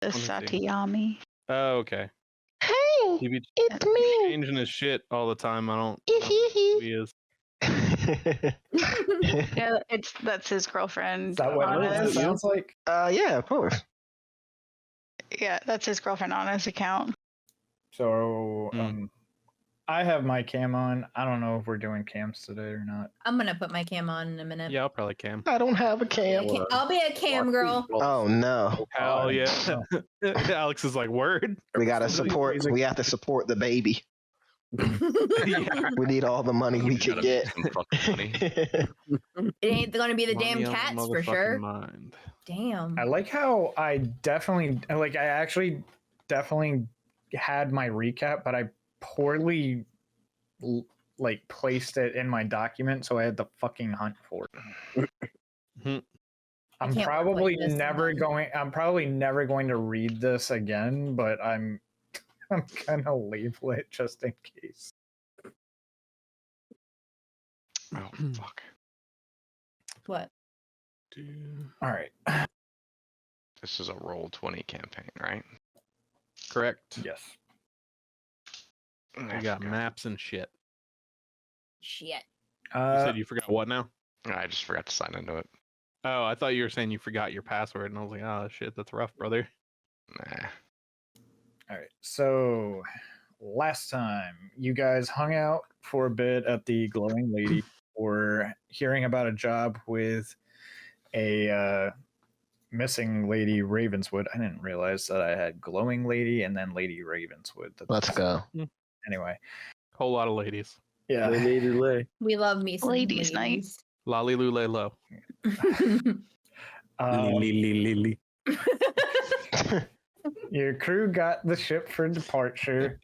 The Satyami. Oh, okay. Hey, He be it's me. changing his shit all the time. I don't know who he is. Yeah, that's his girlfriend. Is that what on it his, sounds like? Yeah, of course. Yeah, that's his girlfriend on his account. So, I have my cam on. I don't know if we're doing cams today or not. I'm gonna put my cam on in a minute. Yeah, I'll probably cam. I don't have a cam. I'll be a cam girl. Oh no. Hell yeah. Alex is like, word. We gotta support. We have to support the baby. Yeah. We need all the money we can get. It ain't gonna be the Money damn on the cats for motherfucking sure. Mind. Damn. I like how I actually definitely had my recap, but I poorly placed it in my document, so I had to fucking hunt for it. I'm probably never going to read this again, but I'm gonna label it just in case. Oh fuck. What? All right. This is a Roll20 campaign, right? Correct. Yes. We got maps and shit. Shit. You said you forgot what now? I just forgot to sign into it. Oh, I thought you were saying you forgot your password, and I was like, oh shit, that's rough, brother. Nah. All right. So last time you guys hung out for a bit at the Glowing Lady or hearing about a job with a missing Lady Ravenswood. I didn't realize that I had Glowing Lady and then Lady Ravenswood. Let's go. Anyway. Whole lot of ladies. Yeah. We love me some Ladies' night. Lolly Lule Low. Lily. Your crew got the ship for departure.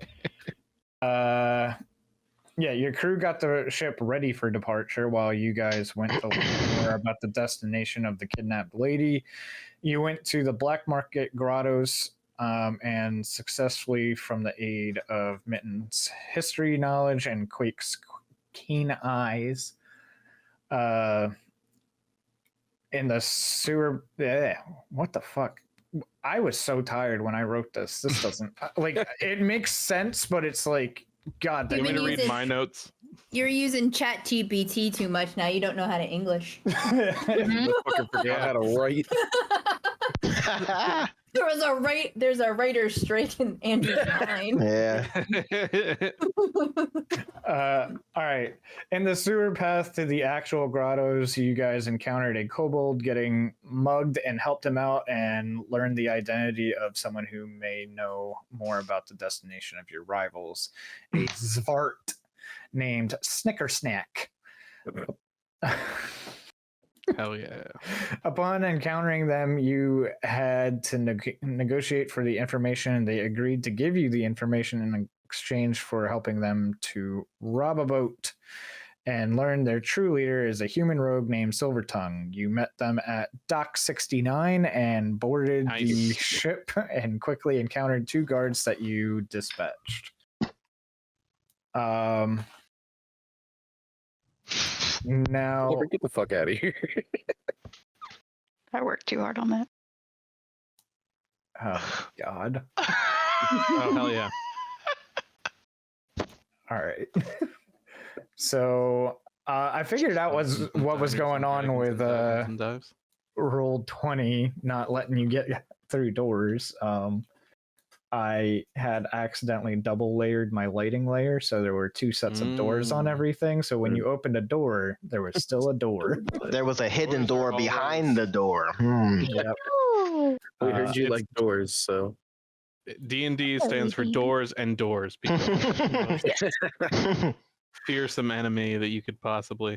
Your crew got the ship ready for departure while you guys went to learn more about the destination of the kidnapped lady. You went to the Black Market Grottos and successfully, from the aid of Mitten's history knowledge and Quake's keen eyes, in the sewer. What the fuck? I was so tired when I wrote this. This doesn't it makes sense, but it's like, God, Do you want me to read my notes? You're using ChatGPT too much now. You don't know how to English. I fucking forgot how to write. There's a writer's strike in Andrew's mind. Yeah. All right. In the sewer path to the actual grottos, you guys encountered a kobold getting mugged and helped him out and learned the identity of someone who may know more about the destination of your rivals, a Zvart named Snickersnack. Hell yeah. Upon encountering them, you had to negotiate for the information. They agreed to give you the information in exchange for helping them to rob a boat and learn their true leader is a human rogue named Silvertongue. You met them at Dock 69 and boarded the ship and quickly encountered two guards that you dispatched. Now, get the fuck out of here. I worked too hard on that. Oh, God. Oh, hell yeah. All right. So I figured out what was going on with Roll20 not letting you get through doors. I had accidentally double layered my lighting layer, so there were two sets of doors on everything. So when you opened a door, there was still a door. There was a hidden door behind the door. Yep. We heard you like doors, so D&D stands for doors and doors. Fearsome enemy that you could possibly.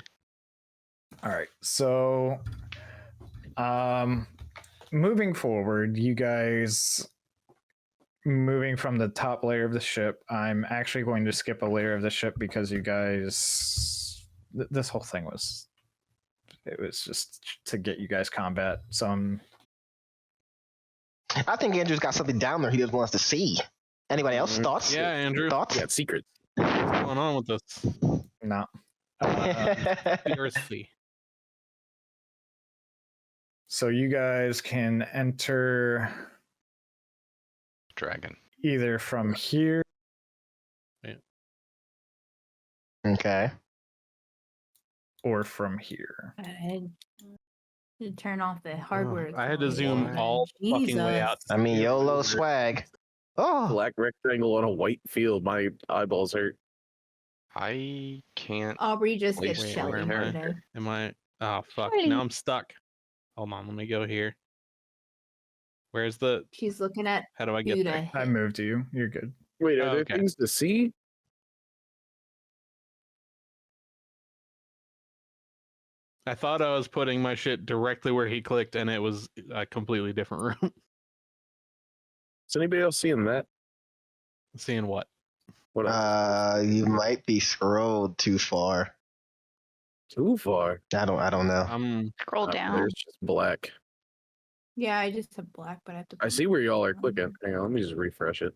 All right. So, moving forward, you guys moving from the top layer of the ship, I'm actually going to skip a layer of the ship because you guys, this whole thing was just to get you guys combat some. I think Andrew's got something down there he doesn't want us to see. Anybody else? Thoughts? Yeah, Andrew. Thoughts? got secrets. What's going on with this? No. Conspiracy. So you guys can enter dragon. either from here Okay. or from here. I had to turn off the hardware. I had to quality. zoom all fucking way out. Jesus. I mean, YOLO swag. Oh, Black rectangle on a white field. My eyeballs hurt. I can't. Aubrey just Wait, gets wait, Shelly where am I? today. Am I? Oh fuck! Really? Now I'm stuck. Hold on, let me go here. Where's the? She's looking at How do I get there? Buddha. I moved you. You're good. Wait, are Oh, there okay. things to see? I thought I was putting my shit directly where he clicked, and it was a completely different room. Is anybody else seeing that? Seeing what? What else? you might be scrolled too far. Too far. I don't know. I'm. Scroll Oh, down. There's just black. Yeah, I just have black, but I have to. I see where y'all are clicking. Hang on, let me just refresh it.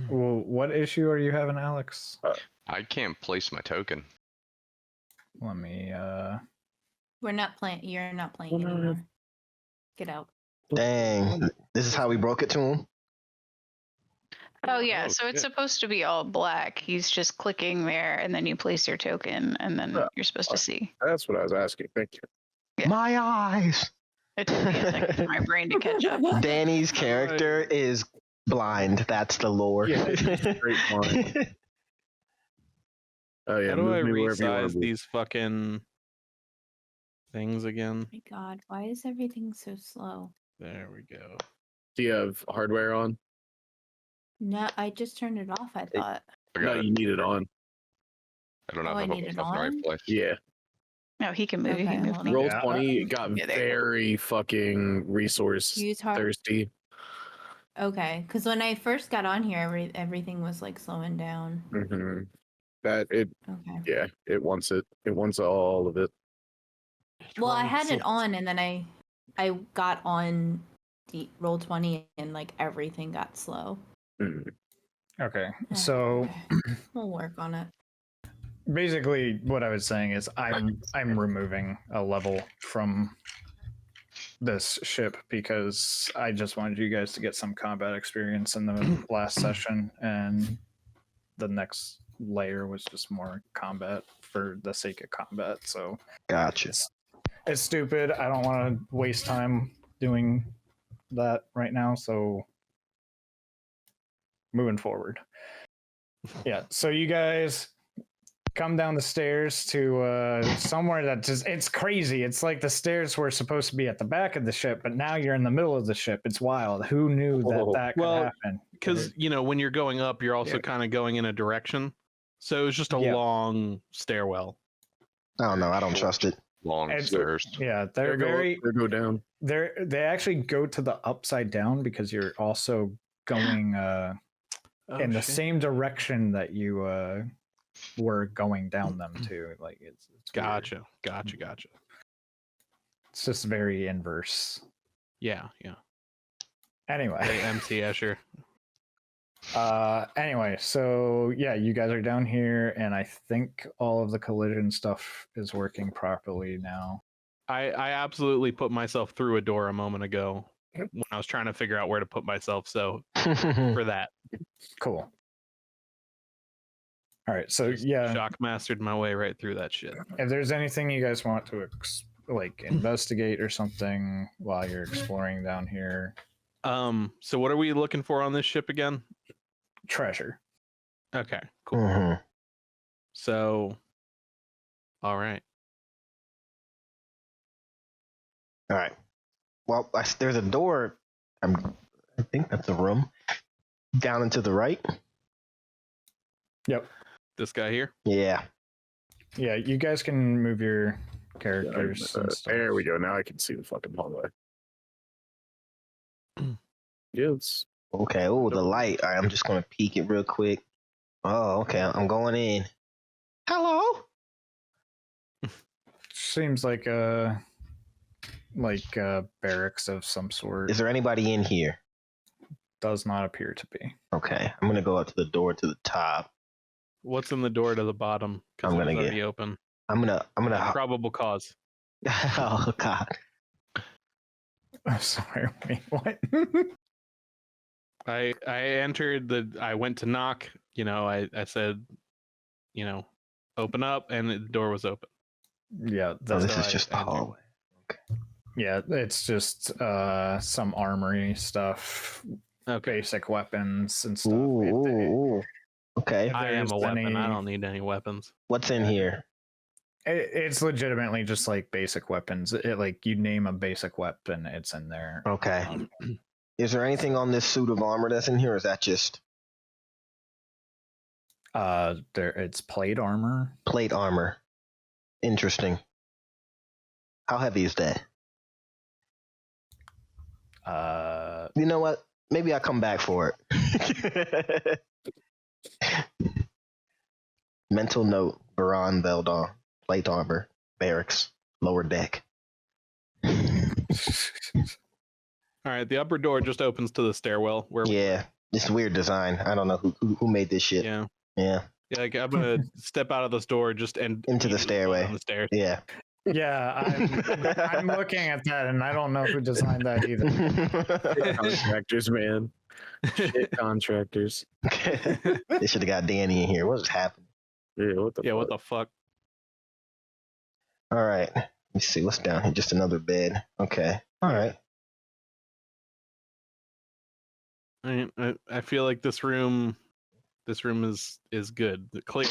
Well, what issue are you having, Alex? I can't place my token. Let me We're not playing. You're not playing Well, no, no. anymore. Get out. Dang. This is how we broke it to him. Oh yeah, Oh, so it's shit. supposed to be all black. He's just clicking there, and then you place your token, and then Yeah. you're supposed to see. That's what I was asking. Thank you. Yeah. My eyes. It took me a second for my brain to catch up. Danny's character is blind. That's the lore. Yeah, he's straight blind. Oh yeah, How do I move me wherever you want resize to be. these fucking things again? Oh my God, why is everything so slow? There we go. Do you have hardware on? No, I just turned it off. I thought. I No, got it. you need it on. I don't know Oh, I if I need put it myself in the on? right place. Yeah. No, he can move. He Okay, can move hold me. on. Roll Yeah. 20 got Yeah, there you go. very fucking resource Use hard. thirsty. Okay, because when I first got on here, everything was like slowing down. hmm That it, Okay. yeah, it wants it. It wants all of it. Well, I had it on, and then I got on the roll 20, and like everything got slow. Mm. okay. So Okay. We'll work on it. basically what I was saying is I'm removing a level from this ship because I just wanted you guys to get some combat experience in the last session, and the next layer was just more combat for the sake of combat. So Gotcha. it's stupid. I don't want to waste time doing that right now. So moving forward. Yeah. So you guys come down the stairs to somewhere that just, it's crazy. It's like the stairs were supposed to be at the back of the ship, but now you're in the middle of the ship. It's wild. Who knew that Whoa. that could Well, happen? Because when you're going up, you're also Yeah. kind of going in a direction. So it was just a Yeah. long stairwell. I don't know. I don't trust it. Long And- stairs. Yeah, they're Go up very or go down. they actually go to the upside down because you're also going Oh, in the shit. same direction that you were going down them to. Like it's weird. Gotcha. It's just very inverse. Yeah. Hey, Anyway, MC Escher. anyway, so yeah, you guys are down here, and I think all of the collision stuff is working properly now. I absolutely put myself through a door a moment ago when I was trying to figure out where to put myself. So for that, Cool. All right, so yeah, shock mastered my way right through that shit. if there's anything you guys want to investigate or something while you're exploring down here, So what are we looking for on this ship again? treasure. Okay, cool. Mhm. So, all right. All right. Well, there's a door. I think that's a room down and to the right. Yep. This guy here. Yeah. Yeah, you guys can move your characters. and stuff. There we go. Now I can see the fucking hallway. Yeah, it's Okay. Oh, the light. All right, I'm just gonna peek it real quick. Oh, okay. I'm going in. Hello. Seems like a barracks of some sort. Is there anybody in here? Does not appear to be. Okay. I'm gonna go up to the door to the top. What's in the door to the bottom? Because I'm it's gonna already open. I'm gonna. Probable cause. Oh God. I'm sorry. Wait, what? I entered I went to knock, I said, open up, and the door was open. Yeah, Oh, that's this is I just the entered. hallway. yeah, it's just some armory stuff, Okay. basic weapons and stuff. Ooh, If they- ooh, ooh. Okay. if I am a there's weapon. I any- don't need any weapons. What's in here? It's legitimately just like basic weapons. Like you name a basic weapon, it's in there. Okay. Is there anything on this suit of armor that's in here, or is that just It's plate armor. plate armor? Interesting. How heavy is that? You know what? Maybe I'll come back for it. Mental note: Baron Veldon, plate armor, barracks, lower deck. All right, the upper door just opens to the stairwell. Where Yeah, this weird design. I don't know who made this shit. yeah. Yeah, Like I'm gonna step out of this door just and Into the immediately stairway. on the stairs. yeah. Yeah, I'm looking at that, and I don't know who designed that either. Contractors, man. Shit contractors. They should have got Danny in here. What just happened? Yeah, what the Yeah, fuck? what the fuck? All right. Let me see what's down here. Just another bed. Okay. All right. I feel like this room is good. Clear.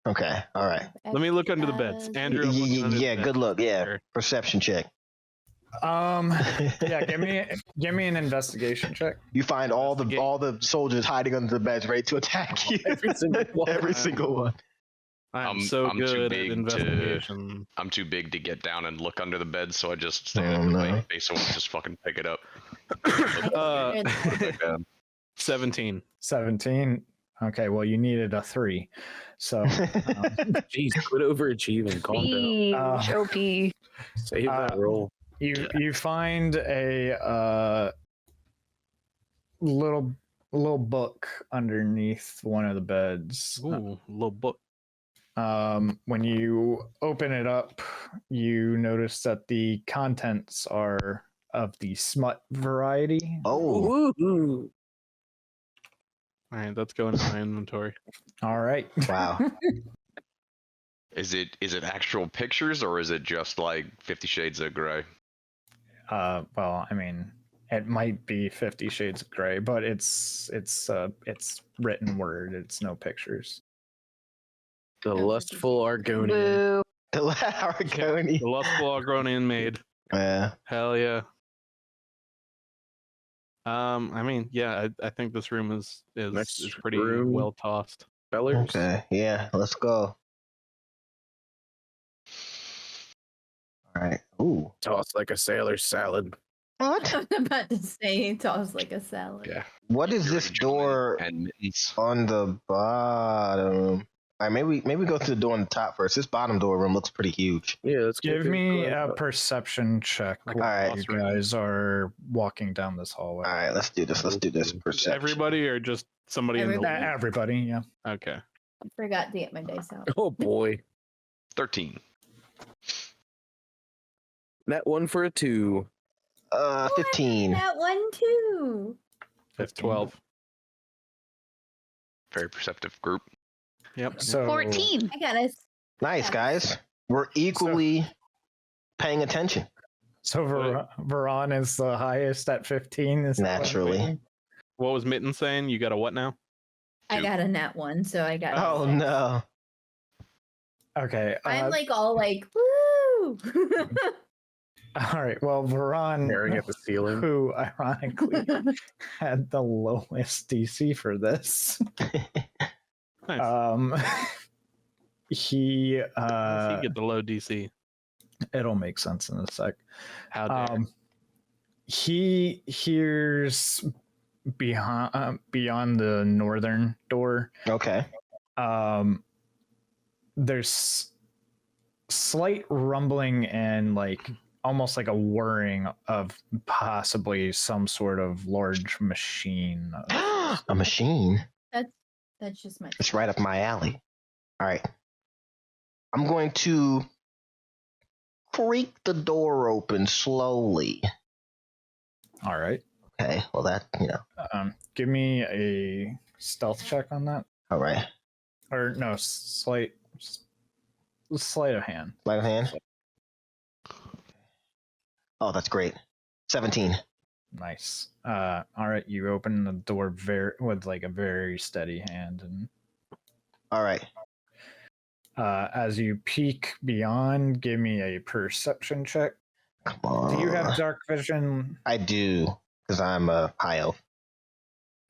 Okay. All right. Let me look under the beds. Andrew, I'm looking under the Yeah. beds. Good look. Yeah. Sure. Perception check. Yeah, give me an investigation check. You find all the soldiers hiding under the beds, ready to attack you. Every single one. Every single one. I'm I'm so too good at big to- investigation. I'm too big to get down and look under the bed, so I just stand Oh, in the no. way in case someone just fucking pick it up. Uh, Like that. 17. 17. Okay, well you needed a 3, so Jeez, quit overachieving. Calm down. Beach, OP. Save that roll. you find a little book underneath one of the beds. Ooh, little book. When you open it up, you notice that the contents are of the smut variety. Oh, Woo-hoo. All right, that's going in my inventory. All right. wow. Is it actual pictures or is it just like 50 Shades of Grey? Well, I mean, it might be 50 Shades of Grey, but it's written word. It's no pictures. The lustful Argonian. Boo. The Argoni. The lustful Agronian maid. Yeah. Hell yeah. I mean, yeah, I think this room is Next pretty room. well tossed. Fellers. Okay. Yeah. Let's go. All right. Ooh. Toss like a sailor's salad. What? I was about to say toss like a salad. Yeah. What is this door And mittens. on the bottom? All right. Maybe go to the door on the top first. This bottom door room looks pretty huge. Yeah, let's go Give through me the- a perception check. Like All right. while you guys are walking down this hallway. All right. Let's do this. Let's do this. Perception. Everybody or just somebody in the Everybody. Everybody, yeah. Okay. I forgot to get my dice out. Oh boy. 13. That one for a 2. 15. That one too. That's 12. Very perceptive group. Yep. So 14. I got us. Nice, guys. We're equally paying attention. So Veron is the highest at 15. Is that what I'm Naturally. thinking? What was Mitten saying? You got a what now? I got a nat 1, so I got. Oh, a 6. no. Okay. I'm like all like woo. all right. Well, Veron, Staring at the ceiling. who ironically had the lowest DC for this, Nice. he How does he get the low DC? it'll make sense in a sec. How dare? He hears beyond the northern door. Okay. There's slight rumbling and like almost like a whirring of possibly some sort of large machine. A machine. That's just my. It's right up my alley. All right. I'm going to creak the door open slowly. All right. Okay, well that Give me a stealth check on that, all right. or no, sleight of hand. Sleight of hand. Oh, that's great. 17. Nice. All right, you open the door with like a very steady hand, and All right. as you peek beyond, give me a perception check. Come on. Do you have dark vision? I do, because I'm a high elf.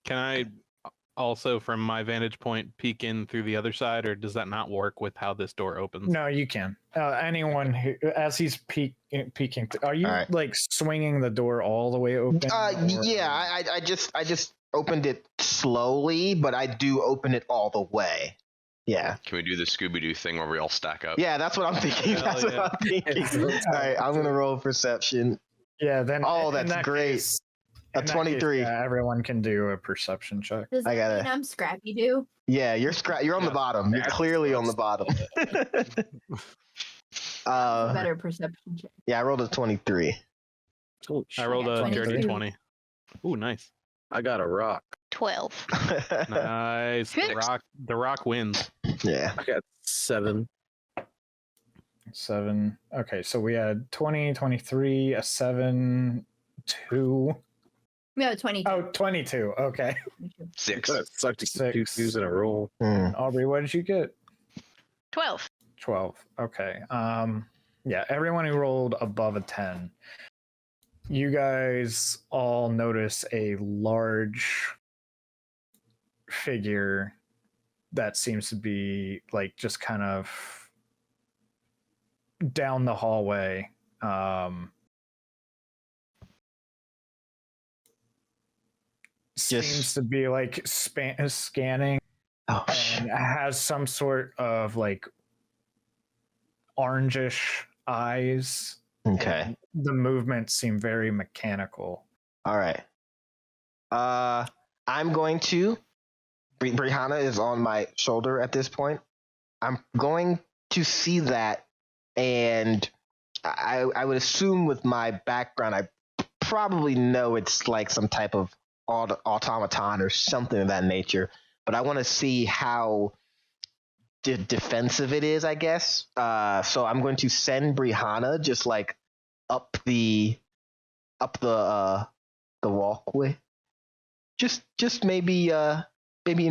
Can I also, from my vantage point, peek in through the other side, or does that not work with how this door opens? No, you can. Anyone who, as he's peeking, are you All right. like swinging the door all the way open? or- Yeah, I just opened it slowly, but I do open it all the way. Yeah. Can we do the Scooby-Doo thing where we all stack up? Yeah, that's what I'm thinking. Hell That's what yeah. I'm thinking. All right, I'm gonna roll perception. Yeah. Then. Oh, in that's that great. case- A in that case, 23. yeah, everyone can do a perception check. Does I that gotta- mean I'm Scrappy Doo? Yeah, you're on the Yeah. bottom. You're clearly on the bottom. Better perception check. Yeah, I rolled a 23. Holy I shit. rolled a 22. dirty 20. Ooh, nice. I got a rock. 12. Nice. The rock wins. Yeah. I got 7. 7. Okay, so we had 20, 23, a 7, 2. No, 22. Oh, 22. Okay. 6. That sucked to keep 2 6. 2s in a row. Hmm. Aubrey, what did you get? 12. 12. Okay. Yeah, everyone who rolled above a 10. You guys all notice a large figure that seems to be like just kind of down the hallway. Seems to be like scanning Oh, shit. and has some sort of like orangish eyes. Okay. and the movements seem very mechanical. All right. I'm going to. Brianna is on my shoulder at this point. I'm going to see that, and I would assume with my background, I probably know it's like some type of automaton or something of that nature. But I want to see how defensive it is, I guess. So I'm going to send Brianna just like up the walkway, just maybe in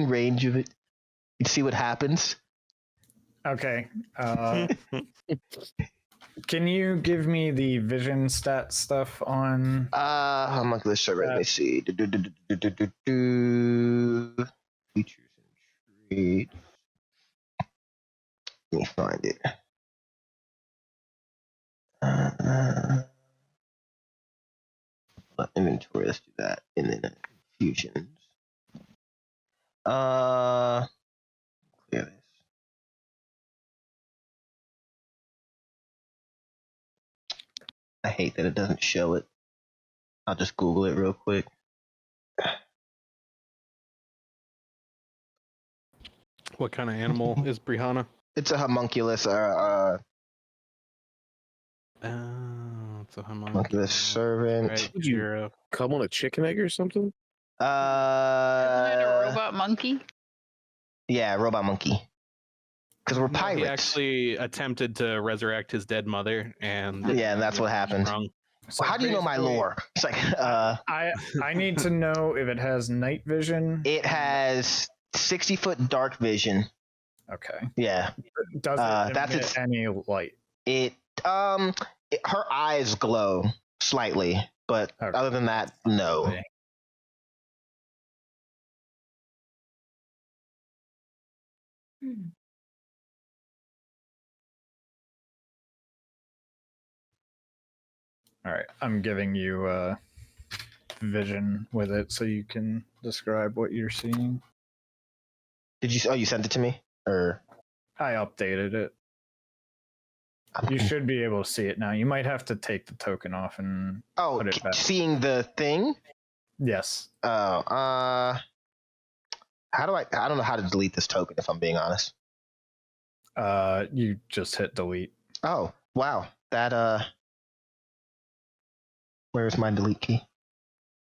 range of it. You see what happens. Okay. Can you give me the vision stat stuff on? I'm not gonna show. Let me see. Features and traits. Let me find it. Inventory. Let's do that. And then fusions. Clear this. I hate that it doesn't show it. I'll just Google it real quick. What kind of animal is Brianna? It's a homunculus. It's a Homunculus servant. Right, Would you- you're a- Come on a chicken egg or something? Isn't it a robot monkey? Yeah, robot monkey. Because we're No, pirates. he actually attempted to resurrect his dead mother, and Yeah, that's what happened. wrong. So How do you know my basically, lore? It's like, I need to know if it has night vision. it has 60-foot dark vision. Okay. Yeah, Does it that's emit its- any light? her eyes glow slightly, but Okay. other than that, no. Okay. Hmm. All right. I'm giving you vision with it so you can describe what you're seeing. Did you? Oh, you sent it to me, or I updated it. You should be able to see it now. You might have to take the token off and Oh, put it back. seeing the thing. yes. Oh, how do I don't know how to delete this token if I'm being honest. You just hit delete. Oh, wow. That where's my delete key?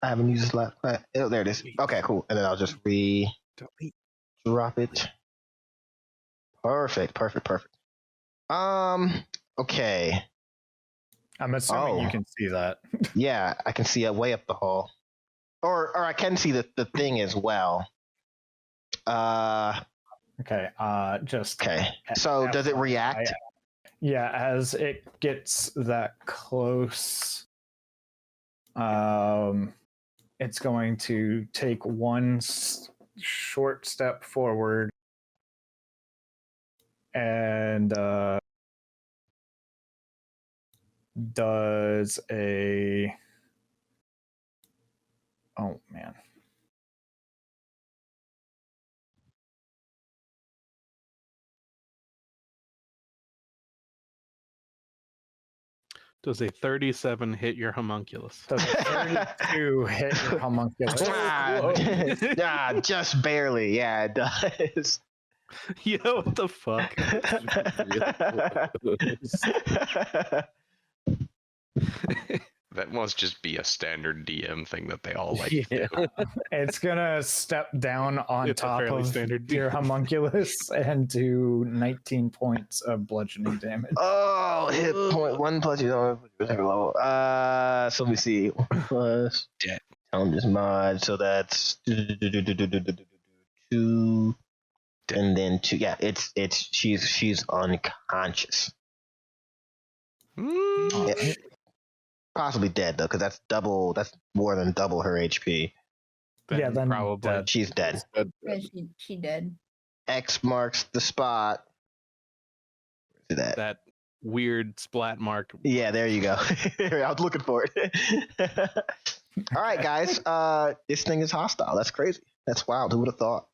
I haven't used this last. Oh, there it is. Okay, cool. And then I'll just drop it. Perfect. Okay. I'm assuming you Oh. can see that. Yeah, I can see it way up the hall. Or I can see the thing as well. Okay. Just Okay. So does it FYI, react? Yeah, as it gets that close, it's going to take one short step forward and does a. Oh man. Does a 37 hit your homunculus? Does a 32 hit your homunculus? Just barely. Yeah, it does. Yo, what the fuck? That must just be a standard DM thing that they all like. Yeah. It's gonna step down on It's a top fairly of standard your deal. homunculus and do 19 points of bludgeoning damage. Oh, hit point 1 plus you know whatever level. So let me see. Plus Dead. Challenge mod. So that's 2 and then 2. Yeah, she's unconscious. Yeah. Possibly dead though, because that's double. That's more than double her HP. Yeah, then probably. dead. She's dead. Yeah, she did. X marks the spot. Where's it at? That weird splat mark. Yeah, there you go. I was looking for it. All right, guys. This thing is hostile. That's crazy. That's wild. Who would have thought?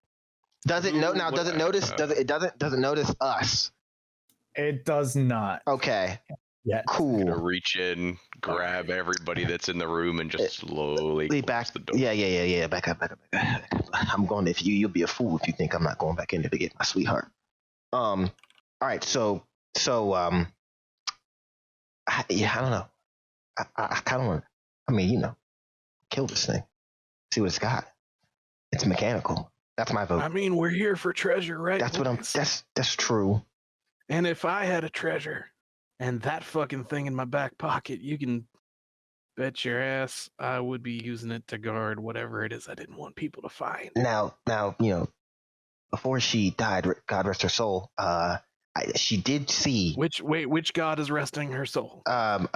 Does it know now? Does it notice? Does it notice us? It does not. Okay. Yet. Gonna Cool. reach in, grab everybody that's in the room, and just slowly close Back. the door. Yeah. Back up. I'm going. If you'll be a fool if you think I'm not going back in there to get my sweetheart. All right. So I don't know. I kind of want. I mean, kill this thing. See what it's got. It's mechanical. That's my vote. I mean, we're here for treasure, right? That's what I'm. boys? That's true. And if I had a treasure and that fucking thing in my back pocket, you can bet your ass I would be using it to guard whatever it is I didn't want people to find. Now, before she died, God rest her soul. She did see. Which god is resting her soul? Wow.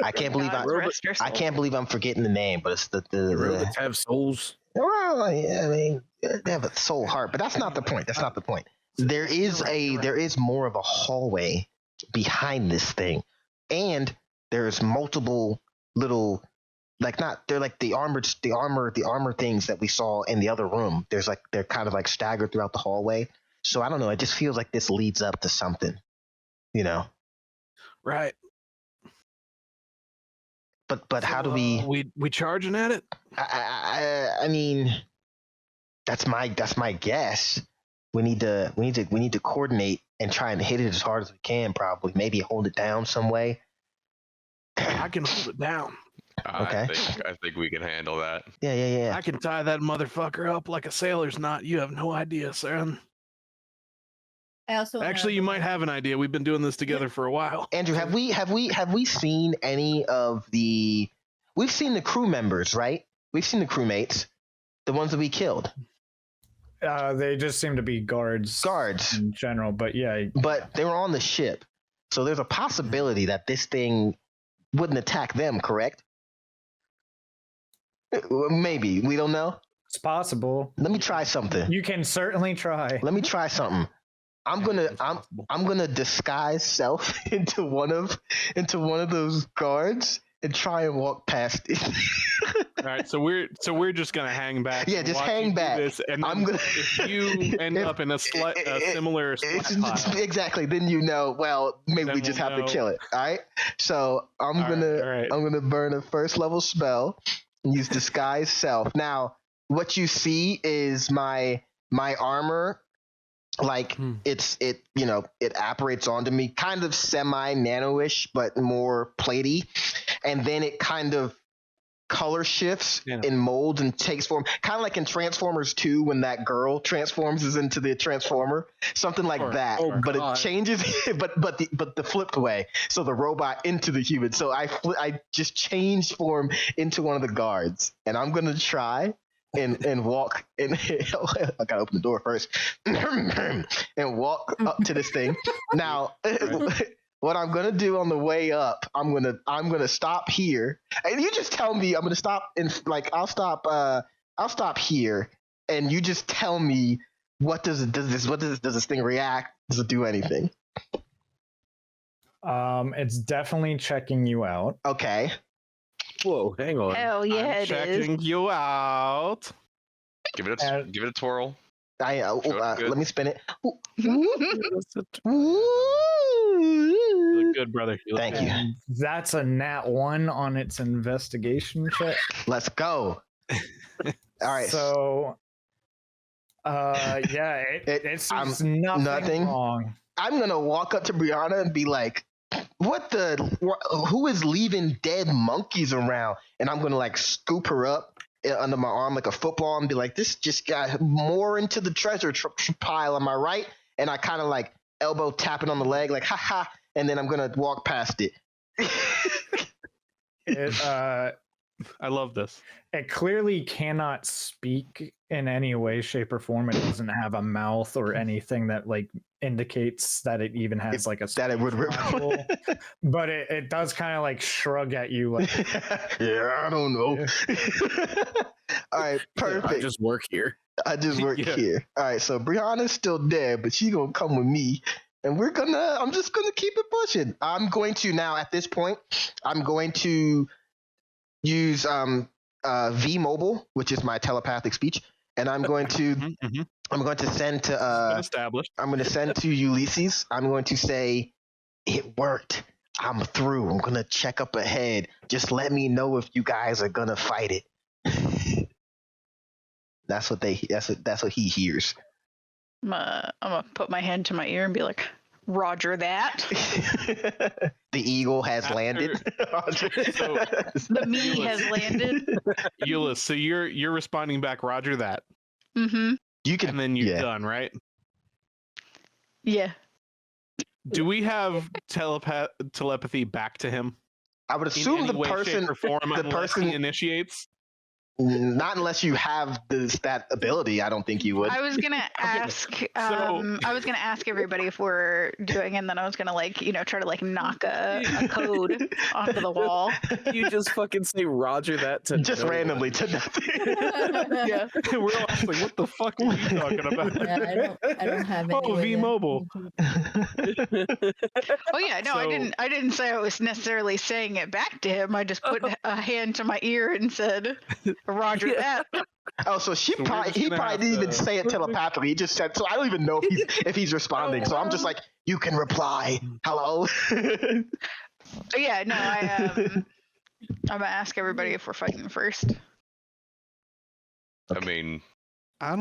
I can't believe God's rest your I soul. can't believe I'm forgetting the name, but it's the Robots have souls. well, yeah, I mean, they have a soul heart, but that's not the point. That's not the point. There is more of a hallway behind this thing, and there's multiple little, they're like the armor things that we saw in the other room. They're kind of like staggered throughout the hallway. So I don't know. It just feels like this leads up to something, Right. But how do we? We charging at it? I mean, that's my guess. We need to coordinate and try and hit it as hard as we can. Probably, maybe hold it down some way. I can hold it down. Okay. I think we can handle that. Yeah. I can tie that motherfucker up like a sailor's knot. You have no idea, son. I also Actually, you might have an idea. We've been doing this together for a while. Andrew, have we seen any of the? We've seen the crew members, right? We've seen the crewmates, the ones that we killed. They just seem to be guards in general, but yeah. But they were on the ship, so there's a possibility that this thing wouldn't attack them. Correct? Maybe, we don't know. It's possible. Let me try something. You can certainly try. Let me try something. I'm gonna disguise self into one of those guards and try and walk past it. All right, so we're just gonna hang back. Yeah, and just watch hang you do back. This, and I'm then gonna- if you end up in a similar splat pile, Exactly. Then well, maybe Then we just we'll have know. to kill it. All right. So I'm All right. gonna burn a first level spell and use disguise self. Now, what you see is my armor. Like it apparates onto me, kind of semi nano-ish, but more platey. and then it kind of color shifts Yeah. and molds and takes form, kind of like in Transformers 2 when that girl transforms into the Transformer, something like Sure, that. sure. But God. it changes, but the flipped way, so the robot into the human. So I just changed form into one of the guards, and I'm gonna try and walk and I gotta open the door first and walk up to this thing. Now, what I'm gonna do on the way up, I'm gonna stop here, and you just tell me I'm gonna stop and like I'll stop here, and you just tell me does this thing react? Does it do anything? It's definitely checking you out. Okay. Whoa, hang on. Hell yeah, I'm it is. checking you out. Give it a give it a twirl. Let me spin it. You look good, brother. You look Thank good. you. And that's a nat 1 on its investigation check. Let's go. All right. So, yeah, it sees nothing, nothing. wrong. I'm gonna walk up to Brianna and be like, who is leaving dead monkeys around? And I'm gonna like scoop her up under my arm like a football and be like, this just got more into the treasure pile. Am I right? And I kind of like elbow tap it on the leg, like, haha. And then I'm gonna walk past it. I love this. It clearly cannot speak in any way, shape, or form. It doesn't have a mouth or anything that like indicates that it even has like a that it would speech rip. module. But it does kind of like shrug at you like, Yeah, I don't know. All right, I perfect. just work here. I just work Yeah. here. All right, so Brianna's still there, but she's gonna come with me, and I'm just gonna keep it pushing. I'm going to now at this point, I'm going to use V Mobile, which is my telepathic speech, and I'm going to send Been to established. I'm going to send to Ulysses. I'm going to say, it worked. I'm through. I'm gonna check up ahead. Just let me know if you guys are gonna fight it. That's what he hears. I'm gonna put my hand to my ear and be like, Roger that. The eagle has landed. So- The me has landed. Euless, so you're responding back, Roger that. Mm-hmm. You can, And then you're yeah. done, right? Yeah. Do we have telepathy back to him? I would In assume any the way, person, shape, or form, the unless person, he initiates? not unless you have that ability. I don't think you would. I was gonna ask. I was gonna ask everybody if we're doing, and then I was gonna try to knock a code onto the wall. You just fucking say Roger that to Just no randomly one. to nothing. Yeah. We're all like, what the fuck are you talking about? Yeah, I don't have any. Oh, way V to- Mobile. Oh yeah, no, So- I didn't say I was necessarily saying it back to him. I just put a hand to my ear and said, "Roger that." Oh, so So we're he just gonna probably have didn't even to- say it telepathically. He just said, so I don't even know if he's responding. So I'm just like, you can reply. Hello. But yeah, no, I'm gonna ask everybody if we're fighting first. I mean, I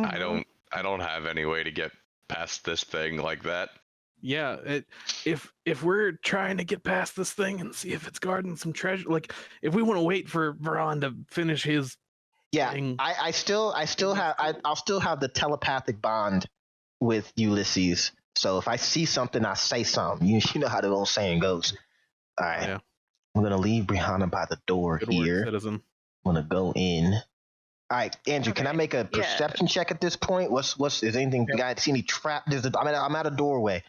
I don't have any way to get past this thing like that. Yeah, if we're trying to get past this thing and see if it's guarding some treasure, like if we want to wait for Varan to finish his Yeah, thing, I'll still have the telepathic bond with Ulysses. So if I see something, I say something. You know how the old saying goes. All right, Yeah. I'm gonna leave Brianna by the door good here. work, citizen. I'm gonna go in. All right, Andrew, can I Okay, make a yeah. perception check at this point? Is anything? You guys see any trap? I'm at a doorway.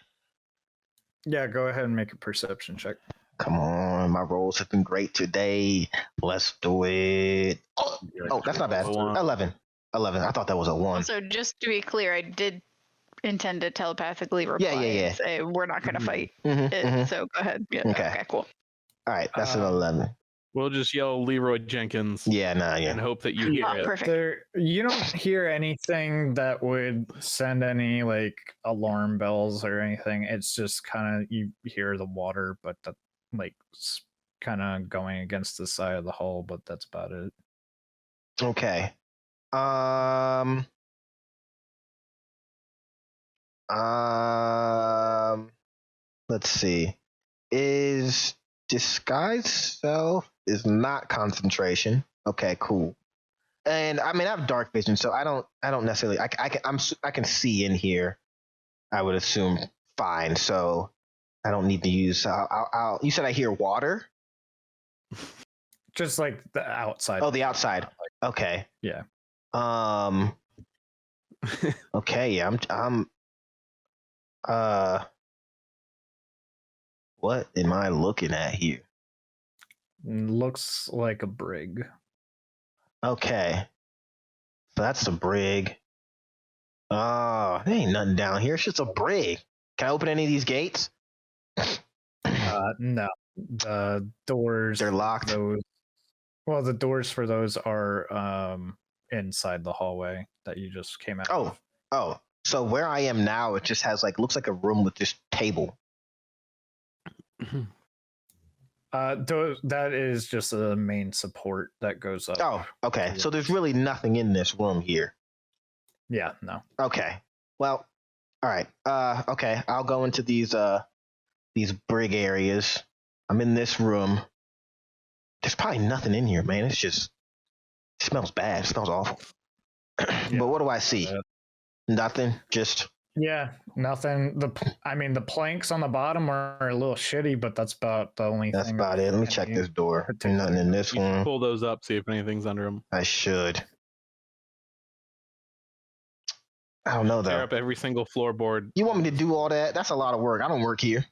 yeah, go ahead and make a perception check. Come on, my rolls have been great today. Let's do it. Oh, that's not bad. A one. 11. I thought that was a 1. Also, just to be clear, I did intend to telepathically reply yeah. and say we're not gonna fight Mhm, it. mhm. So go ahead. Yeah. Okay. Okay. Cool. All right, that's an Um, 11. We'll just yell Leroy Jenkins Yeah, nah, and yeah. hope that you hear Ah, it. perfect. You don't hear anything that would send any like alarm bells or anything. It's just kind of you hear the water, but the like kind of going against the side of the hull, but that's about it. Okay. Let's see. Is disguise self is not concentration. Okay, cool. And I mean, I have dark vision, so I don't necessarily. I can see in here. I would assume fine. So I don't need to use. I'll you said I hear water. Just like the outside. Oh, the outside. Okay. Yeah. Okay. Yeah. I'm. What am I looking at here? Looks like a brig. Okay. So that's the brig. Oh, there ain't nothing down here. It's just a brig. Can I open any of these gates? No. The doors. They're locked. Well, the doors for those are inside the hallway that you just came out of. Oh. So where I am now, it just has looks like a room with this table. That is just a main support that goes up. Oh, okay. So there's really nothing in this room here. Yeah, no. Okay. Well, all right. Okay. I'll go into these brig areas. I'm in this room. There's probably nothing in here, man. It smells bad. It smells awful. Yeah. But what do I see? Nothing. Just Nothing. The planks on the bottom are a little shitty, but that's about the only that's thing. about it. Let me check this door. Nothing in this You should one. pull those up, see if anything's under them. I should. I don't know Tear though. up every single floorboard. You want me to do all that? That's a lot of work. I don't work here.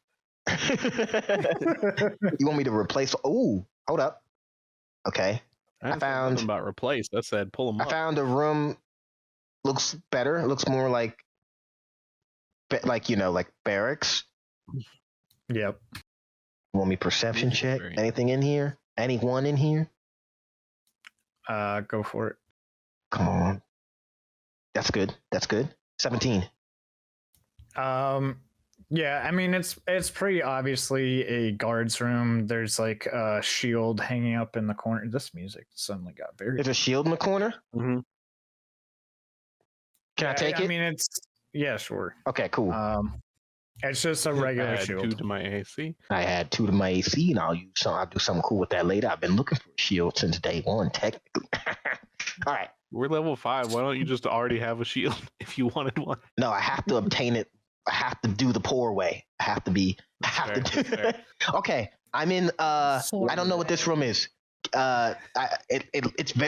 You want me to replace? Oh, hold up. Okay. I didn't say nothing about replace. I said pull them I up. found a room. Looks better. It looks more like barracks. Yep. Want me perception This is check? very- Anything in here? Anyone in here? Go for it. Come on. That's good. 17. Yeah, it's pretty obviously a guard's room. There's like a shield hanging up in the corner. This music suddenly got very. There's a shield in the corner. Mm-hmm. Can I take it? Yeah, sure. Okay, cool. It's just a regular I had shield. 2 to my AC. I had 2 to my AC, and I'll do something cool with that later. I've been looking for a shield since day 1, technically. All right. We're level 5. Why don't you just already have a shield if you wanted one? No, I have to obtain it. I have to do the poor way. Fair. Okay, I'm in. I don't know what this room is. It's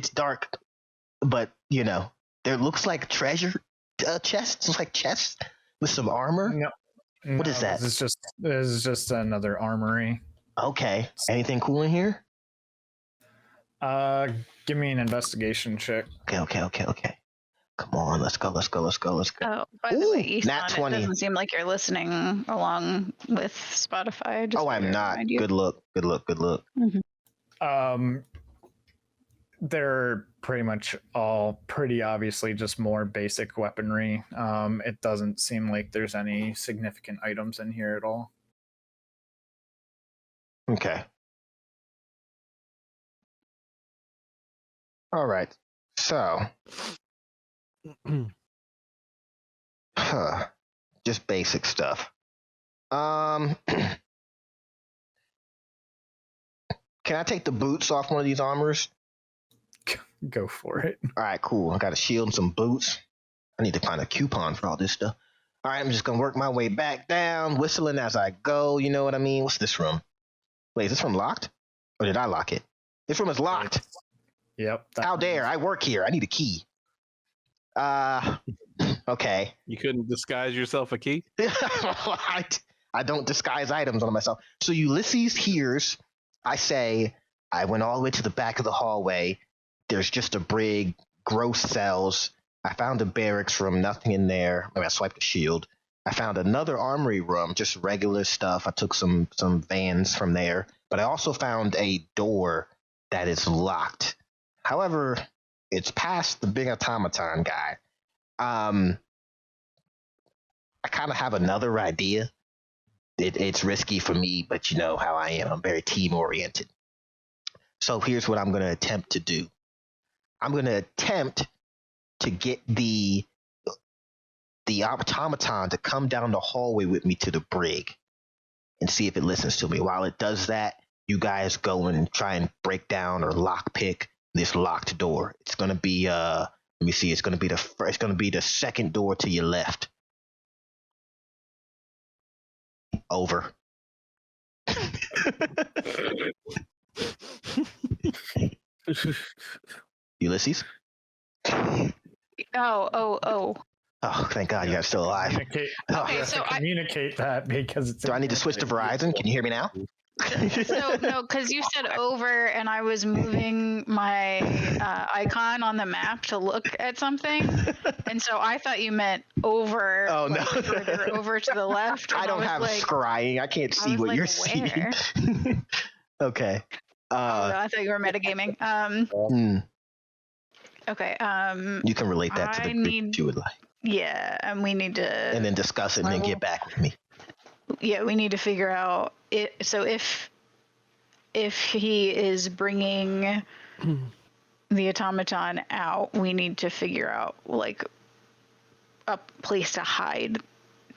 dark, but there looks like treasure chests. Looks like chests with some armor. No, What is that? This is just another armory. Okay. Anything cool in here? Give me an investigation check. Okay. Come on, let's go. Oh, by the Ooh, way, nat Ethan, 20. it doesn't seem like you're listening along with Spotify. Just Oh, I'm to not. remind you. Good look. They're pretty much all pretty obviously just more basic weaponry. It doesn't seem like there's any significant items in here at all. Okay. All right. So, just basic stuff. Can I take the boots off one of these armors? Go for it. All right, cool. I got a shield and some boots. I need to find a coupon for all this stuff. All right, I'm just gonna work my way back down, whistling as I go. You know what I mean? What's this room? Wait, is this room locked? Or did I lock it? This room is locked. Yep. How dare! I work here. I need a key. Okay. You couldn't disguise yourself a key? I don't disguise items on myself. So Ulysses hears I say, I went all the way to the back of the hallway. There's just a brig, gross cells. I found a barracks room, nothing in there. I swiped a shield. I found another armory room, just regular stuff. I took some vans from there. But I also found a door that is locked. However, it's past the big automaton guy. I kind of have another idea. It's risky for me, but you know how I am. I'm very team oriented. So here's what I'm going to attempt to do. I'm going to attempt to get the automaton to come down the hallway with me to the brig. and see if it listens to me. While it does that, you guys go and try and break down or lockpick this locked door. It's gonna be let me see. It's gonna be the second door to your left. Over. Ulysses? Oh. Oh, thank God you guys are still alive. Communicate, Oh, Okay, so I- communicate that because it's. do I need to switch to Verizon? Can you hear me now? So no, because you said over, and I was moving my icon on the map to look at something, and so I thought you meant over. Oh, no. like, further over to the left. I and don't was have like, scrying. I can't see was what like, you're where? seeing. Okay. Oh, no, I thought you were metagaming. Okay. You can relate that to I the group need- if you would like, Yeah, and we need to. and then discuss it, and then get back with me. Yeah, we need to figure out it. So if he is bringing the automaton out, we need to figure out like a place to hide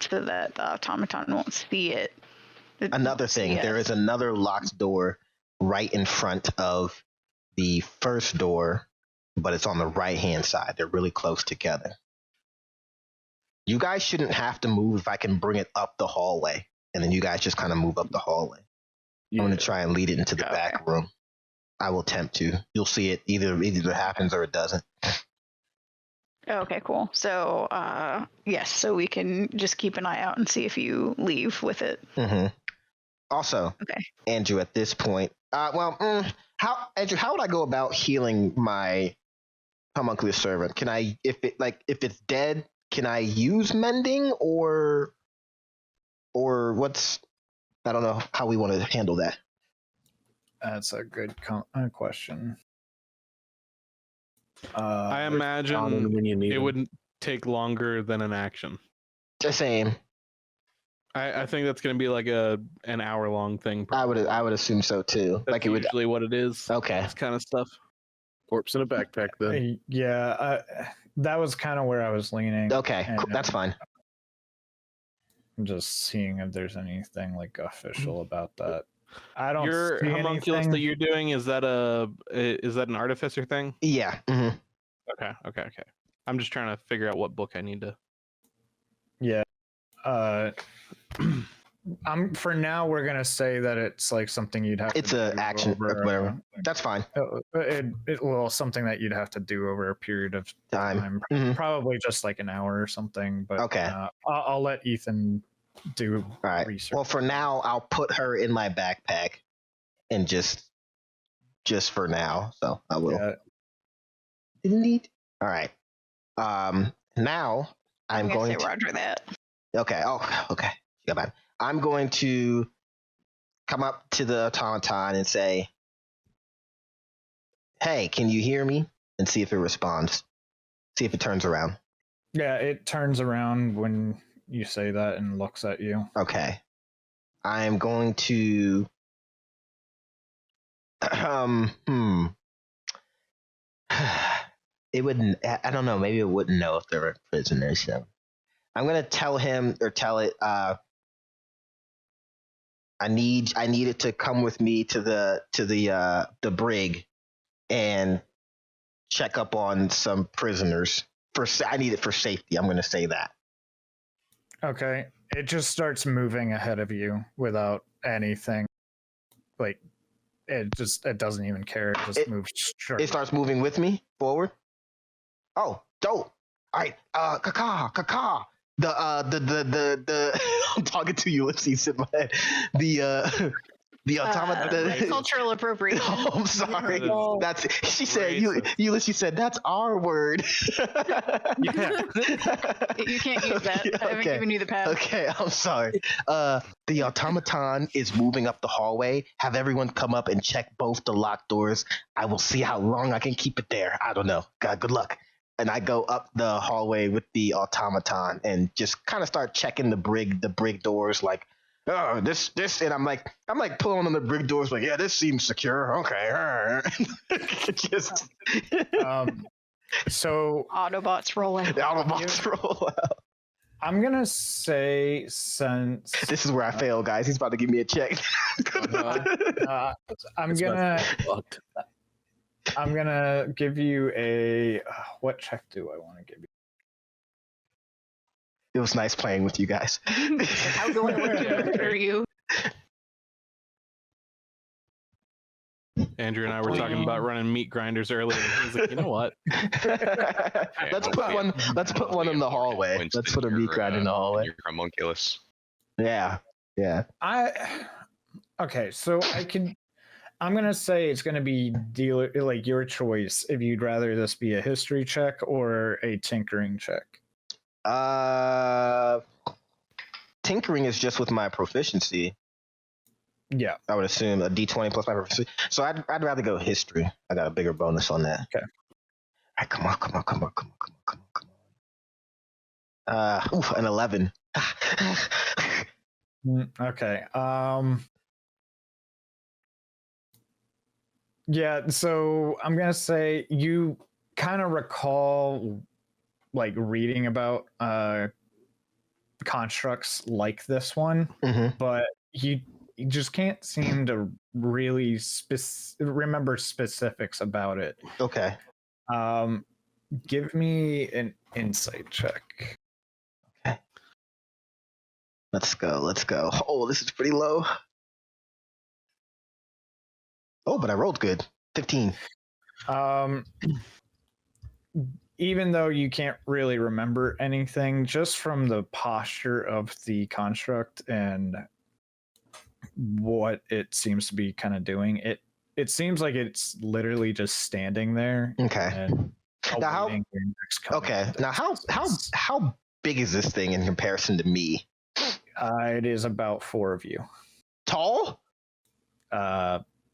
so that the automaton won't see it. Another thing, Yeah. there is another locked door right in front of the first door, but it's on the right-hand side. They're really close together. You guys shouldn't have to move if I can bring it up the hallway, and then you guys just kind of move up the hallway. I'm going to try and lead it into the back room. I will attempt to. You'll see it. Either it happens or it doesn't. Okay, cool. So yes, so we can just keep an eye out and see if you leave with it. Mm-hmm. Also, Okay. Andrew, at this point, how would I go about healing my homunculus servant? Can I, if it's dead, can I use mending or what's? I don't know how we want to handle that. That's a good question. I Common imagine when you need it them. wouldn't take longer than an action. The same. I think that's going to be like an hour long thing. I would assume so too. That's Like it would. usually what it is. Okay. This kind of stuff. Corpse in a backpack then. Yeah, that was kind of where I was leaning. Okay. And, Cool. That's fine. I'm just seeing if there's anything like official about that. I don't Your see homunculus anything. that you're doing, is that an artificer thing? Yeah. hmm Okay. I'm just trying to figure out what book I need to. Yeah. For now we're gonna say that it's like something you'd have. It's to a do action or over, whatever. That's fine. Something that you'd have to do over a period of Time. time, Mhm. probably just like an hour or something. But Okay. I'll let Ethan do All right. research. Well, for now, I'll put her in my backpack, and just for now. So I will. Yeah. Delete. All right. Now I'm gonna going say to. Roger that. Okay. Oh, okay. Yeah, man. I'm going to come up to the automaton and say, "Hey, can you hear me?" And see if it responds. See if it turns around. Yeah, it turns around when you say that and looks at you. Okay. I'm going to. It wouldn't. I don't know. Maybe it wouldn't know if they were prisoners. So I'm gonna tell him or tell it. I need it to come with me to the brig and check up on some prisoners. I need it for safety. I'm gonna say that. Okay. It just starts moving ahead of you without anything. Like it doesn't even care. It just moves straight. It starts moving with me forward. Oh, dope. All right. Kaka. The I'm talking to Ulysses in my head. The automaton. Cultural appropriation. Oh, I'm sorry. No. That's she said. Racist. Ulysses said that's our word. Yeah. You can't use that. Yeah, I haven't okay. given you the pass. Okay, I'm sorry. The automaton is moving up the hallway. Have everyone come up and check both the locked doors. I will see how long I can keep it there. I don't know. God, good luck. And I go up the hallway with the automaton and just kind of start checking the brig doors, like, oh, this, and I'm like pulling on the brig doors, like, yeah, this seems secure. Okay, just So Autobots roll out. the Autobots roll out. I'm gonna say since This is where I fail, guys. He's about to give me a check. I'm That's gonna fucked. give you a what check do I want to give you? It was nice playing with you guys. How do I want to murder you? Andrew and I were talking about running meat grinders earlier. And he was like, you know what? Let's put one. Let's put one in the hallway. Winston, Let's put a meat grinder in the hallway. Your homunculus. Yeah, yeah. Okay, so I'm gonna say it's gonna be dealer like your choice if you'd rather this be a history check or a tinkering check. Tinkering is just with my proficiency. Yeah. I would assume a D20 plus my proficiency. So I'd rather go history. I got a bigger bonus on that. Okay. All right, come on. Oof, an 11. Okay. Yeah, so I'm gonna say you kind of recall like reading about constructs like this one, but you just can't seem to really remember specifics about it. Okay. Give me an insight check. Okay. Let's go. Oh, this is pretty low. Oh, but I rolled good. 15. Even though you can't really remember anything, just from the posture of the construct and what it seems to be kind of doing, it seems like it's literally just standing there. Okay. And Now awaiting your next command. Okay. Now how big is this thing in comparison to me? It is about 4 of you. Tall?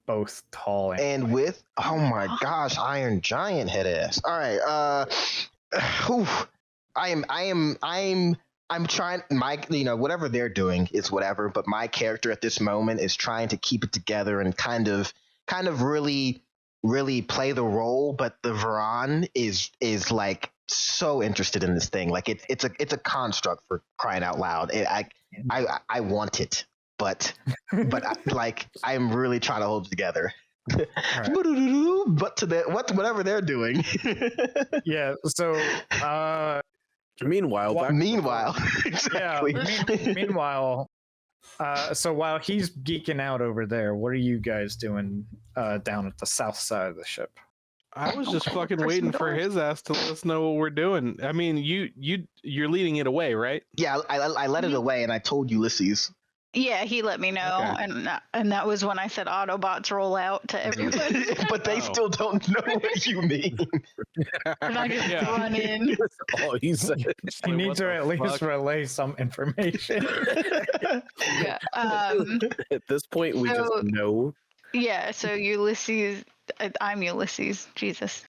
Both tall And wide. with, oh my gosh, Iron Giant head ass. All right. I'm trying, whatever they're doing is whatever, but my character at this moment is trying to keep it together and kind of really play the role, but the Varan is like so interested in this thing. Like it's a construct, for crying out loud. I want it, but I'm really trying to hold it together. Right. But whatever they're doing. Yeah, so Meanwhile, exactly. Yeah, meanwhile, so while he's geeking out over there, what are you guys doing down at the south side of the ship? I was just fucking waiting for his ass to let us know what we're doing. I mean, you're leading it away, right? Yeah, I let it away, and I told Ulysses. Yeah, he let me know, Okay. and that was when I said Autobots roll out to everybody. But they still don't know what you mean. And I just Yeah. run in. Oh, he said. You need What to the at least fuck? relay some information. Yeah. At this point, we just So- know. Yeah. So Ulysses, I'm Ulysses. Jesus.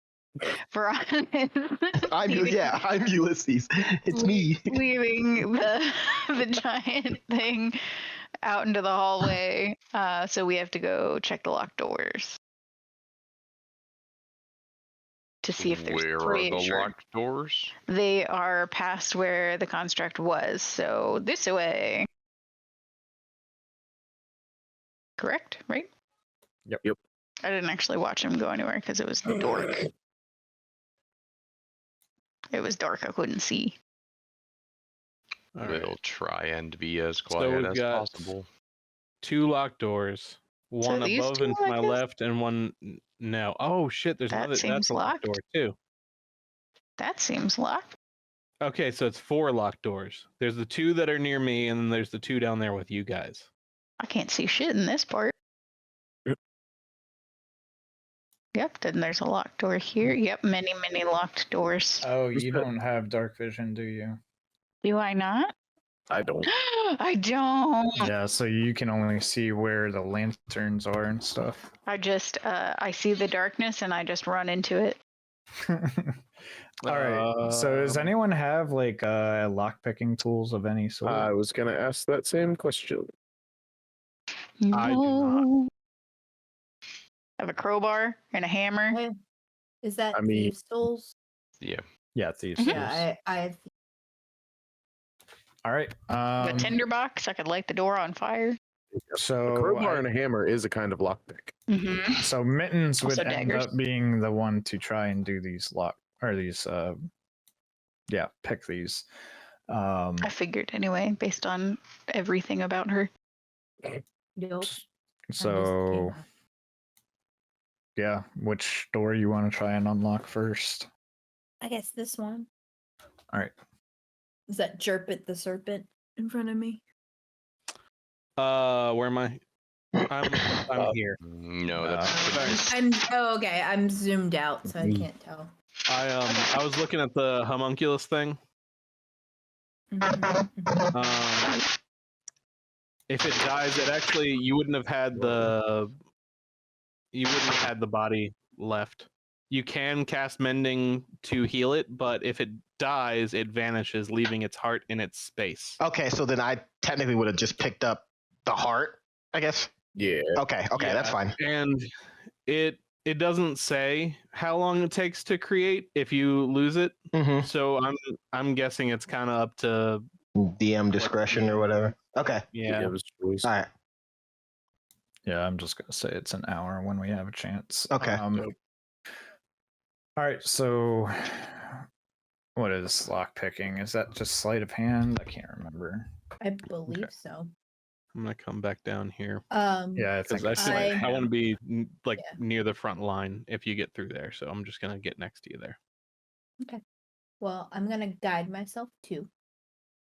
Veron is I'm Ulysses. It's me. leaving the giant thing out into the hallway. So we have to go check the locked doors to see if there's Where are the treasure. locked doors? They are past where the construct was, so this way. Correct, right? Yep. I didn't actually watch him go anywhere because it was dark. It was dark, I couldn't see. All We'll right. try and be as So quiet we've as got possible. 2 locked doors. One these above two, and to I my guess? left, and one no. Oh shit! There's That another. seems That's a locked door locked. too. That seems locked. Okay, so it's 4 locked doors. There's the 2 that are near me, and then there's the 2 down there with you guys. I can't see shit in this part. Yep, then there's a locked door here. Yep, many locked doors. Oh, you don't have dark vision, do you? Do I not? I don't. I don't. Yeah, so you can only see where the lanterns are and stuff. I just I see the darkness and I just run into it. All right. So does Um, anyone have like lock picking tools of any sort? I was gonna ask that same question. I do not. No. I have a crowbar and a hammer. Okay. Is that I mean- thieves' tools? Yeah. yeah, thieves. Mhm. Yeah, I have. All right. A tinderbox. I could light the door on fire. So A crowbar and a hammer is a kind of lockpick. Mm-hmm. So Mittens would Also end daggers. up being the one to try and do these pick these. I figured anyway, based on everything about her. Nope. So yeah, which door you want to try and unlock first? I guess this one. All right. Is that Jerpit the serpent in front of me? Where am I? I'm here. No, that's Okay. I'm zoomed out, so I can't tell. I was looking at the homunculus thing. Mhm. If it dies, it actually you wouldn't have had the body left. You can cast mending to heal it, but if it dies, it vanishes, leaving its heart in its space. Okay, so then I technically would have just picked up the heart, I guess. Yeah. Okay, that's Yeah, fine. And it doesn't say how long it takes to create if you lose it. Mm-hmm. So I'm guessing it's kind of up to DM discretion or whatever. Okay. yeah. It was choice. All right. Yeah, I'm just gonna say it's an hour when we have a chance. Okay. All right, so what is lock picking? Is that just sleight of hand? I can't remember. I believe Okay. so. I'm gonna come back down here Yeah, I think because it's sleight of I want to hand. be like Yeah. near the front line if you get through there. So I'm just gonna get next to you there. Well, I'm gonna guide myself too,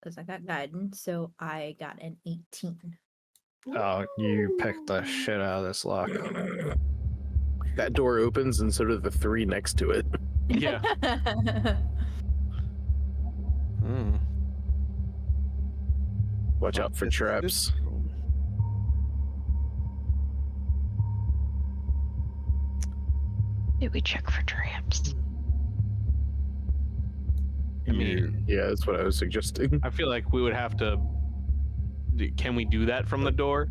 because I got guidance. So I got an 18. Oh, you picked the shit out of this lock. That door opens, and so do the three next to it. Yeah. Mm. Watch out for This- traps. this room. Did we check for traps? I mean, Yeah, that's what I was suggesting. I feel like we would have to. Can we do that from the door?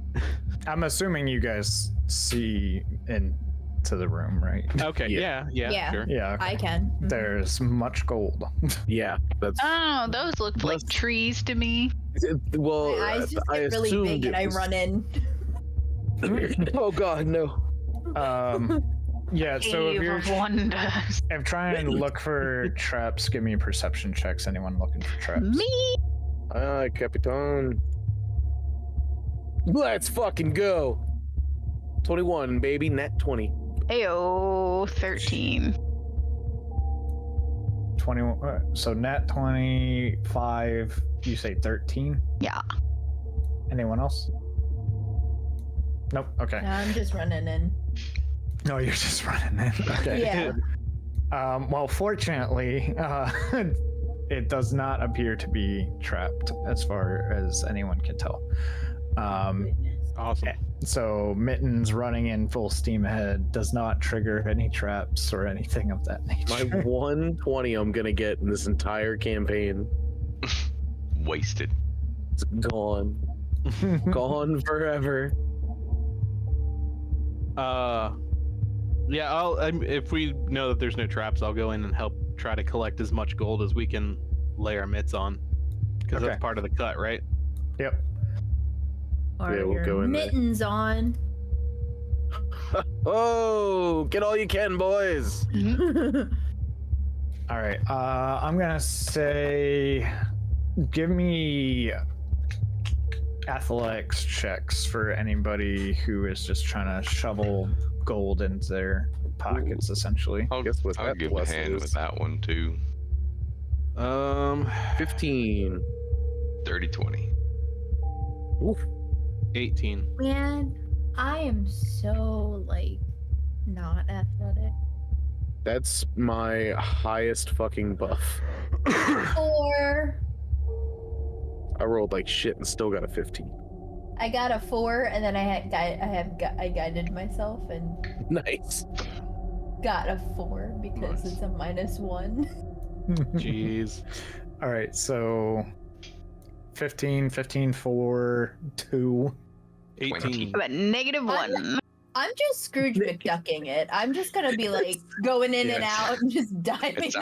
I'm assuming you guys see into the room, right? Okay. Yeah. Yeah. Sure. Yeah. Okay. I can. Mhm. There's much gold. Yeah, that's Oh, those looked like Let's- trees to me. well. My eyes just I get really assumed big and it I was- run in. Oh God, no! Yeah. So if Cave you're of wonders. if trying to look for traps, give me perception checks. Anyone looking for traps? Me? Aye, Capitan. Let's fucking go. 21, baby, net 20. Ayo, 13. 21. So nat 25. You say 13. Yeah. Anyone else? Nope. Okay. No, I'm just running in. No, you're just running in. Okay. Yeah. Well, fortunately, it does not appear to be trapped, as far as anyone can tell. Awesome. So Mittens running in full steam ahead does not trigger any traps or anything of that My nature. 120 I'm gonna get in this entire campaign. wasted. It's gone. Gone forever. Yeah. If we know that there's no traps, I'll go in and help try to collect as much gold as we can lay our mitts on, because Okay. that's part of the cut, right? Yep. Or Yeah, we'll your go in there. mittens on. Oh, get all you can, boys. All right. I'm gonna say, give me athletics checks for anybody who is just trying to shovel gold into their pockets, essentially. I'll, Guess what I'll that give a plus hand is. with that one too. 15. 30, 20. Oof. 18. Man, I am so like not athletic. That's my highest fucking buff. Four. I rolled like shit and still got a 15. I got a 4, and then I guided myself and Nice. got a 4 because Nice. it's a -1. Jeez. All right. So 15, 4, 2. 18. But -1. I'm just Scrooge McDucking it. I'm just gonna be like going in and out and just diving. It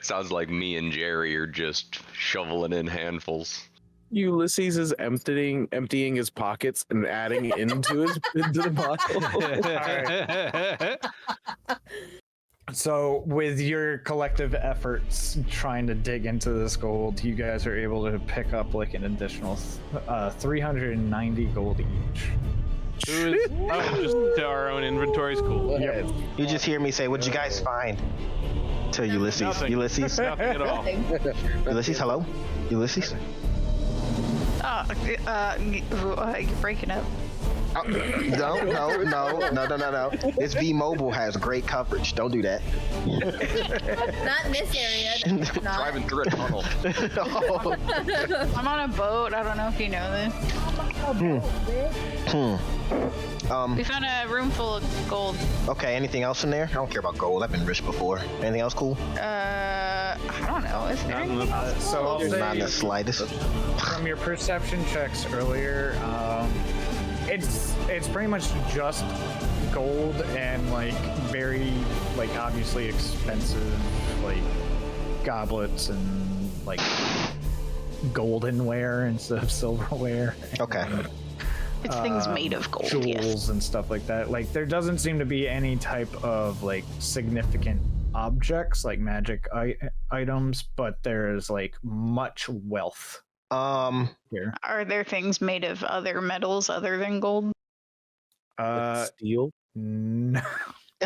sounds like me and Jerry are just shoveling in handfuls. Ulysses is emptying his pockets and adding into the bottle. So, with your collective efforts trying to dig into this gold, you guys are able to pick up like an additional 390 gold each. Just to our own inventories. Cool. Yep. You just hear me say, "What'd you guys find?" To Ulysses. Nothing. Ulysses. Nothing at all. Ulysses. Hello. Ulysses. You're breaking up. Oh, no. This V Mobile has great coverage. Don't do that. Not in this area. It's not. Driving through a tunnel. Oh. I'm on a boat. I don't know if you know this. We found a room full of gold. Okay. Anything else in there? I don't care about gold. I've been rich before. Anything else cool? I don't know. Is there Not in the- anything? So, I'll Not in the say slightest. from your perception checks earlier, it's pretty much just gold and like very like obviously expensive like goblets and like goldenware instead of silverware. Okay. It's things made of gold. Jewels Yes. and stuff like that. Like there doesn't seem to be any type of like significant objects like magic items, but there is like much wealth here. Are there things made of other metals other than gold? Steel. No.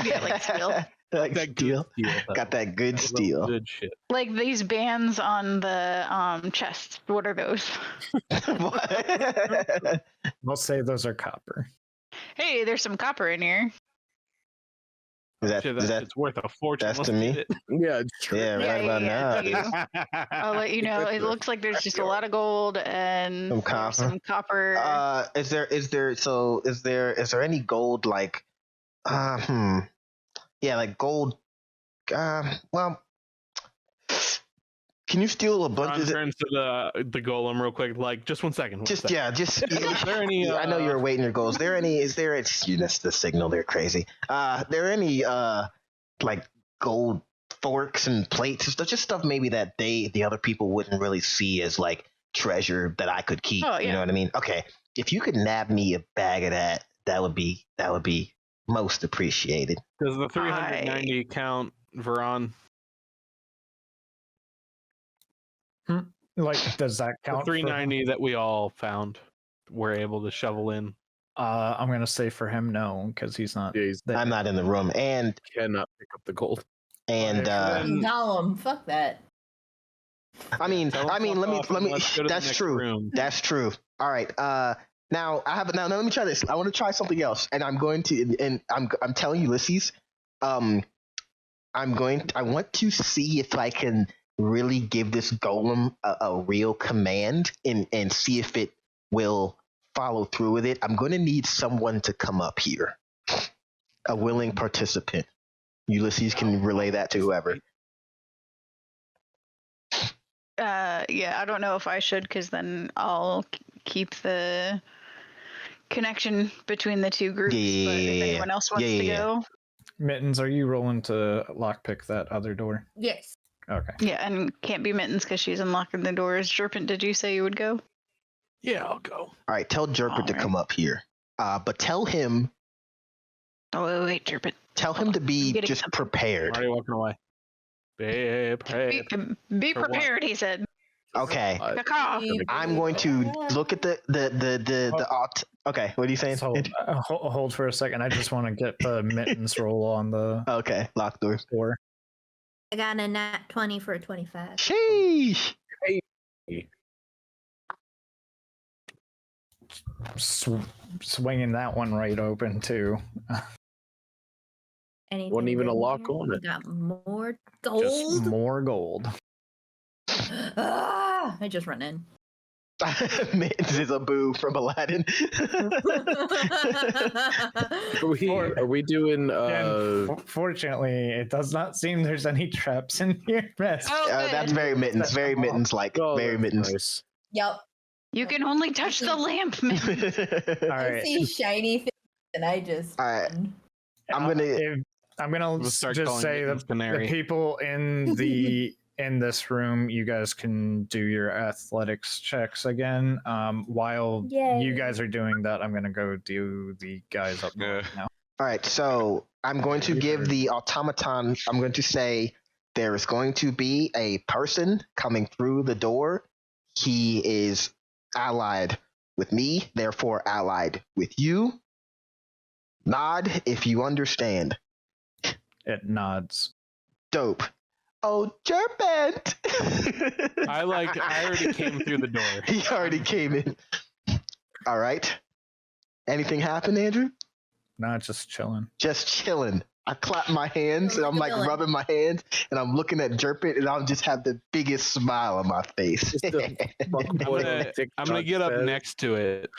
Yeah, like steel. Like That steel. good steel, though. Got that good That steel. Good shit. Like these bands on the chest. What are those? What? I'll say those are copper. Hey, there's some copper in here. Shit, it's worth a fortune. that's Let's to me? get it. Yeah, it's true. Yeah, Yeah, right about yeah, now. yeah. I'll let you know. It looks like there's just a lot of gold and Some there's copper. some copper. Is there any gold like yeah, like gold well, can you steal a bunch Ron of it? turns to the golem real quick. Like, just 1 second. Just is there any? I know you're waiting your goals. Is there that's the signal, they're crazy. There any like gold forks and plates and stuff, just stuff maybe that the other people wouldn't really see as like treasure that I could keep. Oh, You yeah. know what I mean? Okay. If you could nab me a bag of that would be most appreciated. Does the 390 count, Veron? Like, does that The count? for- 390 that we all found, we're able to shovel in. I'm gonna say for him no, because he's not. Yeah, he's there. I'm not in the room. And cannot pick up the gold. Gollum, fuck that. I mean, Tell him let fuck off me. and let's go to the That's next true. room. That's true. All right. Now let me try this. I want to try something else, and I'm going to, and I'm telling Ulysses, I want to see if I can really give this golem a real command and see if it will follow through with it. I'm going to need someone to come up here, a willing participant. Ulysses can relay that to whoever. Yeah, I don't know if I should, because then I'll keep the connection between the two groups. But if anyone else wants to go, Mittens, are you rolling to lockpick that other door? Yes. Okay. yeah, and can't be Mittens because she's unlocking the doors. Jerpint, did you say you would go? Yeah, I'll go. All right, tell Jerpert to All come up here. But tell him Oh, wait, Jerpint. Tell him to be Getting just something. I'm prepared. already walking away. Be For what? prepared, he said. Okay. Caw. I'm going to look at the alt. Okay, what are you saying? So hold for a second. I just want to get the Mittens roll on the Okay, lock doors. door. I got a nat 20 for a 25. Sheesh. Swinging that one right open too. Anything Wasn't even a in lock here? on it. Got more Just gold. more gold. I just run in. Mittens is a boo from Aladdin. Are we doing Fortunately, it does not seem there's any traps in here. Yes. Oh, That's good. very Mittens. Very Mittens like. oh, Very that's Mittens. nice. Yep. You can only touch the lamp, Mittens. All I right. see shiny things And I just. All right. I'm gonna We'll start just calling say you the Canary. people in in this room, you guys can do your athletics checks again. While Yay. you guys are doing that, I'm gonna go do the guys up north now. All right, so I'm going to give the automaton, I'm going to say there is going to be a person coming through the door. He is allied with me, therefore allied with you. Nod if you understand. It nods. Dope. Oh, Jerpent! I already came through the door. He already came in. All right. Anything happen, Andrew? Not just chilling. Just chilling. I clap my hands and I'm like rubbing my hands and I'm looking at Jerpent and I'll just have the biggest smile on my face. Just a I'm gonna get up next to it.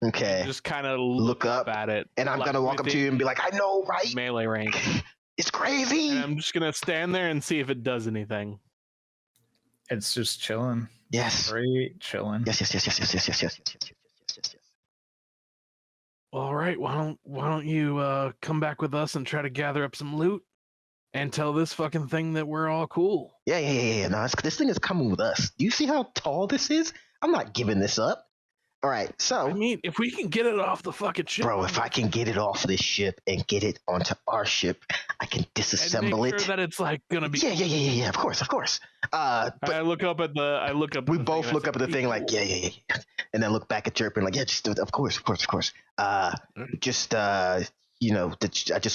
Okay. And just kind of Look up, at it. and I'm gonna walk up to you and be like, I know, right? Melee range. It's crazy. And I'm just gonna stand there and see if it does anything. It's just chilling. Yes. Great chilling. Yes. All right, why don't you come back with us and try to gather up some loot and tell this fucking thing that we're all cool. Yeah. No, this thing is coming with us. Do you see how tall this is? I'm not giving this up. All right, so I mean, if we can get it off the fucking ship, bro, if I can get it off this ship and get it onto our ship, I can and disassemble make it. sure that it's like gonna be. Yeah. Of course. But I look up. we both look up at the thing like, yeah, and then look back at Jerpin like, yeah, just of course. I just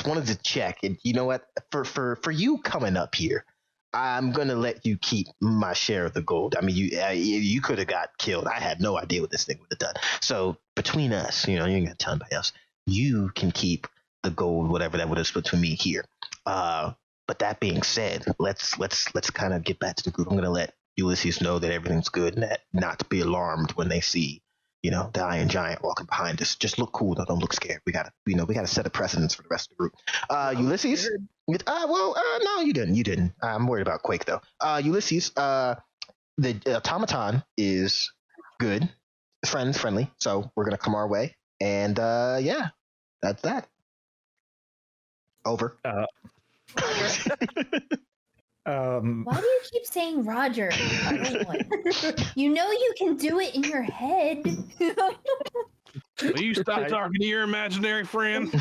wanted to check, and you know what? For you coming up here, I'm gonna let you keep my share of the gold. I mean, you could have got killed. I had no idea what this thing would have done. So between us, you ain't gonna tell anybody else. You can keep the gold, whatever that would have split between me here. But that being said, let's kind of get back to the group. I'm gonna let Ulysses know that everything's good and that not to be alarmed when they see, the Iron Giant walking behind us. Just look cool, don't look scared. We gotta set a precedence for the rest of the group. Ulysses? No, you didn't. I'm worried about Quake though. Ulysses, the automaton is good, friendly. So we're gonna come our way, and yeah, that's that. Over. Why do you keep saying Roger? You know you can do it in your head. Will you stop talking to your imaginary friend?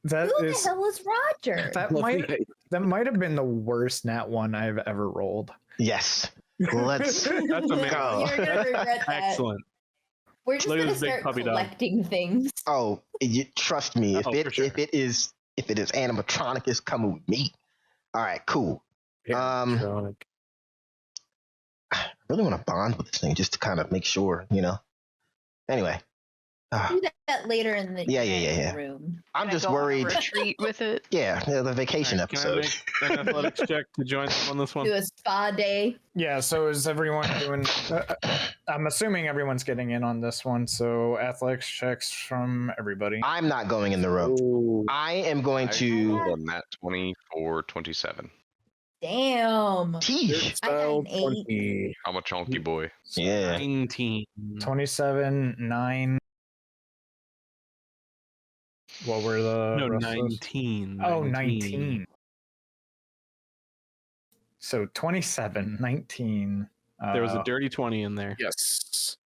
That Who is the hell is Roger? that might have been the worst nat one I've ever rolled. Yes. Let's That's amazing. go. You're gonna regret that. Excellent. We're just Look at gonna this big start puppy dog. collecting things. Oh, trust me. If Oh, for sure. it is animatronic, is coming with me. All right, cool. I really want to bond with this thing just to kind of make sure, Anyway. Do that later in the Yeah. room. I'm Can I just go on a worried. retreat with it. Yeah, the vacation All right, episode. Can I make an athletics check to join them on this one? Do a spa day. Yeah, so is everyone doing I'm assuming everyone's getting in on this one, so athletics checks from everybody. I'm not going in the room. I am going to. On that 24-27. Damn. Teach. I got Style an 8. 20. I'm a chunky boy. Yeah. 19. 27, 9. What were the No, rest of those? 19. Oh, 19. So 27, 19. There was a dirty 20 in there. Yes.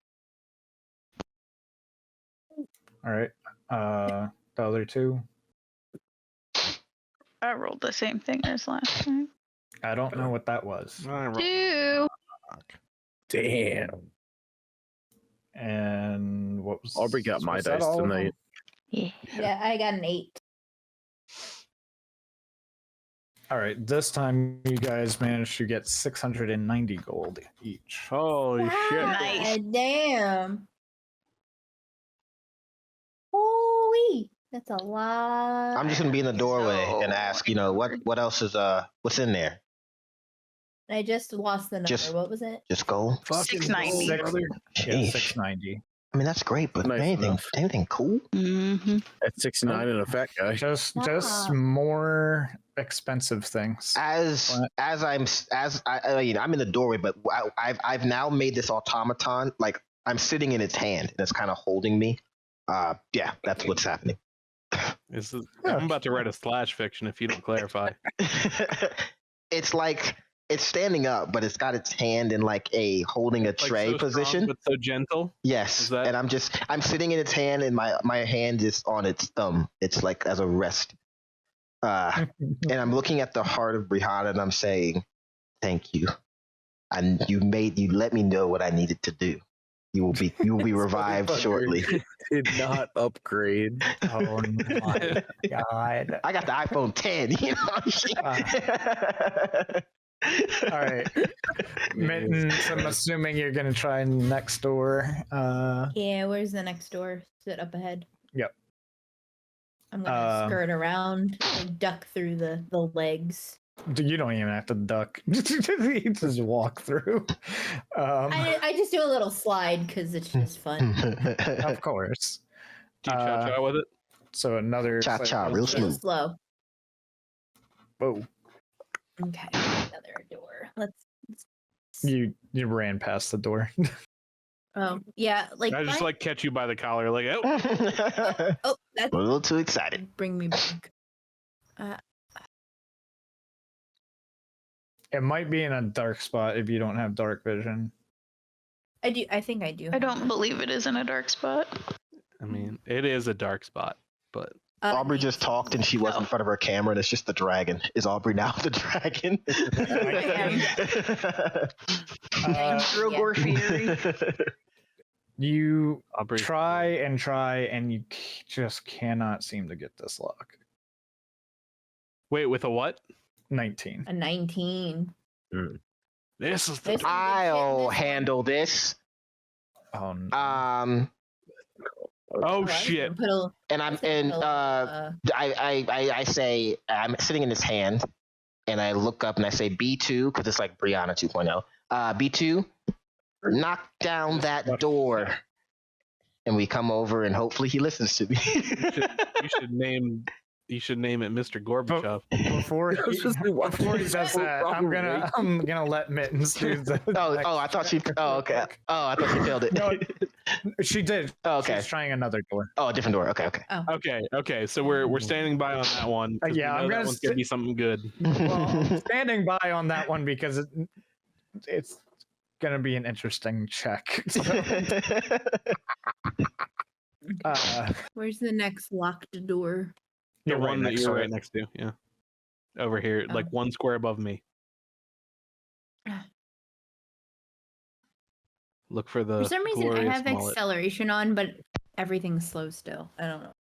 All right. The other two. I rolled the same thing as last time. I don't know what that was. All right. 2. Damn. And what was Aubrey got my was that dice all of them? tonight. Yeah, I got an 8. All right. This time you guys managed to get 690 gold each. Holy shit. Nice. Damn. Holy, that's a lot. I'm just gonna be in the doorway and ask, what else is what's in there? I just lost the number. Just- What was it? Just gold. Fucking 690. gold, brother. Yeah, Jeez. 690. I mean, that's great, but Nice enough. anything cool? Mm-hmm. At 69 and a fat guy. Just Wow. more expensive things. What? I'm in the doorway, but I've now made this automaton like I'm sitting in its hand. And it's kind of holding me. Yeah, that's what's happening. I'm about to write a slash fiction if you don't clarify. It's like it's standing up, but it's got its hand in like a holding a tray so position. strong, but so gentle. Yes, Is that- and I'm sitting in its hand, and my hand is on its thumb. It's like as a rest. And I'm looking at the heart of Brihanna, and I'm saying, "Thank you, and you let me know what I needed to do. You will be revived shortly." Did not upgrade. Oh my god. I got the iPhone 10. You know. All right. Mittens, I'm assuming you're gonna try next door. Yeah, where's the next door? Is it up ahead? Yep. I'm gonna skirt around, like, duck through the legs. You don't even have to duck. You just walk through. I just do a little slide because it's just fun. Of course. Do you cha-cha with it? So another Cha-cha, real Real smooth. slow. Whoa. Okay, another door. Let's. You ran past the door. Oh yeah, like I just like catch you by the collar, like, oh, oh, that's a little too excited. bring me back. It might be in a dark spot if you don't have dark vision. I do. I think I do. I don't believe it is in a dark spot. I mean, it is a dark spot, but Aubrey just talked and she was in front of her camera, and it's just the dragon. Is Aubrey now the dragon? Drogor Fury. You Aubrey, try and you just cannot seem to get this lock. wait, with a what? 19. a 19. This is the This- I'll handle this. Oh, no. oh I shit. put a- And I say I'm sitting in his hand, and I look up and I say B2 because it's like Brianna 2.0. B2, knock down that door, and we come over, and hopefully he listens to me. You should name it Mr. Gorbachev. Before I was just watching before he this does that, I'm gonna let Mittens do the. I thought she. Oh, okay. Oh, I thought she failed it. No, she did. Oh, okay. She's trying another door. Oh, a different door. Okay. Okay, so we're standing by on that one. 'cause we Yeah, know I'm that gonna one's gonna be something good. Well, I'm standing by on that one because it's gonna be an interesting check. Where's the next locked door? The You're right one that next you're to right it. next to, yeah. Over here, like Oh. one square above me. Look for the. For some reason, I glorious have mullet. acceleration on, but everything's slow still. I don't know.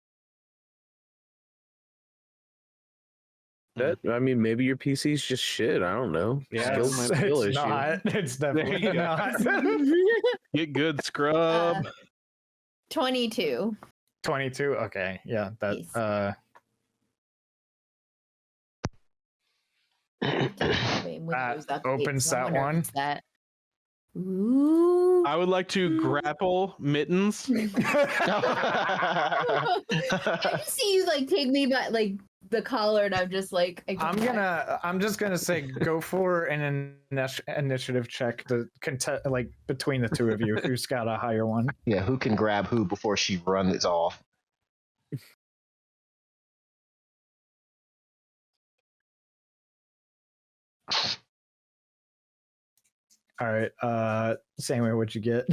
That, I mean, maybe your PC's just shit. I don't know. Yeah, Skill- it's skill It's issue. not. It's definitely There you not. Get good, scrub. 22. 22. Okay, yeah, that. Yes. Windows update, opens so I that wonder if one. it's That. Ooh. I would like to grapple Mittens. I just see you like take me by like the collar, and I'm just like. I'm just gonna say go for an initiative check to contest, like between the two of you, who's got a higher one. Yeah, who can grab who before she runs off? All right, Sammy, what'd you get?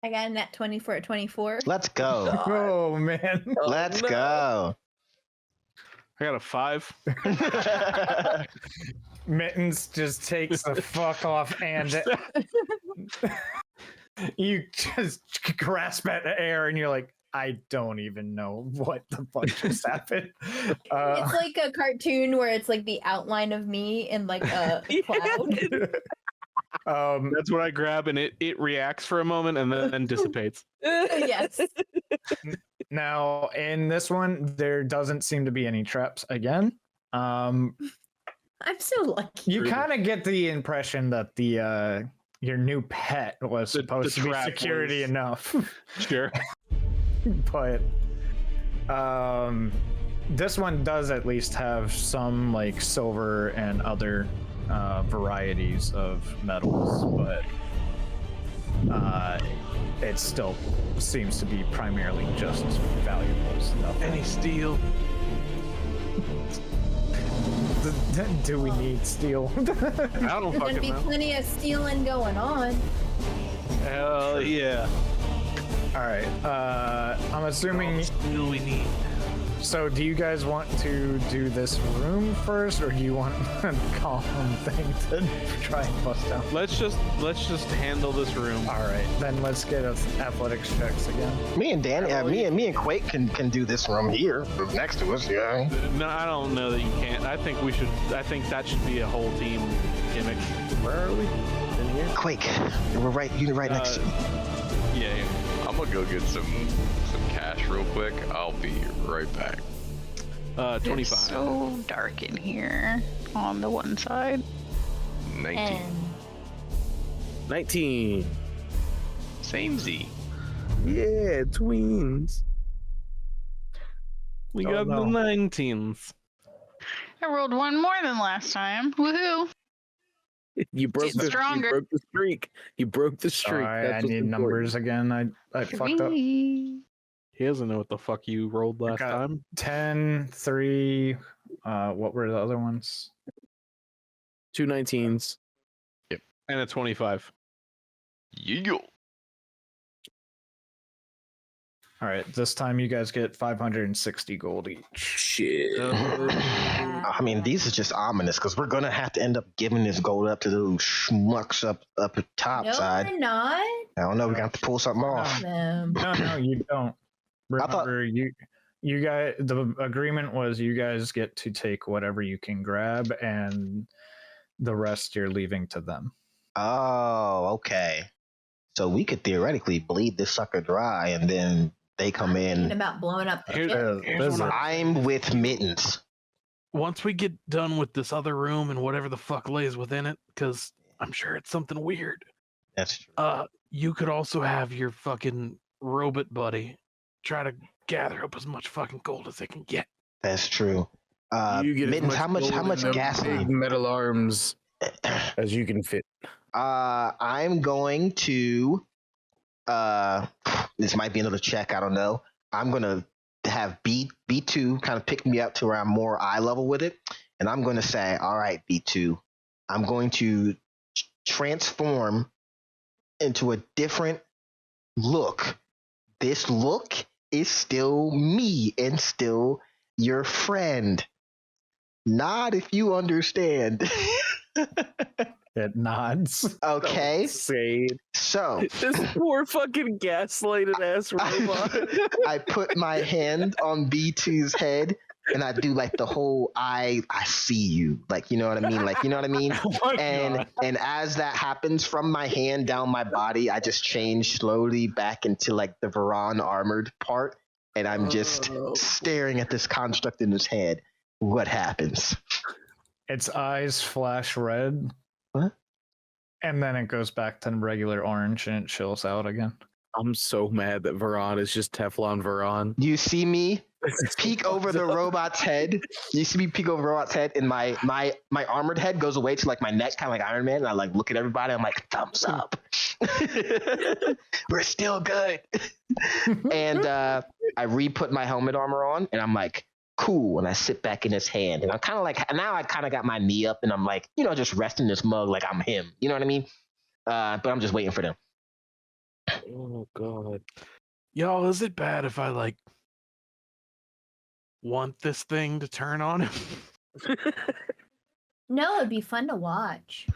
I got a net 24 at 24. Let's go. Oh man. Let's go. I got a 5. Mittens just takes the fuck off and you just grasp at the air and you're like, I don't even know what the fuck just happened. It's like a cartoon where it's like the outline of me in like a cloud. That's what I grab, and it reacts for a moment and then dissipates. Yes. Now, in this one, there doesn't seem to be any traps again. I'm so lucky. You kind of get the impression that the your new pet was The supposed to be trap security was- enough, Sure. but this one does at least have some like silver and other varieties of metals, but it still seems to be primarily just valuables. Nothing. Any steel? Do we need steel? I don't There's gonna fucking be know. plenty of stealing going on. Hell yeah. All right. I'm assuming. Steel we need. So, do you guys want to do this room first, or do you want a column thing to try and bust down? Let's just handle this room. All right, then let's get athletics checks again. Me and Dan, me and Quake can do this room here next to us. Yeah. No, I don't know that you can't. I think that should be a whole team gimmick. Where are we? In here? Quake, you're right next to me. Yeah. I'm gonna go get some cash real quick. I'll be right back. 25. It's so dark in here on the one side. 19. And 19. Samey. Yeah, tweens. We Oh, got no. the 19s. I rolled one more than last time. Woohoo! You broke Getting stronger. You broke the streak. You broke the streak. Sorry, I That's what's need important. numbers again. I fucked up. Whee! He doesn't know what the fuck you rolled last Okay. time. 10, 3. What were the other ones? 2 19s. And a 25. Yeah. All right, this time you guys get 560 gold each. Shit. I mean, these are just ominous because we're gonna have to end up giving this gold up to those schmucks up at top no, side. we're not. I don't know. We got to pull something off. No, you don't. I thought- Remember, you guys. The agreement was you guys get to take whatever you can grab, and the rest you're leaving to them. Oh, okay. So we could theoretically bleed this sucker dry, and then they come Thinking in. about blowing up the Here's- ship. here's what I'm with Mittens. Once we get done with this other room and whatever the fuck lays within it, because I'm sure it's something weird. That's true. You could also have your fucking robot buddy try to gather up as much fucking gold as they can get. That's true. You get as Mittens, how gold much in them gas? big metal arms as you can fit. I'm going to. This might be another check. I don't know. I'm gonna have B2 kind of pick me up to where I'm more eye level with it, and I'm going to say, all right, B2, I'm going to transform into a different look. This look is still me and still your friend. Nod if you understand. It nods. Okay, Say so this poor fucking gaslighted ass robot. I put my hand on B2's head and I do like the whole I see you. Like, you know what I mean? Like, you know what I mean? And as that happens from my hand down my body, I just change slowly back into like the Varan armored part. And I'm just staring at this construct in his head. What happens? Its eyes flash red. What? And then it goes back to regular orange and it chills out again. I'm so mad that Varan is just Teflon Varan. You see me peek over the robot's head. You see me peek over the robot's head, and my armored head goes away to like my neck, kind of like Iron Man. And I like look at everybody. I'm like, thumbs up. We're still good. And I re-put my helmet armor on, and I'm like, cool. And I sit back in his hand, and I'm kind of like, now I kind of got my knee up, and I'm like, you know, just resting this mug like I'm him. You know what I mean? But I'm just waiting for them. Oh god. Y'all, is it bad if I like want this thing to turn on him? No, it'd be fun to watch.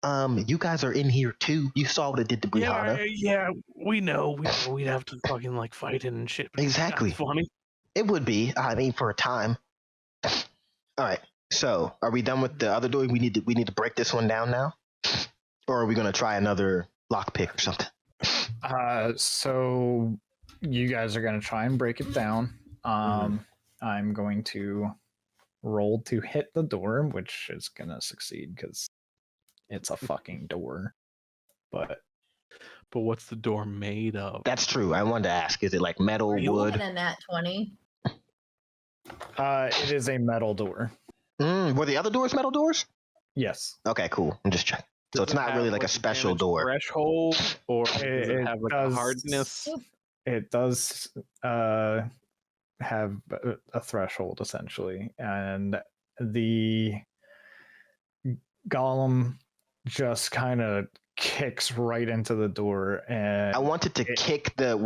You guys are in here too. You saw what it did to Brianna. Yeah, we know. We'd have to fucking like fight it and shit. but it's kinda Exactly. funny. It would be. I mean, for a time. All right. So, are we done with the other door? We need to break this one down now, or are we gonna try another lockpick or something? So you guys are going to try and break it down. I'm going to roll to hit the door, which is going to succeed because it's a fucking door. But what's the door made of? That's true. I wanted to ask: is it like metal, wood? And that 20. it is a metal door. Were the other doors metal doors? Yes. Okay, cool. I'm just checking. So it's Does it not have, really like a a special damage door. threshold, or does it It have like does- a hardness? It does have a threshold essentially, and the golem just kind of kicks right into the door, and I wanted to kick the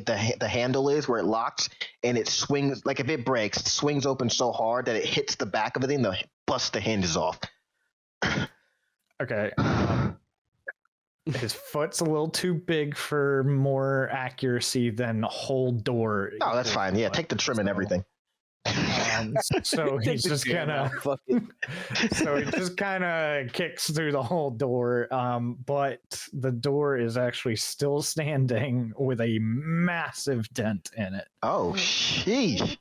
the handle is where it locks, and it swings like if it breaks, it swings open so hard that it hits the back of it and busts the hinges off. okay. His foot's a little too big for more accuracy than a whole door. Oh, that's equals fine. Yeah, foot. take the trim and So, everything. So Take he's the just jam gonna out, fuck it. so he just kind of kicks through the whole door, but the door is actually still standing with a massive dent in it. Oh, sheesh.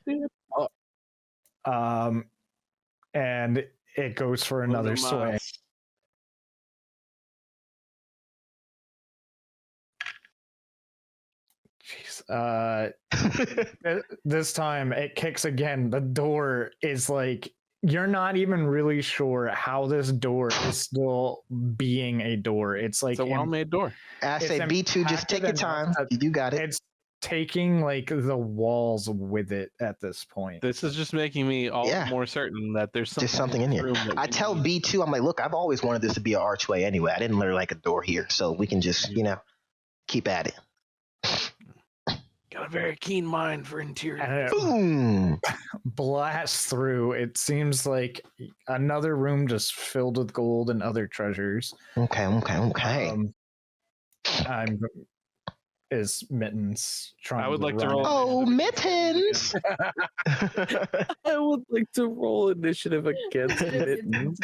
And it goes for another swing. Jeez. This time it kicks again. The door is like, you're not even really sure how this door is still being a door. It's like It's a well-made door. I It's say B2, just take your impacted time. enough that You got it. it's taking like the walls with it at this point. This is just making me all Yeah. more certain that there's Something in here. room that I we tell need. B2, I'm like, look, I've always wanted this to be an archway anyway. I didn't learn like a door here, so we can just, keep at it. Got a very keen mind for interior. And it Boom. blasts through. It seems like another room just filled with gold and other treasures. Okay. I'm is Mittens trying. I would like to run roll- it. Oh, Mittens. I would like to roll initiative against Mittens.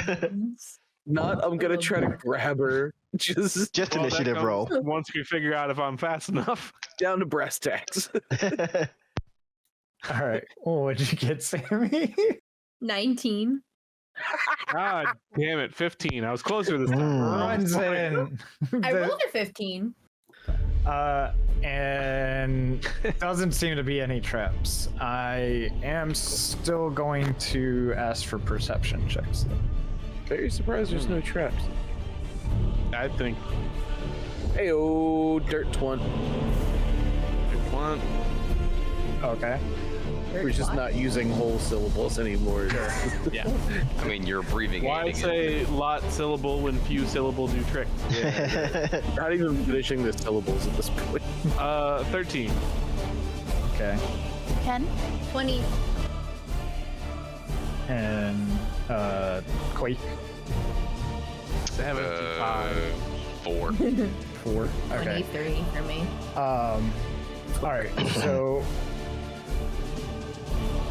Not, I'm gonna try to grab her. Just Just Well, that initiative comes roll. Once we figure out if I'm fast enough. down to brass tacks. All right. Oh, what'd you get, Sammy? 19. God damn it, 15. I was closer this time. Runs in. I rolled a 15. And doesn't seem to be any traps. I am still going to ask for perception checks. Though. Very surprised there's no traps. I think Hey, oh, dirt twant. one. Okay. We're just not using whole syllables anymore. Yeah. I mean, you're breathing. Why say lot syllable when few syllable do tricks? Not even finishing the syllables at this point. 13. Okay. 10. 20. And Quake 75. 4. 4. Okay. 23 for me. All right. So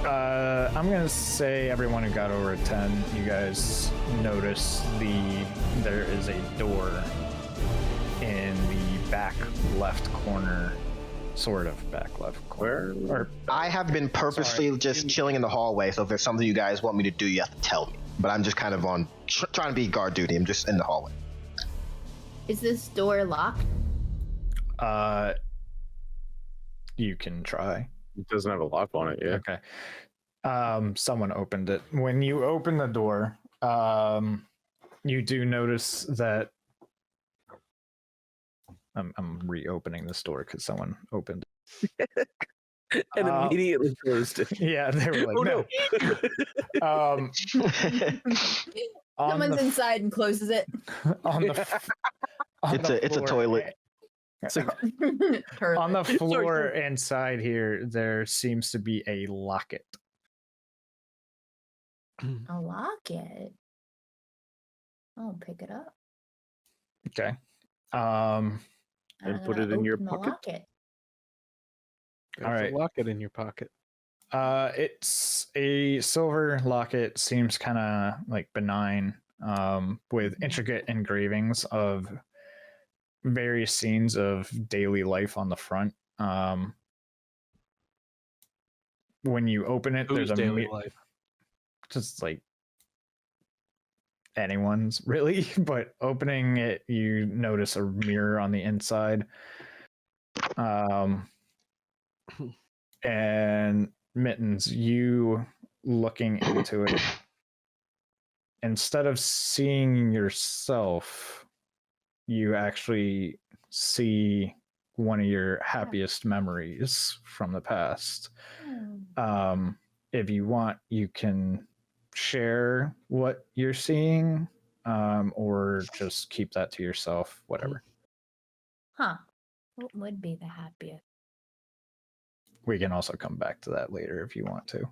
I'm gonna say everyone who got over a 10, you guys notice there is a door in the back left corner, sort of back left corner. Or I have been purposely just chilling in the hallway, so if there's something you guys want me to do, you have to tell me. But I'm just kind of on trying to be guard duty. I'm just in the hallway. Is this door locked? you can try. It doesn't have a lock on it, yeah. Okay. Someone opened it. When you open the door, you do notice that I'm reopening this door because someone opened it. And immediately closed it. Yeah, they were like, Oh, no. On Someone's the, inside and closes it. on the f- on It's the a floor- toilet. On the Toilet. floor inside here, there seems to be a locket. A locket. I'll pick it up. Okay. And I'm put gonna it in your open the pocket? locket. All right. Lock it in your pocket. It's a silver locket, seems kind of like benign, with intricate engravings of various scenes of daily life on the front. When you open it, Whose there's a daily life? just like anyone's really, but opening it, you notice a mirror on the inside. And Mittens, you looking into it, instead of seeing yourself, you actually see one of your happiest memories from the past. If you want, you can share what you're seeing, or just keep that to yourself, whatever. Huh. What would be the happiest? We can also come back to that later if you want to.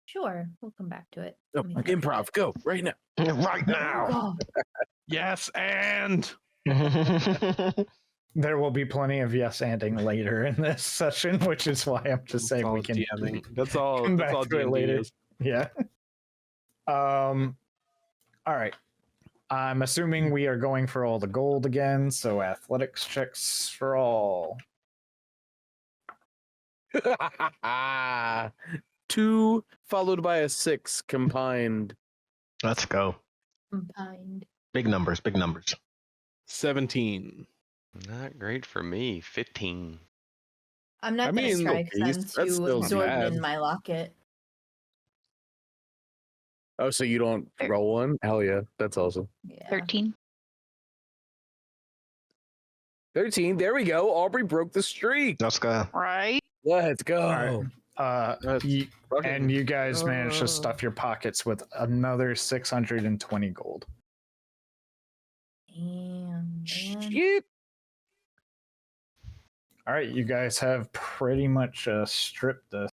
Sure, we'll come back to it. Oh, Let me think. improv, go right now. Right now. Oh, Yes, and There will be plenty of yes anding later in this session, which is why I'm just saying we can DMing. That's all. come That's back all to it D&D later. is. Yeah. All right. I'm assuming we are going for all the gold again, so athletics checks for all. 2 followed by a 6 combined. Let's go. combined. Big numbers, big numbers. 17. Not great for me. 15. I'm not I gonna mean, try look, because I'm that's too still absorbed bad. in my locket. Oh, so you don't roll one? Hell yeah, that's awesome. Yeah. 13. 13. There we go. Aubrey broke the streak. Let's go. Right? Let's go. All right. And you guys managed to stuff your pockets with another 620 gold. Damn, man. Shit. All right, you guys have pretty much stripped this.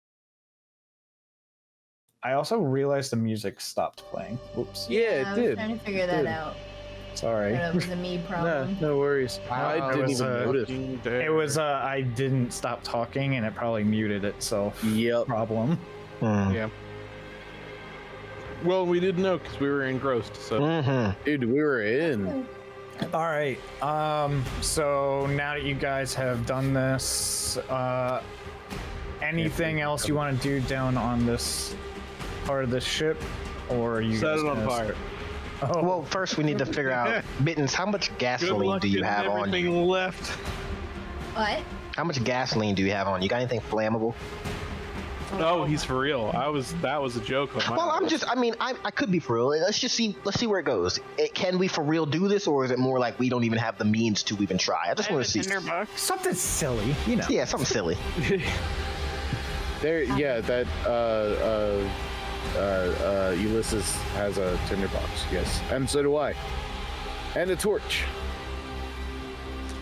I also realized the music stopped playing. Whoops. Yeah, I it was did. trying to figure that did. out. Sorry. That was a me No, problem. no worries. Wow, I it didn't was, even notice. It was I didn't stop talking and it probably muted itself. Yep. Problem. Mm. Well, we didn't know because we were engrossed. So Mm-hmm. Dude, we were in. All right. So now that you guys have done this, anything else you want to do down on this part of the ship, or are you set guys it on gonna- fire. Oh, Well, first we need to figure out, Bittens, how much Good gasoline luck do you getting have on you? everything left. What? How much gasoline do you have on you? Got anything flammable? No, he's for real. That was a joke on my Well, I'm part. just, I could be for real. Let's see where it goes. Can we for real do this, or is it more like we don't even have the means to even try? I just want to see. something silly, you know. Yeah, something silly. There, yeah, that Ulysses has a tinderbox, yes, and so do I, and a torch.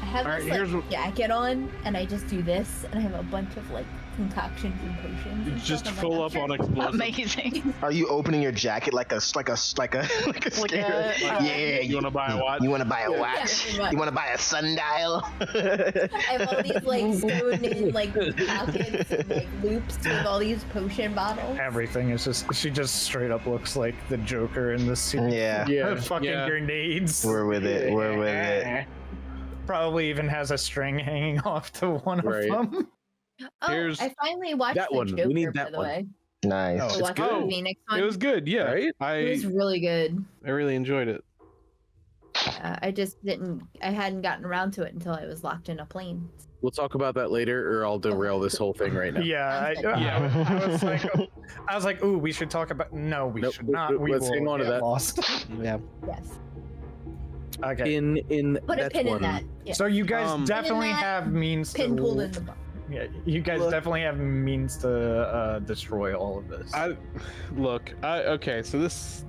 I have All this right, here's like, what- jacket on, and I just do this, and I have a bunch of like concoctions and potions. And Just stuff. I'm full like, up on I'm explosives. Amazing. Are you opening your jacket like a Like scare? a- Yeah, You want to buy a watch? You want to buy a Yeah, watch? pretty much. You want to buy a sundial? I have all these like sewn in like pockets and like loops with all these potion bottles. Everything is just, she just straight up looks like the Joker in this scene. Yeah, Yeah, Fucking yeah. grenades. we're with it. We're with it. Probably even has a string hanging off to one Right. of them. Oh, Here's- I finally watched That the one. We Joker, need by that the one. way. Nice. Oh, So it's watch good. the Phoenix one. It was good. Yeah, Right? It was really good. I really enjoyed it. I just didn't. I hadn't gotten around to it until I was locked in a plane. We'll talk about that later, or I'll derail this whole thing right now. Yeah, Yeah. I was like, ooh, we should talk about. No, we Nope, should not. We let's will hang on to get that. lost. Yeah. Yes. Okay. In Put a that pin one. in that. Yeah. So you guys Um, definitely that have means pin to. pulled in the box. Yeah, you guys Look. definitely have means to destroy all of this. Okay. So this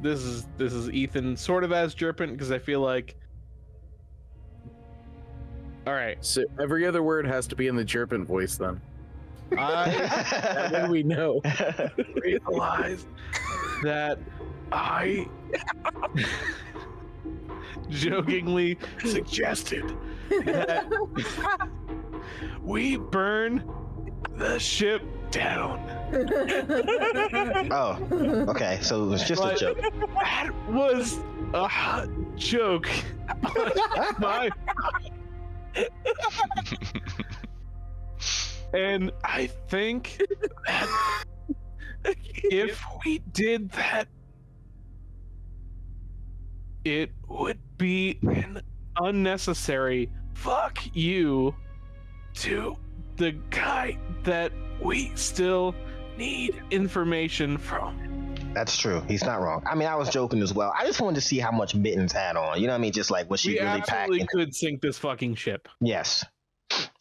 is Ethan sort of as Jerpin because I feel like. All right. So every other word has to be in the Jerpin voice, then. That way I we know. realized that I jokingly suggested that we burn the ship down. Oh, okay. So it was just a But- joke. That was a hot joke. on my And I think that if we did that, it would be an unnecessary fuck you to the guy that we still need information from. That's true. He's not wrong. I mean, I was joking as well. I just wanted to see how much Mittens had on. You know what I mean? Just like, was she We really absolutely packing? could sink this fucking ship. Yes.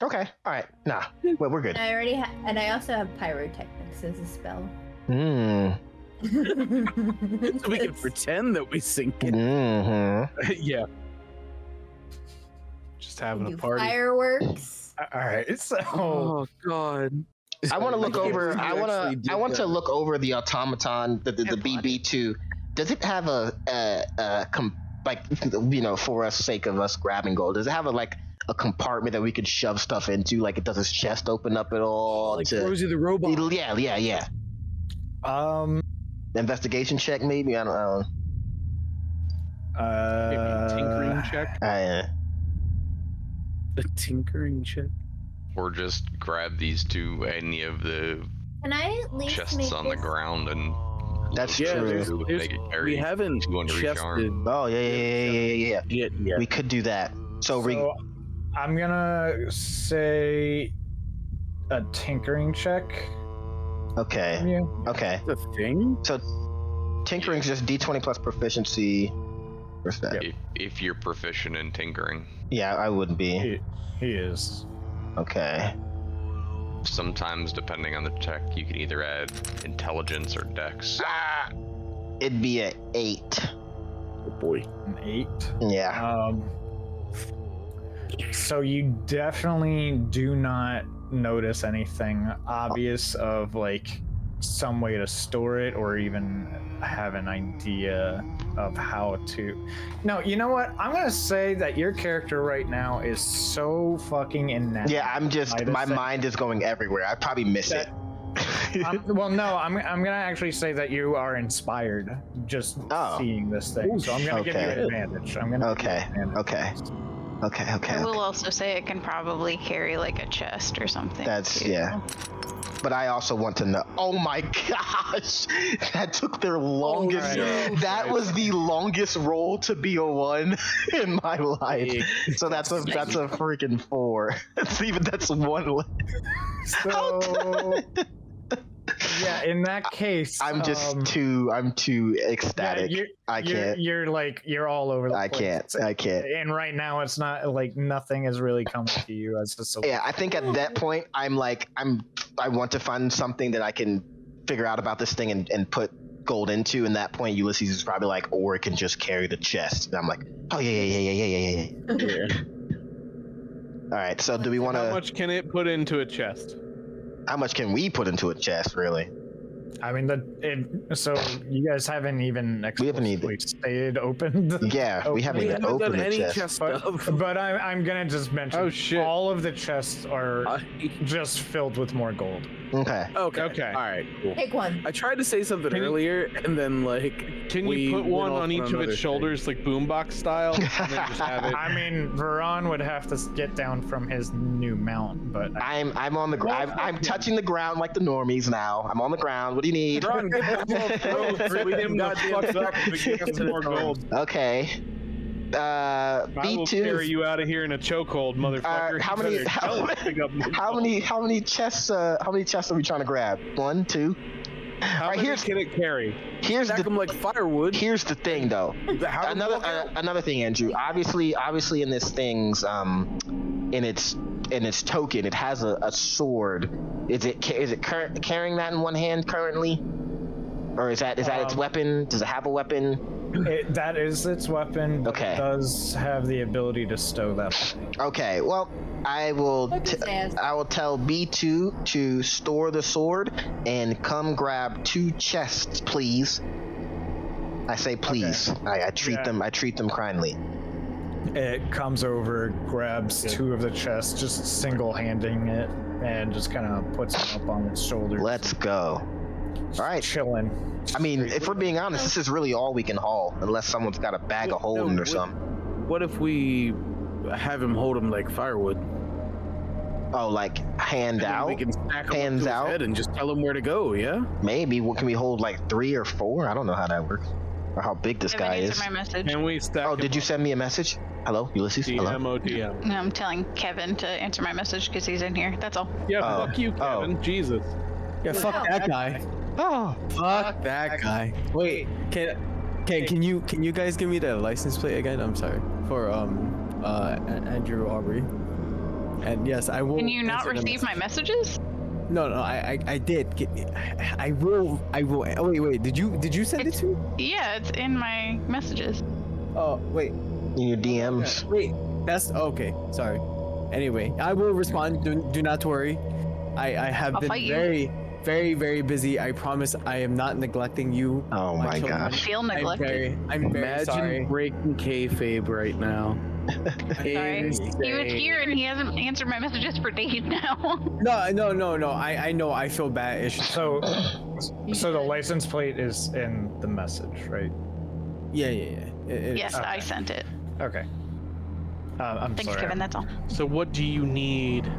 Okay. All right. Nah. Well, we're good. I already and I also have pyrotechnics as a spell. Hmm. So we can pretend that we sink it. Mm-hmm. Yeah. Just having a Do party. fireworks. All right, so Oh God. I want to look can't over. believe I you want actually to. did I want to that. look over the automaton, the I bought BB2. Does it have like, you know, for us sake of us grabbing gold? Does it have a compartment that we could shove stuff into? Like, it does its chest open up at all? Like to Rosie the robot. yeah. Investigation check, maybe. I don't know. Maybe a tinkering check. A tinkering check. Or just grab these any of the Can I at least chests make on the this- ground and That's Yeah, true. make it carry we haven't 200 each arm. chested Oh yeah. yet. We could do that. So, So I'm gonna say a tinkering check. okay. Yeah. Okay. The thing? So tinkering's just D20 plus proficiency. Where's that? If you're proficient in tinkering. Yeah, I would be. He is. Okay. Sometimes, depending on the tech, you can either add intelligence or dex. It'd be an 8. Oh boy. An 8. Yeah. So you definitely do not notice anything obvious of like some way to store it or even have an idea of how to. No, you know what? I'm gonna say that your character right now is so fucking enamored. Yeah, I'm just by this my thing. mind is going everywhere. I probably miss it. Well, no, I'm gonna actually say that you are inspired just Oh. seeing this thing. So I'm gonna give you Okay. an advantage. I'm gonna. Okay. Give you an advantage. Okay. I will also say it can probably carry like a chest or something. That's too. yeah. But I also want to know. Oh my gosh, that took their longest. no. That was the longest roll to be a 1 in my life. So that's a freaking 4. That's 1 less. So yeah, in that case, I'm just too ecstatic. Yeah, I can't. You're all over the I place. can't. And right now, it's not like nothing is really coming to you as a solution. Yeah, I think at that point, I want to find something that I can figure out about this thing and put gold into. And that point, Ulysses is probably like, or it can just carry the chest. And I'm like, oh yeah. All right. So do we want How to? much can it put into a chest? How much can we put into a chest, really? I mean, so you guys haven't even We haven't even- explicitly stated opened. Yeah, we haven't We even haven't done opened the any chest. chest stuff. But I'm gonna just mention. Oh, shit. All of the chests are I- just filled with more gold. Okay. Okay. Okay. All right. Cool. Pick one. I tried to say something Can you- earlier, and then like. Can we you put went one off on each of another its thing. shoulders, like boombox style, and then just have it? I mean, Veron would have to get down from his new mount, but I'm on the ground. I'm touching the ground like the normies now. I'm on the ground. What do you need? Ron, get the hell up, bro. We him the Goddamn fuck up sack to get of some more shit. gold. Okay. I will carry B2. you out of here in a chokehold, motherfucker. how You many- better how- don't pick up more How gold. many chests? How many chests are we trying to grab? 1, 2. How Alright, many here's- can it carry? Here's Stack the them like firewood. here's the thing though. How Another thing, Andrew. Obviously in this thing's in its token, it has a sword. Is it carrying that in one hand currently, or is that its weapon? Does it have a weapon? that is its weapon. But Okay. It does have the ability to stow that away. Okay. Well, I will. Look his ass. I will tell B2 to store the sword and come grab 2 chests, please. I say please. I treat Yeah. them. I treat them kindly. It comes over, grabs 2 of the chests, just single-handing it, and just kind of puts it up on its shoulders. Let's go. All right. Chilling. I mean, if we're being honest, this is really all we can haul, unless someone's got a bag of holding or something. What if we have him hold him like firewood? Oh, like hand And then out? We can stack 'em Hands up to his out? head and just tell him where to go. Yeah. Maybe. What can we hold? Like 3 or 4? I don't know how that works, or how big this Kevin, guy answer is. my message. Can we stack? Oh, did you send me a message? Hello, Ulysses. Hello. DMODM. No, I'm telling Kevin to answer my message because he's in here. That's all. Yeah, Oh. fuck you, Oh. Kevin. Jesus. Yeah, fuck Wow. that guy. Oh, Fuck that guy. Wait, can you guys give me the license plate again? I'm sorry. For Andrew Aubrey. And yes, I will. Can you not answer the receive my message. messages? No, I did. I will. Oh, wait. Did you send it to me? Yeah, it's in my messages. Oh, wait. in your DMs. Wait, that's okay. Sorry. Anyway, I will respond. Do not worry. I have I'll been fight you. very busy. I promise I am not neglecting you. Oh my children. I gosh. feel neglected. I'm very Imagine sorry. breaking kayfabe right now. Sorry. He was here and he hasn't answered my messages for days now. No. I know. I feel bad. It's just, So the license plate is in the message, right? yeah. Yes, I sent it. Okay. I'm Thanks, sorry. Kevin. That's all. So what do you need?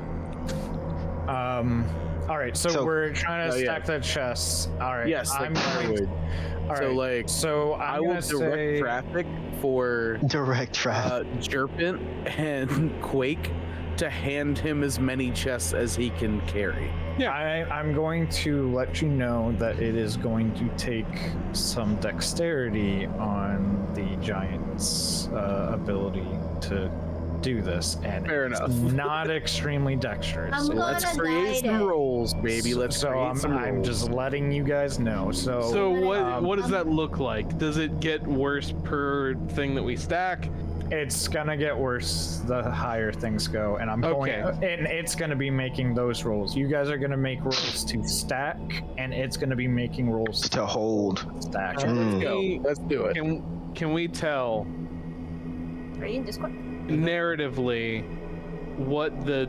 All right. So, So- we're trying to Oh, yeah. stack the chests. All right. Yes, like I'm firewood. going. All So, right. like, So I I'm will gonna direct say. traffic for Direct traffic. Jerpint and Quake to hand him as many chests as he can carry. I'm going to let you know that it is going to take some dexterity on the giant's ability to do this, and Fair it's enough. not extremely dexterous. I'm gonna Let's create guide some it. rolls, baby. Let's so create some I'm rolls. just letting you guys know. So what does that look like? Does it get worse per thing that we stack? it's gonna get worse the higher things go, and I'm Okay. going, and it's gonna be making those rolls. You guys are gonna make rolls to stack, and it's gonna be making rolls To hold. stack. Mm. Go. Let's do it. Can we tell Are you in Discord? narratively what the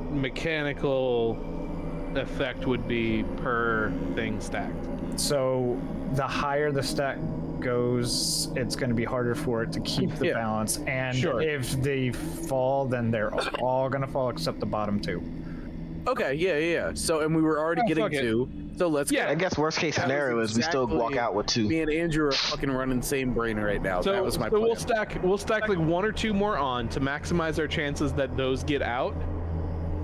mechanical effect would be per thing stacked? So the higher the stack goes, it's going to be harder for it to keep the Yeah. balance. And Sure. if they fall, then they're all going to fall except the bottom two. Okay, yeah. So, and we were already Oh, getting fuck it. 2. So let's I guess worst case That was scenario is we still walk exactly- out with 2. Me and Andrew are fucking running same brain right now. So, that was my so plan. we'll stack like 1 or 2 more on to maximize our chances that those get out.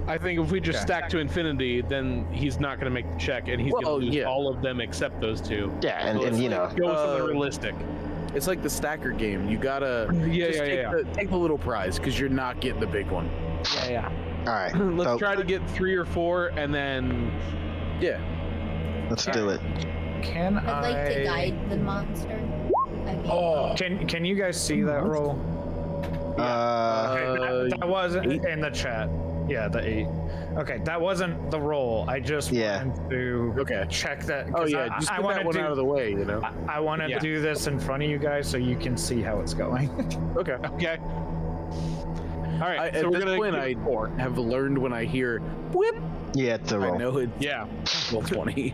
I think if we just Okay. stack to infinity, then he's not going to make the check, and he's going to Well, lose yeah. all of them except those 2. Yeah, and let's you know, go with something Uh, realistic. It's like the stacker game. You gotta just take the little prize because you're not getting the big one. Yeah. all right. Let's So try to get 3 or 4, and then Yeah. let's do it. Can I'd like to guide the monster. I mean, Oh. Can you guys see that roll? Okay, that wasn't 8. in the chat. Yeah, the 8. Okay, that wasn't the roll. I just wanted to Okay. check that. Oh 'cause yeah. Just get that one out of the way. You know. I want to Yeah. do this in front of you guys so you can see how it's going. Okay. okay. All right, At so we're this gonna point, get I 4. have learned when I hear whip. Yeah, it's a I roll. know it's Yeah. well 20.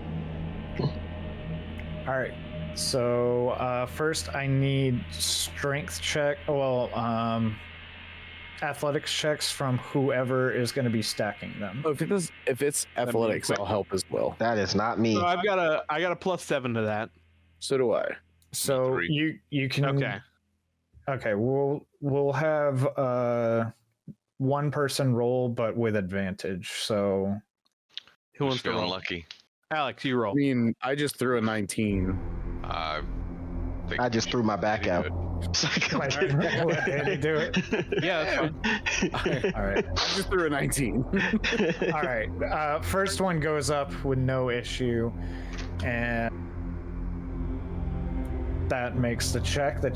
All right. So first, I need strength check. Well, athletics checks from whoever is going to be stacking them. Oh, if it's athletics, quick. I'll help as well. That is not me. So I got a +7 to that. So do I. So 3. you can. Okay. Okay. We'll have one person roll, but with advantage. So Who wants to feeling roll? lucky. Alex, you roll. I mean, I just threw a 19. Think I just threw my back pretty out. good. So I can- Let Andy do it. Yeah, that's All right. I just threw a 19. All right. First one goes up with no issue, and that makes the check. The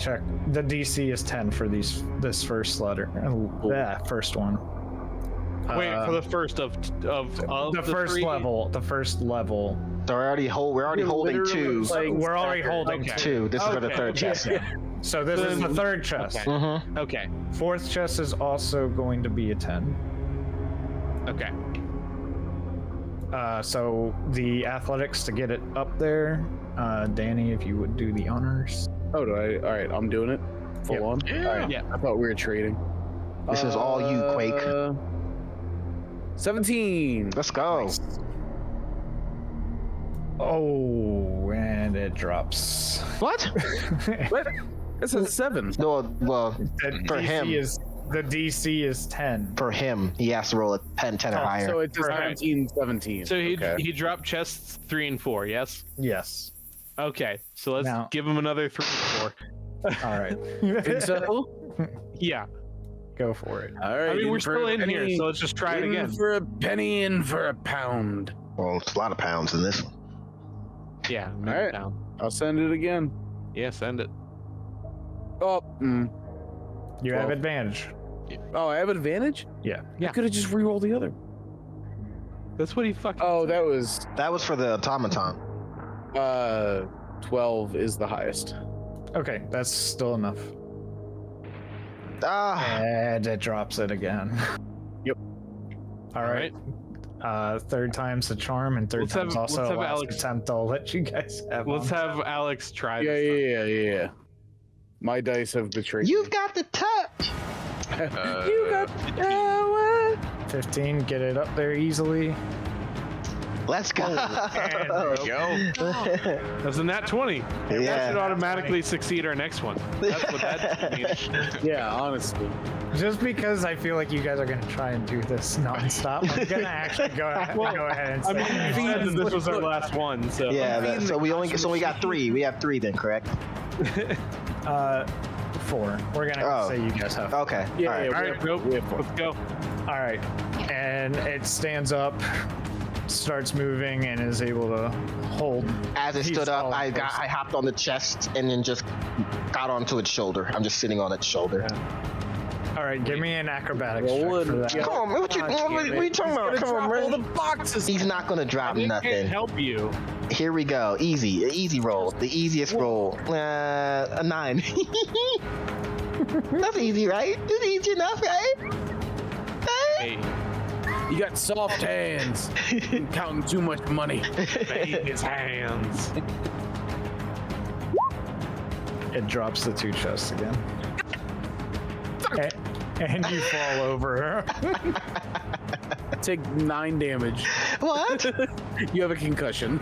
DC is 10 for this first letter. Yeah, first one. Wait for the first of The first 3? level. The first level. So we're already holding literally 2. like- We're already stacker. holding Okay. 2. This is for the Okay. third chest. So this is the third chest. Okay. Mm-hmm. Okay. Fourth chest is also going to be a 10. Okay. So the athletics to get it up there. Danny, if you would do the honors. Oh, do I? All right, I'm doing it. Full Yep. on. All right. Yeah. I thought we were trading. This is all you, Quake. 17. Let's go. Oh, and it drops. What? What? This is 7. No, well, The For DC him. is The DC is 10. For him, he has to roll a 10 or higher. So it's a Alright. 17, 17. So he okay. he dropped chests 3 and 4. Yes. Yes. Okay. So let's Now- give him another 3 and 4. All right. Think so? Yeah. Go for it. All right. I mean, we're for still a in here, penny- so let's just try it in again. for a penny and for a pound. Well, it's a lot of pounds in this one. Yeah. Alright. Down. I'll send it again. Yeah. Send it. Oh, You have 12. advantage. oh, I have advantage? Yeah. Yeah. I could have just re-rolled the other. That's what he fucking. Oh, that was That was for the automaton. 12 is the highest. Okay, that's still enough. Ah, And it drops it again. Yep. All right. Third time's the charm, and 3rd Let's time's have- also let's a have last Alex- attempt. I'll let you guys have. Let's one. have Alex try. Yeah, this yeah. My dice have betrayed you've me. got the touch. You got power. 15. Get it up there easily. Let's go. And Go. time. That's a nat 20. That should Yeah. automatically succeed our next one. That's what that means. Yeah, honestly. just because I feel like you guys are gonna try and do this nonstop, I'm gonna actually go ahead and I say. mean, you said that this was our last one, so. Yeah. So we got 3. We have 3 then, correct? 4. We're gonna Oh. say you guys have. Okay. Yeah, All right. All right, nope. we have four. Let's go. All right, and it stands up, starts moving, and is able to hold. As it He's stood up, all I close. hopped on the chest and then just got onto its shoulder. I'm just sitting on its shoulder. All right, give me an acrobatics Roll check for it. that. Yeah. Come on, man. What are you talking about? Come on, All the man. boxes. He's not gonna drop We nothing. can't help you. Here we go. Easy roll. The easiest roll. A 9. That's easy, right? It's easy enough, right? Hey, You got soft hands. You're counting too much money. bathe his hands. It drops the 2 chests again. And you fall over. Take 9 damage. What? You have a concussion.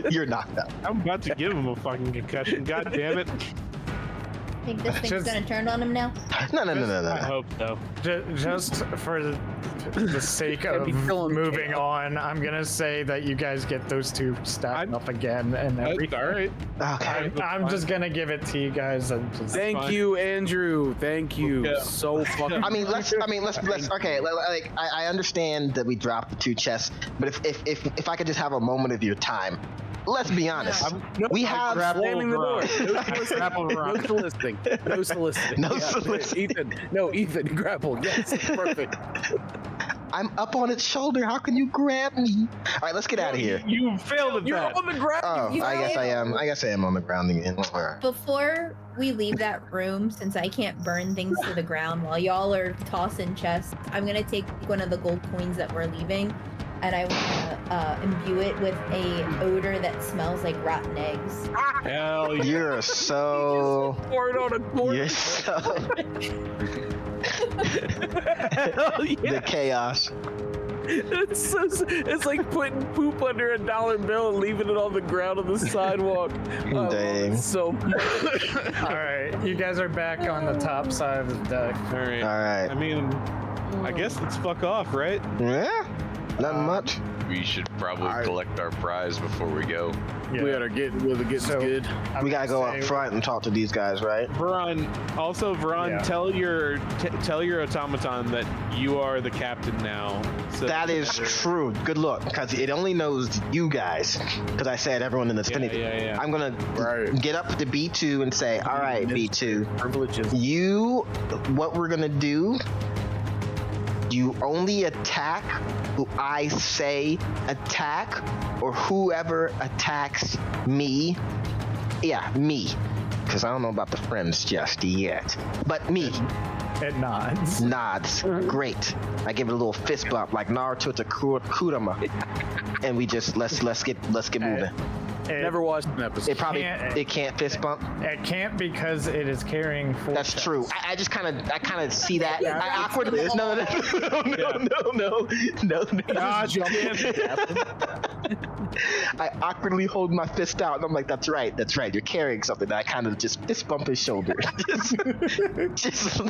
You're knocked out. I'm about to give him a fucking concussion. God damn it. Think this thing's Just- gonna turn on him now? No. I hope so. Just for the sake Can't of be killing moving chaos. on, I'm gonna say that you guys get those 2 stacked up again, and That's everything. all right. Okay. I'm just gonna give it to you guys. And just, Thank fine. you, Andrew. Thank you Okay. so fucking. I mean, let's. Okay, like I understand that we dropped the 2 chests, but if I could just have a moment of your time, let's be honest. No, We I'm have- slamming the door. No Grapple soliciting. No rock. soliciting. No soliciting. No Yeah, soliciting. Ethan. No, Ethan. Grapple. Yes. Perfect. I'm up on its shoulder. How can you grab me? All right, let's get out of here. You failed at You're that. on the ground. Oh, You I guess I failed. am. I guess I am on the ground again. All right. Before we leave that room, since I can't burn things to the ground while y'all are tossing chests, I'm gonna take one of the gold coins that we're leaving, and I wanna imbue it with a odor that smells like rotten eggs. Hell yeah. You're so. Pour it on a corner. You're so. Hell yeah. The chaos. It's like putting poop under a dollar bill and leaving it on the ground on the sidewalk. I love Dang. it so much. all right, you guys are back on the top side of the deck. All right. All right. I mean, I guess let's fuck off, right? Yeah. Nothing much. We should probably collect our prize before we go. We gotta get where the getting's So- good. We gotta go up front and talk to these guys, right? Veron, Yeah. tell your automaton that you are the captain now. So That is true. Good look, because it only knows you guys. Because I said everyone in the vicinity. yeah. I'm gonna Right. get up to B2 and say, all right, B2, Privileges. what we're gonna do, you only attack who I say attack, or whoever attacks me. Yeah, me. Because I don't know about the friends just yet. But me. It nods. Nods. Great. I give it a little fist bump like Naruto to Kurama. And we just let's get moving. It, Never watched an episode. It probably Can't- can't fist bump. It can't because it is carrying 4 That's chests. true. I just kind of see that. I awkwardly no. God damn it. I awkwardly hold my fist out, and I'm like, "That's right. You're carrying something." And I kind of just fist bump his shoulder. just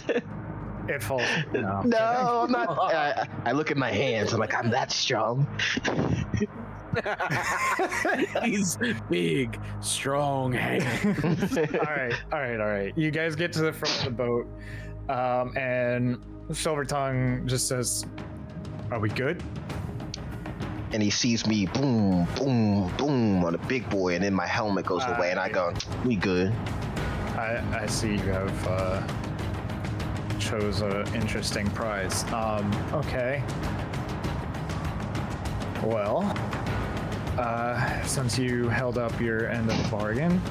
It falls. No, No, I'm not. I look at my hands. I'm like, I'm that strong. He's big, strong hands. all right. You guys get to the front of the boat, and Silvertongue just says, "Are we good?" And he sees me, boom, boom, boom, on a big boy, and then my helmet goes away, and I go, "We good." I see you have chose an interesting prize. Okay. Well, since you held up your end of the bargain,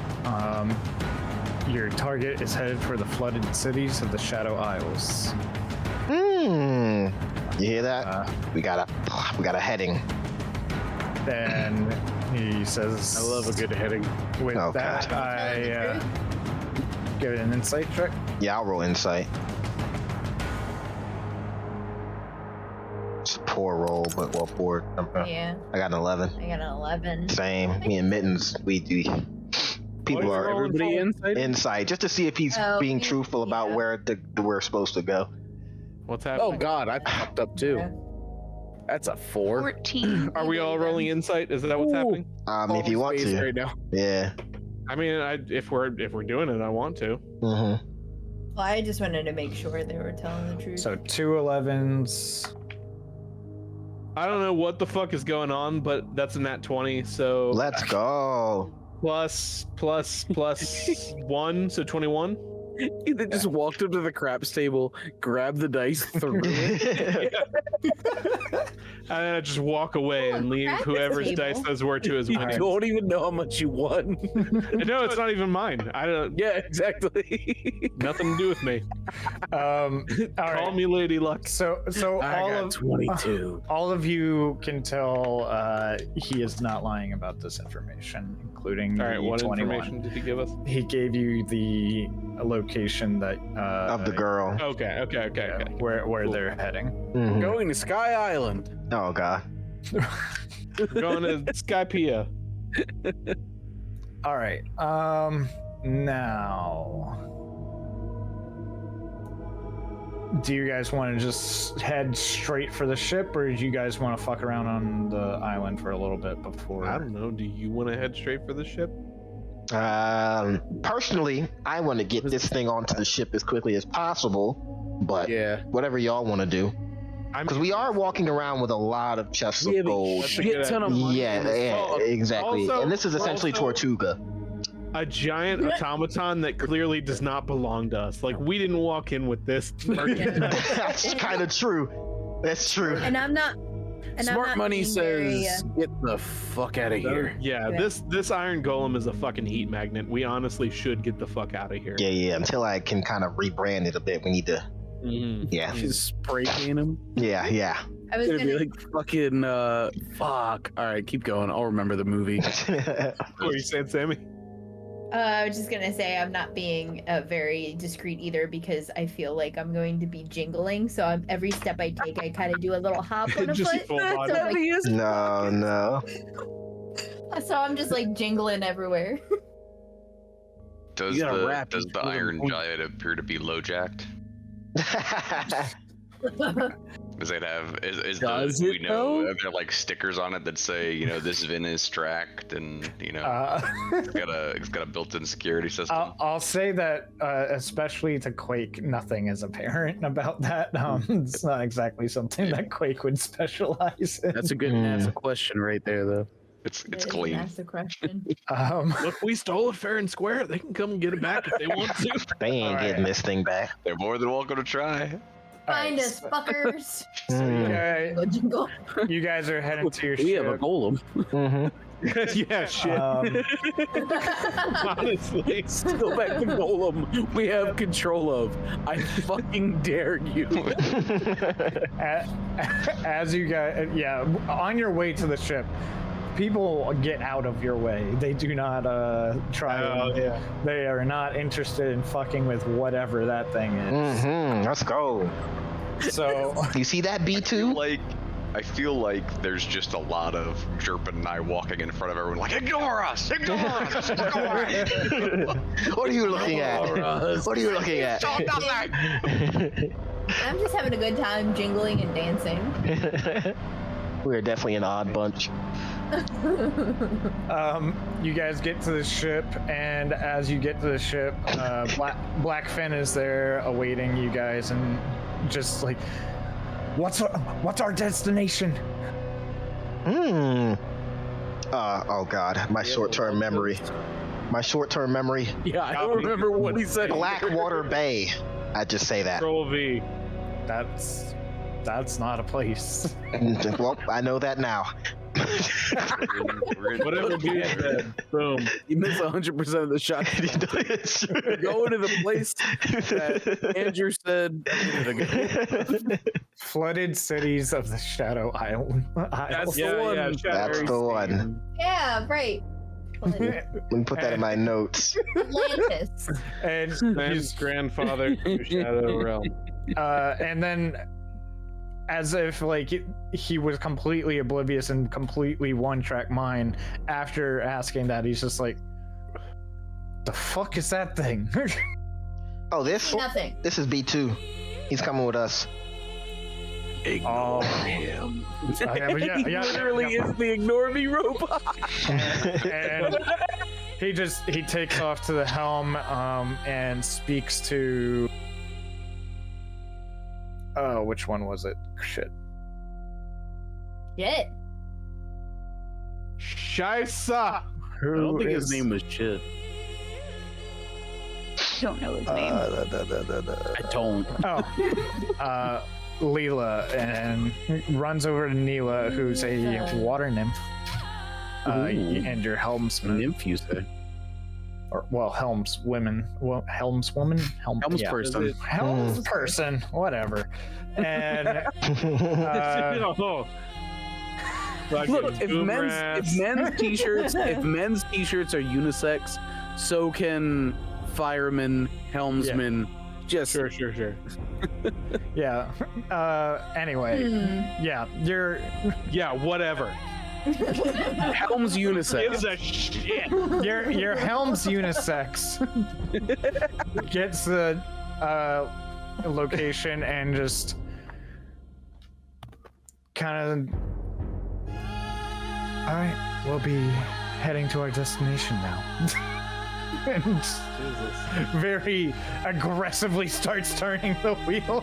your target is headed for the flooded cities of the Shadow Isles. You hear that? We got a heading. Then he says, I love a good heading. With Oh, that, God. I give it an insight check. Yeah, I'll roll insight. It's a poor roll, but well, poor. Yeah, I got an 11. I got an 11. Same. Me and Mittens, we do. People What are you are rolling everybody for? inside? insight just to see if he's Oh, being yeah, truthful about yeah. where we're supposed to go. What's Oh happening? God, I fucked up too. Yeah. That's a 4. 14. Are we all rolling insight? Is that what's Ooh. happening? If you want Space to, right now. yeah. I mean, if we're doing it, I want to. Mm-hmm. Well, I just wanted to make sure they were telling the truth. So 2 11s. I don't know what the fuck is going on, but that's a nat 20. So Let's go. plus 1, so 21. They just walked up to the craps table, grabbed the dice, threw it. And then I just walk away and leave practice whoever's table. dice those were to his You winnings. don't even know how much you won. No, it's not even mine. I don't. Yeah, exactly. Nothing to do with me. All Call right. me Lady Luck. So I all got of 22. all of you can tell he is not lying about this information, including All right, the what 21. information did he give us? He gave you the location that Of the girl. Okay. where Cool. they're heading. Mhm. Going to Sky Island. Oh god. Going to Skypea. All right. Now, do you guys want to just head straight for the ship, or do you guys want to fuck around on the island for a little bit before? I don't know. Do you want to head straight for the ship? Personally, I want to get this thing onto the ship as quickly as possible, but Yeah. whatever y'all want to do. I'm Because we are walking around with a lot of chests of Yeah, but gold. That's a shit good ton of money. Yeah, Oh, exactly. also- And this is essentially also- Tortuga. a giant automaton that clearly does not belong to us. Like we didn't walk in with this. That's kind of true. That's true. And I'm not. And I'm Smart not money being very, says, get the fuck out of here. Yeah, Yeah. this iron golem is a fucking heat magnet. We honestly should get the fuck out of here. Yeah. Until I can kind of rebrand it a bit, we need to. Mhm. Yeah. Just spray paint him. Yeah. I was It'd gonna. be like fucking fuck. All right, keep going. I'll remember the movie. What are you saying, Sammy? I was just gonna say I'm not being very discreet either because I feel like I'm going to be jingling. So every step I take, I kind of do a little hop on a Just foot. full body. So, like, No. so I'm just like jingling everywhere. Does You gotta the rap does each the one of them Iron points. Giant appear to be low jacked? Does it have is Does do it, we know though? are there like stickers on it that say, you know, this VIN is tracked and you know it's got a built-in security system? I'll say that, especially to Quake, nothing is apparent about that. It's not exactly something that Quake would specialize in. That's a good NASA question right there, though. It's That is clean. That's the question. Look, we stole it fair and square. They can come and get it back if they want to. They ain't All right. getting this thing back. They're more than welcome to try. Find us, fuckers. So Mm. Go jingle. you guys are heading to your We have a ship. golem. Mhm. Yeah, shit. Honestly. Go back to golem. We have control of. I fucking dare you. As you guys, on your way to the ship, people get out of your way. They do not try. yeah. They are not interested in fucking with whatever that thing is. Let's go. So You see that B2? Like I feel like there's just a lot of Jerpin and I walking in front of everyone like, ignore us! Ignore us! Ignore us! What are you looking at? What are you looking at? Saw nothing! I'm just having a good time jingling and dancing. We're definitely an odd bunch. You guys get to the ship, and as you get to the ship, Blackfin is there awaiting you guys, and just like, what's our destination? Oh God, my short-term memory. My short-term memory. Yeah, I don't remember what he said. Blackwater Bay. I just say that. Control V. That's not a place. Well, I know that now. Whatever dude said. Boom. You miss 100% of the shot. Going to the place that Andrew said. Flooded cities of the Shadow Island. That's Yeah, the one. yeah, That's the one. Yeah, right. Let me put that in my notes. Atlantis. And His grandfather to Shadow Realm. and then, as if like he was completely oblivious and completely one-track mind, after asking that, he's just like, "The fuck is that thing?" Oh, this Nothing. is B2. He's coming with us. Oh, Literally is the ignore me robot. and he takes off to the helm and speaks to which one was it? Shit. Shit. Shaisa! I don't think his name was Chid. Don't know his name. I don't. Leela, and runs over to Neela, who's a water nymph, and your helmsman. Nymph, you say? Or, well, helmswoman, helmswoman, Helmsperson. helmsperson, whatever. And Look, if men's t-shirts are unisex, so can firemen, helmsmen. Just Sure. yeah. Anyway, yeah, you're Yeah, whatever. helms unisex. Gives a shit. your helm's unisex gets the location and just kind of, all right, we'll be heading to our destination now. And very aggressively starts turning the wheel.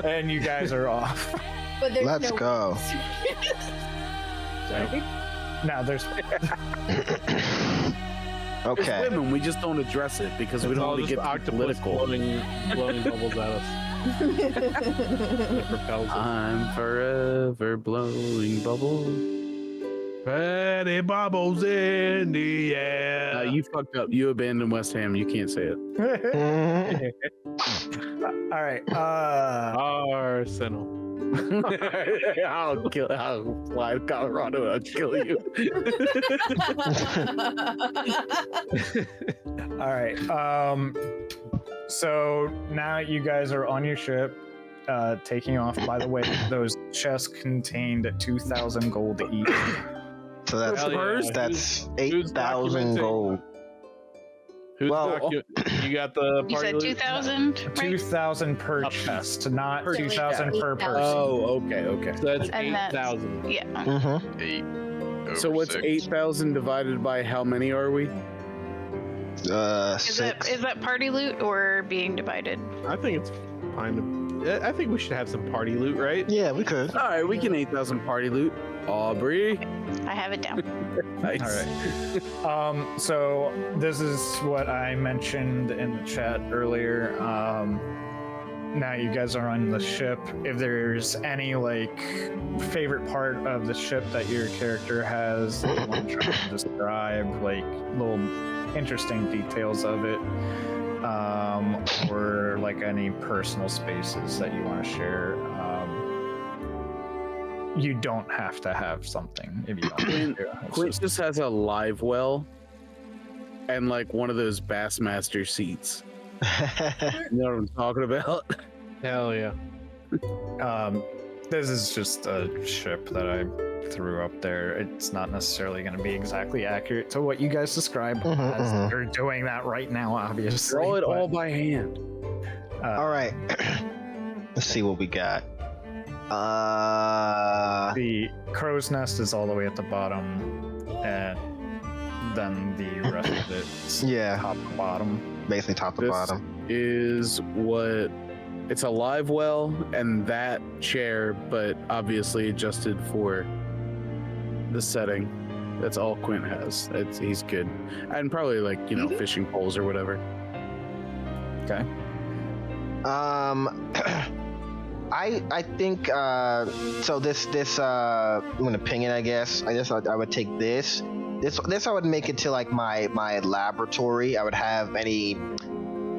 And you guys are off. But there's Let's no go. Now there's Okay. It's women, we just don't address it because we don't want to get too political. blowing bubbles at us. It propels us. I'm forever blowing bubbles. Patty bubbles in the air. You fucked up. You abandoned West Ham. You can't say it. all right. Arsenal. I'll fly to Colorado and I'll kill you. All right. So now you guys are on your ship, taking off. By the way, those chests contained 2,000 gold each. So that's Hell yeah. that's Who's 8,000 documenting? gold. Who's Well- you got the You party said loot? 2,000, right? 2,000 per Up. chest, not Per 2,000 per chest. person. Oh, okay. So that's And that's- 8,000. Yeah. Mm-hmm. 8 over So what's 6. 8,000 divided by how many are we? Is that 6. is that party loot or being divided? I think it's kind of. I think we should have some party loot, right? Yeah, we could. All right, we can 8,000 party loot. Aubrey. I have it down. Nice. All right. So this is what I mentioned in the chat earlier. Now you guys are on the ship. If there's any like favorite part of the ship that your character has, that you want to try to describe, like little interesting details of it, or like any personal spaces that you want to share. You don't have to have something if you don't want to. It's Quint just- just has a live well and like one of those Bassmaster seats. You know what I'm talking about? Hell yeah. This is just a ship that I threw up there. It's not necessarily going to be exactly accurate to what you guys described, as they're doing that right now, obviously. Draw it but, all by hand. All right. Let's see what we got. The crow's nest is all the way at the bottom, and then the rest of it's Yeah, top to bottom. basically top to This- bottom. Is what it's a live well and that chair, but obviously adjusted for the setting. That's all Quint has. He's good, and probably like fishing poles or whatever. Okay. I think so. This I'm gonna ping it. I guess I would take this. This I would make it to like my laboratory. I would have any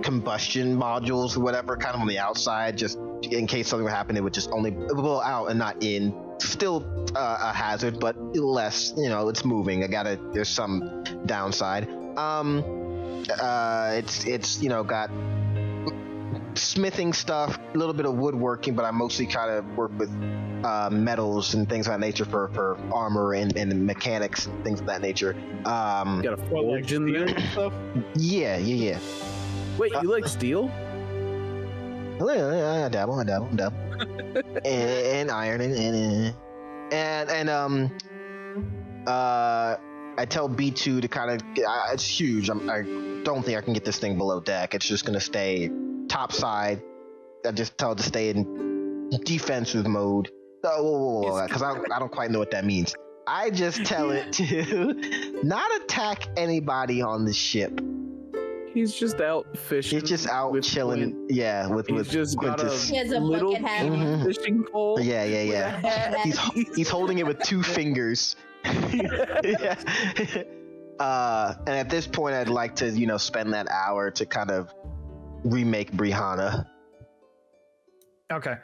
combustion modules or whatever kind of on the outside, just in case something would happen. It would just only blow out and not in. Still a hazard, but less. It's moving. There's some downside. It's got smithing stuff, a little bit of woodworking, but I mostly try to work with metals and things of that nature for armor and mechanics, things of that nature. Got a forge in there and stuff. Yeah. Wait, you like steel? I dabble. and iron and I tell B2 to kind of. It's huge. I don't think I can get this thing below deck. It's just gonna stay top side. I just tell it to stay in defensive mode. Because I don't quite know what that means. I just tell it to not attack anybody on the ship. He's just out fishing. He's just out with chilling. Quint. Yeah, with He's just got Quintus. He has a little bucket hat. Mhm. fishing pole. Yeah. He's holding it with two fingers. Yeah. And at this point, I'd like to, spend that hour to kind of remake Brihanna. Okay.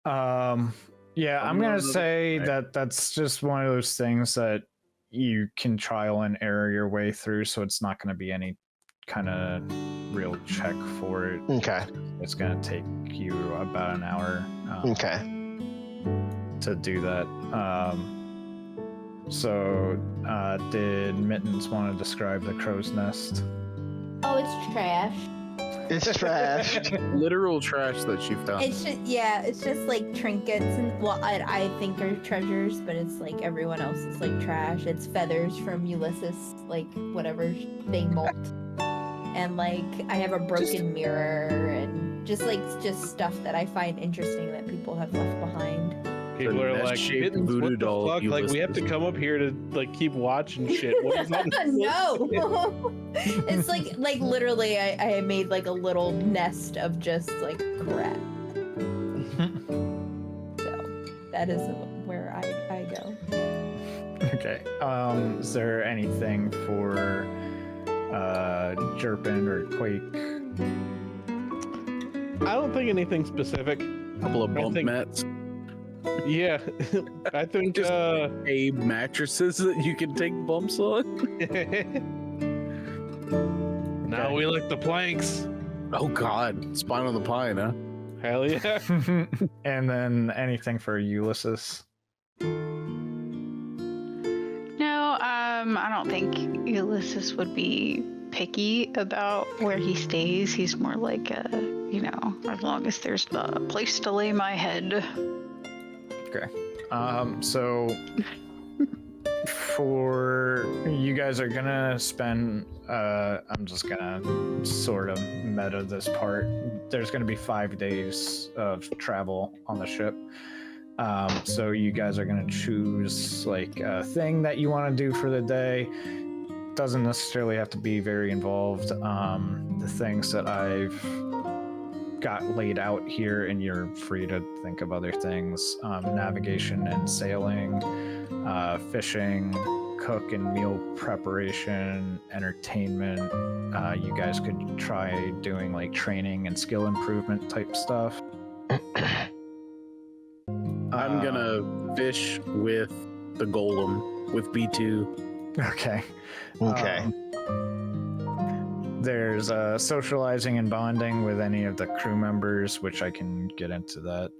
Yeah, I'm gonna say that that's just one of those things that you can trial and error your way through, so it's not going to be any kind of real check for it. Okay. It's going to take you about an hour Okay. to do that. Did Mittens want to describe the crow's nest? Oh, it's trash. It's trash. Literal trash that she found. It's just like trinkets and I think are treasures, but it's like everyone else is like trash. It's feathers from Ulysses, like whatever they molt, and like I have a broken mirror and just stuff that I find interesting that people have left behind. People are like, nest-shaped "Mittens, voodoo what the doll fuck? Like, we have to Ulysses." come up here to like keep watching shit. What is that?" No, it's like literally I made like a little nest of just like crap. So that is where I go. Okay. Is there anything for Jerpin or Quake? I don't think anything specific. Couple of I bump think- mats. Yeah, I think. Just Abe mattresses that you can take bumps on. Now we like the planks. Oh God, Spine on the Pine, huh? Hell yeah. And then anything for Ulysses? No, I don't think Ulysses would be picky about where he stays. He's more like as long as there's a place to lay my head. Okay. So for you guys are gonna spend I'm just gonna sort of meta this part. There's gonna be 5 days of travel on the ship. So you guys are gonna choose like a thing that you want to do for the day. Doesn't necessarily have to be very involved. The things that I've got laid out here, and you're free to think of other things. Navigation and sailing, fishing, cook and meal preparation, entertainment. You guys could try doing like training and skill improvement type stuff. I'm gonna fish with the golem with B2. Okay. Okay. There's socializing and bonding with any of the crew members, which I can get into that.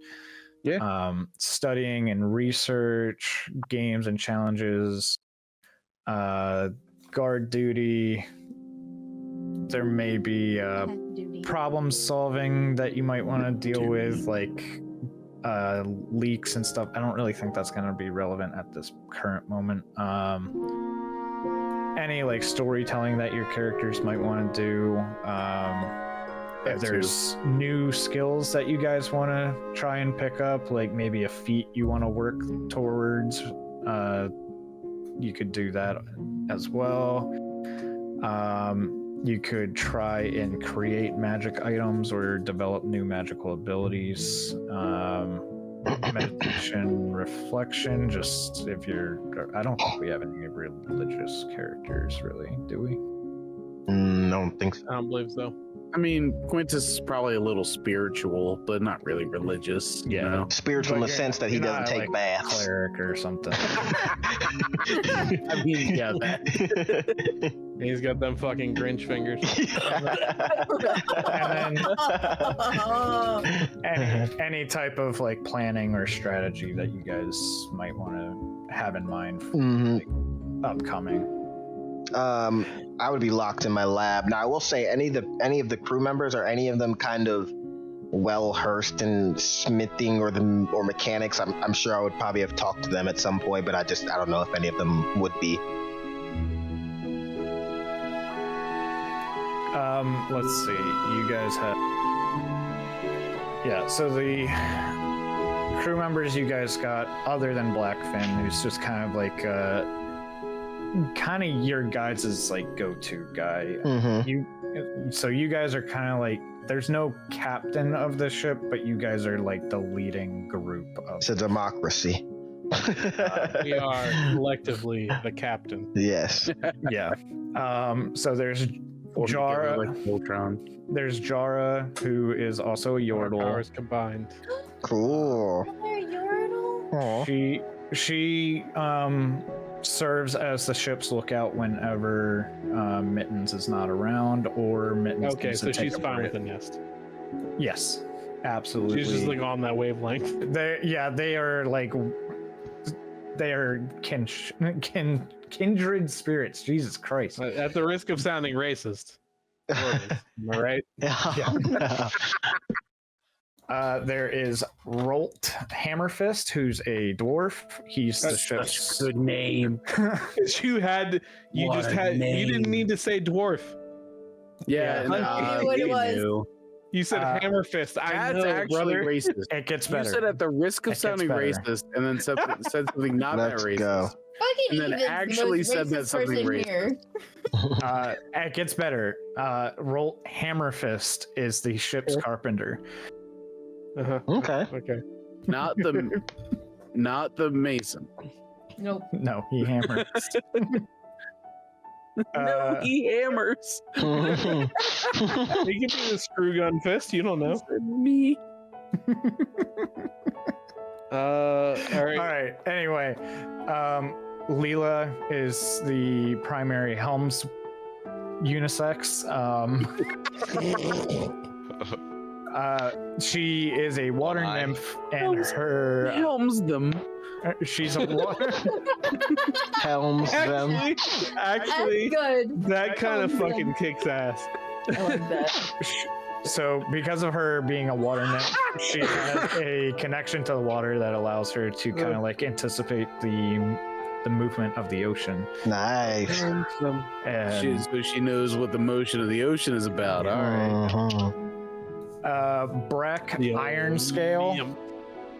Studying and research, games and challenges, guard duty. There may be problem solving that you might want to deal with, like leaks and stuff. I don't really think that's going to be relevant at this current moment. Any like storytelling that your characters might want to do. If there's new skills that you guys want to try and pick up, like maybe a feat you want to work towards, you could do that as well. You could try and create magic items or develop new magical abilities. Meditation, reflection, just if you're... I don't think we have any religious characters, really, do we? I don't think so. I don't believe so. I mean, Quintus is probably a little spiritual, but not really religious. Yeah. You know? Spiritual in the sense that he doesn't take like baths. Cleric or something. I mean, yeah, that. He's got them fucking Grinch fingers. And then any type of like planning or strategy that you guys might want to have in mind for like, upcoming. I would be locked in my lab. Now I will say any of the crew members, are any of them kind of well versed in smithing or mechanics? I'm sure I would probably have talked to them at some point, but I don't know if any of them would be. Let's see. You guys have... Yeah, so the crew members you guys got, other than Blackfin, who's just kind of like kind of your guys' like go-to guy. So you guys are kind of like, there's no captain of the ship, but you guys are like the leading group of... It's a democracy. We are collectively the captain. Yes. Yeah. So there's Jara. Like Voltron. There's Jara, who is also a Yordle. Powers combined. Cool. Aw. She serves as the ship's lookout whenever Mittens is not around, or Mittens. Okay, so she's fine with the nest. Yes, absolutely. She's just like on that wavelength. They are like, they are kindred spirits. Jesus Christ! At the risk of sounding racist, am I right? Yeah. There is Rolt Hammerfist, who's a dwarf. He's the ship's Good name. You didn't need to say dwarf. Yeah, I knew what it was. knew. You said Hammerfist. I That's know, actually brother. racist. It gets You better. said at the risk of It gets sounding better. racist, and then said something not that Let's racist. go. And then actually said that something racist. It gets better. Rolt Hammerfist is the ship's carpenter. Uh-huh. Okay. Okay. Not the mason. Nope. No, he hammers. No, he hammers. He could be the screw gun fist. You don't know. Me. All All right. right. Anyway, Leela is the primary helms unisex. She is a water Why? nymph, and her Helms them. she's a water. Helms them. Actually, good. that kind of Helms them. fucking kicks ass. I like that. So, because of her being a water nymph, she has a connection to the water that allows her to kind of like anticipate the movement of the ocean. Nice. And So she knows what the motion of the ocean is about. All right. Breck The Iron Scale.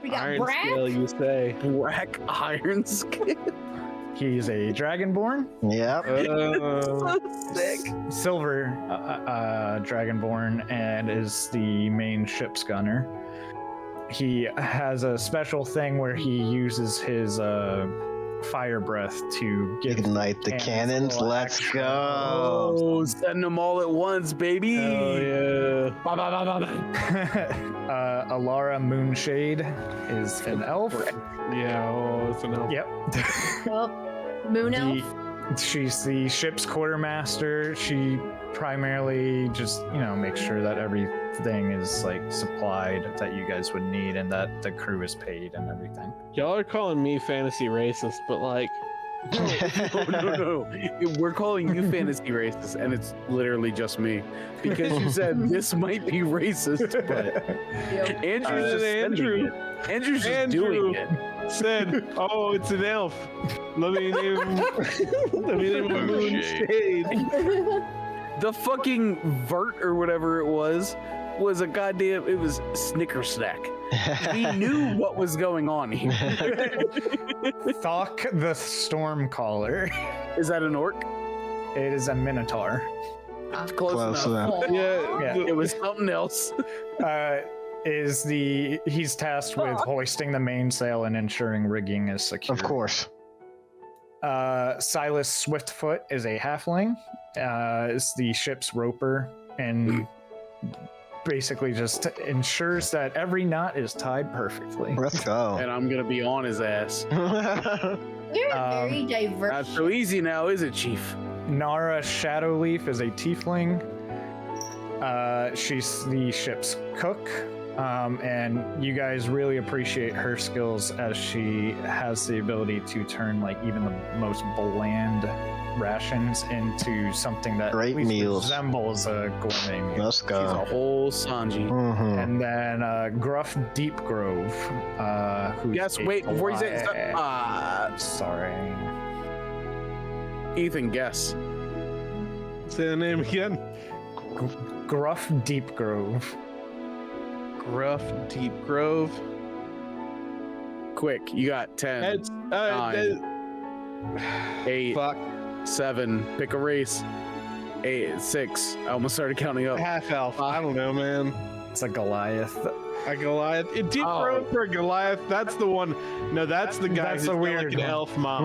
We got Iron Brad. scale, you say. Black iron skin. He's a dragonborn, Yep. Sick. silver dragonborn, and is the main ship's gunner. He has a special thing where he uses his fire breath to give Ignite the cannons. full Let's action. go. Oh, send them all at once, baby. Oh yeah. Alara Moonshade is an elf. Yeah. Oh, it's an elf. Yep. Well, Moon Elf. she's the ship's quartermaster. She primarily just, makes sure that everything is like supplied that you guys would need and that the crew is paid and everything. Y'all are calling me fantasy racist, but like, No. We're calling you fantasy racist, and it's literally just me because you said this might be racist, but Andrew's just sending it. Andrew's just doing it. Said, "Oh, it's an elf. Let me name him. Let me name him Moonshade." The fucking vert or whatever it was a goddamn. It was Snicker Snack. He knew what was going on here. Thok the Stormcaller. Is that an orc? It is a minotaur. Close enough. Yeah. It was something else. He's tasked with hoisting the mainsail and ensuring rigging is secure. Of course. Silas Swiftfoot is a halfling. Is the ship's roper and basically just ensures that every knot is tied perfectly. Let's go. And I'm gonna be on his ass. We're a very diverse. Not so easy now, is it, Chief? Nara Shadowleaf is a tiefling. She's the ship's cook. And you guys really appreciate her skills as she has the ability to turn like even the most bland rations into something that Great at least meals. resembles a gourmet meal. Let's She's a go. whole Sanji. Mhm. And then Gruff Deepgrove, who's Yes, a wait, before you say it, sorry. Ethan, guess. Say the name again. Gruff Deepgrove. Gruff Deep Grove. Quick, you got 10, It's 9, 8, fuck. 7, pick a race. 8, 6. I almost started counting up. Half elf. I don't know, man. It's a Goliath. A Goliath. Deep Oh. Grove for a Goliath. That's the one. No, that's the guy That's who's a got, weird like an one. elf mom.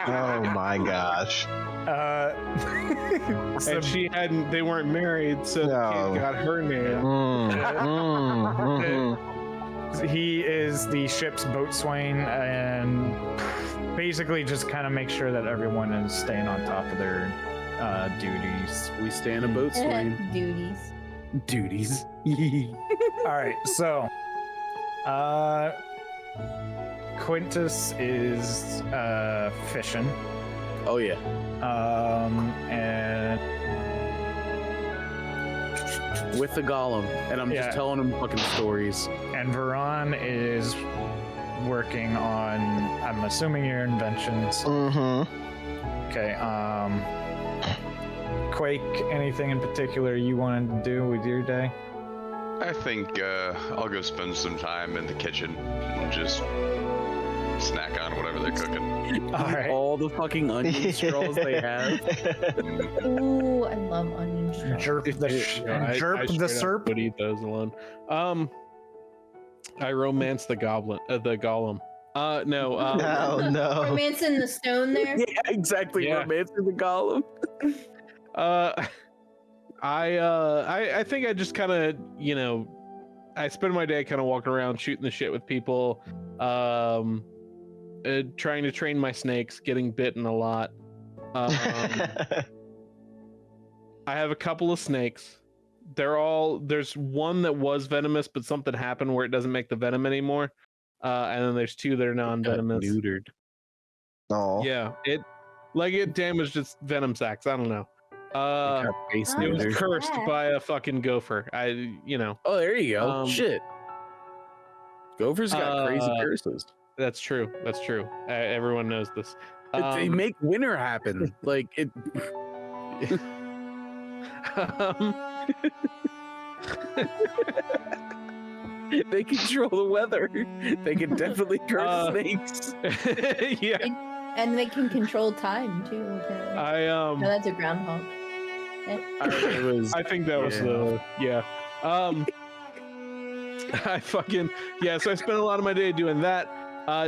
Oh my gosh. So And they weren't married, so the No. kid got her name. he is the ship's boatswain and basically just kind of make sure that everyone is staying on top of their duties. We stay in a boat swing. Duties. Duties. All right, so Quintus is fishing, Oh yeah. and With the golem, and I'm Yeah. just telling him fucking stories. Veron is working on, I'm assuming, your inventions. Mm-hmm. Okay, Quake, anything in particular you wanted to do with your day? I think I'll go spend some time in the kitchen and just snack on whatever they're cooking. All right. All the fucking onion straws they have. Ooh, I love onion straws. Jerp the Serp. Would eat those alone. I romance the golem. No. No, no. Romancing the stone there. Yeah, exactly. Yeah. Romancing the golem. I think I just kind of, I spend my day kind of walking around shooting the shit with people, trying to train my snakes, getting bitten a lot. I have a couple of snakes. There's one that was venomous, but something happened where it doesn't make the venom anymore. And then there's two that are non-venomous. Neutered. Oh. Yeah, it damaged its venom sacs. I don't know. It was neutered. cursed by a fucking gopher. Oh, there you go. Shit. Gophers got crazy curses. That's true. That's true. Everyone knows this. They make winter happen. Like it. They control the weather. They can definitely curse snakes. Yeah. And they can control time too. Apparently. No, that's a groundhog. I think that was the so I spent a lot of my day doing that,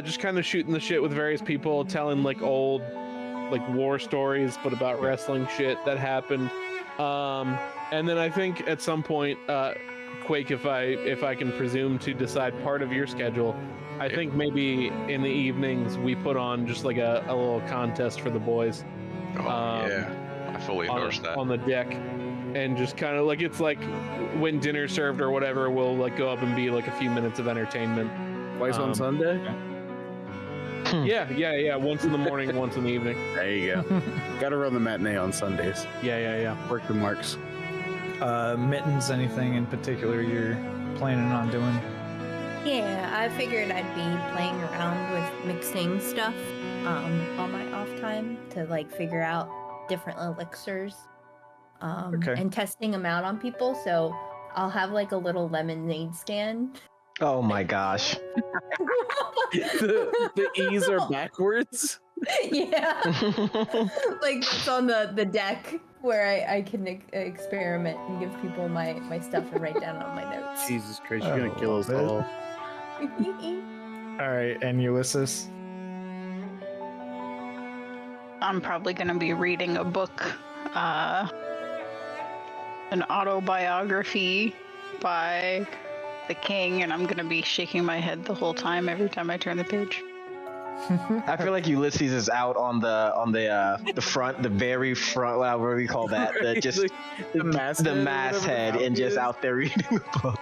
just kind of shooting the shit with various people, telling like old war stories but about wrestling shit that happened, and then I think at some point Quake, if I can presume to decide part of your schedule, I think maybe in the evenings we put on just like a little contest for the boys. Oh yeah, I fully endorse that. On the deck, and just kind of like it's like when dinner's served or whatever, we'll like go up and be like a few minutes of entertainment. Twice on Sunday? Yeah. Once in the morning, once in the evening. There you go. Gotta run the matinee on Sundays. Yeah. Work the marks. Mittens, anything in particular you're planning on doing? Yeah, I figured I'd be playing around with mixing stuff on my off time to like figure out different elixirs and testing them out on people. So I'll have like a little lemonade stand. Oh my gosh. the E's are backwards. Yeah. Like it's on the deck where I can experiment and give people my stuff and write down on my notes. Jesus Christ, you're gonna kill us all. All right, and Ulysses? I'm probably going to be reading a book, an autobiography by the king, and I'm going to be shaking my head the whole time every time I turn the page. I feel like Ulysses is out on the front, the very front. What do we call that? The masthead, and just out there reading the book.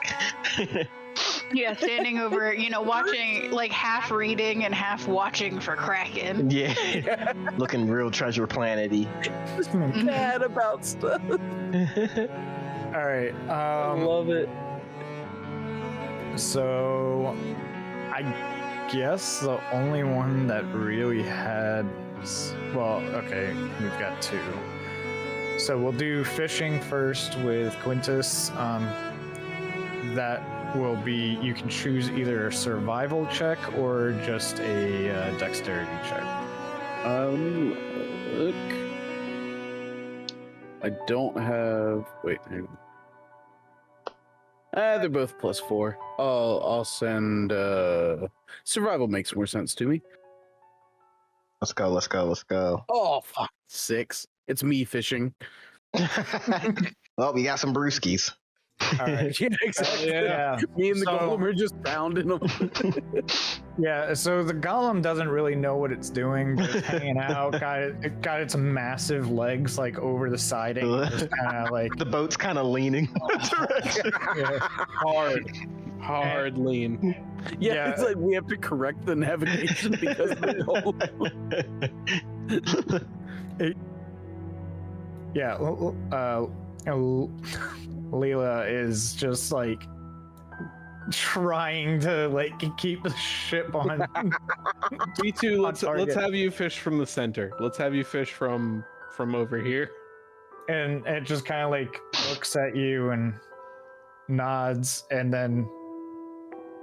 Yeah, standing over, watching, like half reading and half watching for Kraken. Yeah, looking real Treasure Planet-y. Mad about stuff. All right. I love it. So, I guess the only one that really had, well, okay, we've got two. So we'll do fishing first with Quintus. That will be, you can choose either a survival check or just a dexterity check. Look. I don't have. Wait, hang on. They're both +4. I'll send. Survival makes more sense to me. Let's go. Oh fuck, 6. It's me fishing. Well, we got some brewskis. All right. Yeah, exactly. Yeah. Me and the So- golem are just pounding them. Yeah, so the golem doesn't really know what it's doing, but it's hanging out. Got its massive legs like over the siding, just kind of like The boat's kind of leaning. Hard lean. Yeah, it's like we have to correct the navigation because of the golem. yeah. Leela is just like trying to like keep the ship on. B2, let's target. have you fish from the center. Let's have you fish from over here. And it just kind of like looks at you and nods, and then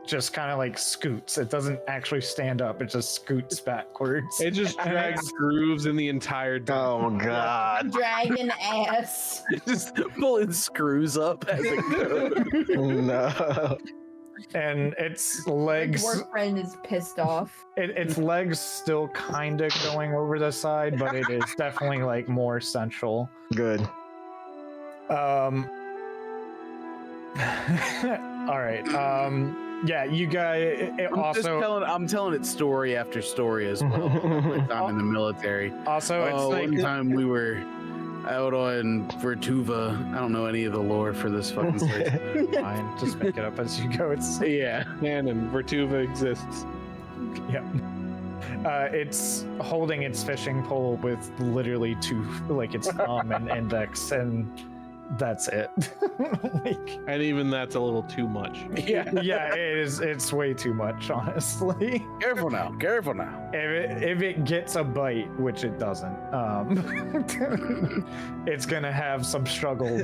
just kind of like scoots. It doesn't actually stand up. It just scoots backwards. It just drags grooves in the entire Oh god. Dragon ass. Just pulling screws up as it goes. No. And its My legs, dwarf friend is pissed off. its legs still kind of going over the side, but it is definitely like more central. Good. All right. Yeah, you guys. I'm telling it story after story as well. My time in the military. Also, it's like one time we were out on Vertuva. I don't know any of the lore for this fucking place. fine. Just make it up as you go. It's Yeah. Canon. Vertuva exists. yeah. It's holding its fishing pole with literally two, like its thumb and index, and that's it. Like, And even that's a little too much. Yeah. yeah, it is. It's way too much, honestly. Careful now. Careful now. If it gets a bite, which it doesn't, it's gonna have some struggle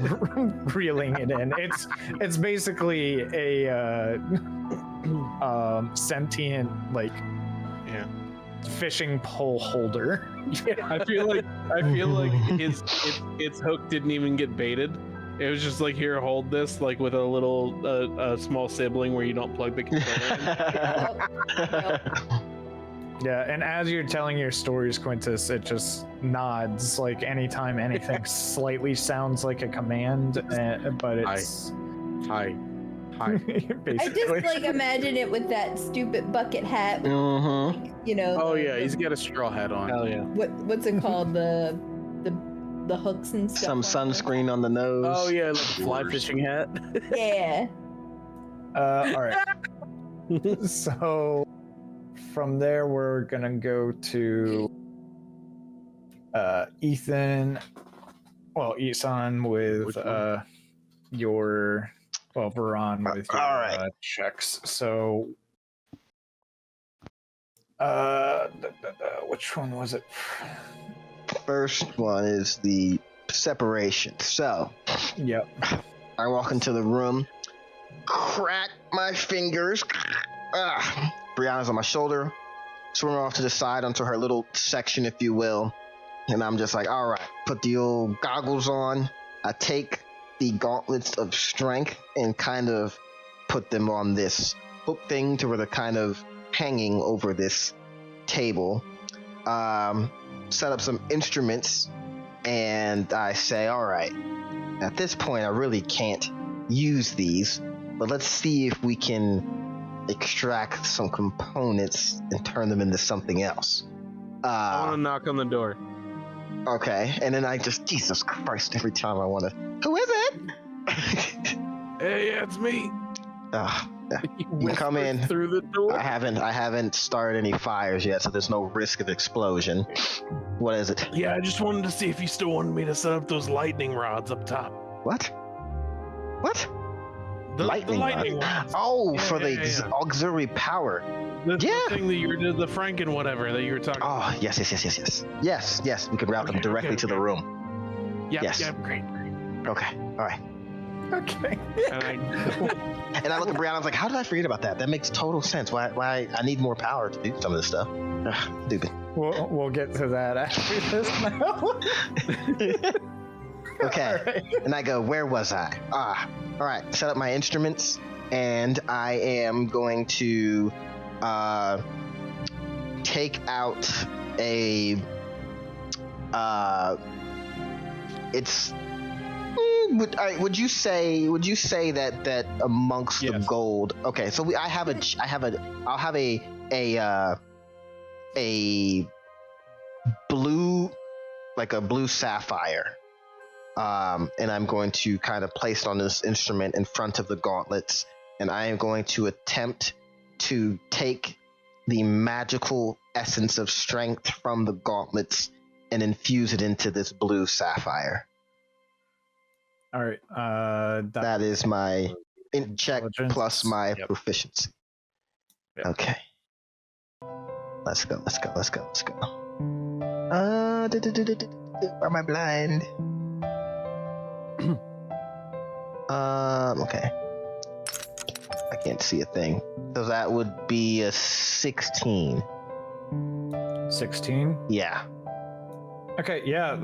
reeling it in. It's basically a sentient like Yeah. fishing pole holder. I feel like its hook didn't even get baited. It was just like, here, hold this, like with a little a small sibling where you don't plug the controller in. Yeah, and as you're telling your stories, Quintus, it just nods like anytime anything slightly sounds like a command, but it's Hi. Hi. Basically. I just like imagine it with that stupid bucket hat. With, Mm-hmm. you know. Oh the- yeah, the- he's got a straw hat on. Hell yeah. what's it called? The hooks and stuff. Some on it. sunscreen on the nose. Oh yeah, like a fly Worst. fishing hat. Yeah. All right. So from there, we're gonna go to Ethan. Well, Isan with Which one? your Veron with your All right. checks. So which one was it? First one is the separation. So Yep. I walk into the room, crack my fingers. Brianna's on my shoulder, swing her off to the side onto her little section, if you will. And I'm just like, all right, put the old goggles on. I take the gauntlets of strength and kind of put them on this hook thing to where they're kind of hanging over this table. Set up some instruments, and I say, all right, at this point, I really can't use these, but let's see if we can extract some components and turn them into something else. I want to knock on the door. Okay, and then I just, Jesus Christ, every time I want to, who is it? Hey, yeah, it's me. You come whisper in. through the door. I haven't started any fires yet, so there's no risk of explosion. What is it? Yeah, I just wanted to see if you still wanted me to set up those lightning rods up top. What? What? The Lightning lightning rod? rods. Oh, Yeah, for the yeah. auxiliary power. The Yeah. thing that you were the Franken whatever that you were talking about. Oh, yes. Yes, we can route them Okay, directly okay, to the okay. room. Yep, yes. yep, great. Okay, all right. Okay. And I, And I look at Brianna, I was like, how did I forget about that? That makes total sense. Why I need more power to do some of this stuff. Ugh, stupid. We'll get to that after this now. Okay. All right. And I go, where was I? All right. Set up my instruments, and I am going to take out a. It's. Would you say that amongst the Yes. gold? Okay, so I'll have a blue, like a blue sapphire. And I'm going to kind of place it on this instrument in front of the gauntlets, and I am going to attempt to take the magical essence of strength from the gauntlets and infuse it into this blue sapphire. All right. That is my check Intelligence. plus my Yep. proficiency. Yep. Okay. Let's go. Why am I blind? Okay. I can't see a thing. So that would be a 16. 16. Yeah. Okay, yeah.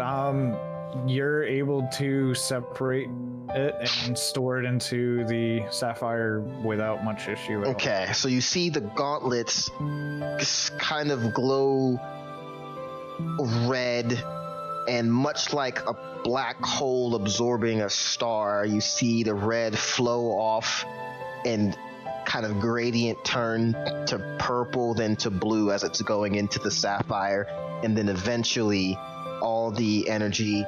You're able to separate it and store it into the sapphire without much issue at all. Okay. So you see the gauntlets just kind of glow red, and much like a black hole absorbing a star, you see the red flow off and kind of gradient turn to purple, then to blue as it's going into the sapphire, and then eventually all the energy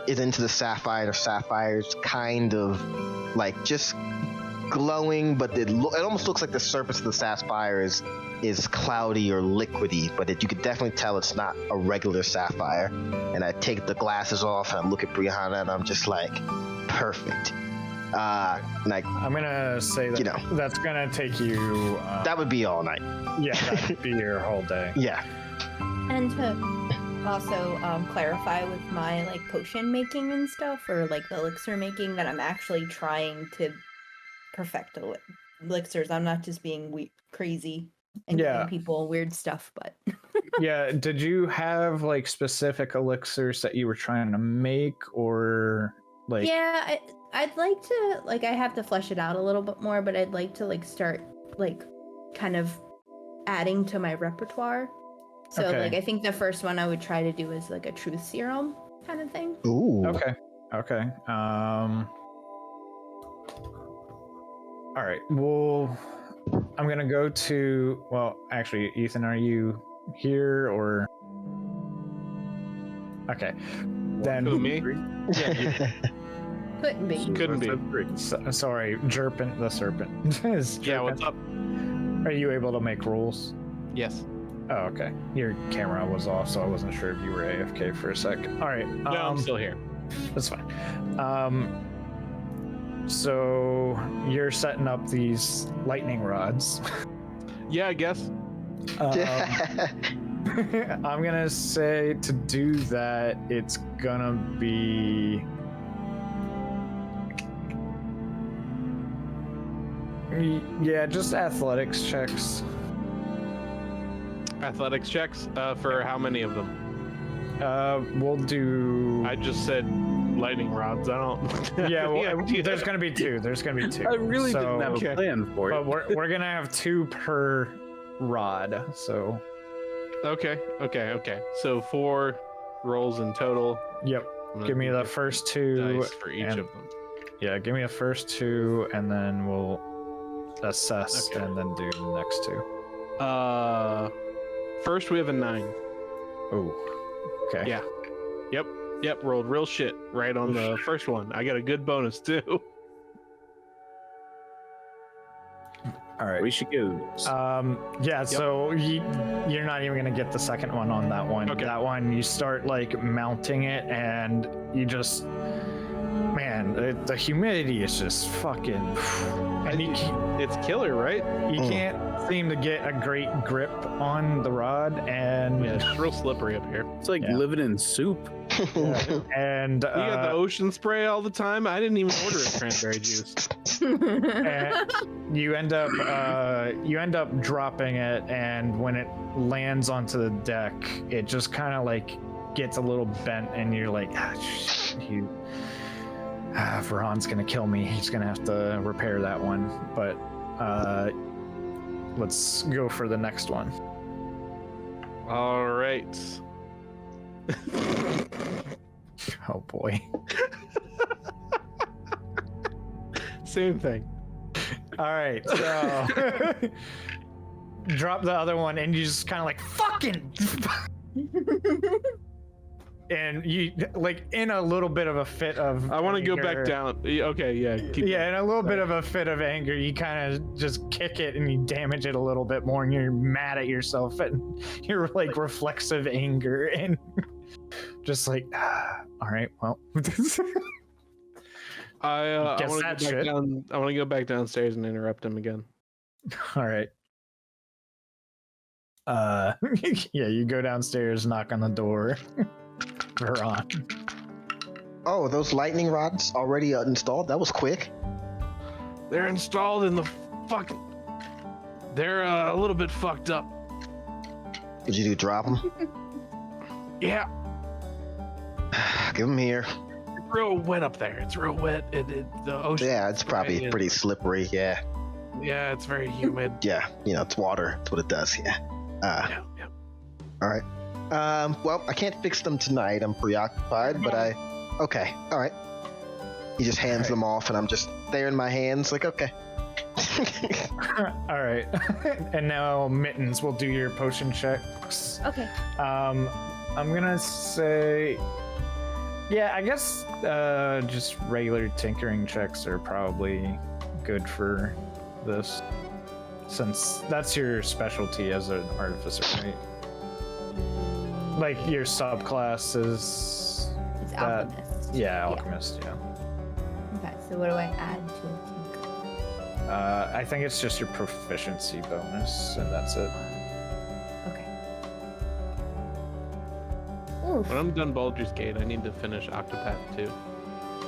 is into the sapphire. The sapphire's kind of like just glowing, but it almost looks like the surface of the sapphire is cloudy or liquidy, but you could definitely tell it's not a regular sapphire. And I take the glasses off and I look at Brianna and I'm just like, perfect. And I'm gonna say that You know. that's gonna take you. that would be all night. Yeah, that would be your whole day. Yeah. And to also clarify with my like potion making and stuff, or like the elixir making, that I'm actually trying to perfect the elixirs. I'm not just being crazy and Yeah. giving people weird stuff, but Yeah. Did you have like specific elixirs that you were trying to make, or like? yeah, I'd like to, like, I have to flesh it out a little bit more, but I'd like to like start like kind of adding to my repertoire. So Okay. like I think the first one I would try to do is like a truth serum kind of thing. Ooh. Okay. Okay. All right. Well, I'm gonna go to. Well, actually, Ethan, are you here or? Okay. Then. Who, me? Yeah. You, Couldn't be. Couldn't be. sorry, Jerpin the serpent. Is Yeah, Jerpin- what's up? Are you able to make rolls? Yes. Oh, okay. Your camera was off, so I wasn't sure if you were AFK for a sec. All right. No, I'm still here. That's fine. So you're setting up these lightning rods. Yeah, I guess. I'm gonna say to do that, it's gonna be. Yeah, just athletics checks. Athletics checks. For how many of them? We'll do. I just said lightning rods. I don't. Yeah, well, idea. there's gonna be two. There's gonna be two. I really didn't have Okay. a plan for But it. we're gonna have two per rod. So Okay. So 4 rolls in total. yep. I'm gonna Give me do the different first two. dice for each and- of them. Yeah, give me the first two, and then we'll assess Okay. and then do the next two. First we have a 9. Oh, okay. Yeah. Yep. Rolled real shit right on the first one. I got a good bonus too. All right. We should go. Yeah. So you're not even gonna get the second one on that one. Okay. That one, you start like mounting it, and you just, man, the humidity is just fucking, and It's killer, right? you can't seem to get a great grip on the rod, and Yeah, it's real slippery up here. It's like Yeah. living in soup. and You got the ocean spray all the time. I didn't even order a cranberry juice. and you end up dropping it, and when it lands onto the deck, it just kind of like gets a little bent, and you're like, Varron's gonna kill me. He's gonna have to repair that one. But let's go for the next one. All right. Oh boy. Same thing. All right, so drop the other one, and you just kind of like fucking. And you like in a little bit of a fit of. I want to go anger- back down. Okay, yeah. Keep Yeah, in a little bit of a fit of anger, you kind of just kick it and you damage it a little bit more, and you're mad at yourself and you're like reflexive anger and just like, all right, well. I Guess want to that go back shit. down. I want to go back downstairs and interrupt him again. All right. Yeah, you go downstairs, knock on the door. Varron. Oh, those lightning rods already installed? That was quick. They're installed in the fucking. They're a little bit fucked up. Did you do drop them? Yeah, Give them here. it's real wet up there. It's real wet. The ocean. Yeah, it's probably is- pretty slippery. Yeah. Yeah, it's very humid. Yeah. It's water. That's what it does. Yeah. Yeah. All right. Well, I can't fix them tonight. I'm preoccupied, but okay. All right. He just hands them off, and I'm just there in my hands, like, okay. All right. And now Mittens will do your potion checks. Okay. I'm gonna say, yeah, I guess just regular tinkering checks are probably good for this, since that's your specialty as an artificer, right? Like your subclass is It's that- alchemist. yeah, alchemist. Yeah. Okay, so what do I add to a tinker? I think it's just your proficiency bonus, and that's it. Okay. Oof. When I'm done Baldur's Gate, I need to finish Octopath 2.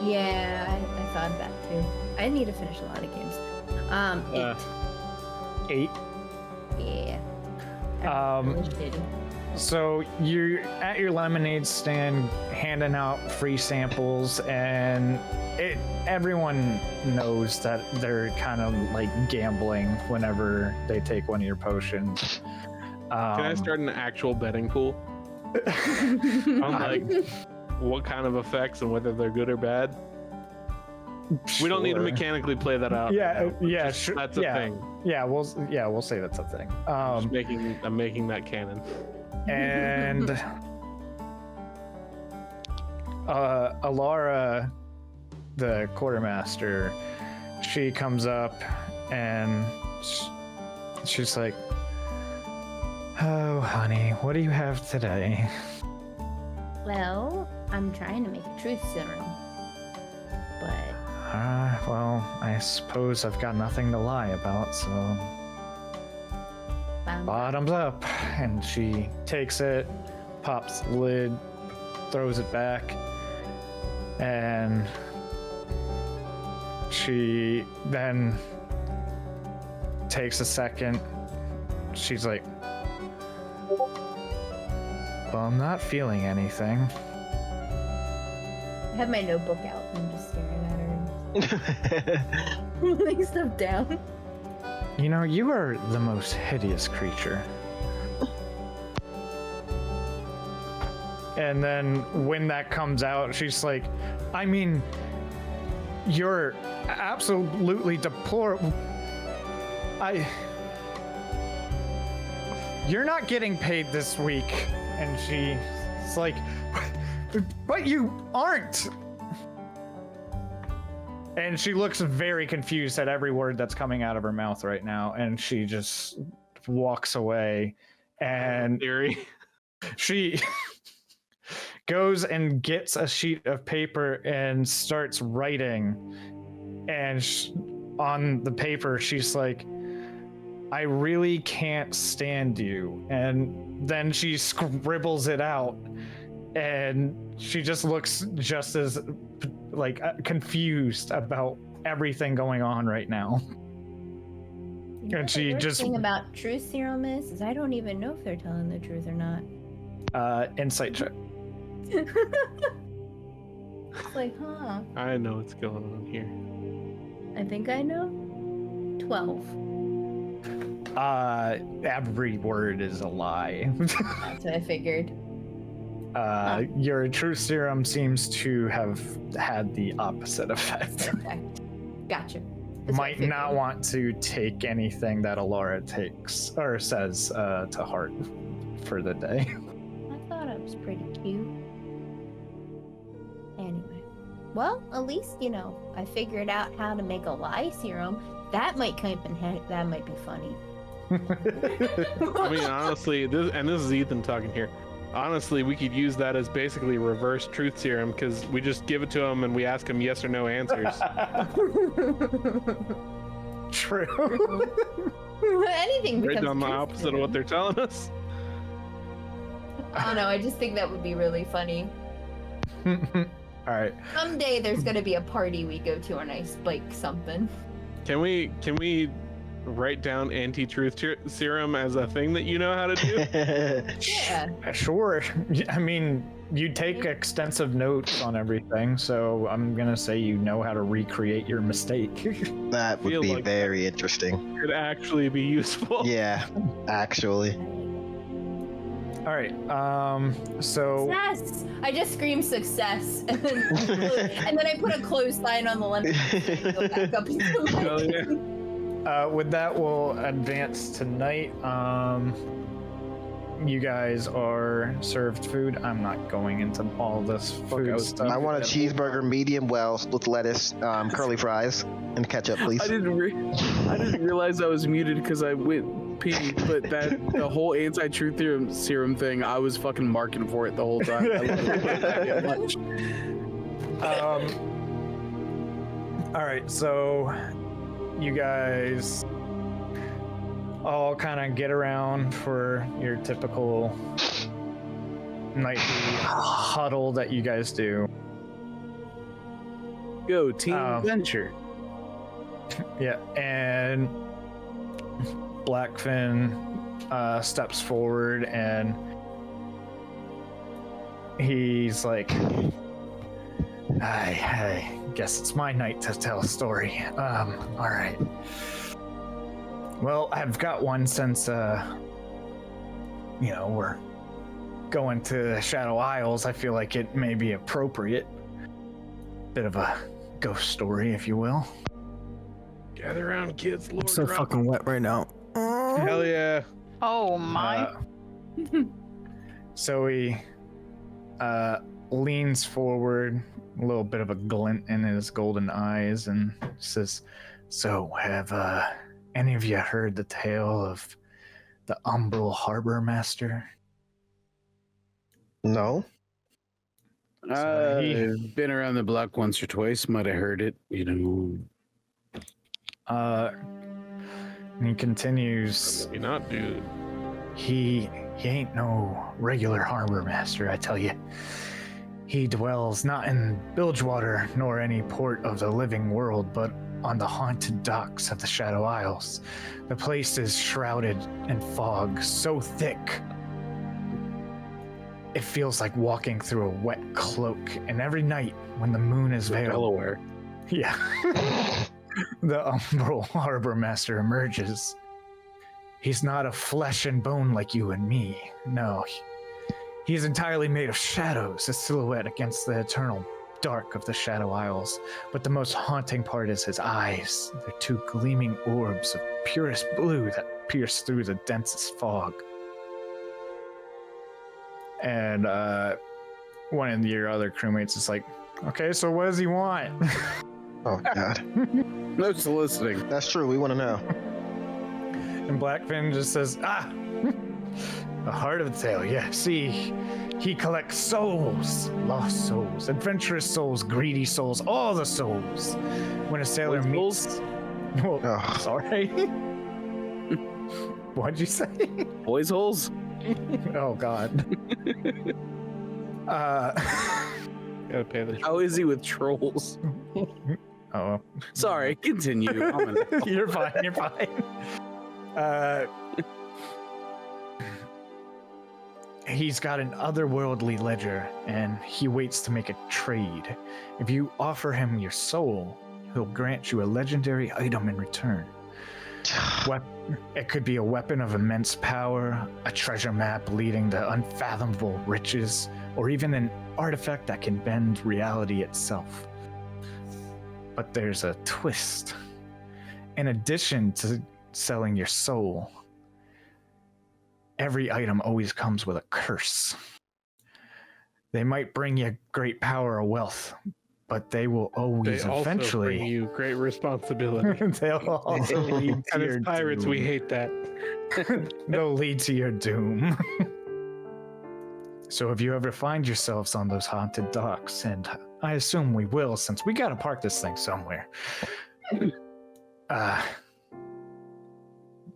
Yeah, I thought that too. I need to finish a lot of games. 8. 8. Yeah. Um, Really shitty. So you're at your lemonade stand handing out free samples, and everyone knows that they're kind of like gambling whenever they take one of your potions. Can I start an actual betting pool on like what kind of effects and whether they're good or bad? We don't need to Sure. mechanically play that out. Yeah, right now. yeah, Just- sure. That's a yeah, thing. yeah. We'll say that's a thing. I'm making that canon. And Alara, the quartermaster, she comes up and she's like, "Oh, honey, what do you have today?" Well, I'm trying to make a truth serum, but Well, I suppose I've got nothing to lie about, so bottoms up. And she takes it, pops the lid, throws it back, and she then takes a second. She's like, "Well, I'm not feeling anything." I have my notebook out and I'm just staring at her and putting stuff down. You know, you are the most hideous creature. And then when that comes out, she's like, "I mean, you're absolutely deplorable. You're not getting paid this week." And she's like, "But you aren't." And she looks very confused at every word that's coming out of her mouth right now, and she just walks away. And Theory. she goes and gets a sheet of paper and starts writing. And on the paper, she's like, "I really can't stand you." And then she scribbles it out, and she just looks just as confused about everything going on right now. You know, And she the worst just- thing about truth serum is I don't even know if they're telling the truth or not. Insight check. It's like, huh? I know what's going on here. I think I know. 12. Every word is a lie. That's what I figured. Your truth serum seems to have had the opposite effect. Okay. Gotcha. That's what I Might figured. not want to take anything that Alara takes or says to heart for the day. I thought it was pretty cute. Anyway. Well, at least, I figured out how to make a lie serum. That might that might be funny. I mean, honestly, this is Ethan talking here. Honestly, we could use that as basically reverse truth serum because we just give it to him and we ask him yes or no answers. True. Anything Right becomes down the truth opposite of serum. what they're telling us. I don't know. I just think that would be really funny. All right. Someday there's gonna be a party we go to and I spike something. Can we write down anti-truth serum as a thing that you know how to do? Yeah. Sure. I mean, you take extensive notes on everything, so I'm gonna say you know how to recreate your mistake. That would Feel be like very interesting. Could actually be useful. Yeah, actually. All right. So Success! I just screamed success, and then I put a clothesline on the left and go back up into my Hell yeah. with that, we'll advance tonight. You guys are served food. I'm not going into all this food stuff. I want a cheeseburger, medium well, with lettuce, curly fries, and ketchup, please. I didn't realize I was muted because I went pee, but the whole anti-truth serum thing, I was fucking marking for it the whole time. I love it that much. All right, so you guys all kind of get around for your typical nightly huddle that you guys do. Go team adventure. Yeah, and Blackfin steps forward and he's like, I guess it's my night to tell a story. All right. Well, I've got one since, we're going to the Shadow Isles. I feel like it may be appropriate. Bit of a ghost story, if you will. Gather around, kids. Lord I'm so fucking wet right now. Hell yeah. Oh my. So he leans forward, a little bit of a glint in his golden eyes, and says, "So, have any of you heard the tale of the Umbral Harbor Master?" No. I've been around the block once or twice. Might have heard it. And he continues. Maybe not, dude. He ain't no regular harbor master, I tell you. He dwells not in Bilgewater nor any port of the living world, but on the haunted docks of the Shadow Isles. The place is shrouded in fog so thick it feels like walking through a wet cloak. And every night when the moon is veiled, Delaware. yeah, the Umbral Harbor Master emerges. He's not of flesh and bone like you and me. No, he's entirely made of shadows, a silhouette against the eternal dark of the Shadow Isles. But the most haunting part is his eyes. They're two gleaming orbs of purest blue that pierce through the densest fog. And one of your other crewmates is like, "Okay, so what does he want?" Oh God. No soliciting. That's true. We want to know. And Blackfin just says, the heart of the tale, yeah. See, he collects souls, lost souls, adventurous souls, greedy souls, all the souls. When a sailor meets... Well, Oh. sorry. What'd you say? Boys holes? Oh, God. Gotta pay the. How is he with trolls? Oh. Sorry, continue. You're fine, you're fine. He's got an otherworldly ledger, and he waits to make a trade. If you offer him your soul, he'll grant you a legendary item in return. It could be a weapon of immense power, a treasure map leading to unfathomable riches, or even an artifact that can bend reality itself. But there's a twist. In addition to selling your soul, every item always comes with a curse. They might bring you great power or wealth, but they will always They also bring eventually... you great responsibility. They'll also lead to And your as pirates, doom. we hate that. They'll lead to your doom. So if you ever find yourselves on those haunted docks, and I assume we will since we gotta park this thing somewhere,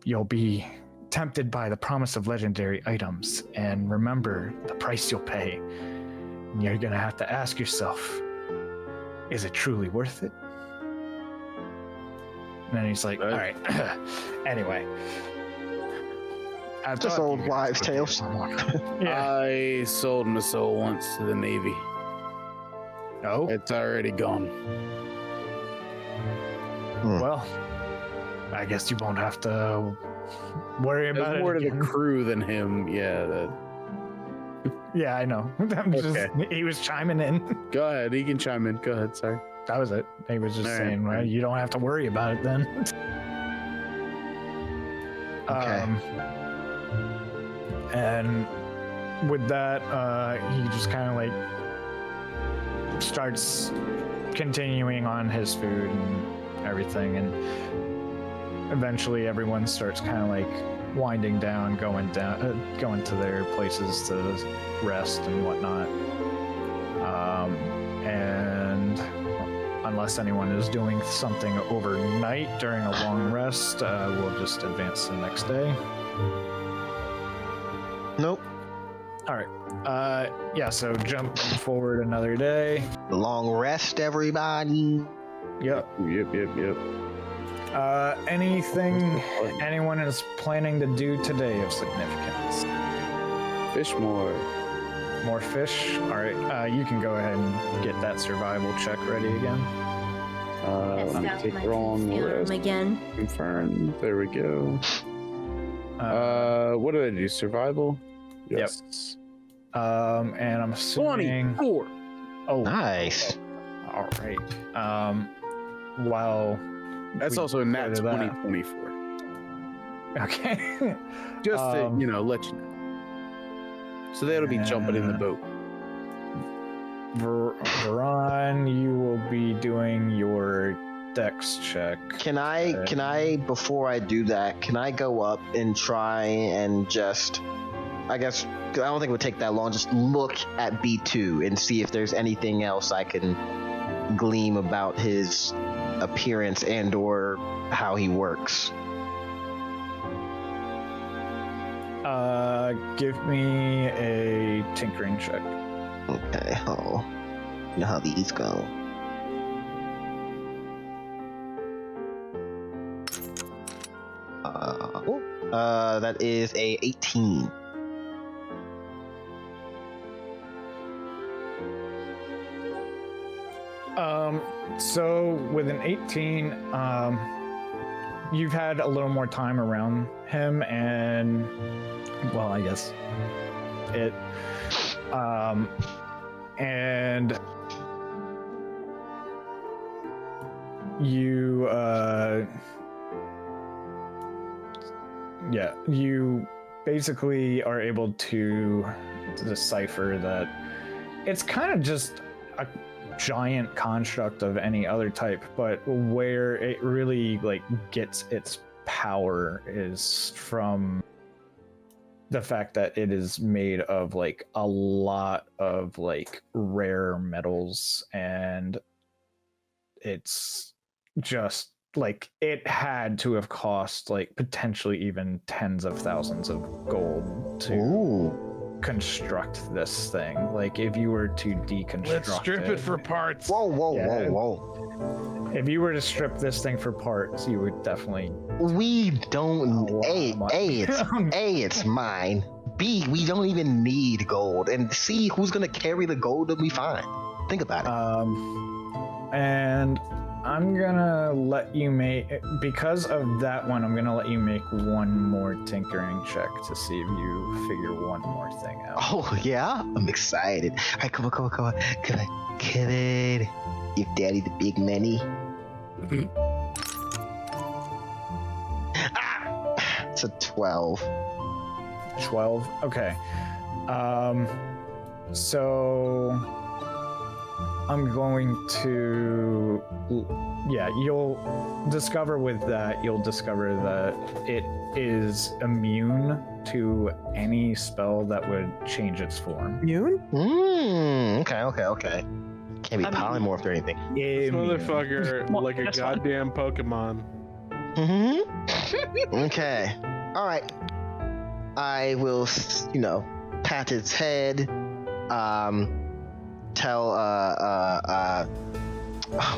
you'll be tempted by the promise of legendary items, and remember the price you'll pay. And you're gonna have to ask yourself, is it truly worth it? And then he's like, all right, anyway. I Just thought old you guys wives' would tales. get more. Yeah. I sold my soul once to the Navy. Oh, It's already gone. well, I guess you won't have to worry about There's it. more to the again. crew than him. Yeah. Yeah, I know. I'm just, Okay. he was chiming in. Go ahead. He can chime in. Go ahead. Sorry. That was it. He was just All right, saying, well, right. you don't have to worry about it then. Okay. And with that, he just kind of like starts continuing on his food and everything, and eventually everyone starts kind of like winding down, going to their places to rest and whatnot. And unless anyone is doing something overnight during a long rest, we'll just advance to the next day. Nope. All right. Yeah, so jump forward another day. Long rest, everybody. Yep. Yep. Anything anyone is planning to do today of significance? Fish more. More fish? All right. You can go ahead and get that survival check ready again. Test I'm out take my wrong serum rest. again. Confirm. There we go. What did I do? Survival? Yep. Yes. And I'm assuming... 24. Oh, Nice. All right. While That's we also a nat go to that. 2024. Okay. Just to, Um, let you know. So that'll be jumping in the boat. Veron, you will be doing your dex check. Can I before I do that, can I go up and try and just, I guess, 'cause I don't think it would take that long, just look at B2 and see if there's anything else I can glean about his appearance and or how he works. Give me a tinkering check. Okay, oh, you know how these go. That is a 18. So with an 18, you've had a little more time around him, and well, I guess it, and you, yeah, you basically are able to decipher that it's kind of just a giant construct of any other type, but where it really like gets its power is from the fact that it is made of like a lot of like rare metals, and it's just like it had to have cost like potentially even tens of thousands of gold to Ooh. construct this thing. Like if you were to deconstruct Let's strip it for parts. Whoa, whoa, Yeah. whoa, if you were to strip this thing for parts, you would definitely whoa. We don't. A lot A, of money. it's mine. B, we don't even need gold. And C, who's gonna carry the gold that we find? Think about it. And I'm gonna let you make, because of that one, I'm gonna let you make one more tinkering check to see if you figure one more thing out. Oh yeah, I'm excited. All right, come on. Come on. Give daddy the big money. It's a 12. 12. Okay. So I'm going to, yeah, you'll discover with that, you'll discover that it is immune to any spell that would change its form. Immune? Okay. Can't be polymorphed or anything. This Immune. motherfucker Well, like a this one. goddamn Pokemon. Okay. All right. I will, pat its head. Tell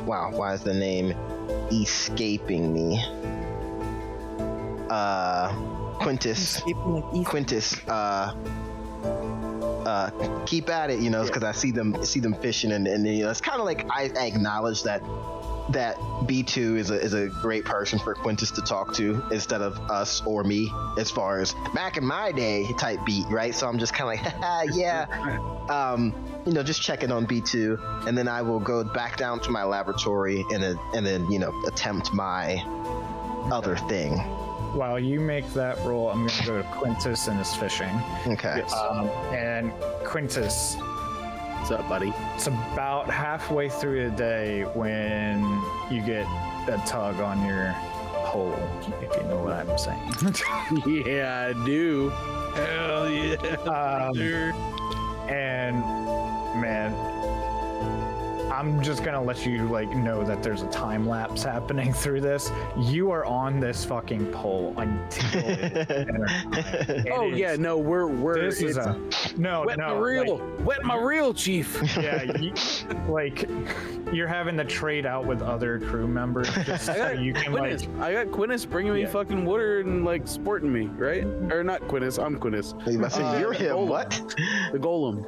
wow, why is the name escaping me? Quintus. Quintus. Keep at it, because I see them fishing, and it's kind of like I acknowledge that B2 is a great person for Quintus to talk to instead of us or me, as far as back in my day type beat, right? So I'm just kind of like, haha, yeah, just checking on B2, and then I will go back down to my laboratory and then attempt my other thing. While you make that roll, I'm going to go to Quintus and his fishing. Okay. And Quintus, What's up, buddy? it's about halfway through the day when you get a tug on your hole, if you know what I'm saying. Yeah, I do. Hell yeah. Dude. And man, I'm just gonna let you know that there's a time lapse happening through this. You are on this fucking pole until Oh yeah, no, we're. This is it's- wet my reel, wet my reel, chief. Yeah, you're having to trade out with other crew members just so you can Quintus. I got Quintus bringing me Yeah. fucking water and sporting me, right? Or not Quintus, I'm Quintus. I say you're him. Golem. What? The golem.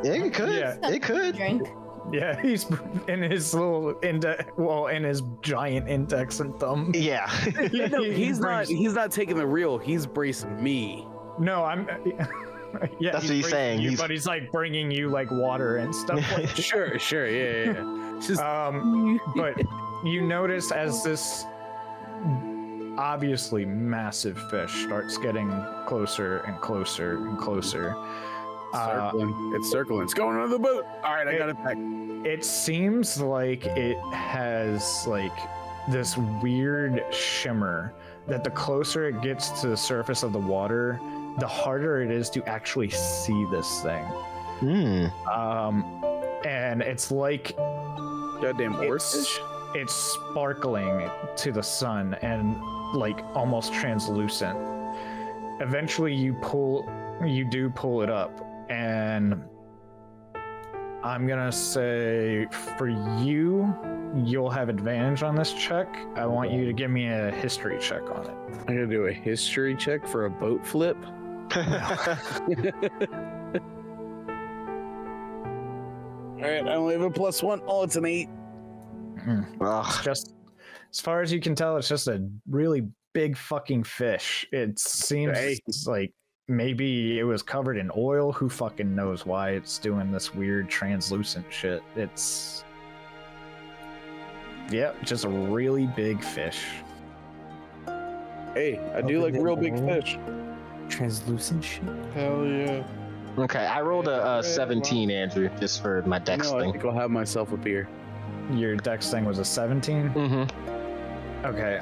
Yeah, you could. Yeah. It could. Drink. Yeah, he's in his little in his giant index and thumb. Yeah. No, He he's not. brings- He's not taking the reel. He's bracing me. No, I'm. Yeah, That's what he's saying. you, but he's bringing you water and stuff. Like that. Sure, yeah. Just But you notice as this obviously massive fish starts getting closer and closer and closer. circling. It's circling. It's going under the boat. All right, I got it back. It seems like it has like this weird shimmer that the closer it gets to the surface of the water, the harder it is to actually see this thing. And it's like Goddamn oarfish. it's sparkling to the sun and like almost translucent. Eventually you do pull it up, and I'm gonna say for you'll have advantage on this check. I want you to give me a history check on it. I'm gonna do a history check for a boat flip. All right, I only have a +1. Oh, it's an 8. It's just, as far as you can tell, it's just a really big fucking fish. It seems like maybe it was covered in oil. Who fucking knows why it's doing this weird translucent shit. It's, just a really big fish. Hey, I do like real big fish. Translucent shit. Hell yeah. Okay, I rolled a 17, Andrew, just for my dex No, I thing. think I'll have myself a beer. Your dex thing was a 17? Mm-hmm. Okay,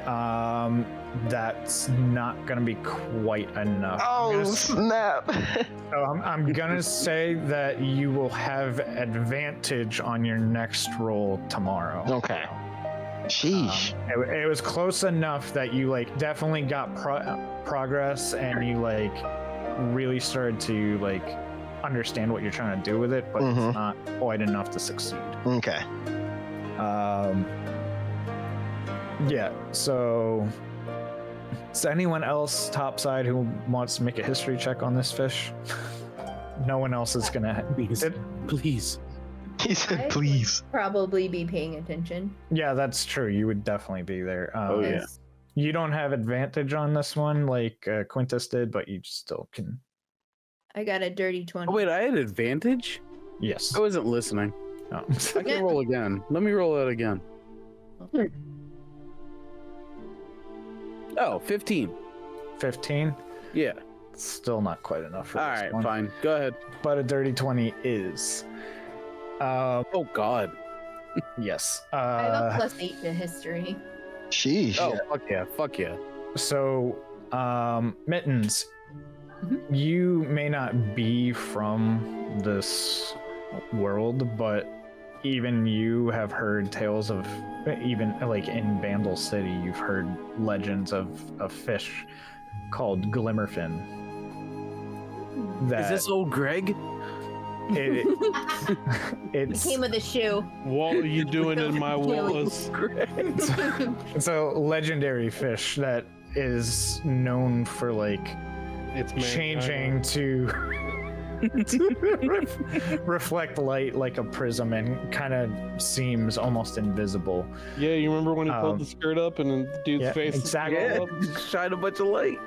that's not gonna be quite enough. Oh, snap. So I'm gonna say that you will have advantage on your next roll tomorrow. Okay. Sheesh. It was close enough that you like definitely got progress, and you like really started to like understand what you're trying to do with it, but it's not quite enough to succeed. Okay. So is anyone else topside who wants to make a history check on this fish? No one else is gonna. Please. He said, please. Probably be paying attention. Yeah, that's true. You would definitely be there. Oh, yeah. Yes. You don't have advantage on this one like Quintus did, but you still can. I got a dirty 20. Oh, wait, I had advantage? Yes. I wasn't listening. Oh. I can roll again. Let me roll it again. Oh, 15. 15? Yeah. Still not quite enough for All this right, one. fine. Go ahead. But a dirty 20 is. Oh, God. Yes. I have a +8 to history. Sheesh. Oh, fuck yeah. Fuck yeah. So, Mittens, you may not be from this world, but even you have heard tales of, even like in Vandal City, you've heard legends of a fish called Glimmerfin. That Is this old Greg? it's Came with a shoe. What are you doing in my walls? it's a legendary fish that is known for like It's changing to reflect light like a prism and kind of seems almost invisible. Yeah, you remember when he pulled the skirt up and then the dude's face? exactly. Yeah. Shine a bunch of light.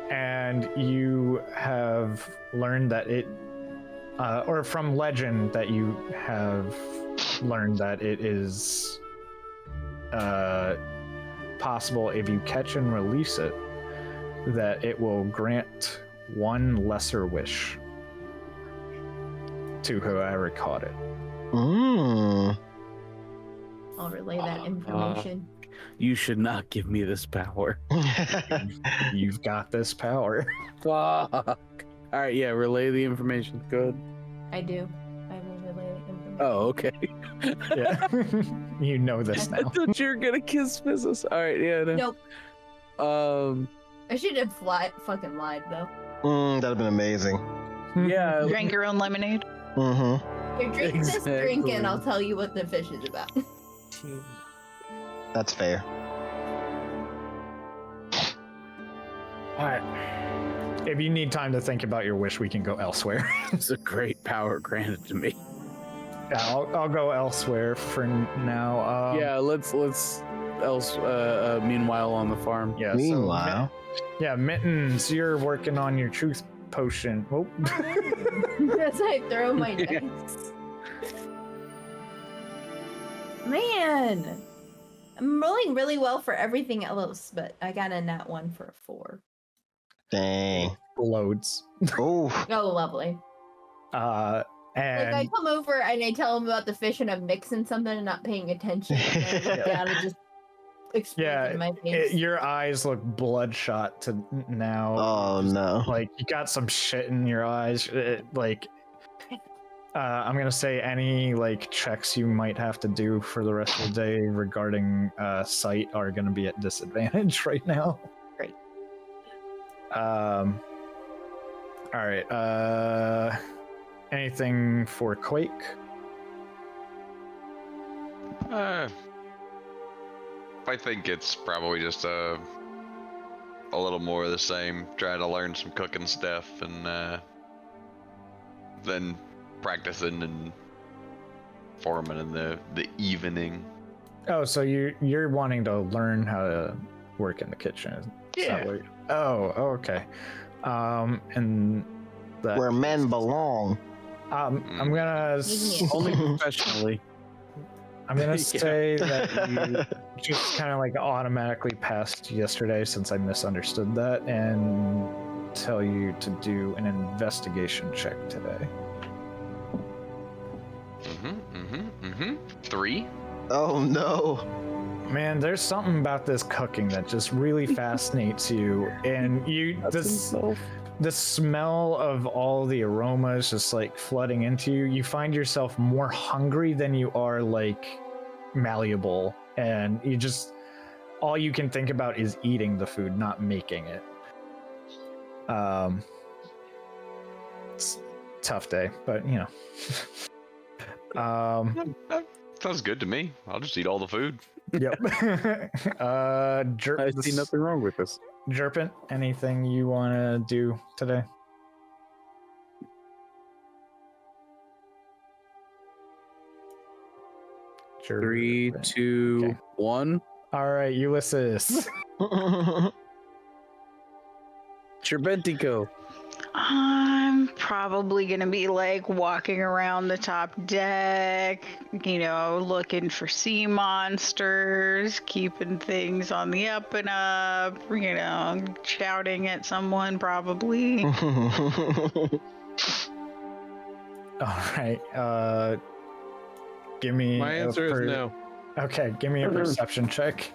And you have learned that it, or from legend that you have learned that it is possible if you catch and release it, that it will grant one lesser wish to whoever caught it. Mm. I'll relay that information. You should not give me this power. You've got this power. Fuck. All right, yeah, relay the information. Good. I do. I will relay the information. Oh, okay. Yeah. You know this I now. thought you were gonna kiss business. All right, yeah. No. Nope. I should have fucking lied though. That'd have been amazing. Yeah. Drank your own lemonade. Mm-hmm. Here, drink this drink Exactly. and I'll tell you what the fish is about. That's fair. All right. If you need time to think about your wish, we can go elsewhere. It's a great power granted to me. Yeah, I'll go elsewhere for now. Yeah, let's meanwhile on the farm. Yeah. Meanwhile. So, Mittens, you're working on your truth potion. Oh. As I throw my dice. Man, I'm rolling really well for everything else, but I got a nat 1 for a 4. Dang. Loads. Oh. Oh, lovely. And Like I come over and I tell him about the fish and I'm mixing something and not paying attention. And I look down and just explodes in my face. your eyes look bloodshot to now. Oh no. Like you got some shit in your eyes. I'm gonna say any like checks you might have to do for the rest of the day regarding sight are gonna be at disadvantage right now. Great. All right. Anything for Quake? I think it's probably just a little more of the same. Trying to learn some cooking stuff and then practicing and forming in the evening. Oh, so you're wanting to learn how to work in the kitchen? Is that what okay. And that, Where men belong. I'm gonna Only professionally. I'm gonna say that you just kind of like automatically passed yesterday since I misunderstood that, and tell you to do an investigation check today. 3. Oh no. Man, there's something about this cooking that just really fascinates you, and the smell of all the aromas just like flooding into you. You find yourself more hungry than you are like malleable, and you just all you can think about is eating the food, not making it. It's a tough day, but you know. Sounds good to me. I'll just eat all the food. Yep. I see nothing wrong with this. Jerpin, anything you want to do today? Jerpin. 3, 2, Okay. 1. All right, Ulysses. Cherbentico. I'm probably gonna be like walking around the top deck, you know, looking for sea monsters, keeping things on the up and up, you know, shouting at someone probably. All right. Give me. My answer is no. Okay, give me a perception check.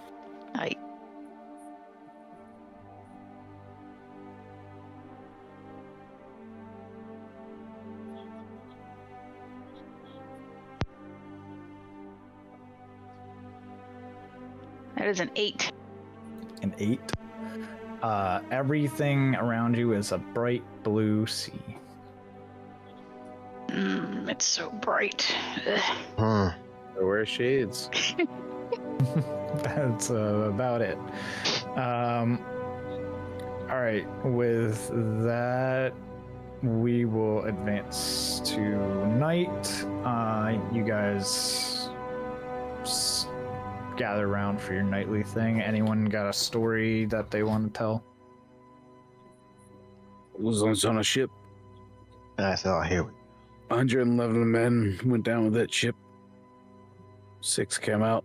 That is an 8. An 8. Everything around you is a bright blue sea. It's so bright. Ugh. Hmm. I wear shades. That's about it. All right, with that, we will advance to night. You guys gather around for your nightly thing. Anyone got a story that they want to tell? Was on a ship. I said, oh, here we 111 men went down with that ship. 6 came out.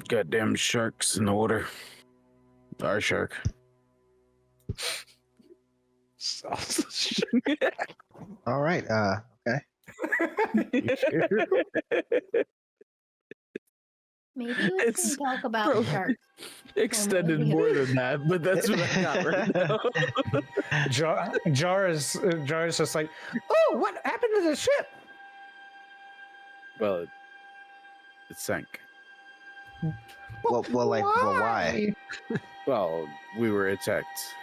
Goddamn sharks in the water. Our shark. All right. Okay. Maybe we can talk about sharks. Extended more than that, but that's what I got right now. Jar is just like, oh, what happened to the ship? Well, it sank. Well, why? Well, we were attacked.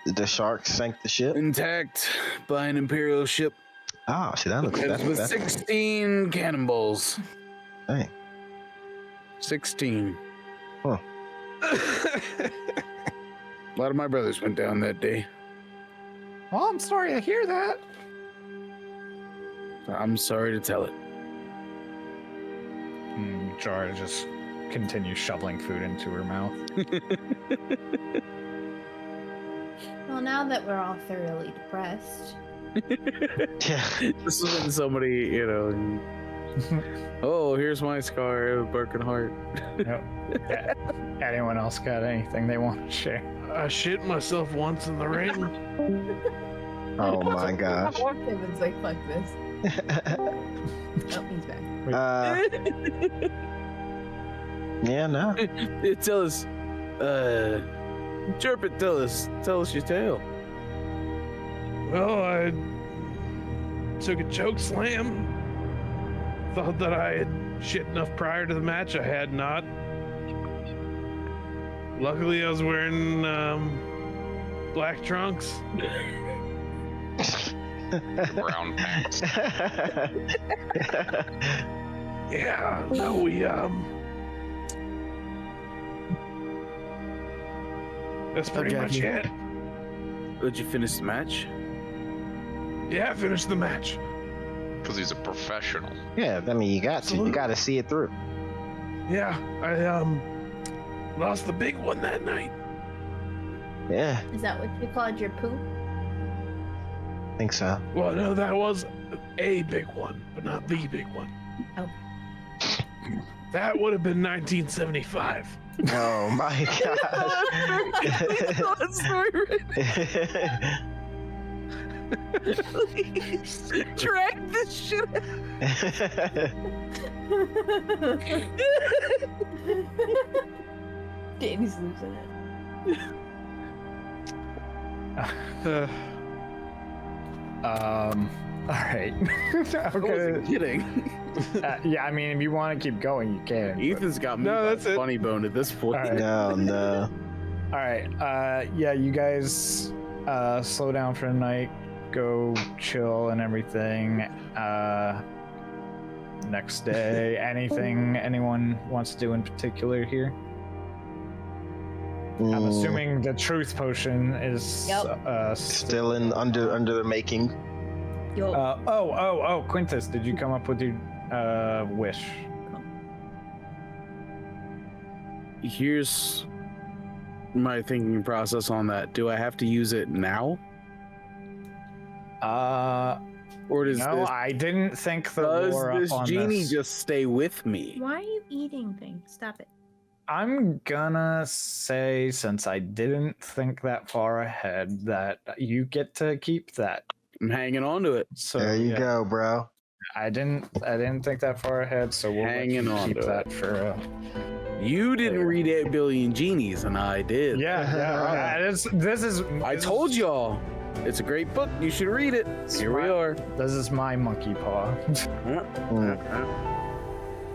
The sharks sank the ship? Intact by an Imperial ship. Oh, see, that looks With that's 16 cannonballs. dang. 16. Huh. A lot of my brothers went down that day. Well, I'm sorry to hear that. I'm sorry to tell it. Jar just continues shoveling food into her mouth. Well, now that we're all thoroughly depressed, This has been somebody, you know. Oh, here's my scar, a broken heart. Yep. Yeah. Anyone else got anything they want to share? I shit myself once in the rain. Oh my gosh. Kevin's like, fuck this. Oh, he's back. Yeah, no. Tell us, Chirpit, tell us your tale. Well, I took a choke slam. Thought that I had shit enough prior to the match. I had not. Luckily, I was wearing black trunks. Brown pants. Yeah, no, we that's pretty much it. Did you finish the match? Yeah, I finished the match. Because he's a professional. Yeah, I mean, you got to see it through. Yeah, I lost the big one that night. Yeah, Is that what you called your poo? I think so. Well, no, that was a big one, but not the big one. Oh. That would have been 1975. Oh my gosh. Please track this shit. Danny's losing it. All right. I wasn't kidding. Yeah, I mean, if you want to keep going, you can. but- Ethan's got me No, by that's the it. funny bone at this point. All right. No, no. All right. Yeah, you guys slow down for the night, go chill and everything. Next day, anything anyone wants to do in particular here? I'm assuming the truth potion is Yep. Still in under the making. Yo, oh, Quintus, did you come up with your wish? Here's my thinking process on that. Do I have to use it now? Or does No, this, I didn't think the lore up does this on genie this. just stay with me? why are you eating things? Stop it. I'm gonna say, since I didn't think that far ahead, that you get to keep that. I'm hanging on to it. So There you yeah, go, bro. I didn't think that far ahead, so we'll let Hanging you on keep to that for. You didn't There. read 8 Billion Genies, and I did. Yeah. This is. I told y'all. It's a great book. You should read it. Here we are. This is my monkey paw. Mm.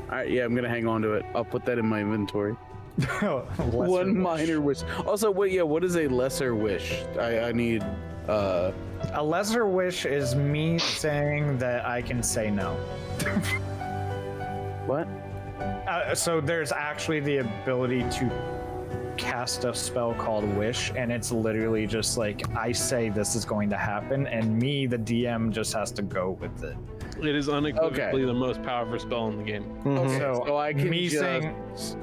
All right, yeah, I'm gonna hang on to it. I'll put that in my inventory. Lesser One wish. minor wish. Also, what? Yeah, what is a lesser wish? I need. A lesser wish is me saying that I can say no. What? So there's actually the ability to cast a spell called Wish, and it's literally just like I say this is going to happen, and me, the DM, just has to go with it. It is unequivocally the most powerful spell in the game. Mhm. So I can me just... saying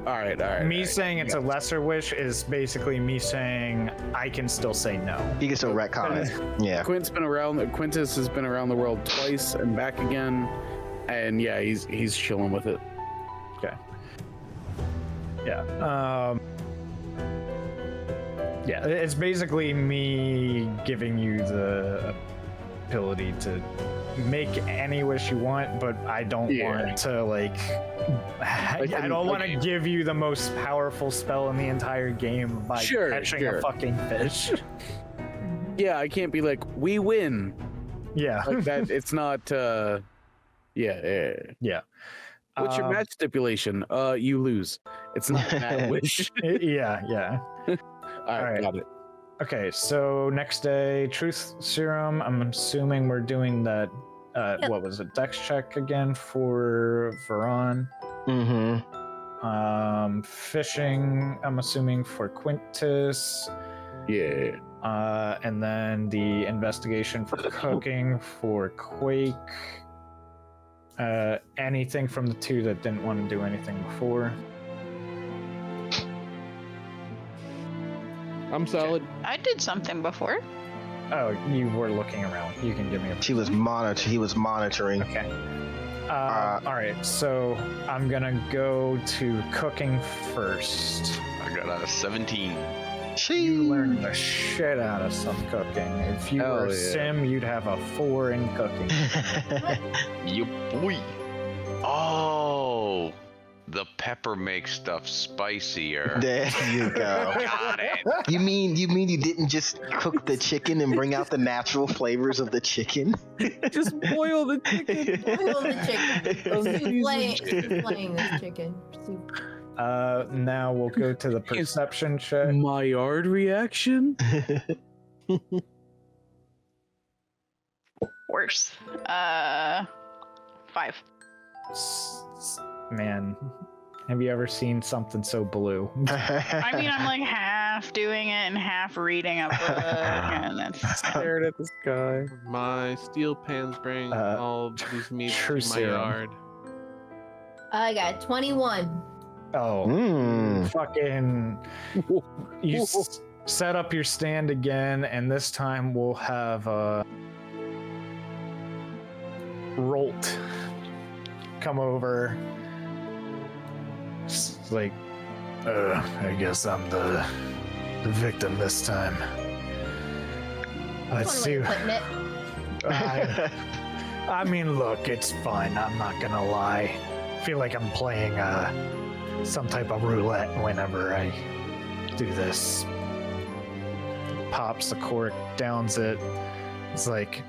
All right. me saying it's a lesser wish is basically me saying I can still say no. You can still retcon it. Yeah. Quintus has been around the world twice and back again, and yeah, he's chilling with it. Yeah. Yeah, it's basically me giving you the ability to make any wish you want, but I don't want to I don't want to give you the most powerful spell in the entire game by catching a fucking fish. Yeah, I can't be like, we win. Yeah. Like that. It's not. Yeah. What's your match stipulation? You lose. It's not that wish. Yeah. All right, got it. Okay, so next day, truth serum. I'm assuming we're doing that. What was it? Dex check again for Veron. Mm-hmm. Fishing. I'm assuming for Quintus. Yeah. And then the investigation for cooking for Quake. Anything from the two that didn't want to do anything before. I'm solid. I did something before. Oh, you were looking around. You can give me a. He was monitoring. Okay. All right. So I'm gonna go to cooking first. I got a 17. You learned the shit out of some cooking. If you Hell were a yeah. sim, you'd have a 4 in cooking. You boy. Oh, the pepper makes stuff spicier. There you go. Got it. You mean you didn't just cook the chicken and bring out the natural flavors of the chicken? Just boil the chicken. Boil the chicken. Playing this chicken. Soup. Now we'll go to the perception check. Maillard reaction? Worse. 5. Man, have you ever seen something so blue? I mean, I'm like half doing it and half reading a book, and that's Stared at the sky. My steel pans bring all these meats true to my serum. yard. I got 21. Oh, fucking! You set up your stand again, and this time we'll have Rolt come over. It's like, I guess I'm the victim this time. Let's One see. way of putting it. I mean, look, it's fun. I'm not gonna lie. I feel like I'm playing some type of roulette whenever I do this. Pops the cork, downs it. It's like,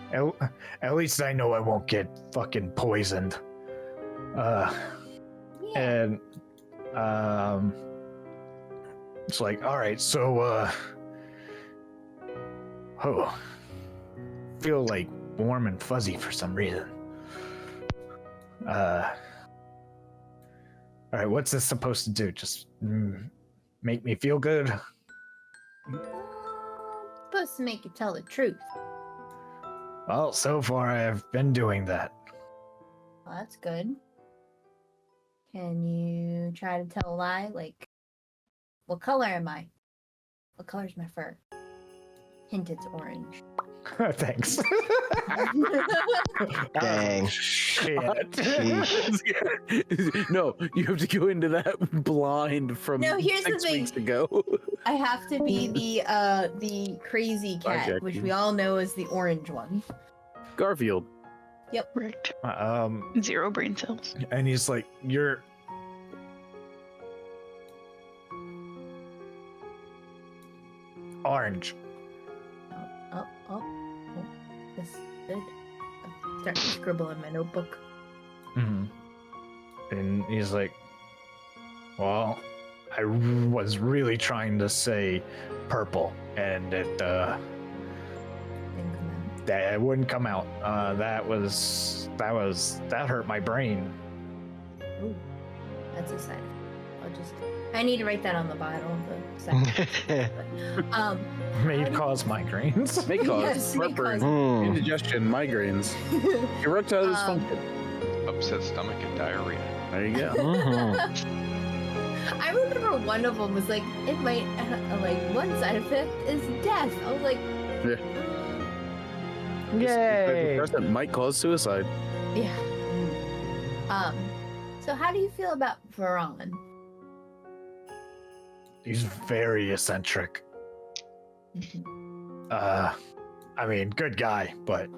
at least I know I won't get fucking poisoned. And it's like, all right, so feel like warm and fuzzy for some reason. All right, what's this supposed to do? Just make me feel good? Supposed to make you tell the truth. Well, so far I've been doing that. Well, that's good. Can you try to tell a lie? Like, what color am I? What color's my fur? Hint it's orange. Thanks. Dang. Shit. No, you have to go into that blind from No, here's the 6 thing. weeks ago. I have to be the crazy cat, Jack. which we all know is the orange one. Garfield. rigged. 0 brain cells. And he's like, you're orange. Oh. This is good. I'm starting to scribble in my notebook. And he's like, well, I was really trying to say purple, and it Didn't come out. that it wouldn't come out. That hurt my brain. Ooh, that's a side effect. I need to write that on the bottle of the side effect. But, May how do- cause migraines. May cause Yes, may heartburn, cause- indigestion, migraines, erectile dysfunction. Upset stomach and diarrhea. There you go. I remember one of them was like, it might, like, one side effect is death. I was like, Yay! Antidepressant might cause suicide. yeah. So how do you feel about Veron? He's very eccentric. I mean, good guy, but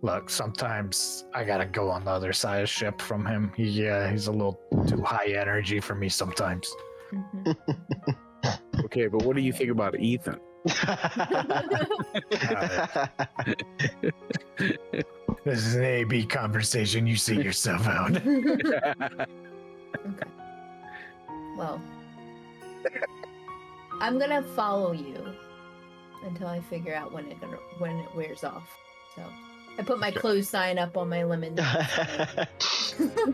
look, sometimes I gotta go on the other side of the ship from him. He's a little too high energy for me sometimes. Okay, but what do you think about Ethan? This is an A-B conversation. You see yourself out. Okay. Well, I'm gonna follow you until I figure out when it wears off. So I put my clothes sign up on my lemon.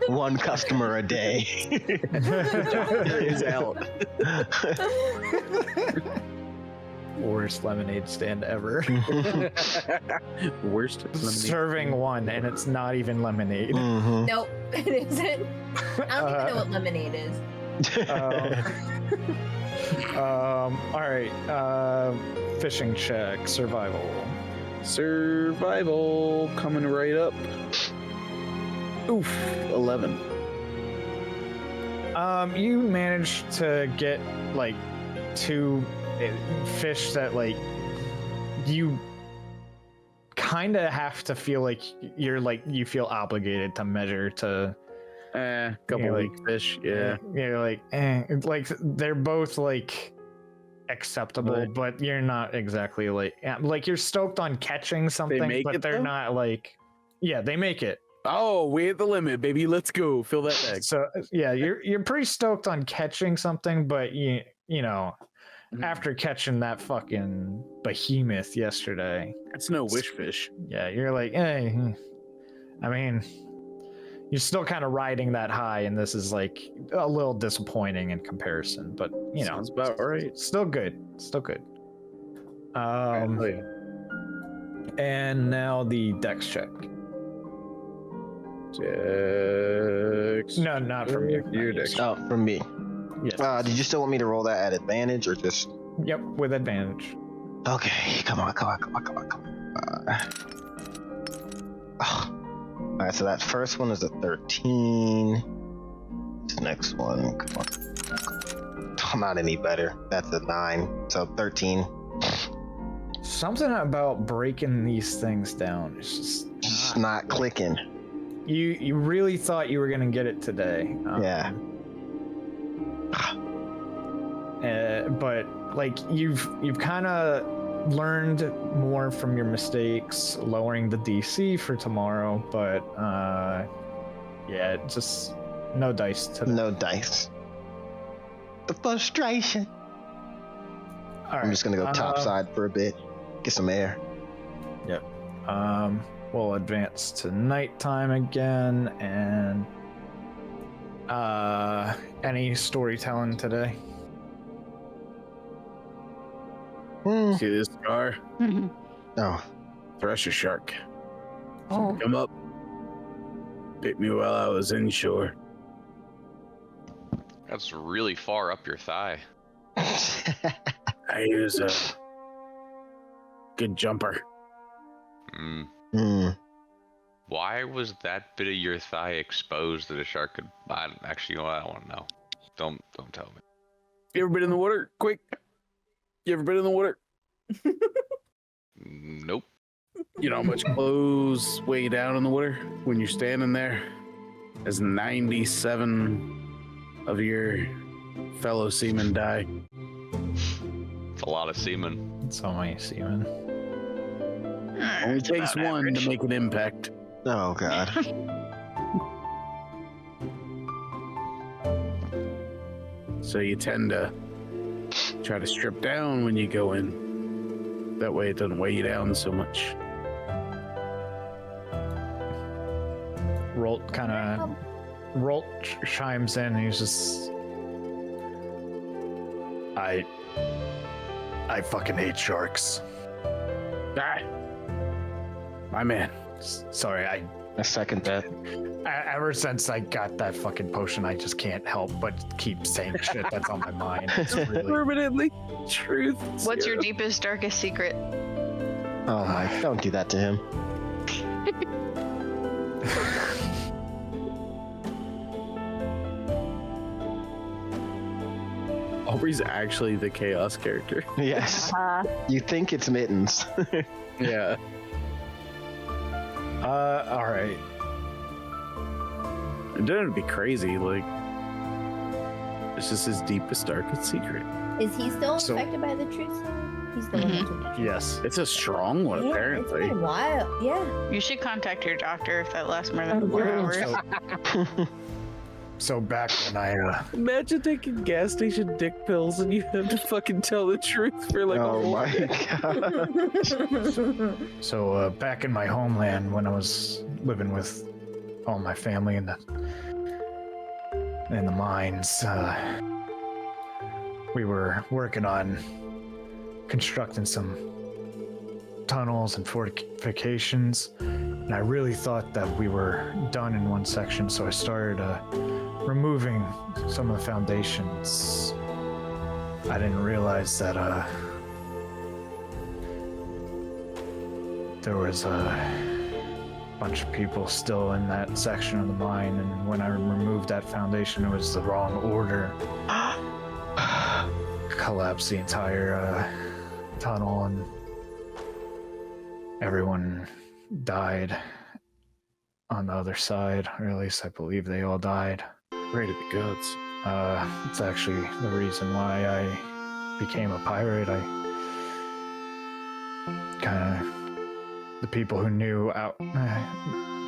One customer a day. Is out. Worst lemonade stand ever. Worst lemonade. Serving one, and it's not even lemonade. Mhm. Nope, it isn't. I don't even know what lemonade is. All right. fishing check, survival. Survival coming right up. Oof, 11. You managed to get like 2 fish that like you kind of have to feel like you feel obligated to measure to. Couple Yeah, weak fish. Yeah. You're like, like they're both like acceptable, Right. but you're not exactly like you're stoked on catching something, make but it, they're though? not like, yeah, they make it. Oh, we hit the limit, baby. Let's go. Fill that bag. So yeah, you're pretty stoked on catching something, but you know, Mhm. after catching that fucking behemoth yesterday, It's no wish fish. yeah, you're like, hey, I mean, you're still kind of riding that high, and this is like a little disappointing in comparison, but you know, Sounds about right. still good, still good. Oh, yeah. And now the dex check. Dex. No, not from you. Your not you. dex. Oh, from me. Yes. Did you still want me to roll that at advantage or just? Yep, with advantage. Okay, come on. All right, so that first one is a 13. This next one, come on. I'm not any better. That's a 9, so 13. Something about breaking these things down. It's just Just not clicking. you really thought you were gonna get it today. Yeah. But like you've kind of learned more from your mistakes, lowering the DC for tomorrow. But yeah, just no dice today. No dice. The frustration. All right. I'm just gonna go topside for a bit, get some air. We'll advance to nighttime again, and any storytelling today? Hmm. See this scar? Oh, Thresher shark. Oh. Come up. Bit me while I was inshore. That's really far up your thigh. I was a good jumper. Mm. Hmm. Why was that bit of your thigh exposed that a shark could? I don't want to know. Don't tell me. You ever been in the water? Quick. You ever been in the water? Nope. You know how much clothes weigh down in the water when you're standing there as 97 of your fellow seamen die? It's a lot of semen. So many seamen. Only takes about one average. to make an impact. Oh God. So you tend to try to strip down when you go in. That way it doesn't weigh you down so much. Rolt chimes in, and he's just, I fucking hate sharks. Ah, my man. Sorry, I second that. ever since I got that fucking potion, I just can't help but keep saying shit that's on my mind. It's really, Permanently truth. What's your deepest, darkest secret? Oh my! Don't do that to him. Aubrey's actually the chaos character. Yes. You think it's Mittens? Yeah. all right. And then it'd be crazy. Like, it's just his deepest, darkest secret. Is he still So- infected by the truth? He's the one that's Yes. It's a strong one, Yeah, apparently. It's been a while. Yeah. You should contact your doctor if that lasts more than Oh, 4 yeah. hours. So back when I Imagine taking gas station dick pills and you have to fucking tell the truth for like a Oh whole my God. back in my homeland when I was living with all my family in the mines, we were working on constructing some tunnels and fortifications, and I really thought that we were done in one section, so I started removing some of the foundations. I didn't realize that there was a bunch of people still in that section of the mine, and when I removed that foundation, it was the wrong order. Collapsed the entire tunnel, and everyone died on the other side, or at least I believe they all died. Pray to the gods. It's actually the reason why I became a pirate. I kind of, the people who knew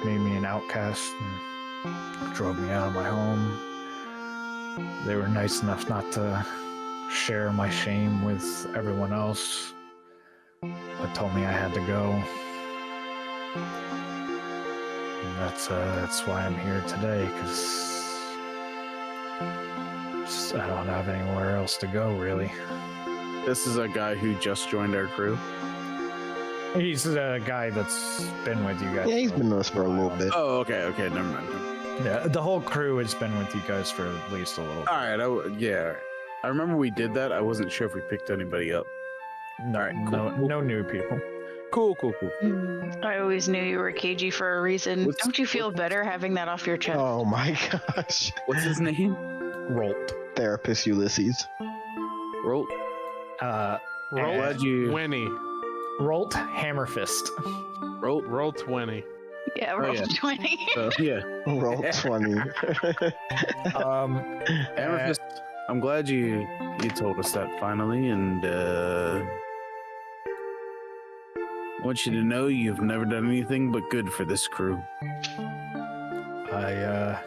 made me an outcast and drove me out of my home. They were nice enough not to share my shame with everyone else, but told me I had to go. And that's why I'm here today, because I don't have anywhere else to go, really. This is a guy who just joined our crew. He's a guy that's been with you guys. Yeah, he's been with us for a little bit. Oh, okay, never mind. Yeah, the whole crew has been with you guys for at least a little. All right, yeah. I remember we did that. I wasn't sure if we picked anybody up. No, All right, cool. no new people. Cool. I always knew you were cagey for a reason. What's- Don't you feel better having that off your chest? Oh my gosh. What's his name? Rolt. Therapist Ulysses. Rolt. Roll you- Winnie. Rolt Hammerfist. Rolt. Roll 20. Yeah, Oh, roll yeah. 20. Yeah. Roll 20. Amethyst, I'm glad you told us that finally, and I want you to know you've never done anything but good for this crew. I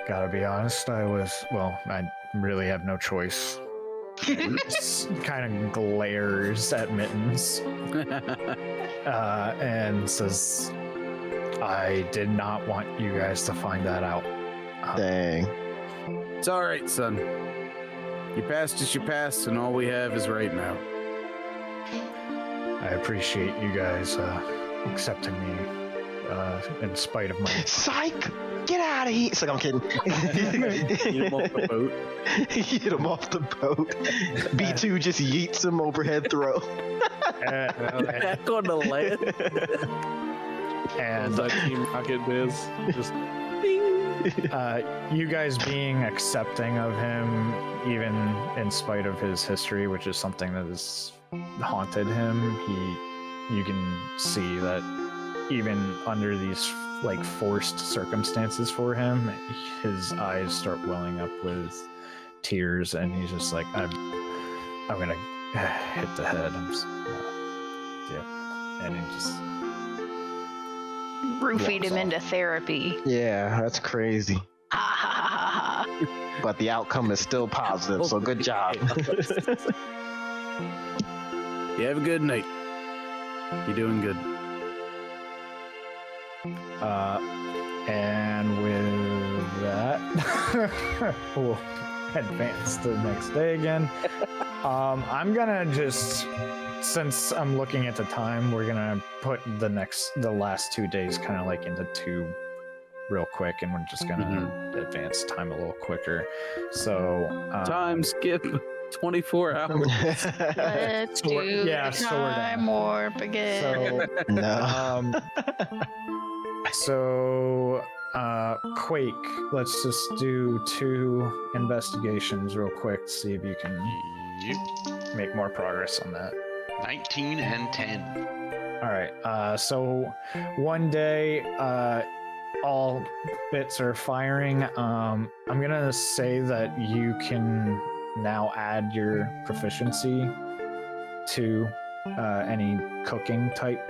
gotta be honest, I really have no choice. Kind of glares at Mittens and says, I did not want you guys to find that out. Dang. It's all right, son. Your past is your past, and all we have is right now. I appreciate you guys accepting me in spite of my... Psych! Get out of here! It's like, I'm kidding. Get him off the boat. Get him off the boat. B2 just yeets him overhead throw. Back on the land. And that Team Rocket Biz. Just you guys being accepting of him, even in spite of his history, which is something that has haunted him, you can see that even under these like forced circumstances for him, his eyes start welling up with tears, and he's just like, I'm gonna hit the head. And he just Roofied him off. into therapy. Yeah, that's crazy. Ha ha ha ha ha. But the outcome is still positive, so good job. You have a good night. You're doing good. And with that, we'll advance to the next day again. I'm gonna just, since I'm looking at the time, we're gonna put the last 2 days kind of like into 2 real quick, and we're just gonna advance time a little quicker. So Time skip 24 hours. Let's Sword- do yeah, the sword time warp again. so No. So, Quake, let's just do 2 investigations real quick to see if you can Yep. make more progress on that. 19 and 10. All right. So one day, all bits are firing. I'm gonna say that you can now add your proficiency to any cooking type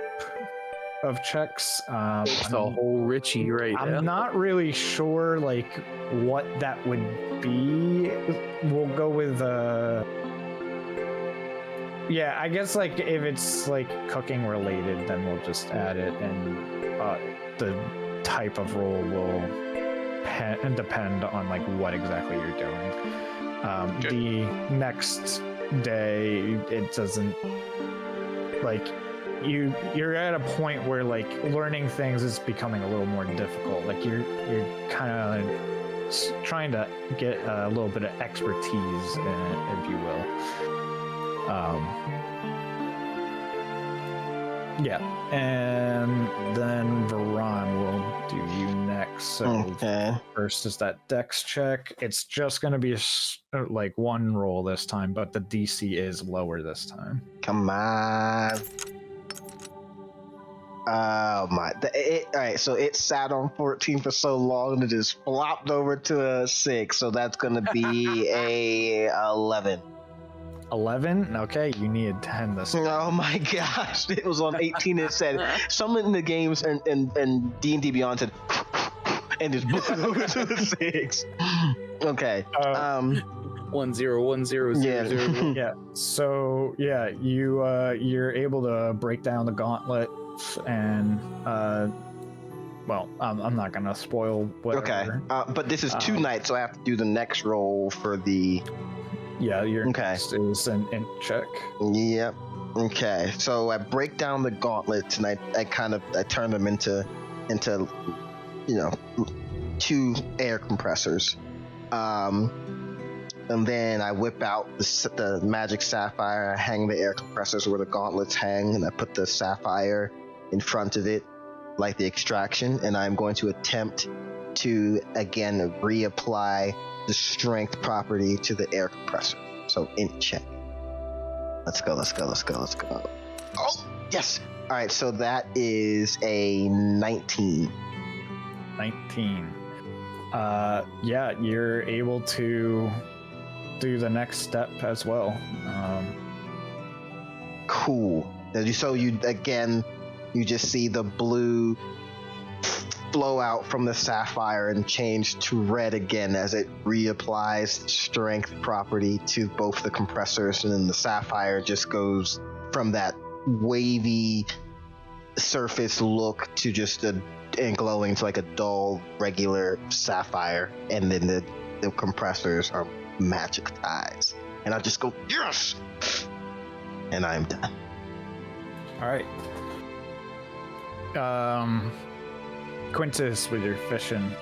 of checks. It's a whole Richie right now. I'm not really sure like what that would be. We'll go with yeah, I guess like if it's like cooking related, then we'll just add it, and the type of role will depend on like what exactly you're doing. The next day, it doesn't like you're at a point where like learning things is becoming a little more difficult. Like you're kind of trying to get a little bit of expertise in it, if you will. Yeah, and then Varan will do you next. So Okay. first is that Dex check. It's just going to be like one roll this time, but the DC is lower this time. Come on. Oh my! All right, so it sat on 14 for so long and it just flopped over to a 6. So that's gonna be a 11. 11. Okay, you need 10 this time. Oh my gosh! It was on 18. It said someone in the games and D&D Beyond said, and just moved over to the 6. Okay. 101000. Yeah. So yeah, you're able to break down the gauntlet, and well, I'm not gonna spoil whatever. Okay. But this is 2 nights, so I have to do the next roll for the. Yeah, your Okay. next is an int check. Yep. Okay. So I break down the gauntlets and I turn them into 2 air compressors. And then I whip out the magic sapphire. I hang the air compressors where the gauntlets hang, and I put the sapphire in front of it, like the extraction. And I'm going to attempt to again reapply the strength property to the air compressor. So int check. Let's go. Oh, yes. All right. So that is a 19. 19. Yeah, you're able to do the next step as well. Cool. So you just see the blue flow out from the sapphire and change to red again as it reapplies strength property to both the compressors, and then the sapphire just goes from that wavy surface look to just and glowing to like a dull regular sapphire, and then the compressors are magic ties, and I just go yes, and I'm done. All right. Quintus with your fishing.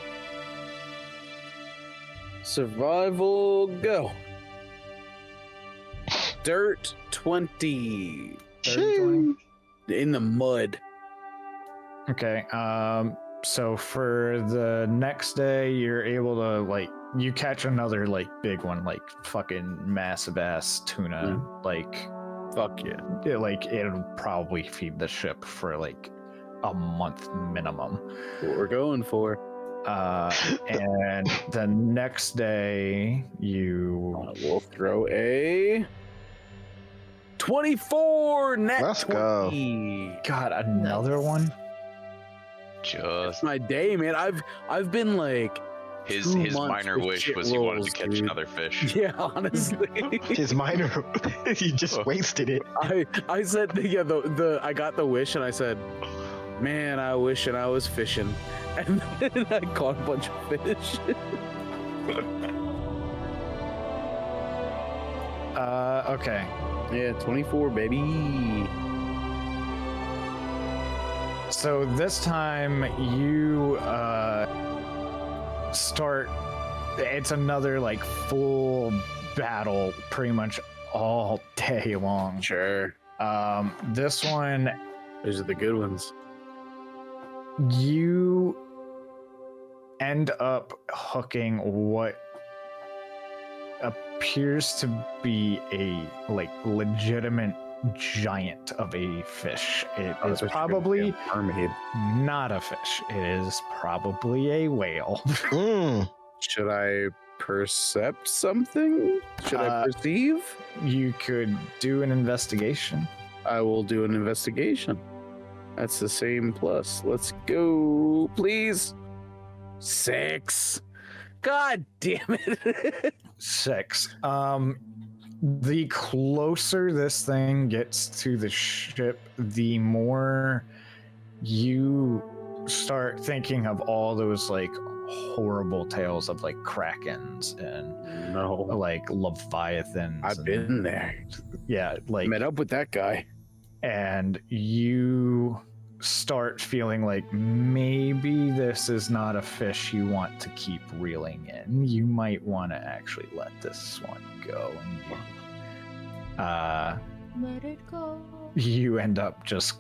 Survival go. Dirt 20. Shoo. In the mud. Okay. So for the next day, you're able to you catch another big one, fucking massive ass tuna. Fuck yeah. It'll probably feed the ship for a month minimum. What we're going for. And the next day you will throw a 24 net. Let's 20. go. got another one. Just My day, man. I've been his 2 his months minor with wish shit was he wanted to rolls, catch dude. another fish. Yeah, honestly. His minor, he just wasted it. I said I got the wish and I said, man, I wish and I was fishing, and then I caught a bunch of fish. Okay. Yeah, 24, baby. So this time you start. It's another full battle, pretty much all day long. Sure. This one Those are the good ones. you end up hooking what appears to be a legitimate giant of a fish. It is probably mermaid. not a fish. It is probably a whale. Should I percept something? Should I perceive? You could do an investigation. I will do an investigation. That's the same plus. Let's go, please. 6. God damn it. 6. The closer this thing gets to the ship, the more you start thinking of all those horrible tales of krakens and leviathans. I've been there. Yeah, Met up with that guy. and you start feeling maybe this is not a fish you want to keep reeling in. You might want to actually let this one go. And Let it go. you end up just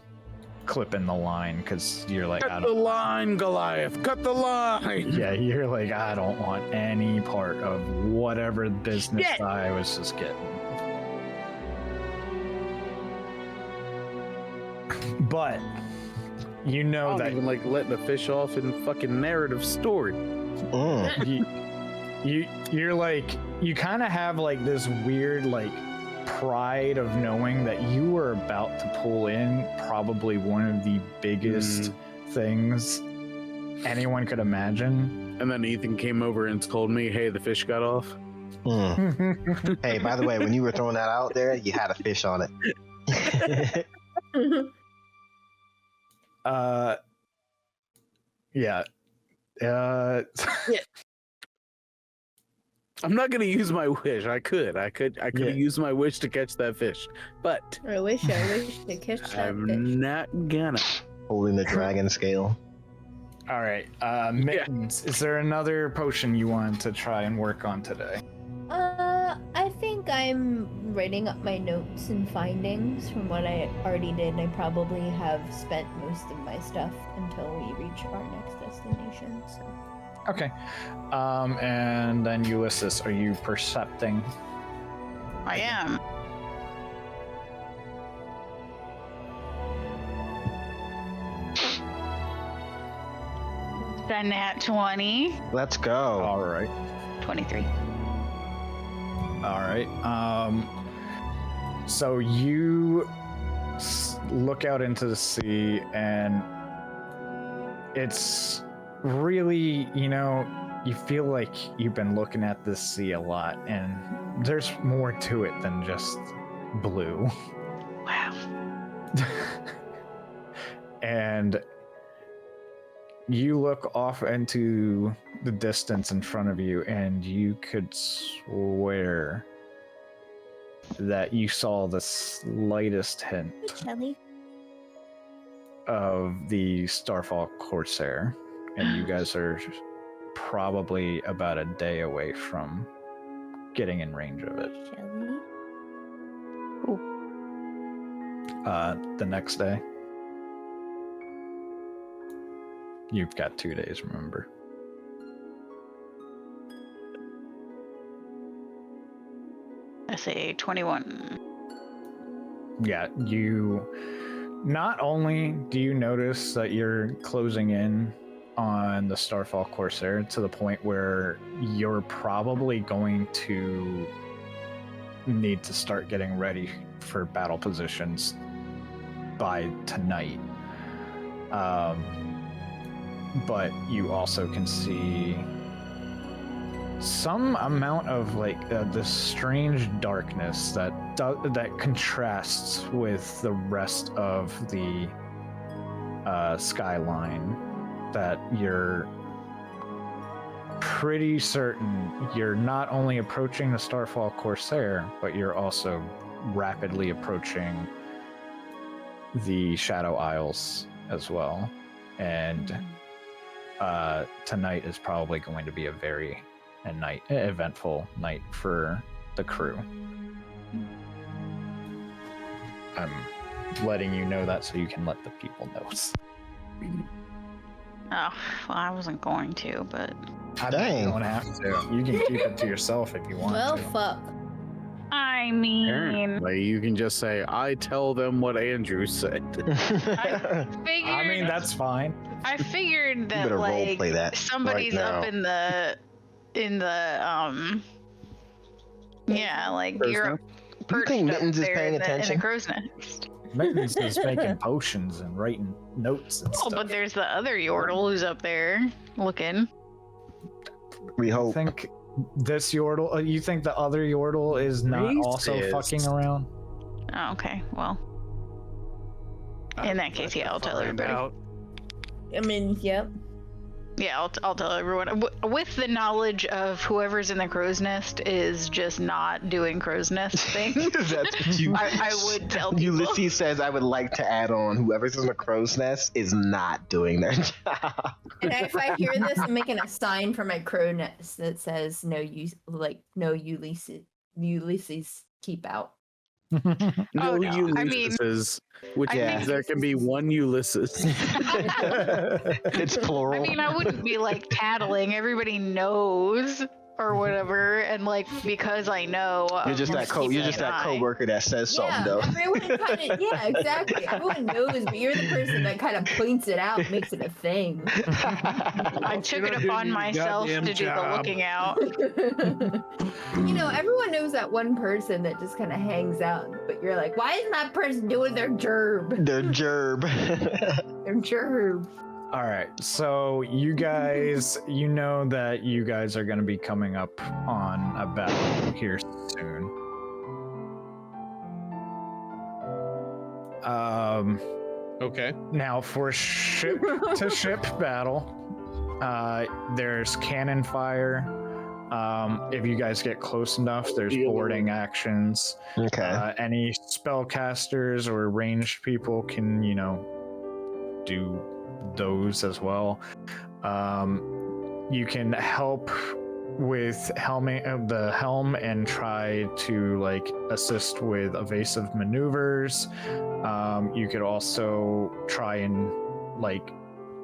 clipping the line because you're like, I Cut the don't. line, Goliath. Cut the line. Yeah, you're like, I don't want any part of whatever business Shit. I was just getting. But you I know don't that even like letting a fish off in fucking narrative story. you're like, you kind of have like this weird like pride of knowing that you were about to pull in probably one of the biggest things anyone could imagine. And then Ethan came over and told me, hey, the fish got off. Hey, by the way, when you were throwing that out there, you had a fish on it. Yeah. I'm not gonna use my wish. I could Yeah. use my wish to catch that fish, but I wish to catch that I'm fish. not gonna. Holding the dragon scale. All right, Mittens, is there another potion you want to try and work on today? I think I'm writing up my notes and findings from what I already did. I probably have spent most of my stuff until we reach our next destination. So. Okay. And then Ulysses, are you percepting? I am. The nat 20. Let's go. All right. 23. All right. So you look out into the sea, and it's really, you feel like you've been looking at this sea a lot, and there's more to it than just blue. Wow. And you look off into the distance in front of you, and you could swear that you saw the slightest hint Shelly. of the Starfall Corsair, and you guys are probably about a day away from getting in range of it. Shelly. The next day. You've got 2 days, remember. I say 21. Yeah, you not only do you notice that you're closing in on the Starfall Corsair to the point where you're probably going to need to start getting ready for battle positions by tonight. But you also can see some amount of like this strange darkness that contrasts with the rest of the skyline, that you're pretty certain you're not only approaching the Starfall Corsair, but you're also rapidly approaching the Shadow Isles as well. And tonight is probably going to be a very eventful night for the crew. I'm letting you know that so you can let the people know. Oh, well, I wasn't going to, but Dang. You don't have to. You can keep it to yourself if you want Well, to. fuck. I mean, Apparently, you can just say, I tell them what Andrew said. I figured. I mean, that's fine. I figured that better like roleplay that somebody's right up now. in the yeah, like you're perched think up Mittens is there paying in the attention? crow's nest. Mittens is making potions and writing notes and Oh, stuff. but there's the other Yordle who's up there looking. We I hope. think this Yordle, you think the other Yordle is not also Racist. fucking around? Oh, okay, well, in that case, yeah, I'll tell Find everybody. out. I mean, yep. Yeah, I'll tell everyone with the knowledge of whoever's in the crow's nest is just not doing crow's nest things. That's what you. I would tell people. Ulysses says, I would like to add on, whoever's in the crow's nest is not doing their job. And if I hear this, I'm making a sign for my crow nest that says no Ulysses keep out. No Oh, no. I mean, Ulysses, which I Yeah. means there can be one Ulysses. It's plural. I mean, I wouldn't be like tattling. Everybody knows or whatever, and like because I know, You're just I'm that keeping you're just an that eye. coworker that says something Yeah, though. everyone kind of, yeah, exactly. Everyone knows, but you're the person that kind of points it out, makes it a thing. I took it upon myself to do the looking out. You know, everyone knows that one person that just kind of hangs out, but you're like, why isn't that person doing their gerb? They're gerb. Their gerb. All right, so you guys, you know that you guys are going to be coming up on a battle here soon. Okay. Now for ship to ship battle, there's cannon fire. If you guys get close enough, there's boarding actions. Okay. Any spellcasters or ranged people can, you know, do those as well. You can help with the helm and try to like assist with evasive maneuvers. You could also try and like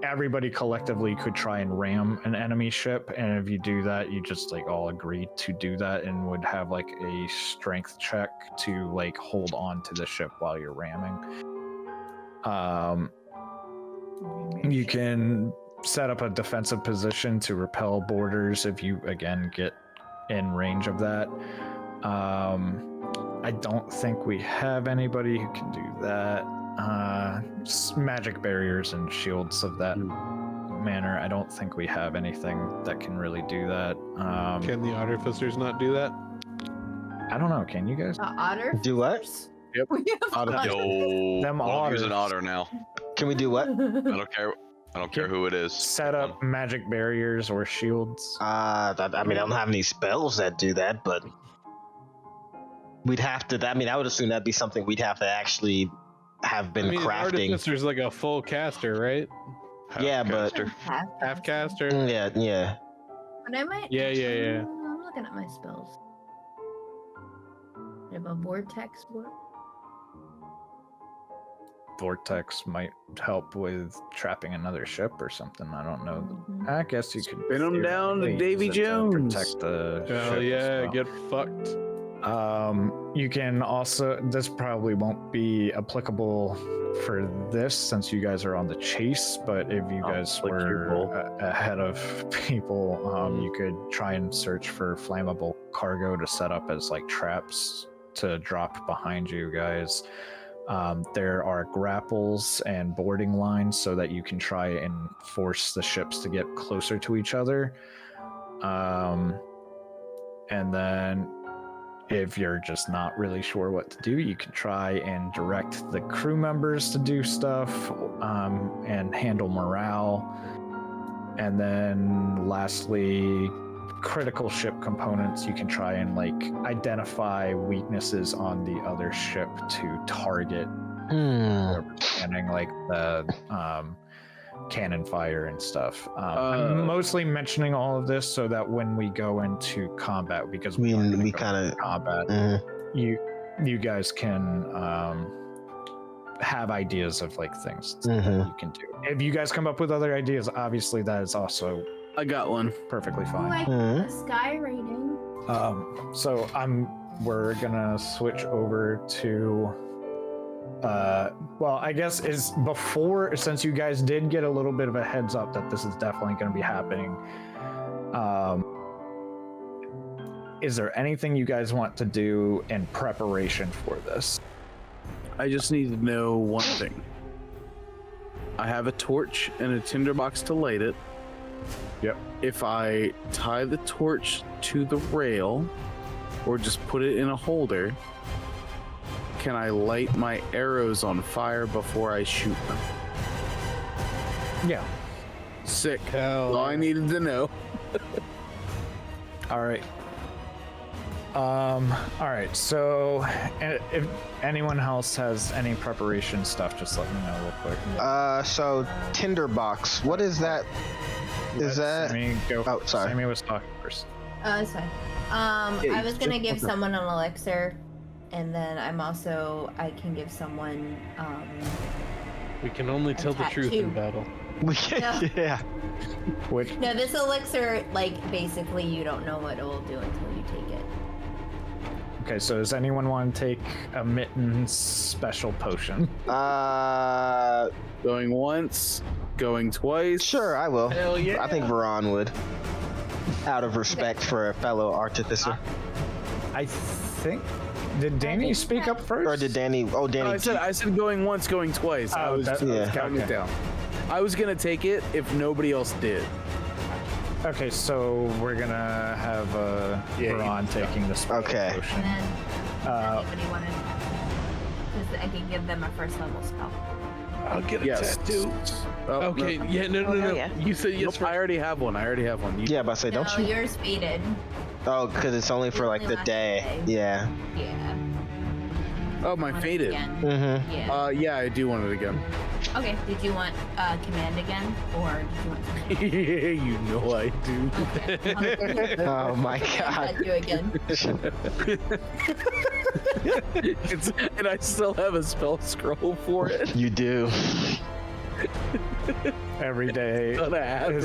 everybody collectively could try and ram an enemy ship, and if you do that, you just like all agree to do that and would have like a strength check to like hold on to the ship while you're ramming. You can set up a defensive position to repel boarders if you again get in range of that. I don't think we have anybody who can do that. Magic barriers and shields of that manner. I don't think we have anything that can really do that. Can the artificers not do that? I don't know. Can you guys? Otter? Do what? Yep. We have Otter. Yo, Them I'm using otters. otter now. Can we do what? I don't care. I don't care who it is. Set up magic barriers or shields. I mean, I don't have any spells that do that, but we'd have to. I mean, I would assume that'd be something we'd have to actually have been I mean, crafting. artificer's like a full caster, right? Yeah, but- Half-caster. Half caster. Yeah, yeah. But I might. Yeah, yeah, yeah. I'm looking at my spells. I have a vortex work. Vortex might help with trapping another ship or something. I don't know. Mhm. I guess you could Spin 'em down to theoretically Davy use it to Jones. protect the Hell ship as yeah, well. get fucked. You can also, this probably won't be applicable for this since you guys are on the chase, but if you guys were ahead of people, you could try and search for flammable cargo to set up as like traps to drop behind you guys. There are grapples and boarding lines so that you can try and force the ships to get closer to each other. And then if you're just not really sure what to do, you can try and direct the crew members to do stuff and handle morale. And then lastly, critical ship components, you can try and like identify weaknesses on the other ship to target understanding like the cannon fire and stuff. I'm mostly mentioning all of this so that when we go into combat, because We are gonna go kind into of. combat, you guys can have ideas of like things that you can do. If you guys come up with other ideas, obviously that is also I got one. perfectly Ooh, fine. I got a sky rating. So we're gonna switch over to well, I guess is before, since you guys did get a little bit of a heads up that this is definitely going to be happening. Is there anything you guys want to do in preparation for this? I just need to know one thing. I have a torch and a tinderbox to light it. Yep. If I tie the torch to the rail or just put it in a holder, can I light my arrows on fire before I shoot them? Yeah. Sick. Hell. All I needed to know. All right. All right. So, if anyone else has any preparation stuff, just let me know real quick. So tinderbox. What is that? Is that? Sammy, go. Oh, sorry. Sammy was talking first. It's fine. Yeah, I was gonna give someone an elixir, and then I can give someone We can only A tell the truth in tattoo. battle. We can, yeah. Which No, this elixir, like, basically you don't know what it will do until you take it. okay, so does anyone want to take a Mitten special potion? Going once, going twice. Sure, I will. Hell yeah. I think Veron would, out of respect for a fellow artificer. I think. Did Danny think speak that- up first? Or did Danny? Oh, Danny. I said going once, going twice. I Oh, was, that- I was yeah. counting it Okay. down. I was gonna take it if nobody else did. Okay, so we're gonna have Yeah, Veron taking the special Okay. potion. And then, Uh, if anybody wanted, because I can give them a first level spell. I'll get a Yes. tattoo. Oh, Okay, no. yeah, no. yeah. You said yes Nope, for I already have one. You, Yeah, but I say, don't No, you? yours faded. Oh, because it's only for like the Only day. lasts a day. Yeah. Yeah. Oh, my Want it faded. again. Mm-hmm. Yeah. Yeah, I do want it again. Okay. Did you want command again, or did you want? You know I do. Okay. Oh my god. Do again. And I still have a spell scroll for it. You do. every day. Gonna happen.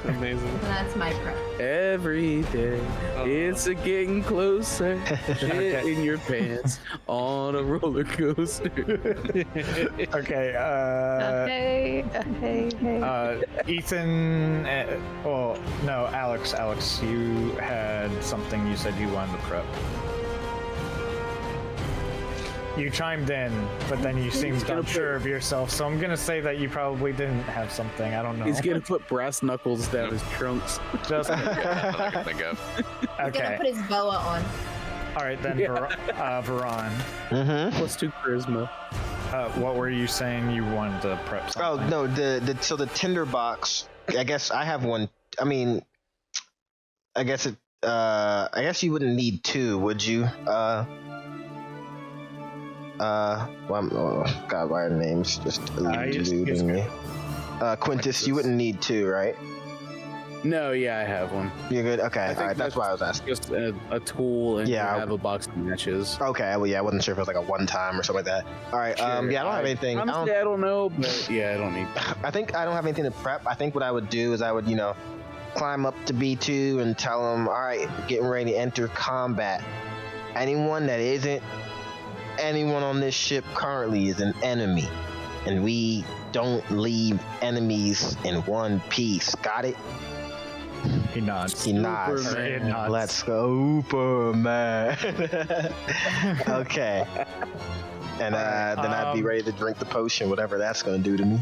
Amazing. That's my prep. Every day, it's a getting closer. Shit Okay. in your pants on a roller coaster. Okay, Hey. Ethan. Well, no, Alex. Alex, you had something you said you wanted to prep. You chimed in, but then you seemed gonna unsure of yourself, so I'm gonna say that you probably didn't have something. I don't know. He's gonna put brass knuckles down his trunks. Just That's all I can think of. He's gonna okay. put his boa on. All right then, Yeah. Veron. Mm-hmm. +2 charisma. What were you saying you wanted to prep Oh something? no, so the tinder box. I guess I have one. I mean, I guess you wouldn't need two, would you? Oh, God, why are names just eluding me? Quintus, you wouldn't need two, right? No, yeah, I have one. You're good. Okay, think all right. That's why I was asking. Just a tool, and Yeah. you have a box of matches. Okay, well, yeah, I wasn't sure if it was like a one time or something like that. All right. Sure. Yeah, I don't have anything. Honestly, I don't know, but yeah, I don't need. I think I don't have anything to prep. I think what I would do is I would, climb up to B2 and tell them, all right, getting ready to enter combat. Anyone that isn't anyone on this ship currently is an enemy, and we don't leave enemies in one piece. Got it? He nods. He nods. It nods. Let's go, Superman. Okay. And then I'd be ready to drink the potion, whatever that's gonna do to me.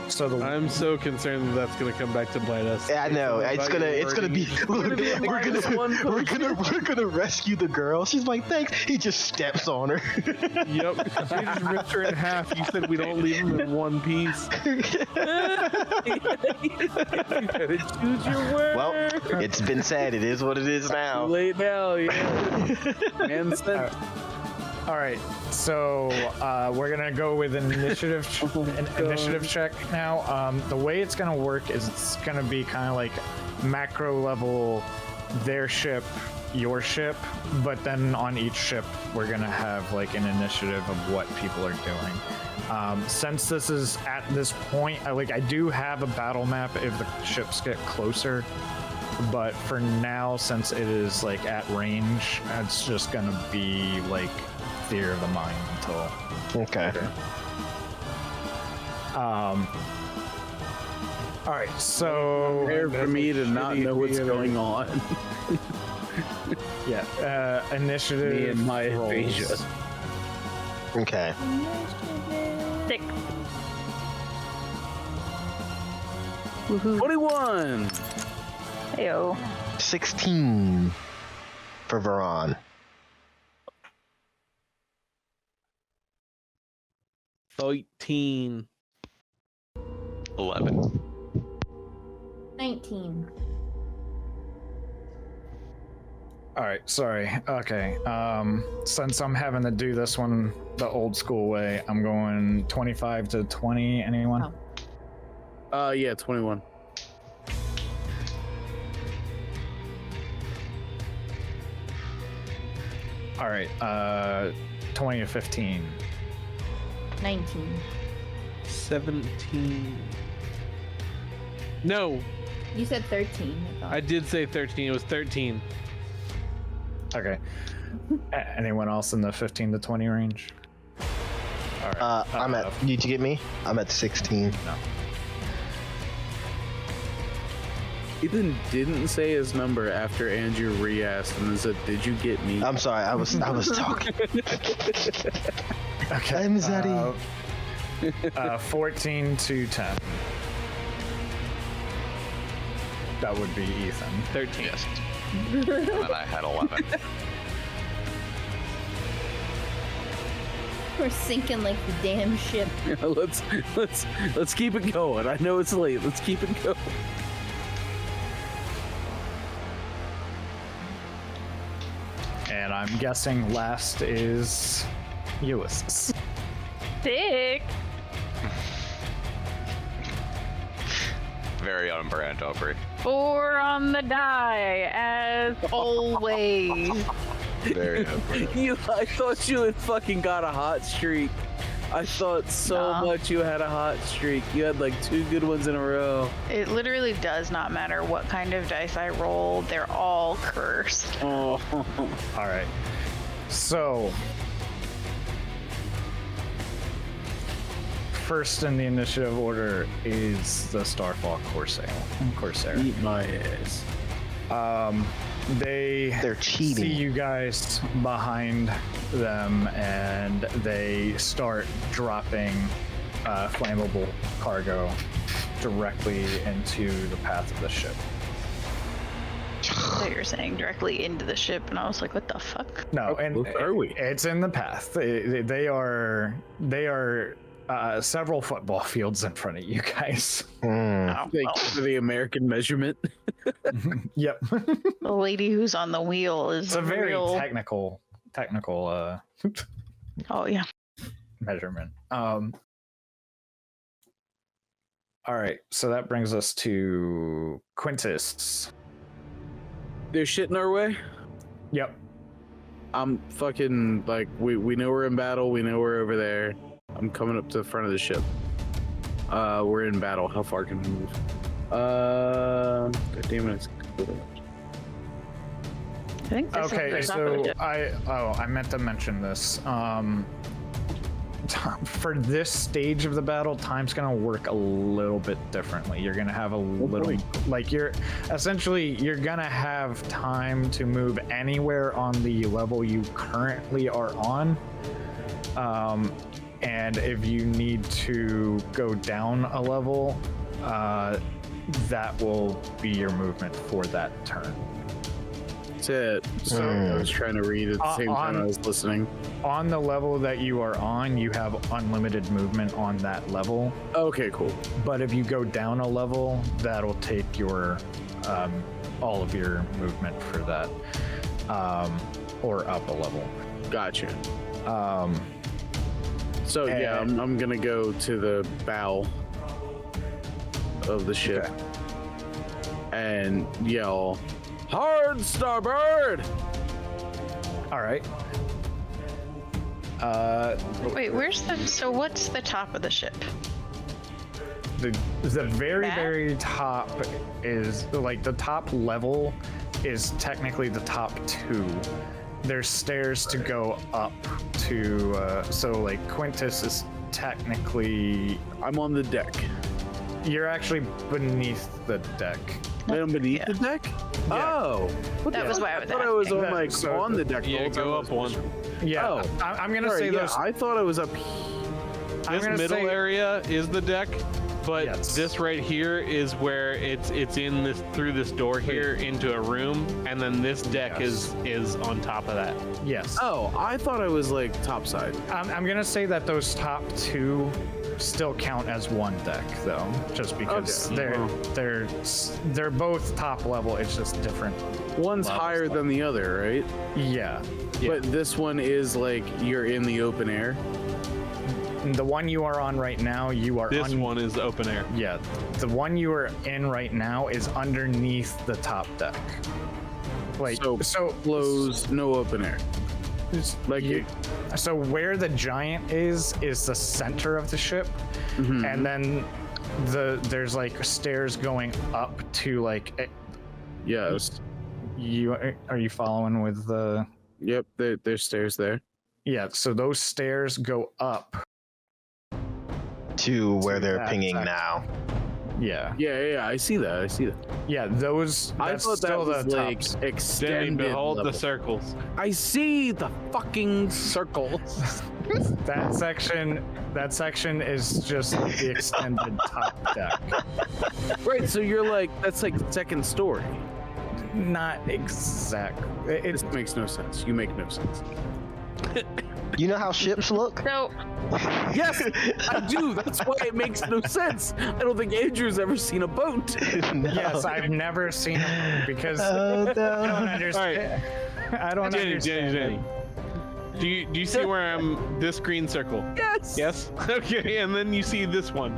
So the I'm so concerned that that's gonna come back to bite us. Yeah, I know. It's gonna be. We're gonna rescue the girl. She's like, thanks. He just steps on her. Yep. We just ripped her in half. You said we don't leave them in one piece. You gotta choose your word. Well, it's been said. It is what it is now. Late now, yeah. Man said, All right, so we're gonna go with an initiative initiative check now. The way it's gonna work is it's gonna be kind of like macro level, their ship, your ship, but then on each ship we're gonna have like an initiative of what people are doing. Since this is at this point, I do have a battle map if the ships get closer. But for now, since it is like at range, it's just gonna be like theater of the mind until. Okay. All right, so prepare for me to not know what's going on. yeah, initiative. Me and my rolls. aphasia. Okay. 6. 21. Heyo. 16 for Veron. 13. 11. 19. All right, sorry. Okay, since I'm having to do this one the old school way, I'm going 25 to 20. Anyone? Oh. Yeah, 21. All right. 20 to 15. 19. 17. No, You said 13. thought. I did say 13. It was 13. Okay. Anyone else in the 15 to 20 range? All right. I'm at. Did you get me? I'm at 16. No. Ethan didn't say his number after Andrew re-asked and then said, "Did you get me?" I'm sorry. I was talking. Okay. I'm Zaddy. 14 to 10. That would be Ethan. 13. Yes. And then I had 11. We're sinking like the damn ship. let's keep it going. I know it's late. Let's keep it going. And I'm guessing last is Ulysses. Sick. Very on brand, Aubrey. 4 on the die, as always. Very on brand. I thought you had fucking got a hot streak. I thought so Nah. much you had a hot streak. You had like 2 good ones in a row. It literally does not matter what kind of dice I roll, they're all cursed. Oh, All right. So, first in the initiative order is the Starfall Corsair. eat my ass. They're cheating. see you guys behind them, and they start dropping flammable cargo directly into the path of the ship. So you're saying directly into the ship, and I was like, what the fuck? No, How and close are we? it's in the path. They are several football fields in front of you guys. Hmm. Like for the American measurement. Yep. The lady who's on the wheel is It's a very real. technical Oh yeah. measurement. All right, so that brings us to Quintus. There's shit in our way. Yep. I'm fucking like we know we're in battle. We know we're over there. I'm coming up to the front of the ship. We're in battle. How far can we move? God damn it! I think this Okay, is the top of the so ship. I meant to mention this. For this stage of the battle, time's gonna work a little bit differently. You're gonna have a little, like you're gonna have time to move anywhere on the level you currently are on. And if you need to go down a level, that will be your movement for that turn. That's it. So I was trying to read at the same time I was listening. On the level that you are on, you have unlimited movement on that level. Okay, cool. But if you go down a level, that'll take your all of your movement for that, or up a level. Gotcha. Um, So yeah, And- I'm gonna go to the bow of the ship Okay. and yell, "Hard starboard!" all right. Wait, where's the? So what's the top of the ship? The very That? very top is like the top level is technically the top 2. There's stairs to go up to so like Quintus is technically I'm on the deck. you're actually beneath the deck. I'm beneath Yeah. the deck. Yeah. Oh, what That the- was why I was I thought I was asking. on like So- on the deck. the Yeah, whole time go I up was- one. Yeah, Oh. I'm gonna Sorry, say yeah, those. I thought I was up. I'm This gonna middle say- area is the deck, but Yes. this right here is where it's in this through this door here into a room, and then this deck Yes. is on top of that. Yes. Oh, I thought I was like topside. I'm gonna say that those top 2 still count as one deck, though, just because Okay. they're both top level. It's just different. One's Levels, higher though. than the other, right? Yeah. But this one is like you're in the open air. The one you are on right now, you are This one is open air. Yeah, the one you are in right now is underneath the top deck. Like So closed, no open air. Like So where the giant is the center of the ship, Mhm. and then there's like stairs going up to like. Yes. Are you following with the? Yep. There's stairs there. Yeah. So those stairs go up. To where To they're that pinging section. now. Yeah. Yeah. I see that. Yeah. Those. I That's thought that still was the like tops. Danny, extended. behold level. the circles. I see the fucking circles. That section is just the extended top deck. Right. So you're like that's like second story. Not exact. It makes no sense. You make no sense. You know how ships look? So Yes, I do. That's why it makes no sense. I don't think Andrew's ever seen a boat. No. Yes, I've never seen it because Oh, I don't no. understand. I don't understand. Danny. Do you see where I'm? This green circle. Yes. Yes. Okay, and then you see this one.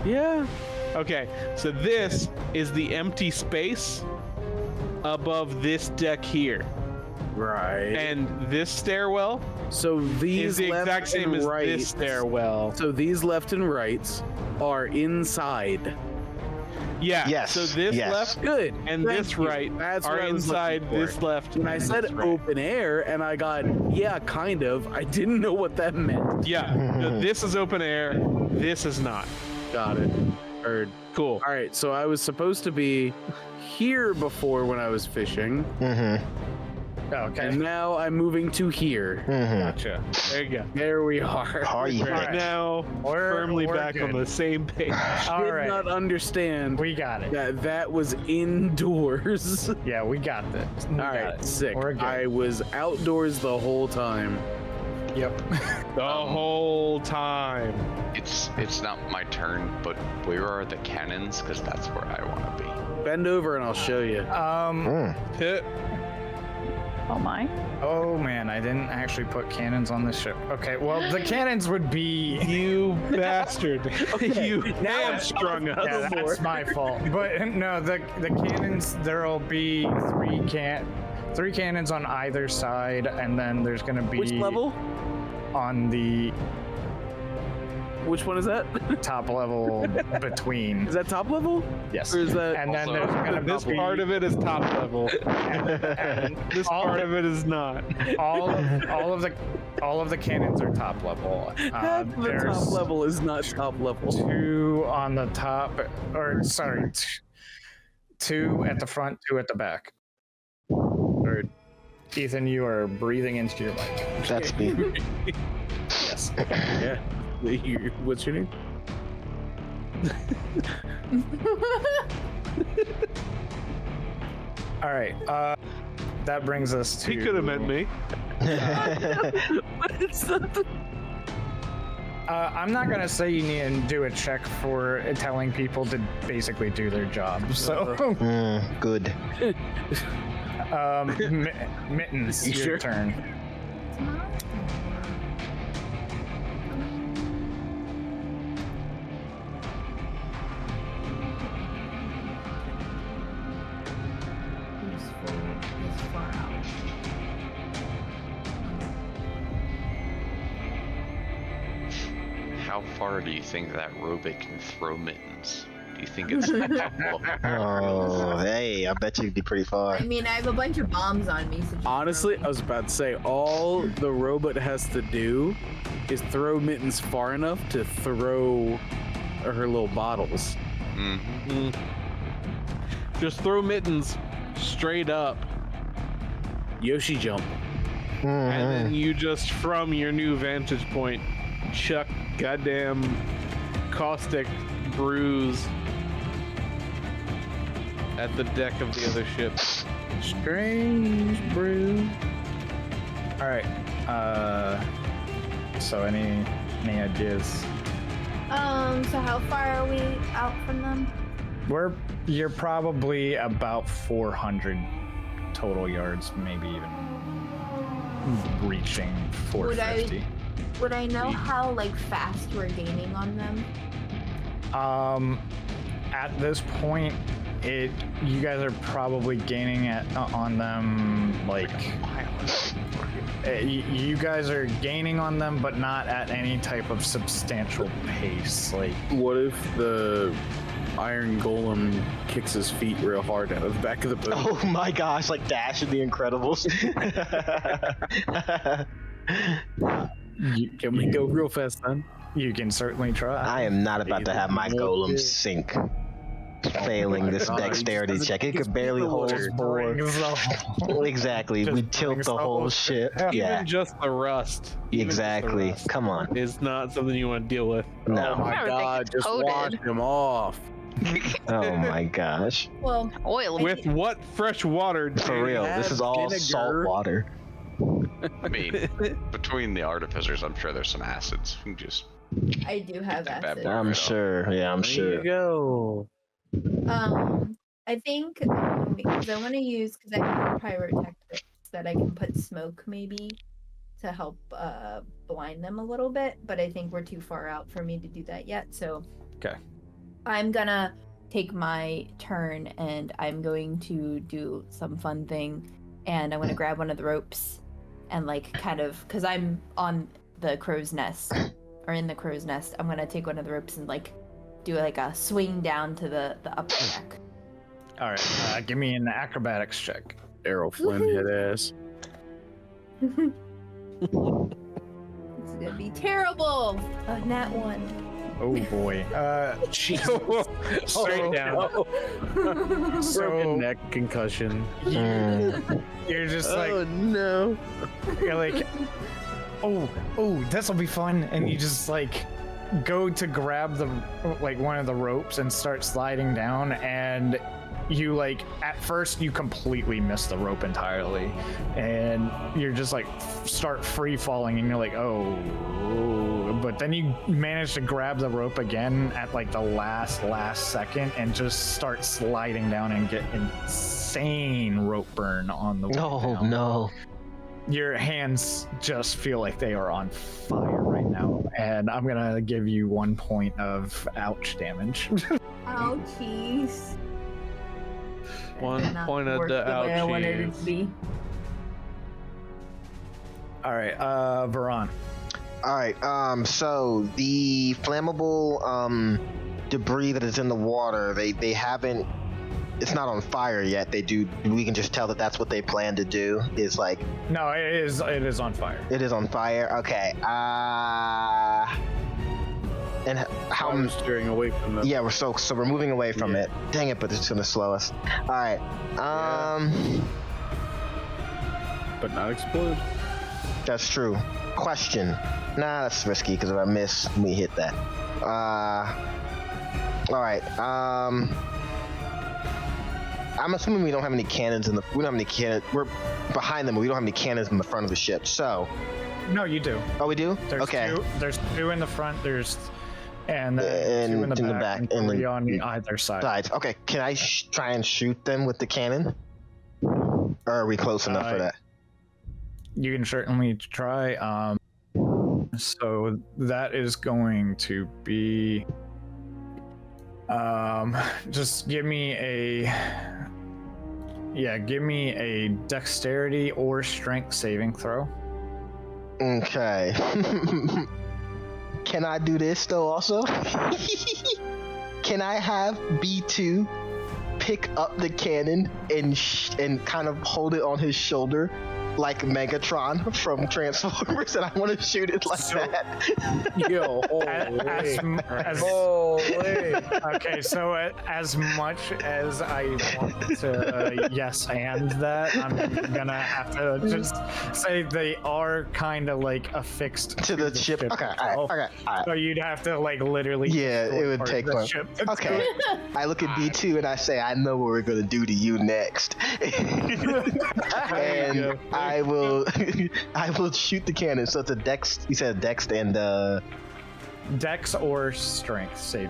Yeah. Okay, so this is the empty space above this deck here, Right. and this stairwell so these is the left exact same and as right. this stairwell. So these left and rights are inside. Yeah. Yes, So this yes. left Good. and Thank this you. right That's are what I was inside looking for. this left. When I and said this right. open air, and I got yeah, kind of. I didn't know what that meant. Yeah. No, this is open air. This is not. Got it. Heard. Cool. All right. So I was supposed to be here before when I was fishing, Mm-hmm. Okay. and now I'm moving to here. Mm-hmm. Gotcha. There you go. There we are. Are you Right correct? now, We're- firmly we're back on good. the same page. All Did right. not understand We got it. that was indoors. Yeah, we got this. We All got right, it. sick. We're good. I was outdoors the whole time. Yep. The whole time. It's not my turn, but where are the cannons? Because that's where I want to be. Bend over and I'll show you. Hit. oh my. Oh man, I didn't actually put cannons on this ship. Okay, well the cannons would be. You bastard. You now hamstrung us. Yeah, that's my fault. But no, the cannons. There'll be three cannons on either side, and then there's gonna be Which level? on the Which one is that? top level between. Is that top level? Yes. Or is that And then Also, there's gonna This be part of it is top level. and This all part of it is not. all of the cannons are top level. Half the There's top level is not top level. two on the top, or sorry, two at the front, two at the back. Or Ethan, you are breathing into your mic. That's me. Yes. Yeah. What's your name? All right. That brings us to. He could have meant me. I'm not gonna say you need to do a check for telling people to basically do their job. So, Good. Mittens, You your sure? turn. Far out. How far do you think that robot can throw mittens? Do you think it's a couple of Oh, hey, I bet you'd be pretty far. I mean, I have a bunch of bombs on me. So just Honestly, throw I was about to say, all the robot has to do is throw Mittens far enough to throw her little bottles. Mhm. Just throw mittens straight up, Yoshi jump. and then you just, from your new vantage point, chuck goddamn caustic brews at the deck of the other ship. Strange brew. All right. So any ideas? So how far are we out from them? You're probably about 400 total yards, maybe even reaching 450. Would I know how like fast we're gaining on them? At this point, you guys are probably gaining on them like you guys are gaining on them, but not at any type of substantial pace. Like, What if the Iron Golem kicks his feet real hard out of the back of the boat? Oh my gosh, like Dash in The Incredibles. Can we go real fast then? you can certainly try. I am not about to have my golem sink, failing my this God, he dexterity just check. It doesn't could barely keep the hold water. four. Brings the whole- Exactly, Just we tilt brings the the whole whole shit. shit. Yeah, Even just the rust. even just the exactly. rust Come on. is not something you want to deal with. No. Oh my I would think God, it's just coated. wash him off. Oh my gosh. Well, Oily. With what fresh water? do For you real, this have? is all vinegar. salt water. I mean, between the artificers, I'm sure there's some acids. We can just I do have Bad acid. boy. I'm sure. Yeah, I'm There sure. you go. I think because I want to use because I have pyrotechnics that I can put smoke maybe to help blind them a little bit, but I think we're too far out for me to do that yet. So Okay. I'm gonna take my turn and I'm going to do some fun thing, and I'm gonna grab one of the ropes and like kind of because I'm on the crow's nest or in the crow's nest, I'm gonna take one of the ropes and like do like a swing down to the upper deck. All right, give me an acrobatics check. Errol Flynn hit ass. It's gonna be terrible. A nat one. Oh boy. Straight down. So Broken neck concussion. you're just like no. you're like, oh, this'll be fun, and you just like go to grab the like one of the ropes and start sliding down, and you like at first you completely miss the rope entirely, and you're just like start free falling, and you're like, oh, but then you manage to grab the rope again at like the last second and just start sliding down and get insane rope burn on the way Oh down. no. Your hands just feel like they are on fire right now, and I'm gonna give you 1 point of ouch damage. Oh, jeez. One Did not point of work the way I wanted it ouchies. to be. All right, Varan. All right. So the flammable debris that is in the water, they haven't. It's not on fire yet. They do. We can just tell that that's what they plan to do. Is like No, it is on fire. it is on fire. Okay. And how? I'm steering away from them. Yeah, so we're moving away from Yeah. it. Dang it, but it's gonna slow us. All right. But not explode. That's true. Question. Nah, that's risky because if I miss, we hit that. All right. I'm assuming we don't have any cannons in the. We don't have any cannon. We're behind them, but we don't have any cannons in the front of the ship. So. No, you do. Oh, we do. There's Okay. There's two in the front. And And two in the back, and and three then- on either side. Sides. Okay. Can I try and shoot them with the cannon? Or are we close enough for that? You can certainly try. So that is going to be. Just give me a dexterity or strength saving throw. Okay. Can I do this though also? Can I have B2 pick up the cannon and kind of hold it on his shoulder like Megatron from Transformers, and I want to shoot it like that? Yo, Okay, so as much as I want to yes and that, I'm gonna have to just say they are kind of like affixed To the ship. Okay, itself. alright. So you'd have to like literally. Yeah, destroy it would part of take the one. ship to do Okay. it. I look at B2 and I say, I know what we're gonna do to you next. And I will I will shoot the cannon. So it's a dex, you said dex and Dex or strength saving.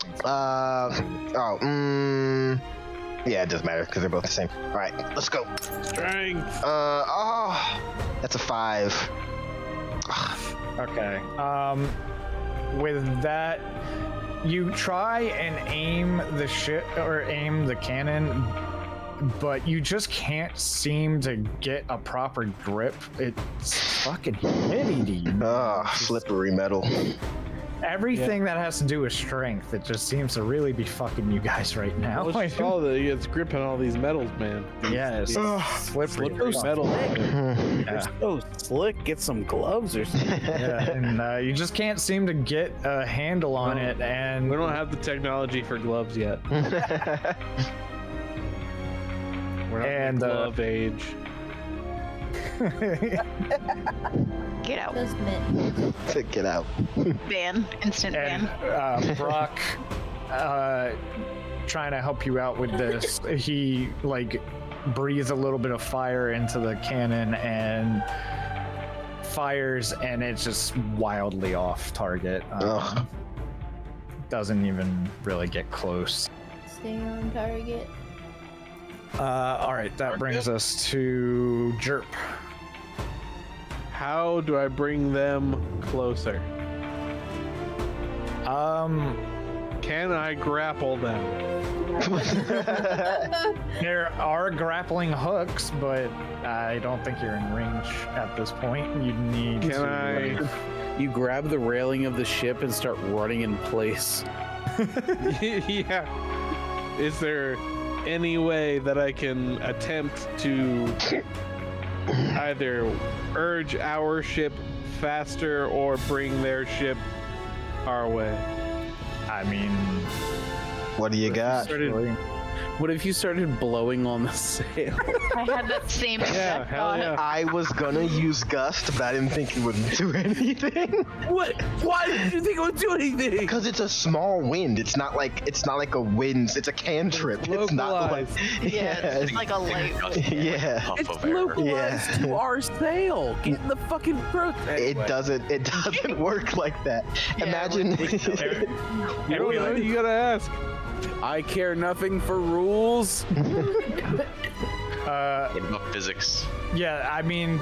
yeah, it doesn't matter because they're both the same. All right, let's go. Strength. That's a 5. Okay. With that, you try and aim the aim the cannon, but you just can't seem to get a proper grip. It's fucking humidity. Slippery metal. Everything that has to do with strength, it just seems to really be fucking you guys right now. Well, it's all it's gripping all these metals, man. Yeah, it's slippery. Slippery metal. They're so slick. Get some gloves or something. Yeah, and you just can't seem to get a handle on it. And We don't have the technology for gloves yet. We're not in the glove age. Get out. Those men. Get out. Ban. Instant and ban. Brock, trying to help you out with this, he like breathes a little bit of fire into the cannon and fires, and it's just wildly off target. Doesn't even really get close. Stay on target. All right, that brings us to Jerp. How do I bring them closer? Can I grapple them? There are grappling hooks, but I don't think you're in range at this point. You need Can to. You grab the railing of the ship and start running in place. Yeah. Is there any way that I can attempt to either urge our ship faster or bring their ship our way? I mean, What do you got? What if you started blowing on the sail? I had that same Yeah, exact hell thought. yeah. I was gonna use gust, but I didn't think it would do anything. What? Why did you think it would do anything? Because it's a small wind. It's not like a wind. It's a cantrip. It's not like Yeah, it's like a light. yeah. Puff It's of air. localized to our sail. Get in the fucking throat. It doesn't work like that. Yeah, Imagine. You don't know, you gotta ask. I care nothing for rules. What about physics? yeah, I mean,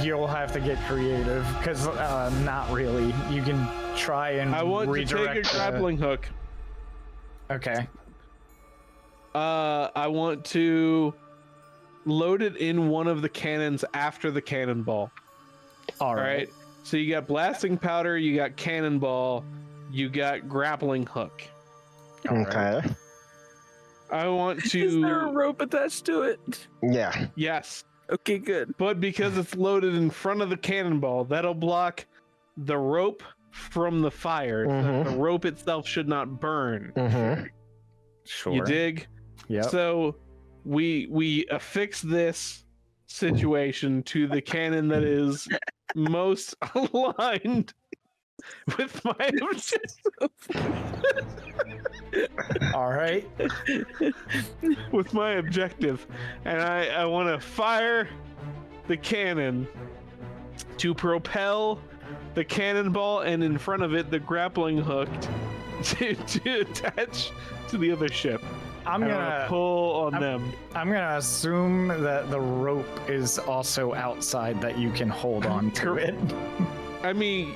you'll have to get creative because not really. You can try and I want to redirect take a grappling hook. Okay. I want to load it in one of the cannons after the cannonball. All All right. So you got blasting powder, you got cannonball, you got grappling hook. Okay. I want to. Is there a rope attached to it? Yeah. Yes, Okay, good. but because it's loaded in front of the cannonball, that'll block the rope from the fire. Mhm. The rope itself should not burn. Mm-hmm. Sure. You dig? Yep. So we affix this situation to the cannon that is most aligned with my objective. All right. With my objective, and I want to fire the cannon to propel the cannonball, and in front of it the grappling hook to attach to the other ship. I'm I gonna wanna pull on them. I'm gonna assume that the rope is also outside that you can hold on to it. I mean,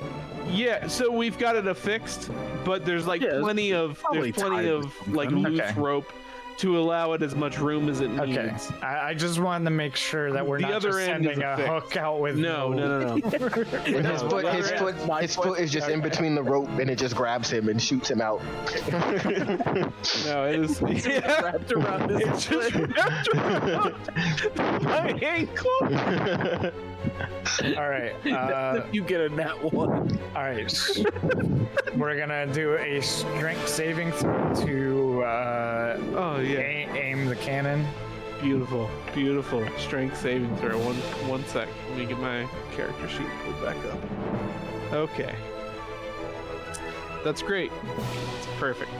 yeah. So we've got it affixed, but there's like Yeah, plenty of probably tied with like something. loose Okay. rope to allow it as much room as it needs. Okay. I just wanted to make sure that we're The not other just end is sending a affixed. hook out with No. His foot is just in between the rope, and it just grabs him and shoots him out. No, it is yeah, Wrapped around his it's just wrapped around my ankle. All right. you get a nat one. All right. We're gonna do a strength saving throw to Oh yeah, aim the cannon. beautiful. Strength saving throw. One sec. Let me get my character sheet pulled back up. Okay, that's great. It's perfect.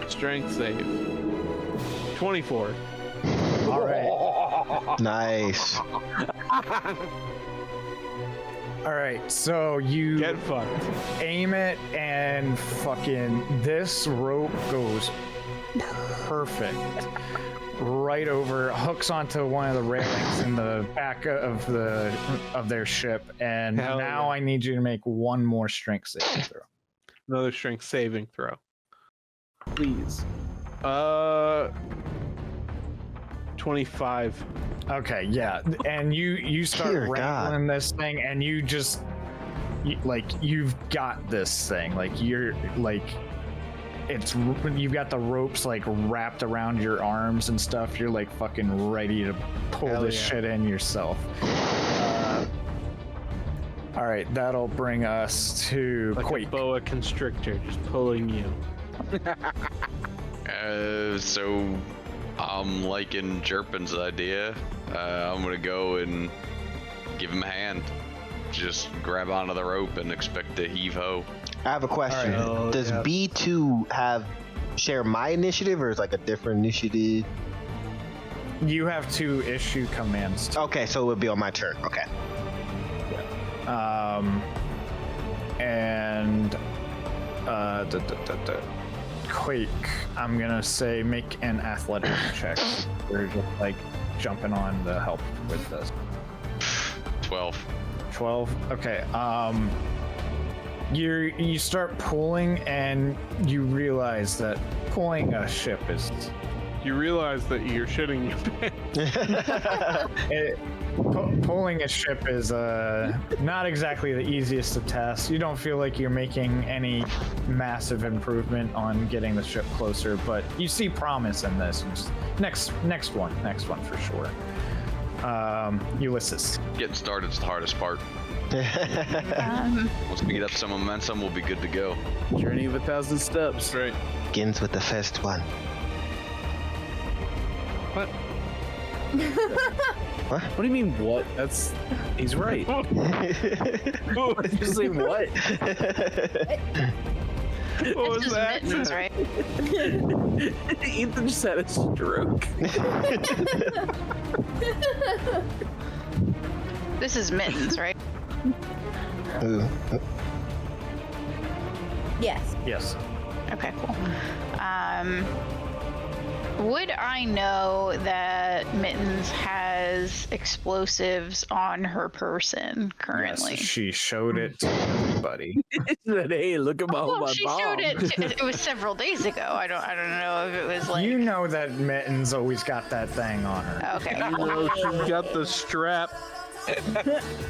Strength save. 24. All right. Nice. All right. So you Get fucked. aim it, and fucking this rope goes perfect right over, hooks onto one of the railings in the back of their ship, and Hell now yeah. I need you to make one more strength saving throw. Another strength saving throw. Please. 25. Okay, yeah, and you start Dear wrangling this thing, and you just you've got this thing, like you're like you've got the ropes like wrapped around your arms and stuff. You're like fucking ready to pull Hell this yeah. shit in yourself. All right, that'll bring us to Like Quake. a boa constrictor, just pulling you. So I'm liking Jerpin's idea. I'm gonna go and give him a hand. Just grab onto the rope and expect to heave ho. I have a question. Alright. Does Yeah. B2 share my initiative, or is like a different initiative? You have to issue commands. Okay, so it would be on my turn. Okay. And Quake, I'm gonna say make an athletics check. We're just like jumping on to help with this. 12. 12. Okay. You start pulling, and you realize that pulling a ship is You realize that you're shitting your pants. pulling a ship is not exactly the easiest of tasks. You don't feel like you're making any massive improvement on getting the ship closer, but you see promise in this. Just next one for sure. Ulysses. Getting started's the hardest part. Um, Once we get up some momentum, we'll be good to go. Journey of 1,000 steps. Right. Begins with the first one. What? What do you mean, what? He's right. You're saying what? What was this is that? Mittens, right? Ethan just had a stroke. This is Mittens, right? Ooh. Yes. Yes. Okay, cool. Would I know that Mittens has explosives on her person currently? Yes, she showed it to everybody. He said, hey, look at Well, my she bomb. showed it. It was several days ago. I don't know if it was like. You know that Mittens always got that thing on her. Okay. You know, she got the strap.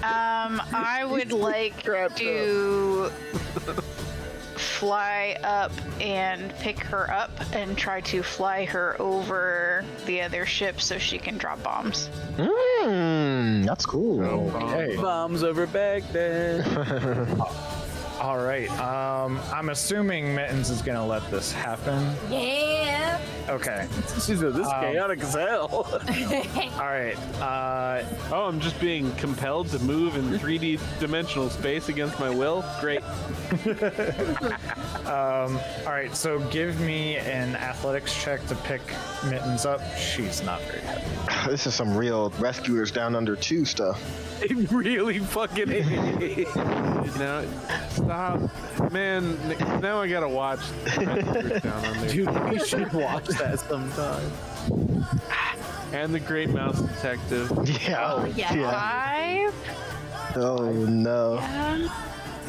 I would like to fly up and pick her up and try to fly her over the other ship so she can drop bombs. That's cool. Okay. Bombs over Baghdad. All right. I'm assuming Mittens is gonna let this happen. Yeah. Okay. She said, this is chaotic as hell. All right. Oh, I'm just being compelled to move in 3D dimensional space against my will? Great. All right. So give me an athletics check to pick Mittens up. She's not very heavy. This is some real Rescuers Down Under 2 stuff. It really fucking is. Now, stop. Man, now I gotta watch Rescuers Down Under. Dude, we should watch that sometime. And The Great Mouse Detective. Yeah. Yeah. 5? Oh no. Yeah.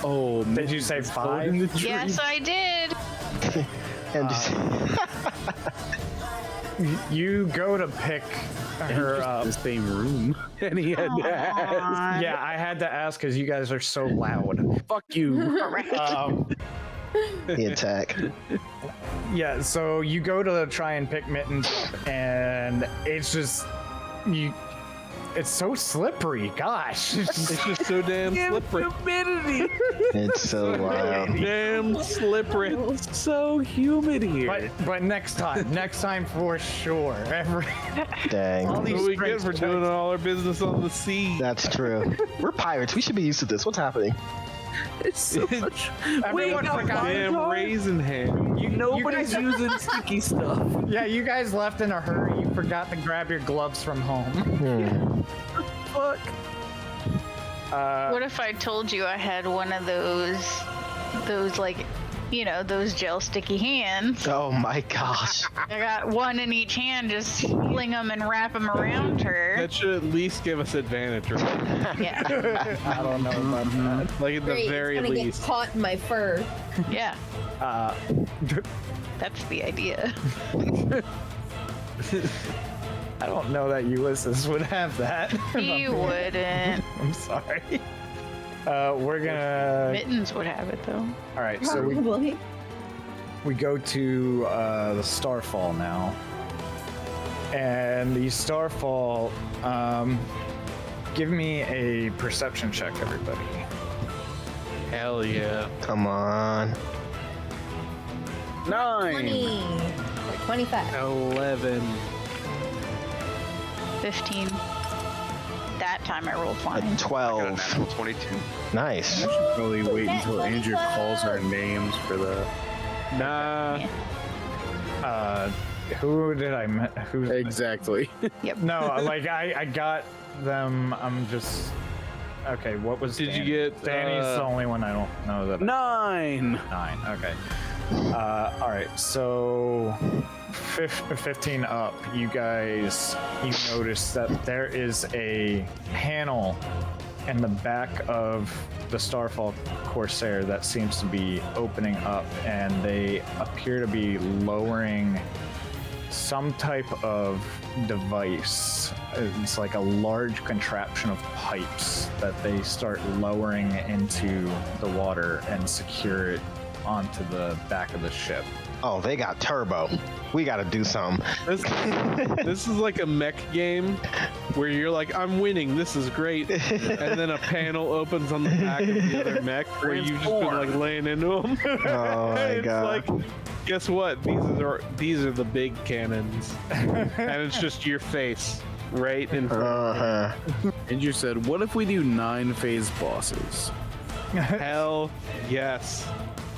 Oh, Did you say 5? Yes, I did. And just, You go to pick her up. the same room. And he had to ask. Aw. Yeah, I had to ask because you guys are so loud. Fuck you. Um, the attack. yeah, so you go to try and pick Mittens up, and it's just it's so slippery. Gosh, It's just so damn slippery. Humidity. It's so wild. Damn slippery. It's so humid here. but next time for sure. Dang. What do we get for doing all our business on the sea? That's true. We're pirates. We should be used to this. What's happening? It's so much. Everyone forgot. Damn raisin ham. Nobody's using sticky stuff. Yeah, you guys left in a hurry. You forgot to grab your gloves from home. Fuck. What if I told you I had one of those like you know, those gel sticky hands. Oh my gosh. I got one in each hand, just fling them and wrap them around her. That should at least give us advantage, right? Yeah, I don't know about that. Like at the Great, very it's gonna least. get caught in my fur. yeah, Uh, that's the idea. I don't know that Ulysses would have that. He wouldn't. I'm sorry. We're gonna. Mittens would have it though. All right, so Probably. we go to the Starfall now, and the Starfall. Give me a perception check, everybody. Hell yeah. Come on. 9. 20 or 25. 11. 15. That time I rolled fine. A Got a 12. natural 22. Nice. Probably wait Net until Andrew 25. calls our names for the. Nah. Who did I met? Who? Exactly. No, like I got them. I'm just. Okay, what was? Did you Danny? get, Danny's the only one I don't know that. 9. 9. Okay. All right. So 15 up, you guys, you notice that there is a panel in the back of the Starfall Corsair that seems to be opening up, and they appear to be lowering some type of device. It's like a large contraption of pipes that they start lowering into the water and secure it onto the back of the ship. Oh, they got turbo. We gotta do something. This is like a mech game where you're like, I'm winning, this is great. And then a panel opens on the back of the other mech where you've just been like laying into them. Oh my It's god. like, guess what? These are the big cannons. And it's just your face right in front of Uh-huh. Andrew said, "What if we do 9 phase bosses?" you. Hell yes.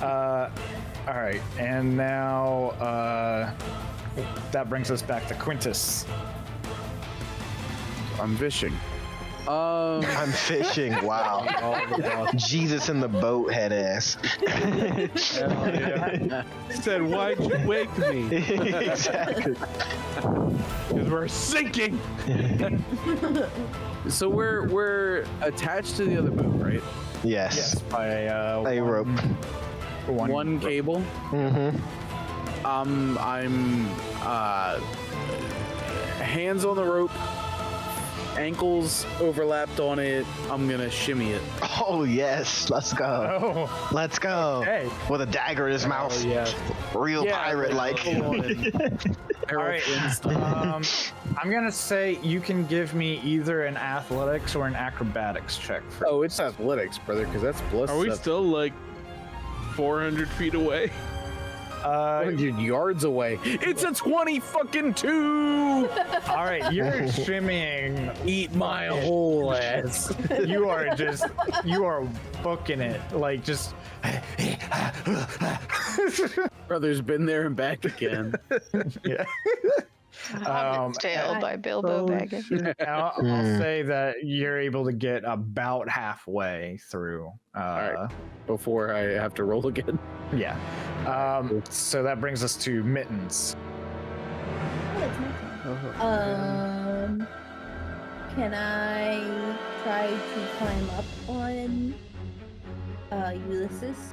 All right, and now that brings us back to Quintus. I'm fishing. I'm fishing. Wow. Jesus in the boat, head ass. Hell yeah. He said, why'd you wake me? Exactly. Because we're sinking. So we're attached to the other boat, right? Yes. By A rope. One cable. Mm-hmm. I'm hands on the rope, ankles overlapped on it. I'm gonna shimmy it. Oh yes. Let's go. Oh, Let's go. hey. With a dagger in his mouth. Oh, yeah. Real Yeah, pirate like. full on. All right. I'm gonna say you can give me either an athletics or an acrobatics check. For Oh, it's athletics, brother, because that's plus. Are we still like 400 feet away? 100 yards away? It's a 20 fucking 2. all right, you're shimmying. Eat my whole ass. You are booking it like just. Brother's been there and back again. Yeah. Hobbit's Tale by Bilbo Baggins. I'll say that you're able to get about halfway through. right. Before I have to roll again. Yeah. So that brings us to Mittens. Oh, it's my turn. Can I try to climb up on Ulysses?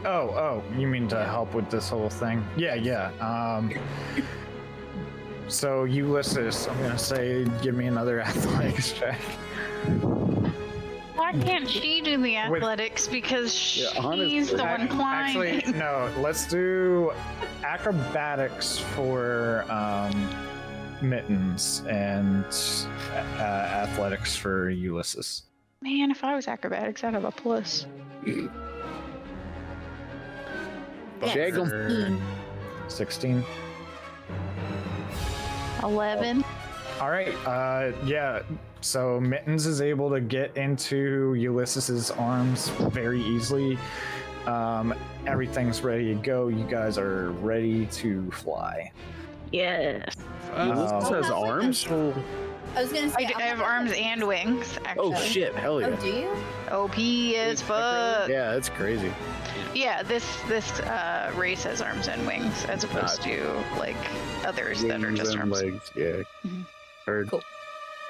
Oh, you mean to help with this whole thing? Yeah. So Ulysses, I'm gonna say, give me another athletics check. Why can't she do the athletics? Because honestly. she's the one climbing. Actually, no. Let's do acrobatics for Mittens and athletics for Ulysses. Man, if I was acrobatics, I'd have a plus. Shag 'em. 16. 11. All right. Yeah. So Mittens is able to get into Ulysses's arms very easily. Everything's ready to go. You guys are ready to fly. Yes. Ulysses has how arms? I was gonna say. I have arms and wings. Actually. Oh shit! Hell Oh, yeah! do you? OP as fuck. Yeah, that's crazy. Yeah, this race has arms and wings as opposed to like others that are Wings just and arms. legs. Yeah. Mhm. Heard. Cool.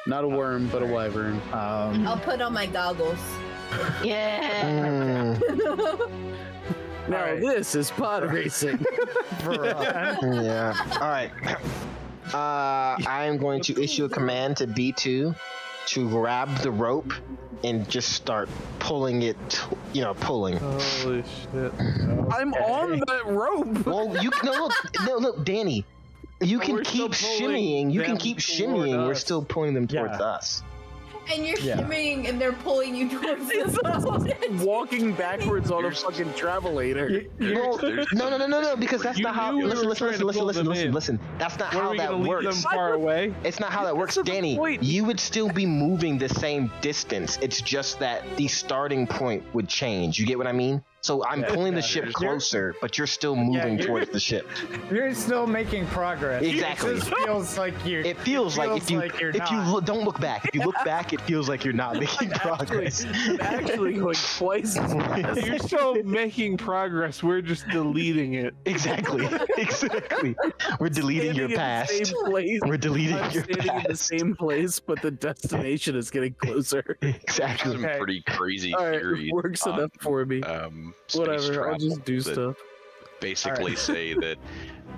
Not a worm, but a wyvern. I'll put on my goggles. Yeah. Now Alright. this is pod racing. Veron. Yeah. All right. I am going to issue a command to B2 to grab the rope and just start pulling it. Pulling. Holy shit. I'm on that rope. Well, you look, Danny. You can We're still keep pulling shimmying. You can them keep toward shimmying. We're us. still pulling them towards Yeah. us. And you're Yeah. shimmying, and they're pulling you towards the Walking backwards on a fucking travelator. Well, no, because that's You not how. knew we Listen, were trying to pull them in. listen. That's not What, are how we that gonna leave them works. far away? It's not how that works, That's the Danny. point. You would still be moving the same distance. It's just that the starting point would change. You get what I mean? So I'm pulling the ship closer, but you're still moving you're- towards the ship. You're still making progress. Exactly. It just feels like you're. It feels like if you you're not. don't look back. If you look back, it feels like you're not making progress. Actually going twice as fast. You're still making progress. We're just deleting it. Exactly. We're deleting your Standing in the past. same place. We're deleting I'm your standing in the past. same place, but the destination is getting closer. Exactly. Some Okay. pretty crazy All right, theories. works on, enough for me. space Whatever, I'll travel just do that stuff. Basically say that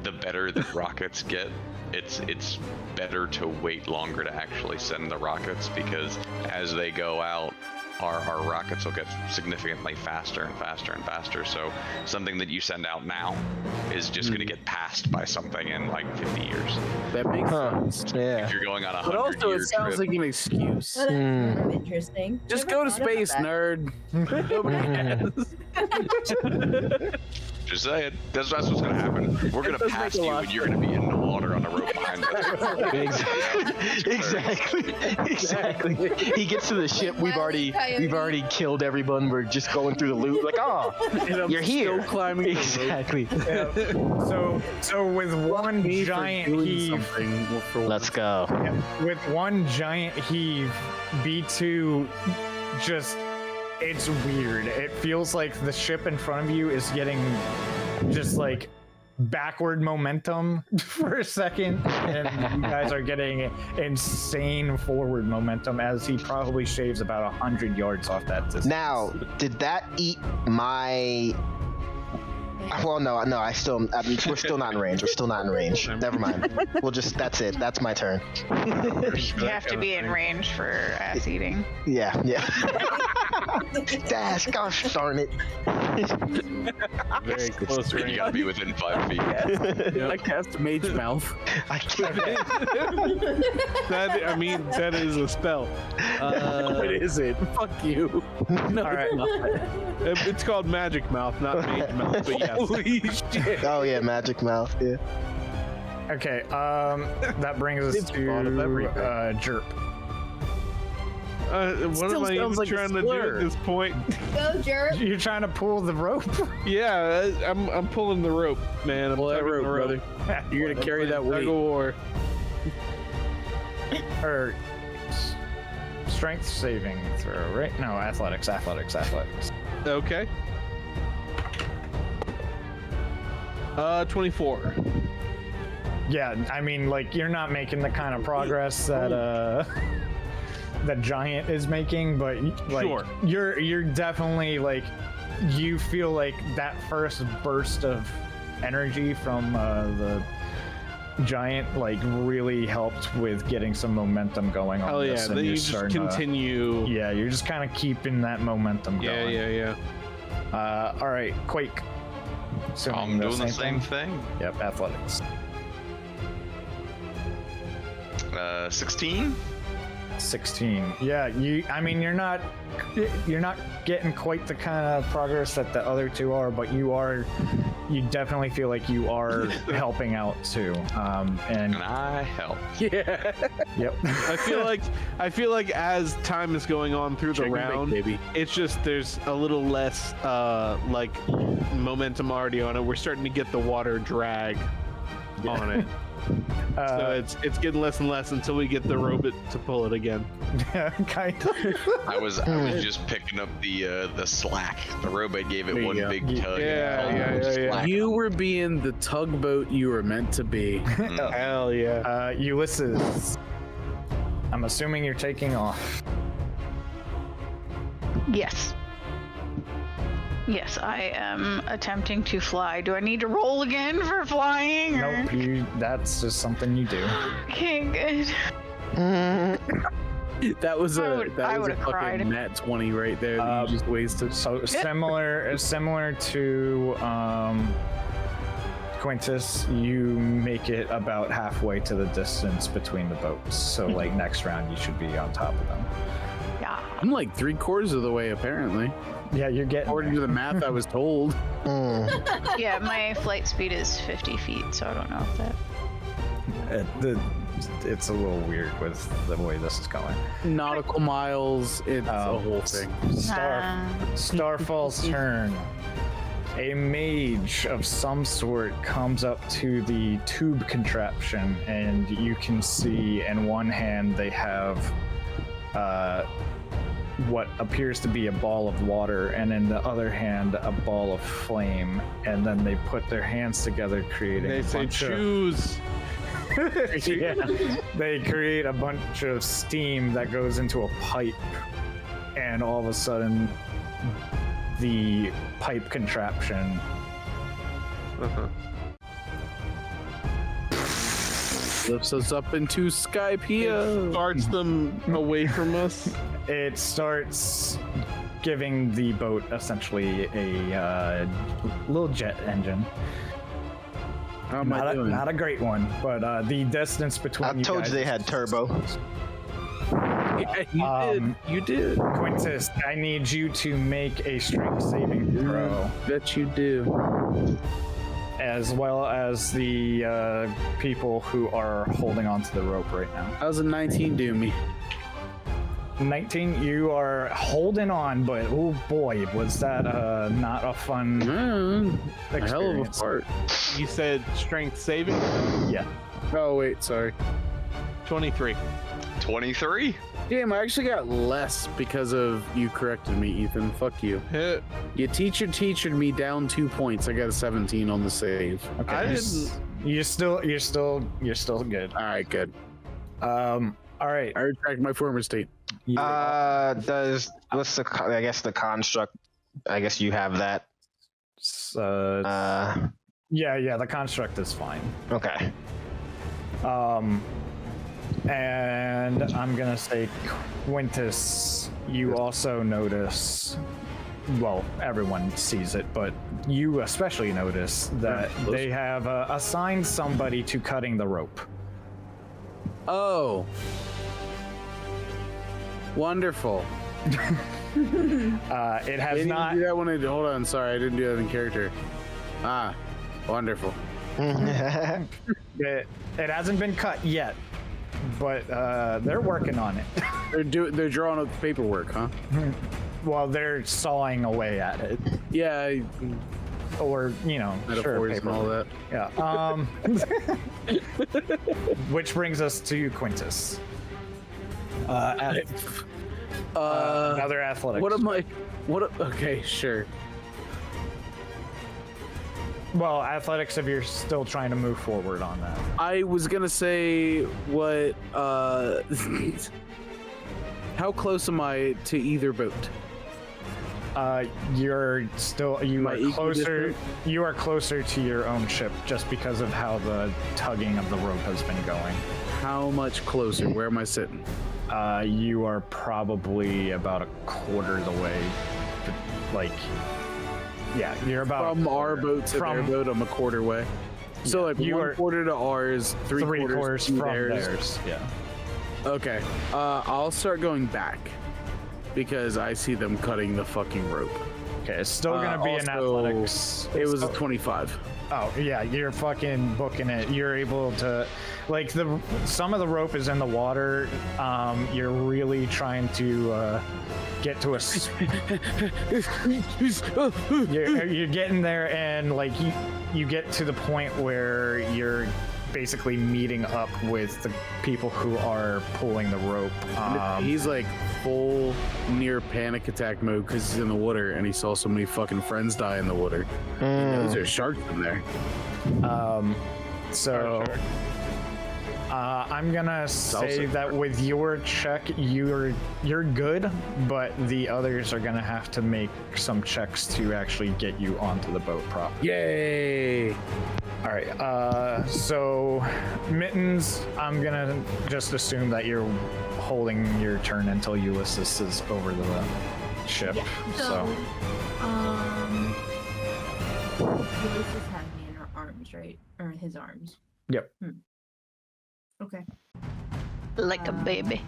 the better the rockets get, it's better to wait longer to actually send the rockets, because as they go out, our rockets will get significantly faster and faster and faster. So something that you send out now is just going to get passed by something in like 50 years. That makes Huh. sense. Yeah. If you're going on a But also, 100-year it sounds trip, like an excuse. Well, that's Hmm. kind of interesting. Just Never go to thought about space, that. nerd. Nobody has. just saying, that's what's going to happen. We're going to does pass make a you, lot and you're going to be in the water on a rope behind us. Exactly. He gets to the ship. We've already killed everyone. We're just going through the loop. Like, oh, And I'm you're still here. climbing the rope. Exactly. Yeah. So with one Me for giant doing heave, something for Let's go. with one giant heave, B2 just, it's weird. It feels like the ship in front of you is getting just like backward momentum for a second, and you guys are getting insane forward momentum as he probably shaves about 100 yards off that distance. Now, did that eat my? Well, no. We're still not in range. We're still not in range. Never mind. That's it. That's my turn. You have to be in range for ass eating. Yeah. Dash, gosh darn it. Very close You range. got to be within 5 feet. I cast Mage Mouth. I can't. That is a spell. What is it? Fuck you. No, All right. it's not. It's called Magic Mouth, not Mage Mouth, but yes. Holy shit. Oh yeah, magic mouth. Yeah. Okay, that brings us It's to thought of everything. Jerp. What Still am I even sounds like a trying to do slur. at this point? Go, jerk. You're trying to pull the rope? Yeah, I'm pulling the rope, man. I'm Pull that tugging rope, the rope. brother. You're gonna carry that Tug of weight. war. Or strength saving throw, right? No, athletics. Okay. 24. Yeah, I mean, like, you're not making the kind of progress that that giant is making, but like, Sure. you're definitely like, you feel like that first burst of energy from the giant like really helped with getting some momentum going on Hell yeah, this, and then you're you just starting to- continue. yeah, you're just kind of keeping that momentum Yeah, going. yeah. All right, Quake. Assuming I'm doing the same thing. Yep, athletics. 16? 16. Yeah, I mean, you're not getting quite the kind of progress that the other two are, but you definitely feel like you are helping out too. And And I help. Yeah. yep. I feel like as time is going on through the Chicken round, bake, baby. it's just there's a little less like momentum already on it. We're starting to get the water drag on it. So it's getting less and less until we get the robot to pull it again. Kind of. I was just picking up the slack. The robot gave it There you one go. big tug. Yeah. You were being the tugboat you were meant to be. Hell yeah. Ulysses, I'm assuming you're taking off. Yes. Yes, I am attempting to fly. Do I need to roll again for flying? or- Nope, that's just something you do. Okay, good. That was I a would- that I was a would've fucking cried. nat 20 right there that you just wasted. So similar to Quintus, you make it about halfway to the distance between the boats. So like next round, you should be on top of them. Yeah. I'm like 3/4 of the way apparently, Yeah, you're getting according to the math I was told. Yeah, my flight speed is 50 feet, so I don't know if that. it's a little weird with the way this is going. Nautical miles, it's a Um, whole thing. Starfall's turn. A mage of some sort comes up to the tube contraption, and you can see in one hand they have what appears to be a ball of water, and in the other hand a ball of flame. And then they put their hands together, creating They a say bunch of choose. yeah. They create a bunch of steam that goes into a pipe, and all of a sudden, the pipe contraption Lifts us up into Skypea. Starts them away from us. it starts giving the boat essentially a little jet engine. How am I doing? Not a great one, but the distance between I told guys you they is had turbo. Yeah, you did. Quintus, I need you to make a strength saving throw, Bet you do. as well as the people who are holding onto the rope right now. How's a 19 do me? 19, you are holding on, but oh boy, was that not a fun A hell of a experience. part. You said strength saving? Yeah. Oh wait, sorry. 23. 23? Damn, I actually got less because of you corrected me, Ethan. Fuck you. Hit. You teachered me down 2 points. I got a 17 on the save. Okay. I didn't. You're still good. All right, good. All right. I retract my former state. What's I guess the construct? I guess you have that. Yeah, the construct is fine. Okay. And I'm gonna say, Quintus, you also notice. Well, everyone sees it, but you especially notice that they have assigned somebody to cutting the rope. Oh. Wonderful. It has Didn't not. do that when I hold on. Sorry, I didn't do that in character. Ah, wonderful. It hasn't been cut yet, but they're working on it. They're drawing up the paperwork, huh? Well, they're sawing away at it, Yeah, or metaphors paper. and all that. Yeah. Which brings us to Quintus. Another athletics. What am I? Okay, sure. Well, athletics if you're still trying to move forward on that. I was gonna say what. How close am I to either boat? You're still you My are closer. equidistant? You are closer to your own ship just because of how the tugging of the rope has been going. How much closer? Where am I sitting? You are probably about a quarter of the way. Like, yeah, you're about From our boat to their From- boat, I'm a quarter way. So like you 1/4 to ours, three quarters to from theirs. theirs. Yeah. Okay. I'll start going back because I see them cutting the fucking rope. Okay, it's still gonna be an Also, athletics. It was a 25. Oh yeah, you're fucking booking it. You're able to, like, some of the rope is in the water. You're really trying to get to you're getting there, and like you get to the point where you're basically meeting up with the people who are pulling the rope. He's like full near panic attack mode because he's in the water and he saw so many fucking friends die in the water. He knows there's sharks in there. So I'm gonna say that with your check, you're good, but the others are gonna have to make some checks to actually get you onto the boat properly. Yay! All right. So Mittens, I'm gonna just assume that you're holding your turn until Ulysses is over the ship. Yeah. So Ulysses has me in her arms, right? Or his arms. Yep. Okay. Like a baby.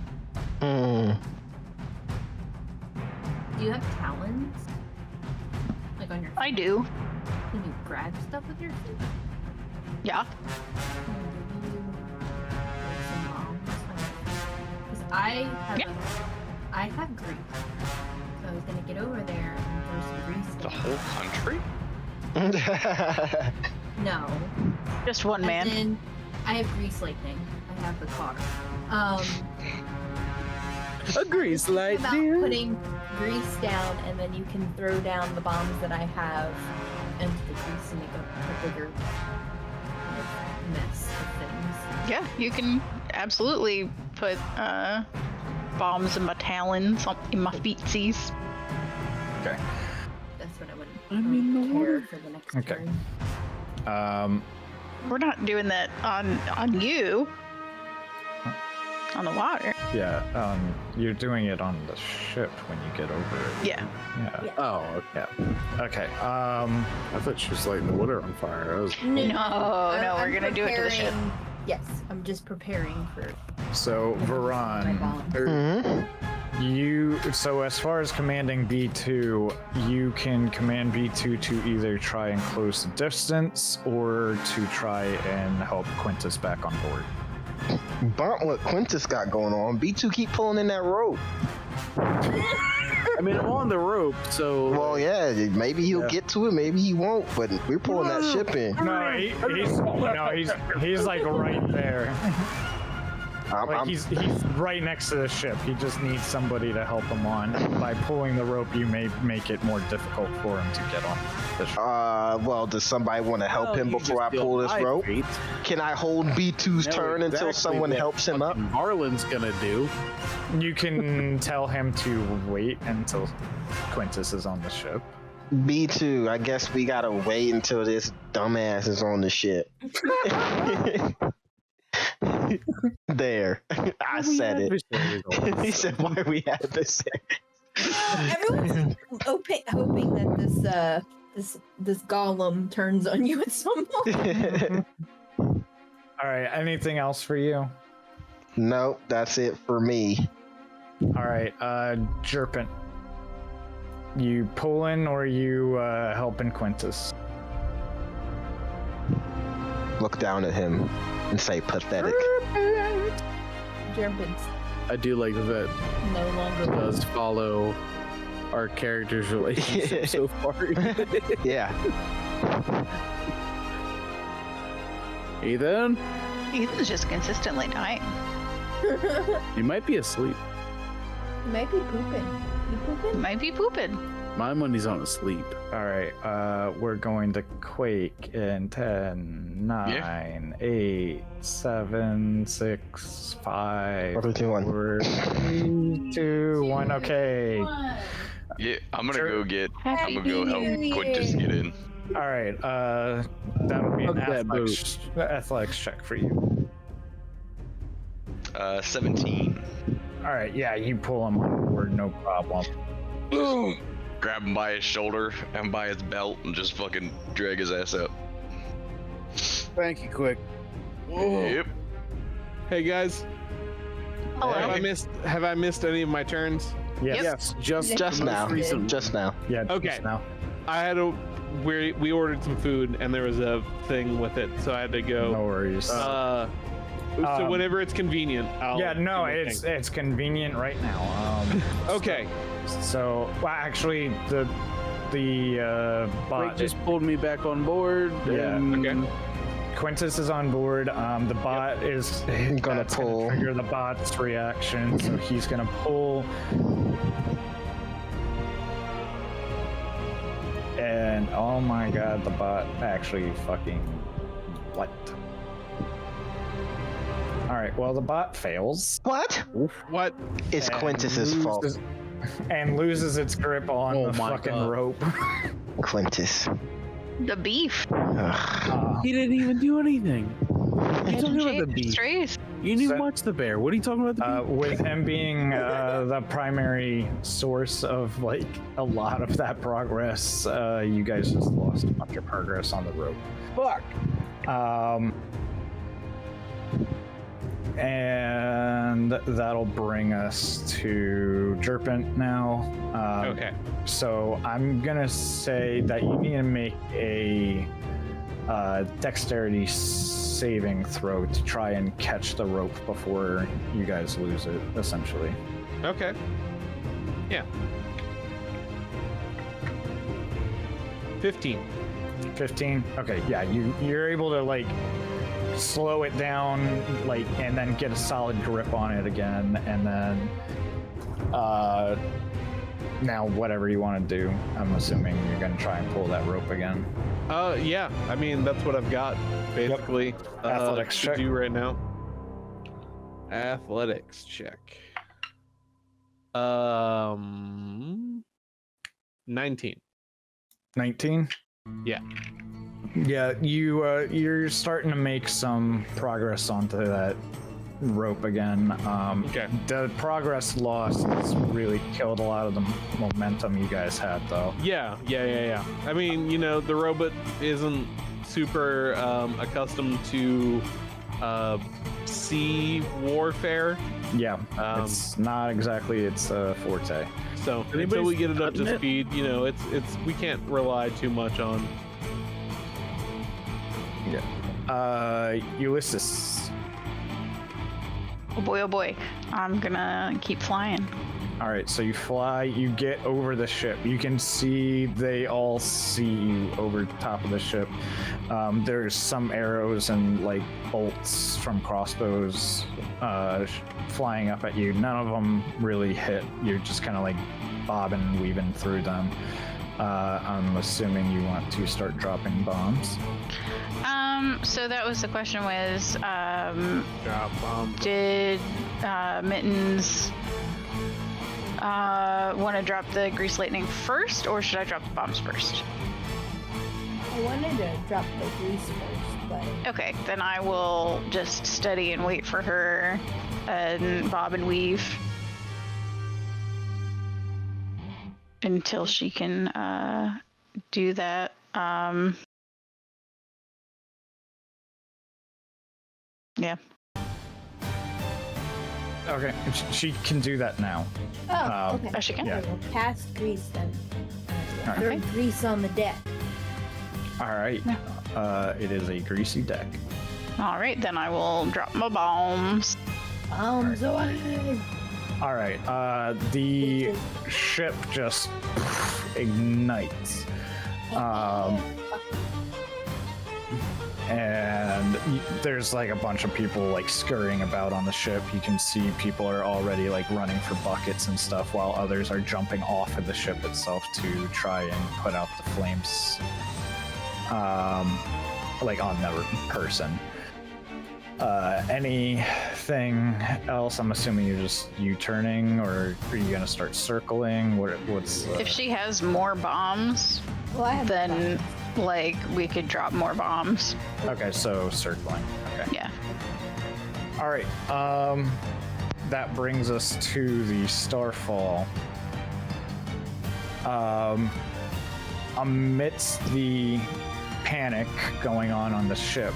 Do you have talons? Like on your feet? I do. Can you grab stuff with your feet? Yeah. Because I have grease. So I was gonna get over there and throw some grease. The down. whole country? No. Just one man. And then I have grease lightning. I have the car. A grease light, about dear. putting grease down, and then you can throw down the bombs that I have into the grease to make a bigger mess of things. Yeah, you can absolutely put bombs in my talons, in my feetsies. Okay. That's what I would in the care for the next Okay. turn. We're not doing that on you. On the water. Yeah. You're doing it on the ship when you get over it. Yeah. Yeah. Oh, okay. Okay. I thought she was lighting the water on fire. I was... No, I'm we're gonna do it to the ship. preparing- Yes, I'm just preparing for So my Varan, bomb. so as far as commanding B2, you can command B2 to either try and close the distance or to try and help Quintus back on board. Burnt what Quintus got going on. B2 keep pulling in that rope. I mean, I'm on the rope, so... Well, yeah, maybe he'll get to it, maybe he won't, but we're pulling that ship in. No, he's like right there. Like he's right next to the ship. He just needs somebody to help him on. By pulling the rope, you may make it more difficult for him to get on the ship. Well, does somebody want to help him before I pull this rope? Can I hold B2's turn until someone helps him up? Harlan's gonna do. You can tell him to wait until Quintus is on the ship. B2, I guess we gotta wait until this dumbass is on the ship. There. I said it. He said, why we have this? Everyone's hoping that this golem turns on you at some point. All right. Anything else for you? Nope, that's it for me. All right. Jerpin. You pulling or you helping Quintus? Look down at him and say pathetic. Jerpin's I do like that no longer does follow our characters' relationship so far. Yeah. Ethan, Ethan's just consistently dying. you might be asleep. You might be pooping. You pooping? Might be pooping. Mine when he's on asleep. All right. We're going to quake in 10, 9, 8, 7, 6, 5, 4, 3, 1. 3, 2, 1. Okay. Yeah, I'm gonna Sure. I'm gonna go help Quintus get in. All right. That'll be an Fuck that athletics check for you. 17. All right. Yeah, you pull him on board, no problem. Grab him by his shoulder and by his belt and just fucking drag his ass up. Thank you, quick. Yep. Hey guys, Hello. have I missed any of my turns? Yes. Yes, just Just now. recently. Just now. Yeah. Okay. just now. I had a we ordered some food and there was a thing with it, so I had to go. No worries. So whenever it's convenient, I'll yeah, no, do my thing. it's convenient right now. Okay. So, well, actually, the bot Wait, just pulled me back on board. Yeah. and- Okay. Quintus is on board. The bot is Gonna that's pull. Trigger the bot's reaction, so he's gonna pull. And oh my god, the bot actually fucking what? All right, well the bot fails. What? What? It's and Quintus's fault. And loses its grip on Oh the my fucking God. rope. Quintus. The beef. Ugh. He didn't even do anything. You're talking about the Change beef. strays. You didn't So- watch the bear. What are you talking about? The beef? With him being the primary source of like a lot of that progress, you guys just lost a bunch of progress on the rope. Fuck. And that'll bring us to Jerpent now. Okay. So I'm gonna say that you need to make a dexterity saving throw to try and catch the rope before you guys lose it, essentially. Okay. Yeah. 15. 15. Okay, yeah, you're able to like slow it down, like, and then get a solid grip on it again, and then now whatever you want to do. I'm assuming you're gonna try and pull that rope again. Yeah. I mean, that's what I've got basically Athletics to check. do right now. Athletics check. 19. 19. Yeah. Yeah, you're starting to make some progress onto that rope again. Okay. The progress lost has really killed a lot of the momentum you guys had, though. Yeah. I mean, you know, the robot isn't super accustomed to sea warfare. Yeah, Um, it's not exactly its forte. So until Anybody's we get it up cutting to it? speed, you know, it's we can't rely too much on. Ulysses. Oh boy. I'm gonna keep flying. All right, so you fly, you get over the ship. You can see, they all see you over top of the ship. There's some arrows and like bolts from crossbows flying up at you. None of them really hit. You're just kind of like bobbing and weaving through them. I'm assuming you want to start dropping bombs. So that was the question was, Drop bomb. did Mittens want to drop the grease lightning first, or should I drop the bombs first? I wanted to drop the grease first, but Okay, then I will just study and wait for her and bob and weave until she can do that. Yeah. Okay, she can do that now. oh, okay. Oh, she can? I will cast grease then. Alright. Throw grease on the deck. All right. It is a greasy deck. All right, then I will drop my bombs. Bombs away. All right. The ship just ignites. And there's like a bunch of people like scurrying about on the ship. You can see people are already like running for buckets and stuff, while others are jumping off of the ship itself to try and put out the flames, like on the person. Anything else? I'm assuming you're just U-turning, or are you gonna start circling? What's If she has more bombs, Well, I have then bombs. like we could drop more bombs. okay? So circling. Okay. Yeah. All right. That brings us to the Starfall. Amidst the panic going on the ship,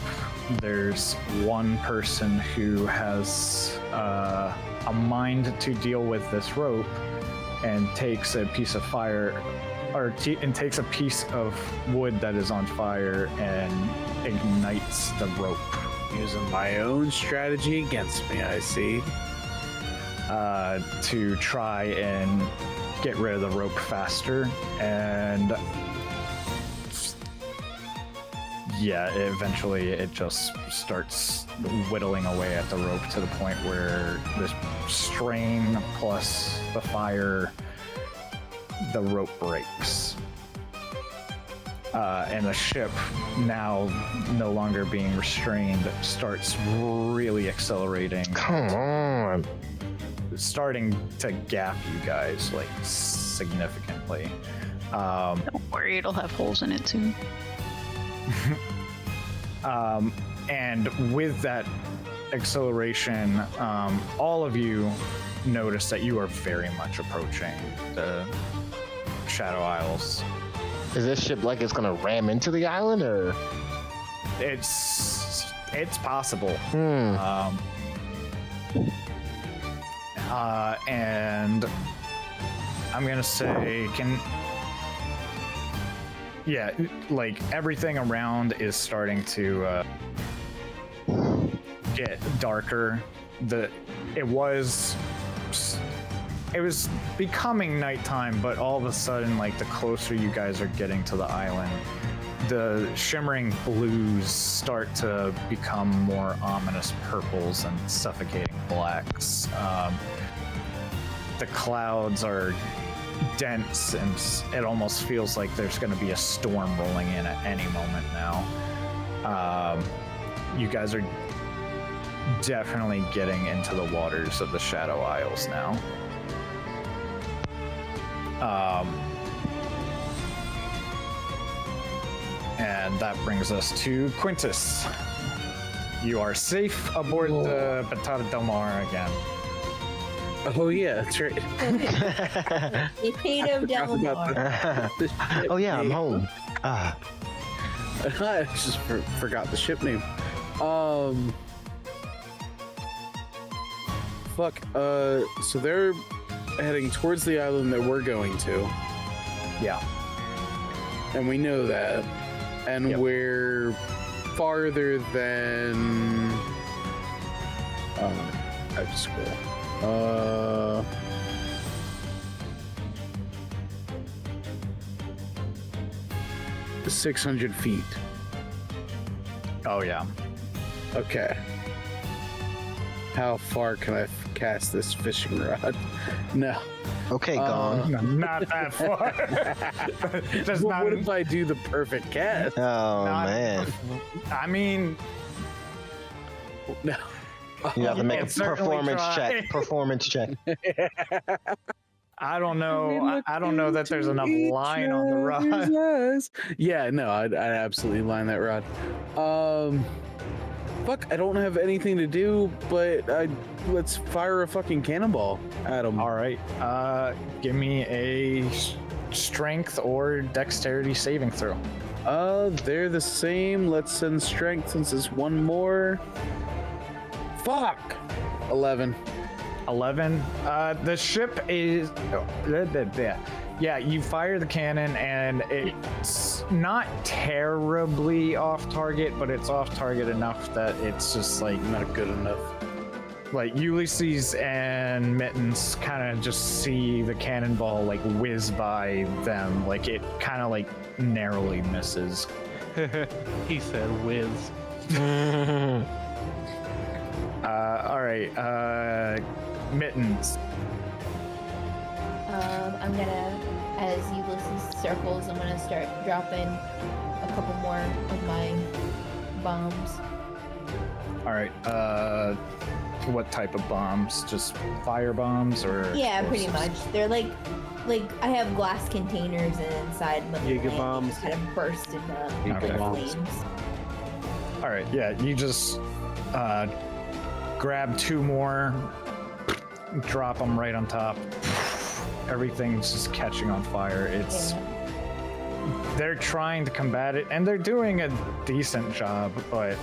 there's one person who has a mind to deal with this rope and takes a piece of fire, and takes a piece of wood that is on fire and ignites the rope. Using my own strategy against me, I see. To try and get rid of the rope faster, and yeah, eventually it just starts whittling away at the rope to the point where the strain plus the fire, the rope breaks. And the ship, now no longer being restrained, starts really accelerating. Come on. Starting to gap you guys like significantly. Don't worry, it'll have holes in it soon. And with that acceleration, all of you notice that you are very much approaching the Shadow Isles. Is this ship like it's gonna ram into the island, or? It's possible. And I'm gonna say, like everything around is starting to get darker. It was becoming nighttime, but all of a sudden, like the closer you guys are getting to the island, the shimmering blues start to become more ominous purples and suffocating blacks. The clouds are dense, and it almost feels like there's going to be a storm rolling in at any moment now. You guys are definitely getting into the waters of the Shadow Isles now. And that brings us to Quintus. You are safe aboard the Batata Del Mar again. Oh yeah, that's right. Potato Del Mar. Oh yeah, I'm home. I just forgot the ship name. Fuck. So they're heading towards the island that we're going to, Yeah. and we know that, and Yep. we're farther than. I have to scroll. 600 feet. Oh yeah. Okay. How far can I cast this fishing rod? No. Okay, gone. Not that far. That's not. What if I do the perfect cast? Oh man, I mean, No. you have to make a can certainly performance try. check. Performance check. I don't know. I don't know that there's enough line on the rod. Yeah, no, I'd absolutely line that rod. Fuck, I don't have anything to do, but let's fire a fucking cannonball at him. All right. Give me a strength or dexterity saving throw. They're the same. Let's send strength since it's one more. Fuck. 11. 11. The ship is. Yeah, you fire the cannon, and it's not terribly off target, but it's off target enough that it's just like Not good enough. like Ulysses and Mittens kind of just see the cannonball like whiz by them, like it kind of like narrowly misses. He said whiz. All right, Mittens. I'm gonna, as Ulysses circles, I'm gonna start dropping a couple more of my bombs. All right, what type of bombs? Just fire bombs or? Yeah, pretty explosives? much. They're like I have glass containers, and inside when they Giga land, bombs. they just kind of burst into Okay. flames. All right, yeah, you just grab two more, drop them right on top. Everything's just catching on fire. It's Yeah. they're trying to combat it, and they're doing a decent job, but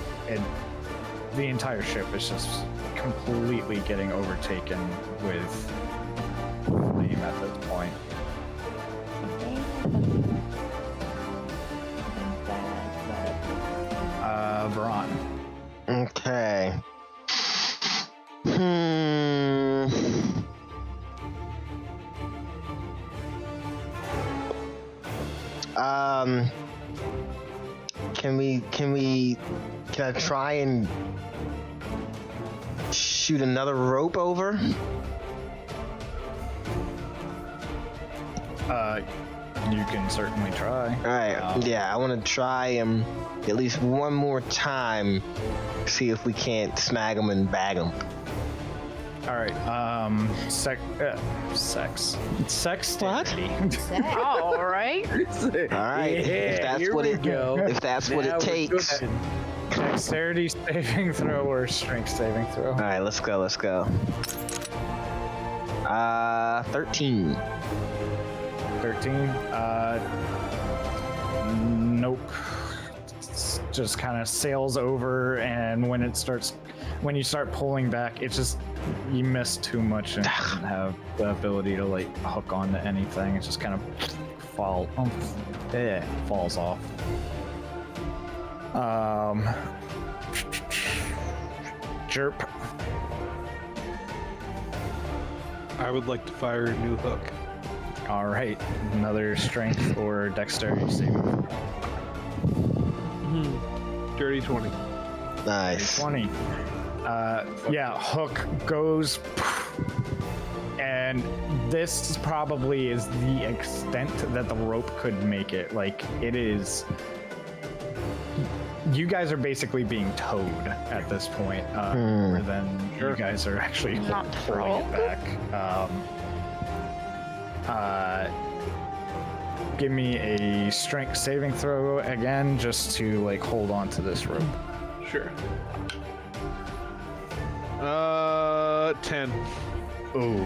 the entire ship is just completely getting overtaken with flame at this point. Okay. Okay. Can I try and shoot another rope over? You can certainly try. All right. Yeah, I want to try him at least one more time. See if we can't snag him and bag him. All right. Sex. Sexterity. All right. All right. If that's here what we it go. If that's what Now it we're takes. good. Dexterity saving throw or strength saving throw. All right. Let's go. 13. 13. Nope. Just kind of sails over, and when you start pulling back, you miss too much and doesn't have the ability to like hook onto anything. It just kind of falls off. Jerp. I would like to fire a new hook. All right, another strength or dexterity saving throw. Dirty 20. Nice. 20. Yeah, hook goes, and this probably is the extent that the rope could make it. Like, it is. You guys are basically being towed at this point, more than you guys are actually Not pulling it back. Give me a strength saving throw again, just to like hold on to this rope. Sure. 10. Oh,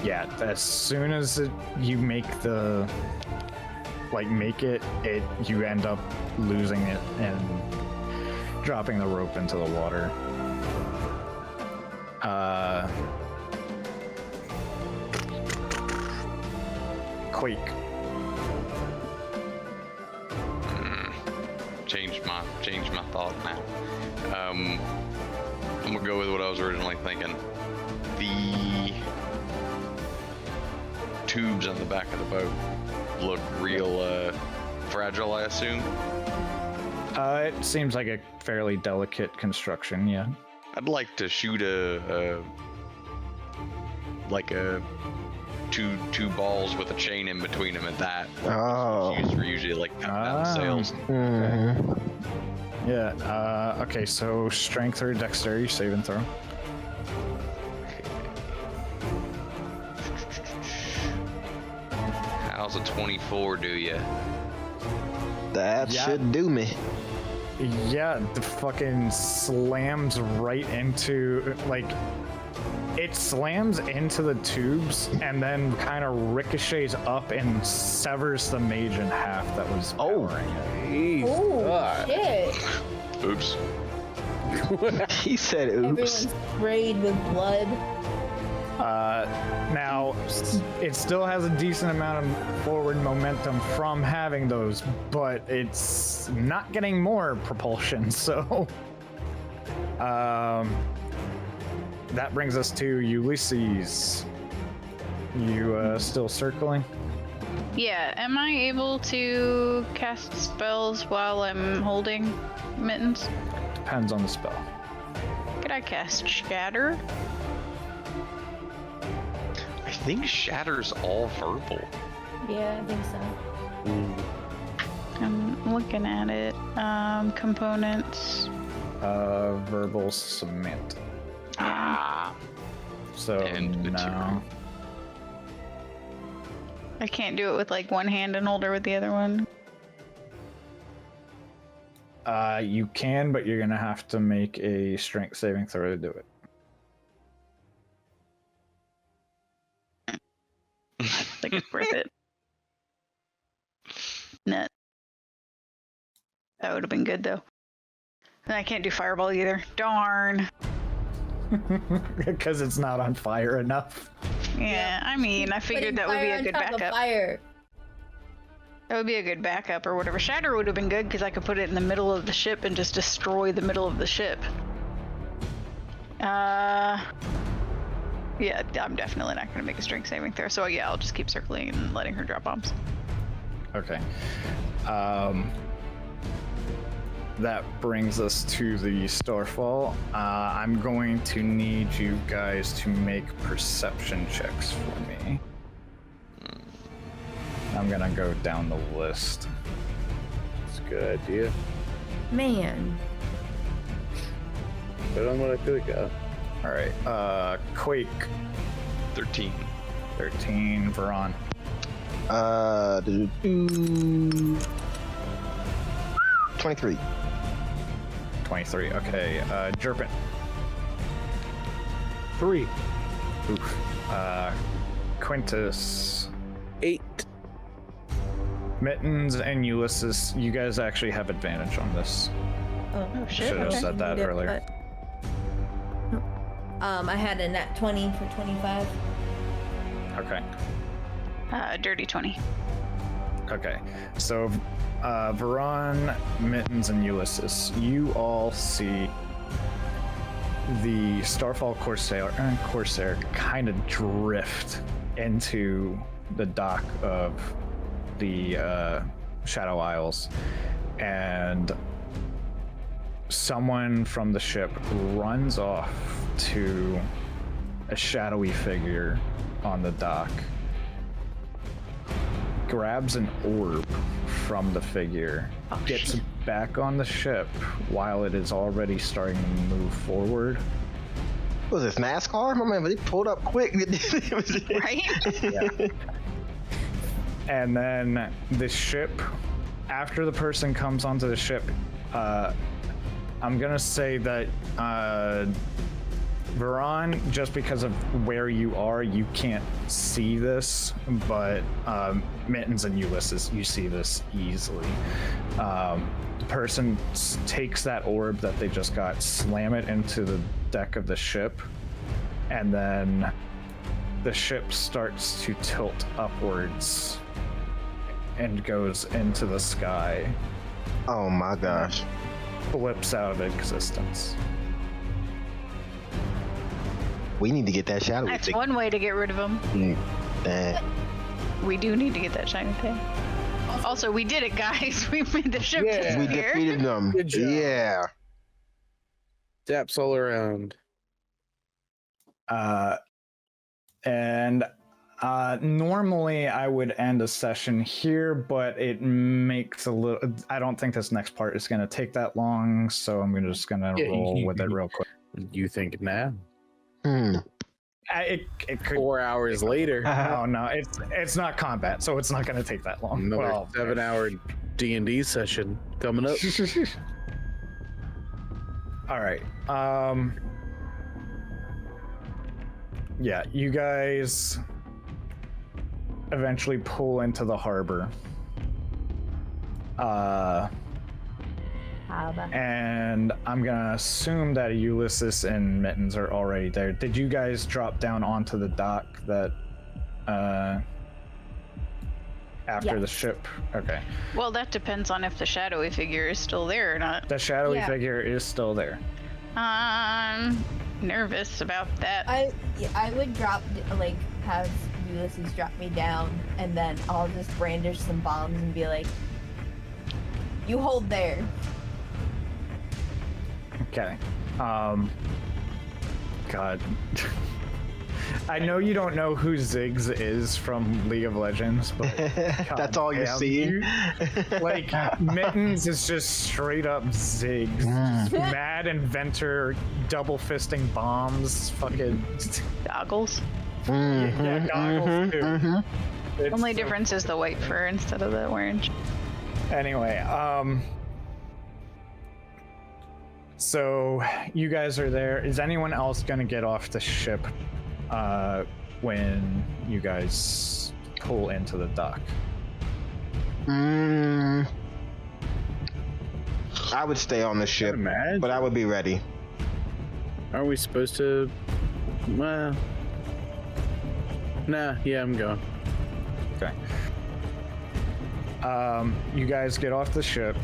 yeah. As soon as you make it, you end up losing it and dropping the rope into the water. Quake. Change my thought now. I'm gonna go with what I was originally thinking. The tubes on the back of the boat look real fragile, I assume. It seems like a fairly delicate construction, yeah. I'd like to shoot two balls with a chain in between them at that. Oh. It's used for usually like cutting down the sails. Mhm. Yeah, okay, so strength or dexterity saving throw. How's a 24 do you? That Yeah. should do me. Yeah, the fucking slams right into, like, it slams into the tubes and then kind of ricochets up and severs the mage in half that was powering it. Oh shit! Oops. He said, "Oops." Everyone's sprayed with blood. Now, it still has a decent amount of forward momentum from having those, but it's not getting more propulsion, so... that brings us to Ulysses. You still circling? Yeah, am I able to cast spells while I'm holding mittens? Depends on the spell. Could I cast Shatter? I think Shatter's all verbal. Yeah, I think so. I'm looking at it. Components. Verbal cement. Ah. So, And no. material. I can't do it with like one hand and hold her with the other one. You can, but you're gonna have to make a strength saving throw to do it. I think it's worth it. Nut. That would have been good though. And I can't do fireball either. Darn. Because it's not on fire enough. Yeah, I mean, I figured Putting that would be fire a on good top of backup. Fire. That would be a good backup or whatever. Shatter would have been good because I could put it in the middle of the ship and just destroy the middle of the ship. Yeah, I'm definitely not going to make a strength saving throw. So yeah, I'll just keep circling and letting her drop bombs. Okay. That brings us to the Starfall. I'm going to need you guys to make perception checks for me. I'm gonna go down the list. It's a good idea. Man. But on what I could have got. All right. Quake 13. 13. Veron 23. 23. Okay. Jerpin 3. Oof. Quintus 8. Mittens and Ulysses. You guys actually have advantage on this. Oh, shit, Should have okay. said that earlier. I had a nat 20 for 25. Okay. Dirty 20. Okay, so Veron, Mittens, and Ulysses, you all see the Starfall Corsair kind of drift into the dock of the Shadow Isles, and someone from the ship runs off to a shadowy figure on the dock, grabs an orb from the figure, gets shit. back on the ship while it is already starting to move forward. What was this, NASCAR? My man, they pulled up quick. Right? Yeah. And then the ship, after the person comes onto the ship, I'm gonna say that Veron, just because of where you are, you can't see this, but Mittens and Ulysses, you see this easily. The person takes that orb that they just got, slam it into the deck of the ship, and then the ship starts to tilt upwards and goes into the sky, Oh my gosh. flips out of existence. We need to get that shadow. That's one way to get rid of him. We do need to get that shiny thing. Also, we did it, guys. We made the ship Yeah. We disappear. defeated them. Good job. Yeah. Daps all around. And normally I would end a session here, but it makes a little. I don't think this next part is going to take that long, so I'm just going to Yeah, roll with it real quick. You think now? It could. 4 hours later. Oh no, it's not combat, so it's not going to take that long. Another Well, 7-hour D&D session coming up. all right. Yeah, you guys eventually pull into the harbor. And I'm gonna assume that Ulysses and Mittens are already there. Did you guys drop down onto the dock that after the Yes. ship? Okay. Well, that depends on if the shadowy figure is still there or not. The shadowy Yeah. figure is still there. Nervous about that. I would have Ulysses drop me down, and then I'll just brandish some bombs and be like, "You hold there." Okay. God. I know you don't know who Ziggs is from League of Legends, but That's all you damn, see. like Mittens is just straight up Ziggs, just mad inventor, double fisting bombs, fucking Goggles. yeah, goggles too. It's Only so- difference is the white fur instead of the orange. Anyway, so you guys are there. Is anyone else gonna get off the ship when you guys pull into the dock? I would stay on the ship, Imagine. but I would be ready. Are we supposed to? Well, nah. Yeah, I'm going. Okay. You guys get off the ship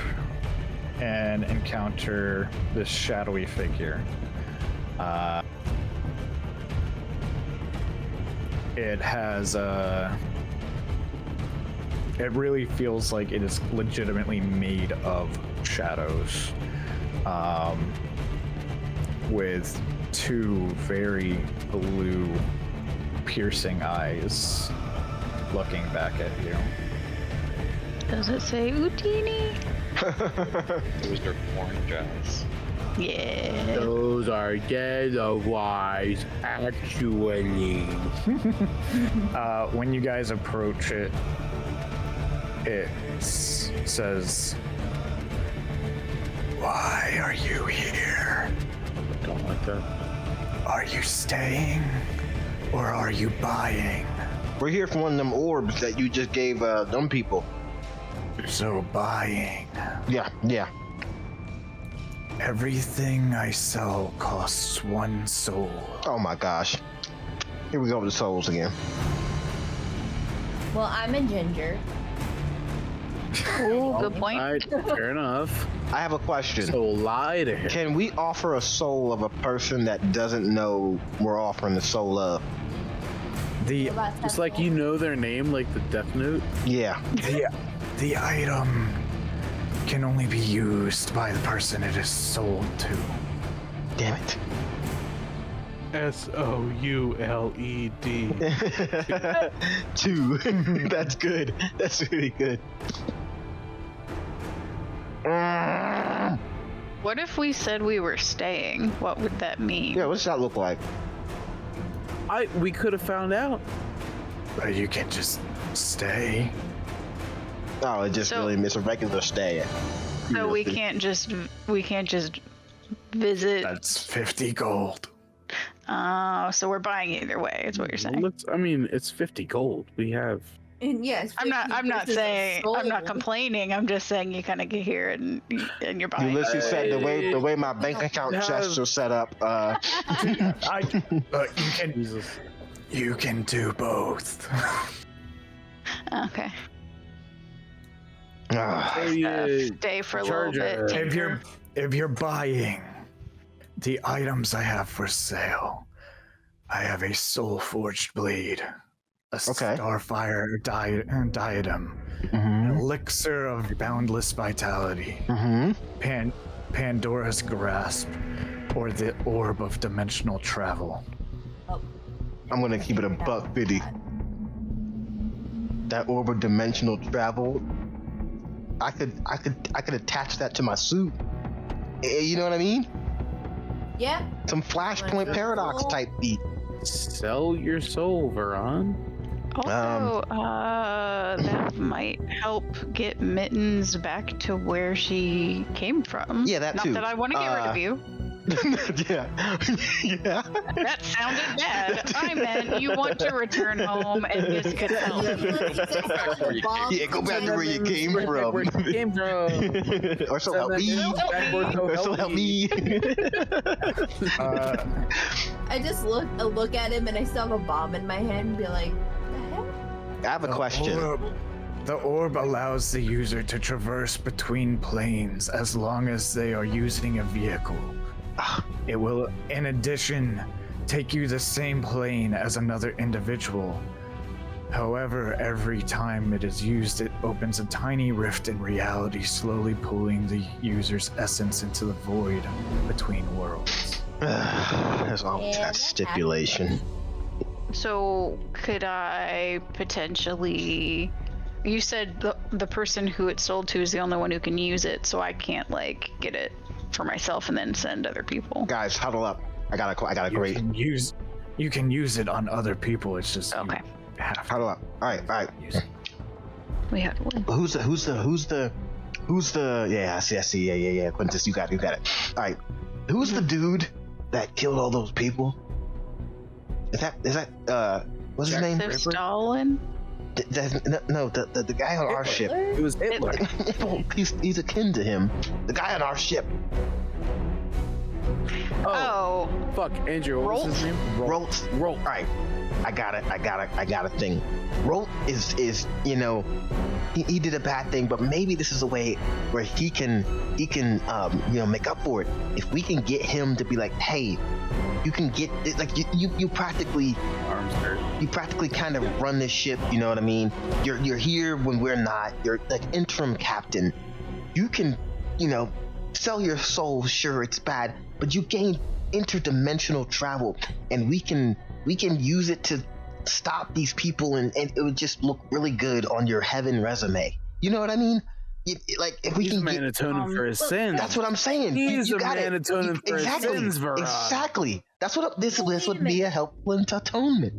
and encounter this shadowy figure. It has it really feels like it is legitimately made of shadows, with two very blue, piercing eyes looking back at you. Does it say Utini? Those are orange eyes. Yeah. Those are dead wise, actually. When you guys approach it, it says, "Why are you here? I don't like that. Are you staying or are you buying?" We're here for one of them orbs that you just gave them people. So buying. Yeah. Everything I sell costs 1 soul. Oh my gosh. Here we go with the souls again. Well, I'm a ginger. Ooh, good point. Alright, fair enough. I have a question. So lie to him. Can we offer a soul of a person that doesn't know we're offering the soul of? It's like you know their name, like the Death Note. Yeah. The item can only be used by the person it is sold to. Damn it. SOULED. 2. That's good. That's really good. What if we said we were staying? What would that mean? Yeah, what's that look like? We could have found out. But you can just stay. Oh, it just So- really it's a regular stay. So we can't just visit. That's 50 gold. So we're buying either way. Is what you're saying? It's 50 gold. We have. And yes, I'm not 50 versus a saying. I'm not soul. complaining. I'm just saying you kind of get here and you're buying. You literally said the way my bank account have- chests are set up. But Jesus. you can do both. Okay. Ah, Stay for a little bit. Charger. tinker. If you're buying the items I have for sale, I have a soul forged blade, a Okay. starfire diadem, an elixir of boundless vitality, Pandora's grasp, or the orb of dimensional travel. I'm gonna keep it a $150. That orb of dimensional travel. I could attach that to my suit. You know what I mean? Yeah. Some Flashpoint Paradox type beat. Sell your soul, Veron. Also, that might help get Mittens back to where she came from. Yeah, that Not too. that I want to get rid of you. Yeah. Yeah. That sounded bad. I meant you want to return home, and this could help. Yeah, go back to where you came from. Or so help me. Or so help me. I just look at him and I still have a bomb in my hand and be like, the heck? I have a question. The orb allows the user to traverse between planes as long as they are using a vehicle. It will, in addition, take you the same plane as another individual. However, every time it is used, it opens a tiny rift in reality, slowly pulling the user's essence into the void between worlds. There's always that stipulation. So, could I potentially? You said the person who it's sold to is the only one who can use it, so I can't like get it for myself and then send other people. Guys, huddle up. I got a great. You can use it on other people. It's just Okay. you have to Huddle up. All right. use it. We have one. Who's the? Yeah, I see. Yeah. Quintus, you got it. All right. Who's the dude that killed all those people? Is that what's his name? So Stalin. No, the guy on our ship. It was Hitler. He's akin to him. The guy on our ship. Oh, Fuck, Andrew, what was his name? Rolt. All right. I got a thing. Rolt is he did a bad thing, but maybe this is a way where he can make up for it. If we can get him to be like, hey, you can get it, like you practically Arms hurt. you practically kind of run this ship, you know what I mean? You're here when we're not. You're like interim captain. You can, sell your soul, sure it's bad, but you gain interdimensional travel, and we can use it to stop these people, and it would just look really good on your heaven resume. You know what I mean? Like if we He's can a man get, atoning for his sins. that's what I'm saying. He's you a got man it. atoning for his sins, Varad. Exactly. That's what this would be a helpful atonement.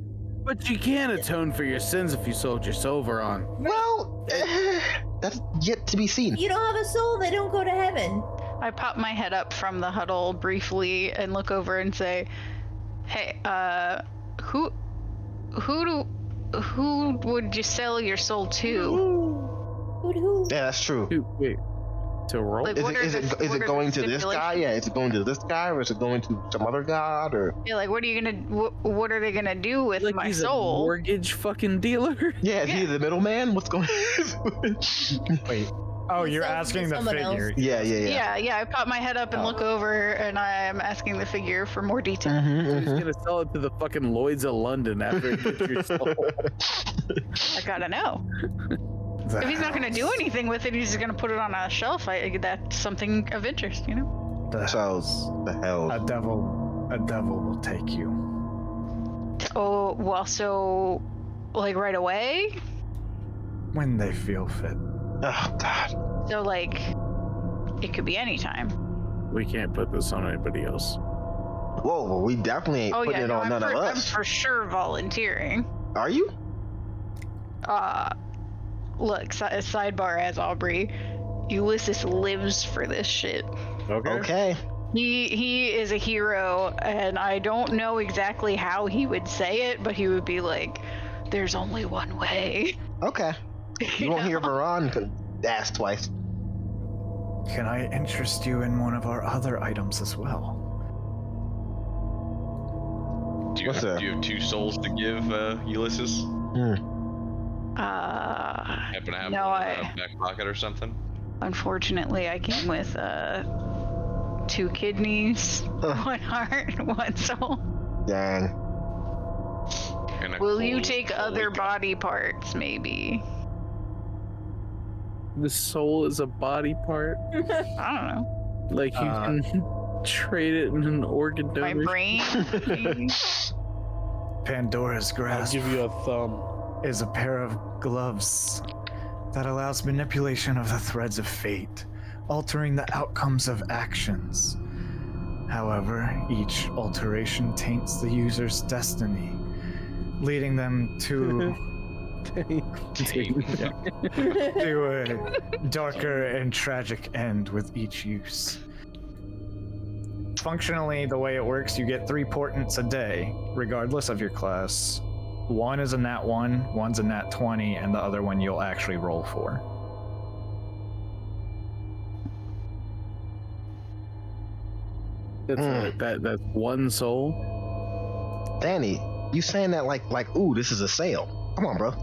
But you can't atone for your sins if you sold your soul, Varan. Well, that's yet to be seen. If you don't have a soul, they don't go to heaven. I pop my head up from the huddle briefly and look over and say, "Hey, who would you sell your soul to?" Who? Yeah, that's true. Dude, wait. To roll? Like, Is it going to this guy? Yeah, is it going to this guy, or is it going to some other god, or? Yeah, like, what are they gonna do with Like my he's soul? a mortgage fucking dealer? Yeah, is he the middleman? What's going? Wait. Oh, He you're sells it to asking the someone figure. else. Yeah. I pop my head up and Oh. look over, and I'm asking the figure for more detail. He's gonna sell it to the fucking Lloyds of London after it gets your soul. I gotta know. If he's not gonna do anything with it, he's just gonna put it on a shelf. That's something of interest, The So the hell. a devil will take you Oh, well, so, like, right away? when they feel fit. Oh God. So, like, it could be any time. We can't put this on anybody else. Whoa, well, we definitely ain't putting it on none of I'm us. for sure volunteering. Are you? Look, sidebar as Aubrey, Ulysses lives for this shit. Okay. He is a hero, and I don't know exactly how he would say it, but he would be like, "There's only one way." Okay. You won't hear Varan ask twice. Can I interest you in one of our other items as well? Do you What's that? have 2 souls to give Ulysses? Happen to have No, one in a back pocket or something? Unfortunately, I came with 2 kidneys, 1 heart, 1 soul. Dang. And a Will you cool take holy other God. body parts, maybe? The soul is a body part. I don't know. Like you can trade it in an organ My donor. brain? maybe? Pandora's I'll grasp give you a thumb. is a pair of gloves that allows manipulation of the threads of fate, altering the outcomes of actions. However, each alteration taints the user's destiny, leading them to a darker and tragic end with each use. Functionally, the way it works, you get 3 portents a day, regardless of your class. One is a nat 1, one's a nat 20, and the other one you'll actually roll for. That's one soul. Danny, you saying that like, ooh, this is a sale. Come on, bro.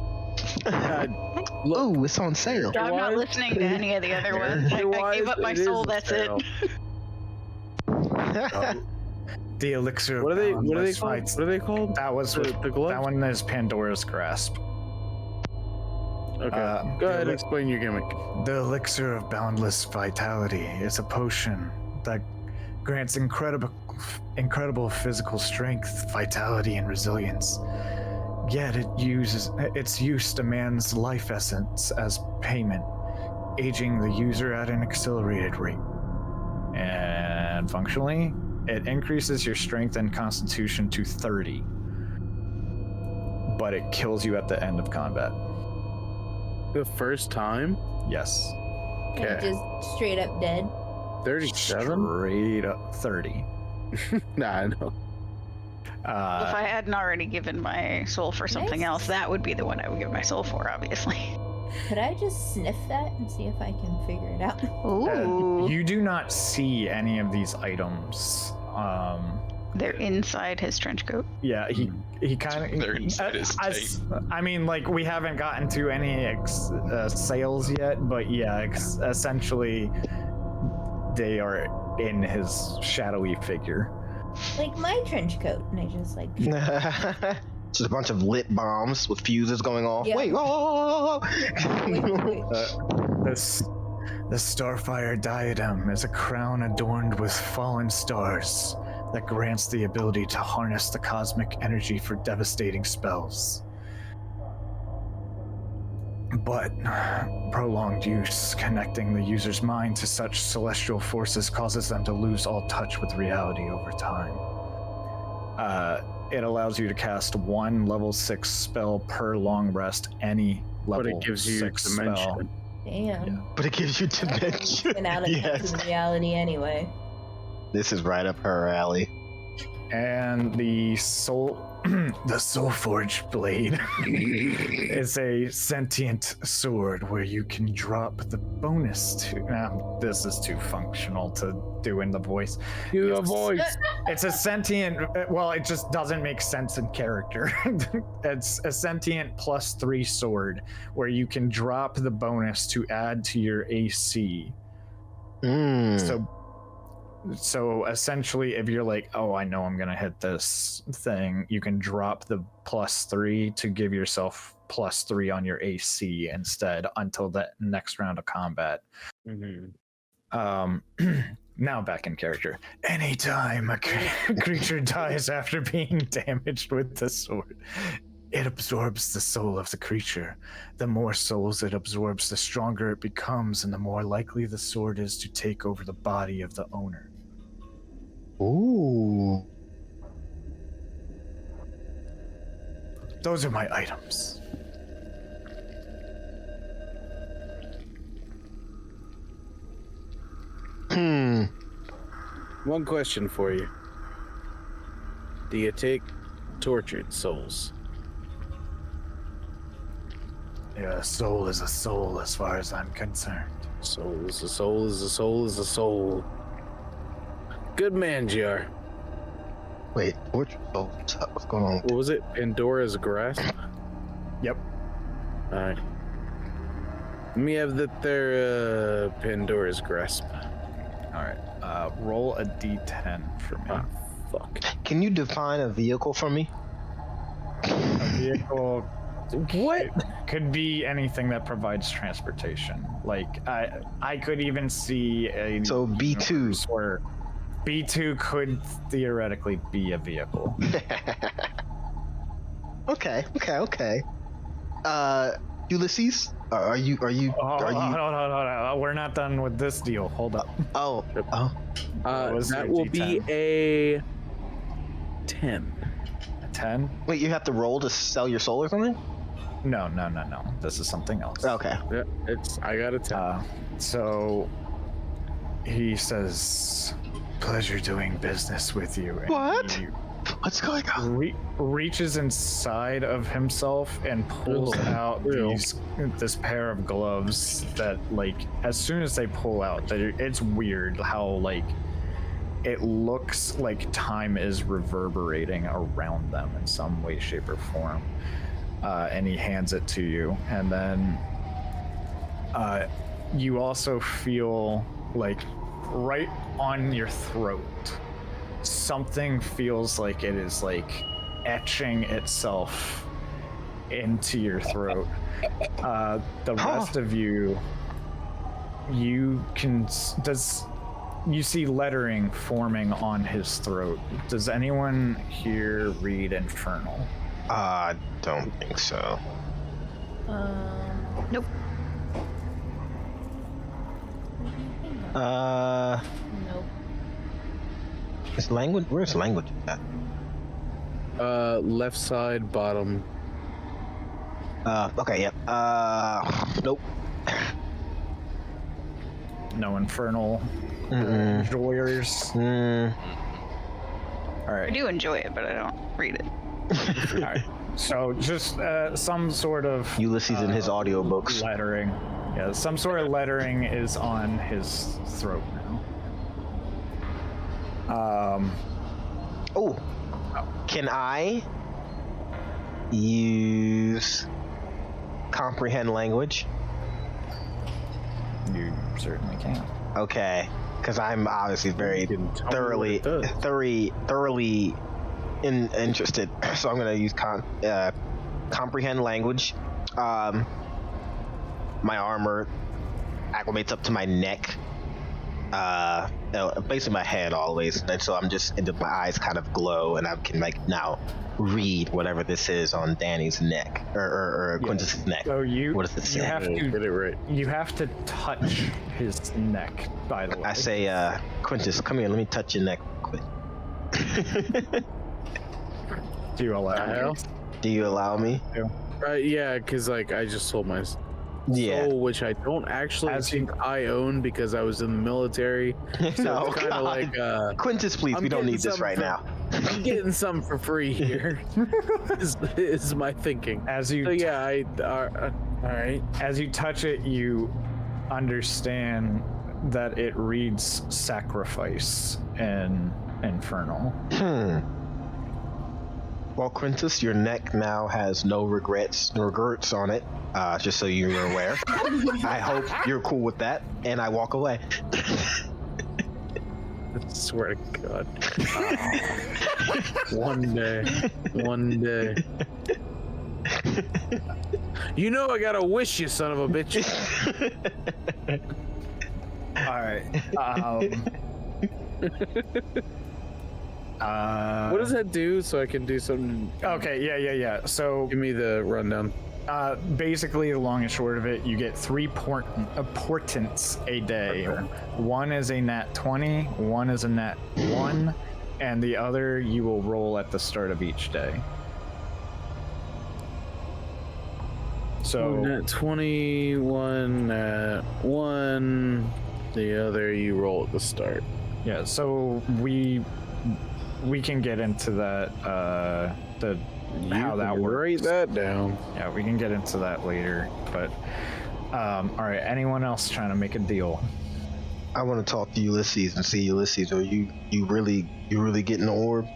Ooh, it's on sale. I'm not listening to any of the other ones. I gave up my soul, that's it. The elixir of What are they boundless called? fights- What are they called? That was The gloves? that one is Pandora's grasp. Okay. Go ahead and explain your gimmick. The elixir of boundless vitality is a potion that grants incredible physical strength, vitality, and resilience. Yet its use demands life essence as payment, aging the user at an accelerated rate. And functionally, it increases your strength and constitution to 30, but it kills you at the end of combat. The first time? Yes. And Okay. just straight up dead. 37? Straight up 30. Nah, I know. If I hadn't already given my soul for something Nice. else, that would be the one I would give my soul for, obviously. Could I just sniff that and see if I can figure it out? Ooh. You do not see any of these items They're inside his trench coat. Yeah, he kind of. They're inside his tape. I mean, like we haven't gotten to any sales yet, but yeah, essentially, they are in his shadowy figure. Like my trench coat, and I just like. Just a bunch of lit bombs with fuses going off. Yeah. Wait, whoa. Wait. The Starfire Diadem is a crown adorned with fallen stars that grants the ability to harness the cosmic energy for devastating spells. But prolonged use connecting the user's mind to such celestial forces causes them to lose all touch with reality over time. It allows you to cast one level 6 spell per long rest, any level 6 But it gives you spell. dimension. Damn. Yeah. But it gives you dimension. And out of Yes. touch with reality anyway. This is right up her alley. And the the Soulforged Blade is a sentient sword where you can drop the bonus to. This is too functional to do in the voice. You a voice. It's a sentient. Well, it just doesn't make sense in character. It's a sentient +3 sword where you can drop the bonus to add to your AC. So essentially, if you're like, oh, I know I'm gonna hit this thing, you can drop the +3 to give yourself +3 on your AC instead until the next round of combat. Now back in character. Anytime a creature dies after being damaged with the sword, it absorbs the soul of the creature. The more souls it absorbs, the stronger it becomes, and the more likely the sword is to take over the body of the owner. Ooh. Those are my items. One question for you. Do you take tortured souls? Yeah, a soul is a soul as far as I'm concerned. Soul is a soul is a soul is a soul. Good man, JR. Wait, what's going on? What was it? Pandora's Grasp? Yep. Alright. Let me have that Pandora's Grasp. Alright. Roll a d10 for me. Ah, fuck. Can you define a vehicle for me? A vehicle What? could be anything that provides transportation. Like I could even see a So B2. universe where B2 could theoretically be a vehicle. Okay. Ulysses? Are you? Hold on. We're not done with this deal. Hold up. Oh. What was That your will be D10? a 10. A 10? Wait, you have to roll to sell your soul or something? No. This is something else. Okay. Yeah, I got a 10. So he says, "Pleasure doing business with you." And What? he What's going on? reaches inside of himself and pulls out Ew. this pair of gloves that, like, as soon as they pull out, it's weird how, like, it looks like time is reverberating around them in some way, shape, or form. And he hands it to you, and then you also feel like right on your throat something feels like it is like etching itself into your throat. The rest of you can you see lettering forming on his throat. Does anyone here read Infernal? I don't think so. Nope. Nope. Is language? Where's language at? Left side, bottom. Okay, yep. Nope. No Infernal Mm-mm. enjoyers. All I right. do enjoy it, but I don't read it. All right. So just some sort of Ulysses in his audiobooks. lettering. Yeah, some sort of lettering is on his throat now. Oh, can I use comprehend language? You certainly can. Okay, because I'm obviously very You can tell me what it does. thoroughly interested. So I'm gonna use comprehend language. My armor acclimates up to my neck. Basically my head always, and so I'm just, and my eyes kind of glow, and I can like now read whatever this is on Danny's neck or Quintus's neck. So What does it say? you have Get to it right. you have to touch his neck. By the way, I say, Quintus, come here. Let me touch your neck quick. do you allow? Hell? Do you allow me? Yeah, because like I just sold my Yeah. soul, which I don't actually As you- think I own because I was in the military. So No, it's kind God. of like Quintus, please. I'm We don't getting need this something right from- now. I'm getting some for free here. is my thinking. As you So yeah, all right. as you touch it, you understand that it reads sacrifice in Infernal. Well, Quintus, your neck now has no regrets on it. Just so you're aware. I hope you're cool with that, and I walk away. I swear to God. One day. You know I gotta wish you, son of a bitch. All right. What does that do so I can do something? Okay. Yeah. So Give me the rundown. basically, the long and short of it, you get 3 portents a day. Okay. One is a nat 20, one is a nat 1, and the other you will roll at the start of each day. So Nat 21, nat 1. The other you roll at the start. yeah, so we can get into that how that works. Write that down. Yeah, we can get into that later. But all right, anyone else trying to make a deal? I want to talk to Ulysses and see, Ulysses, are you really getting the orb?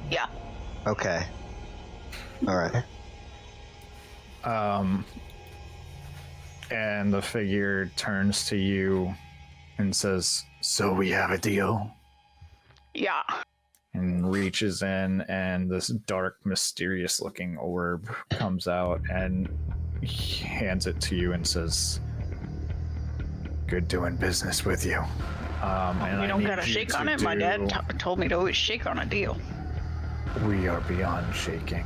Yeah. Okay. All right. And the figure turns to you and says, "So we have a deal?" Yeah. And reaches in, and this dark, mysterious-looking orb comes out and he hands it to you and says, "Good doing business with you." And We I don't need gotta you shake to on it. My dad do- told me to always shake on a deal. We are beyond shaking.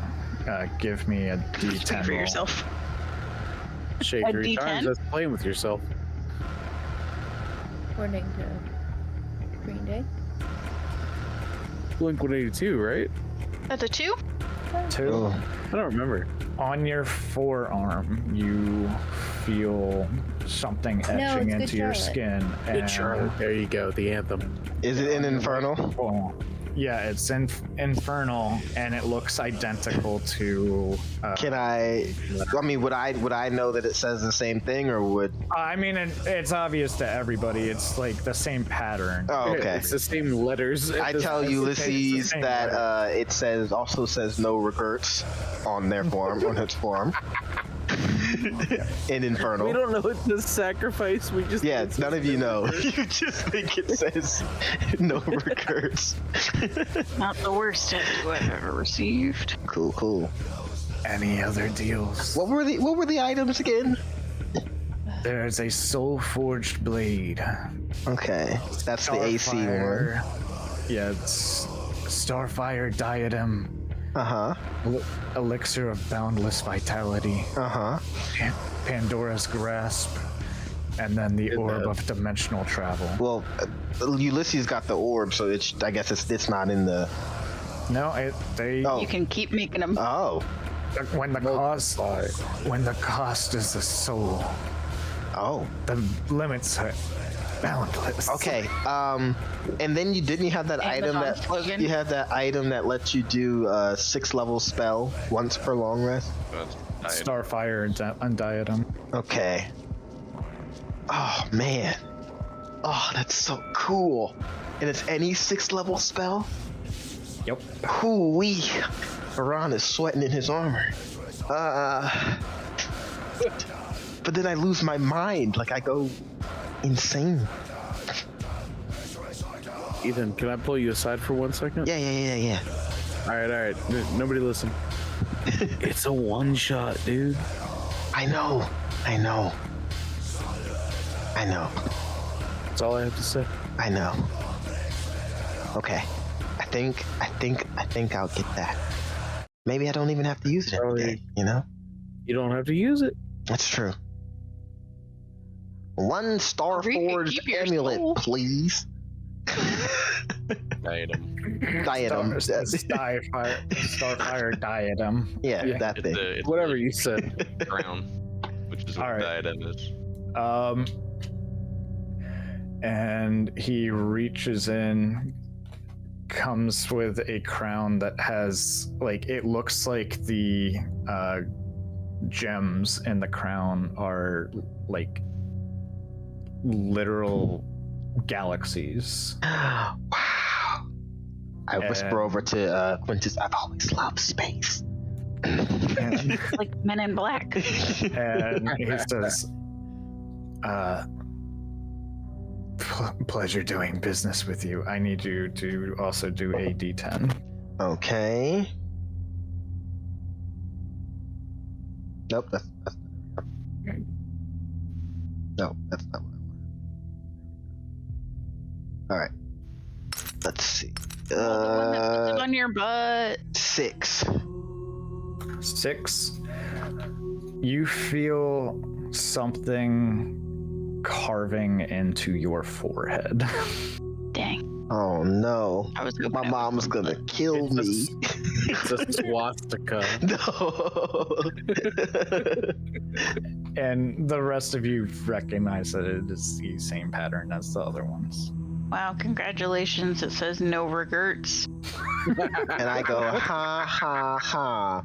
Give me a D10 Speak for roll. yourself. Shake A 3 times. D10? That's playing with yourself. According to Green Day. Blink 182, right? That's a 2? 2. Oh. I don't remember. On your forearm, you feel something No, etching it's Good into your Charlotte. skin. Good and- Charlotte. There you go. The anthem. Is it in Infernal? Well, yeah, it's infernal, and it looks identical to. Can I mean, would I know that it says the same thing, or would? I mean, it's obvious to everybody. It's like the same pattern. Oh, okay. It's the same letters. I tell Ulysses same that it also says no regrets on their form, on its form. In Infernal. We don't know it's a sacrifice. We just Yeah, it's none of you know. You just think it says no regrets. Not the worst tattoo I've ever received. Cool. Any other deals? What were the items again? There's a soul forged blade. Okay, that's the AC one. Starfire- Yeah, it's Starfire diadem. Uh huh. Elixir of boundless vitality. Uh huh. Pandora's grasp. And then the Good orb enough. of dimensional travel. Well, Ulysses got the orb, so I guess it's not in the. No, they Oh. You can keep making them. Oh. when the cost is the soul, Oh. the limits are boundless. Okay. And then you have that item Amazon that slogan. you have that item that lets you do a 6-level spell once per long rest. Starfire and diadem. Okay. Oh man. Oh, that's so cool. And it's any 6th level spell? Yep. Hoo-wee. Baran is sweating in his armor. But then I lose my mind. Like, I go insane. Ethan, can I pull you aside for 1 second? Yeah. All right. Nobody listen. It's a one-shot, dude. I know. That's all I have to say. I know. Okay. I think I'll get that. Maybe I don't even have to use it every day, you know? You don't have to use it. That's true. 1 Or you could Starforged keep your amulet, soul. please. Item. Diadem. Starfire diadem. Yeah, that thing. It's Whatever the you said. crown, which is what All right. diadem is. And he reaches in, comes with a crown that has, like, it looks like the gems in the crown are like literal galaxies. Wow. I whisper over to Quintus, I've always loved space. And, Like Men in Black. and he says, pleasure doing business with you. I need you to also do a d10. Okay. Nope, that's no, that's not what I want. Alright. Let's see. The one that puts it on your butt. 6. 6. You feel something carving into your forehead. Dang. Oh no. I was hoping My it was mom's gonna kill me. It's a swastika. No. And the rest of you recognize that it is the same pattern as the other ones. Wow, congratulations. It says no regrets. And I go, ha ha ha.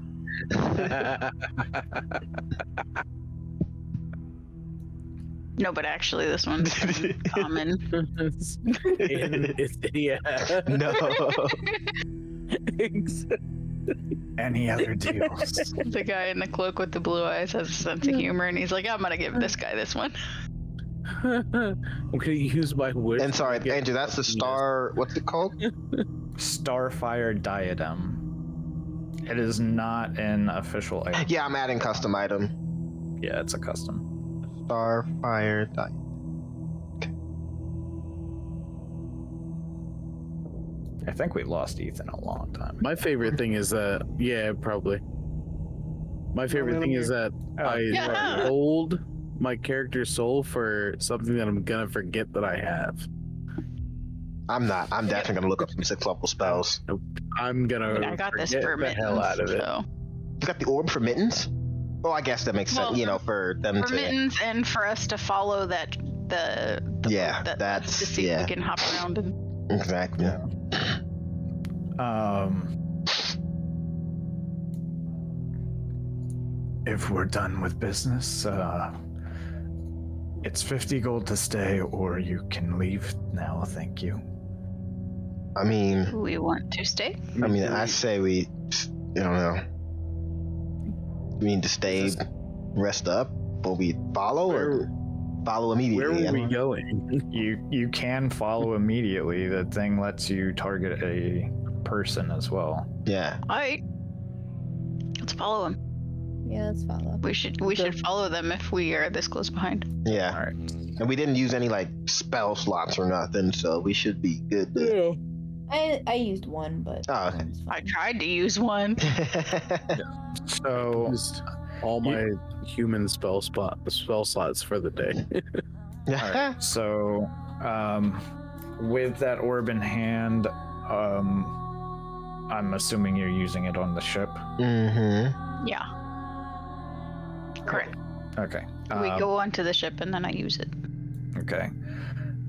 No, but actually, this one's common. Yeah. No. Any other deals? The guy in the cloak with the blue eyes has a sense of humor, and he's like, I'm gonna give this guy this one. I'm gonna use my wish. And sorry, to get Andrew, that's the star. What's it called? Starfire diadem. It is not an official item. Yeah, I'm adding custom item. Yeah, it's a custom. Starfire diadem. I think we lost Ethan a long time. My favorite thing is that, yeah, probably. My favorite thing is that I Yeah. hold my character's soul for something that I'm gonna forget that I have. I'm not. I'm definitely gonna look up some 6th level spells. I'm gonna I got this forget for the hell out of it. So. You got the orb for mittens? Well, I guess that makes sense. Well, You know, for them For to. mittens and for us to follow the Yeah, that that's- to see if yeah. we can hop around and Exactly. Yeah. If we're done with business, it's 50 gold to stay, or you can leave now. Thank you. I mean, we want to stay. I say we. I don't know. We need to stay, rest up, or we follow, or follow Where immediately. are we going? You can follow immediately. The thing lets you target a person as well. Yeah. All right, let's follow them. Yeah, let's follow. We should follow them if we are this close behind. Yeah. All right. And we didn't use any like spell slots or nothing, so we should be good. To... I used one, but Oh, okay. it's I fine. tried to use one. So Just all my human spell slots for the day. all right. So with that orb in hand, I'm assuming you're using it on the ship. Mm-hmm. Yeah. Correct. Okay. We go onto the ship and then I use it. Okay.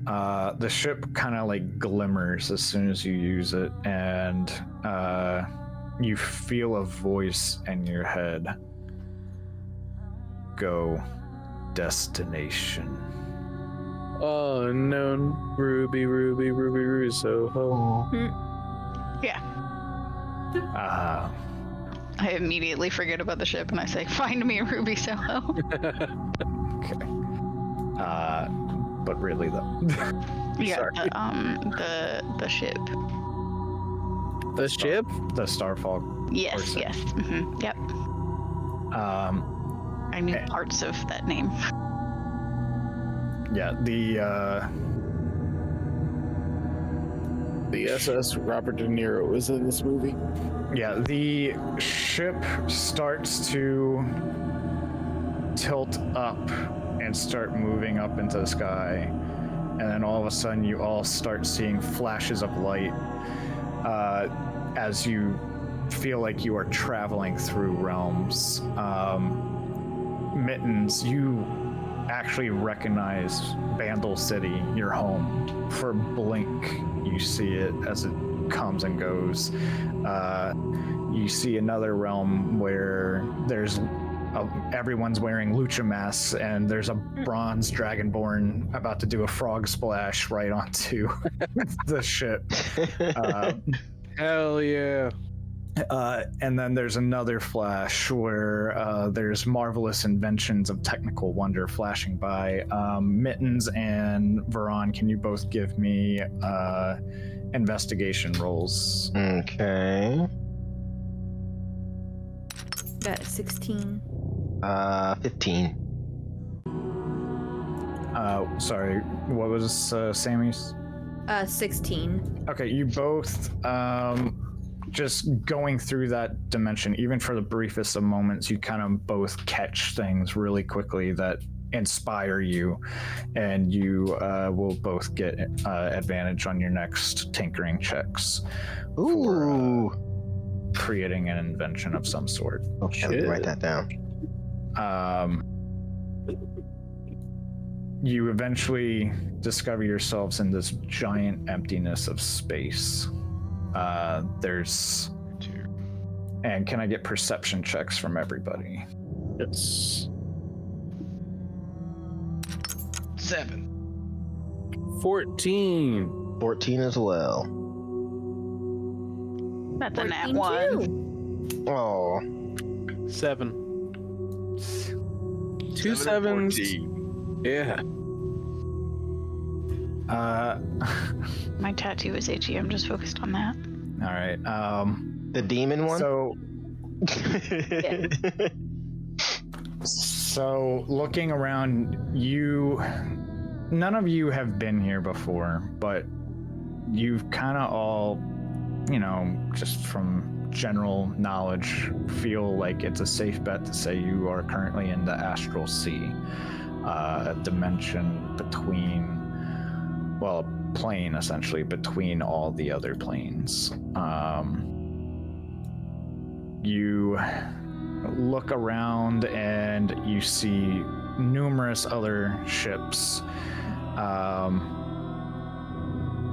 The ship kind of like glimmers as soon as you use it, and you feel a voice in your head go, destination Unknown Ruby Soho. Yeah. Uh, I immediately forget about the ship and I say, "Find me Ruby Soho." okay. But really though. Yeah. Sorry. The ship. The ship? The Starfall. Yes. Corsair. Yes. Yep. I knew parts of that name. Yeah, The SS Robert De Niro was in this movie. the ship starts to tilt up and start moving up into the sky, and then all of a sudden you all start seeing flashes of light as you feel like you are traveling through realms. Mittens, you actually recognize Bandle City, your home. For a blink, you see it as it comes and goes. You see another realm where there's everyone's wearing lucha masks, and there's a bronze dragonborn about to do a frog splash right onto the ship. Hell yeah. And then there's another flash where there's marvelous inventions of technical wonder flashing by. Mittens and Veron, can you both give me investigation rolls? Okay. Got 16. 15. Sorry, what was Sammy's? 16. Okay, you both just going through that dimension, even for the briefest of moments, you kind of both catch things really quickly that inspire you, and you will both get advantage on your next tinkering checks Ooh. for creating an invention of some sort. Okay, let me write that down. You eventually discover yourselves in this giant emptiness of space. And can I get perception checks from everybody? Yes. 7. 14. 14 as well. That's a nat 14 one. too. Oh. 7. 2 7 and sevens. 14. Yeah. My tattoo is itchy. I'm just focused on that. All right. The demon one? So looking around, none of you have been here before, but you've kind of all, just from general knowledge, feel like it's a safe bet to say you are currently in the Astral Sea, a dimension between, a plane essentially between all the other planes. You look around and you see numerous other ships.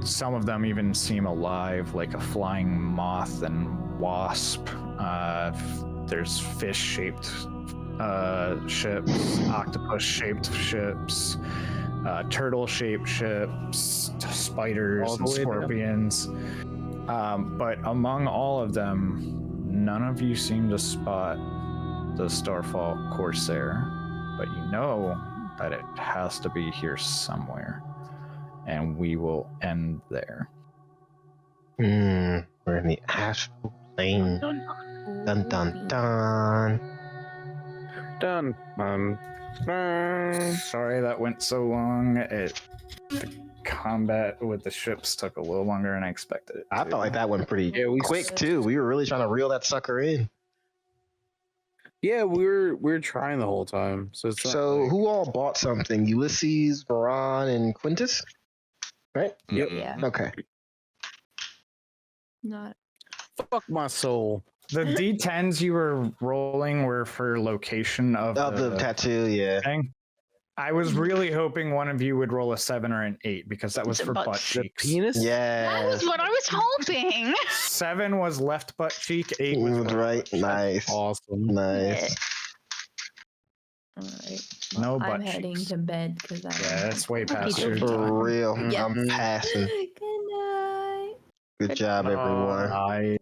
Some of them even seem alive, like a flying moth and wasp. There's fish-shaped ships, octopus-shaped ships, turtle-shaped ships, spiders All the and way down. scorpions. But among all of them, none of you seem to spot the Starfall Corsair, but you know that it has to be here somewhere, and we will end there. We're in the astral plane. Dun dun dun. Done. Sorry that went so long. The combat with the ships took a little longer than I expected it I to. felt like that went pretty Yeah, we quick too. We were really trying to reel that sucker in. Yeah, we were trying the whole time. So it's not So like- who all bought something? Ulysses, Veron, and Quintus? Right? Yep. Yeah. Okay. Not. Fuck my soul. The D10s you were rolling were for location of The tattoo, yeah. thing. I was really hoping one of you would roll a 7 or an 8 because that was It's a for butt butt The cheeks. penis? That Yeah. was what I was hoping. 7 was left butt cheek, 8 was right. Right. Nice. Awesome. Nice. Alright. No I'm butt heading cheeks. to bed because I'm. Yeah, that's way past Okey your dokey. For time. real. Yes. I'm passing. Good night. Good job, everyone. I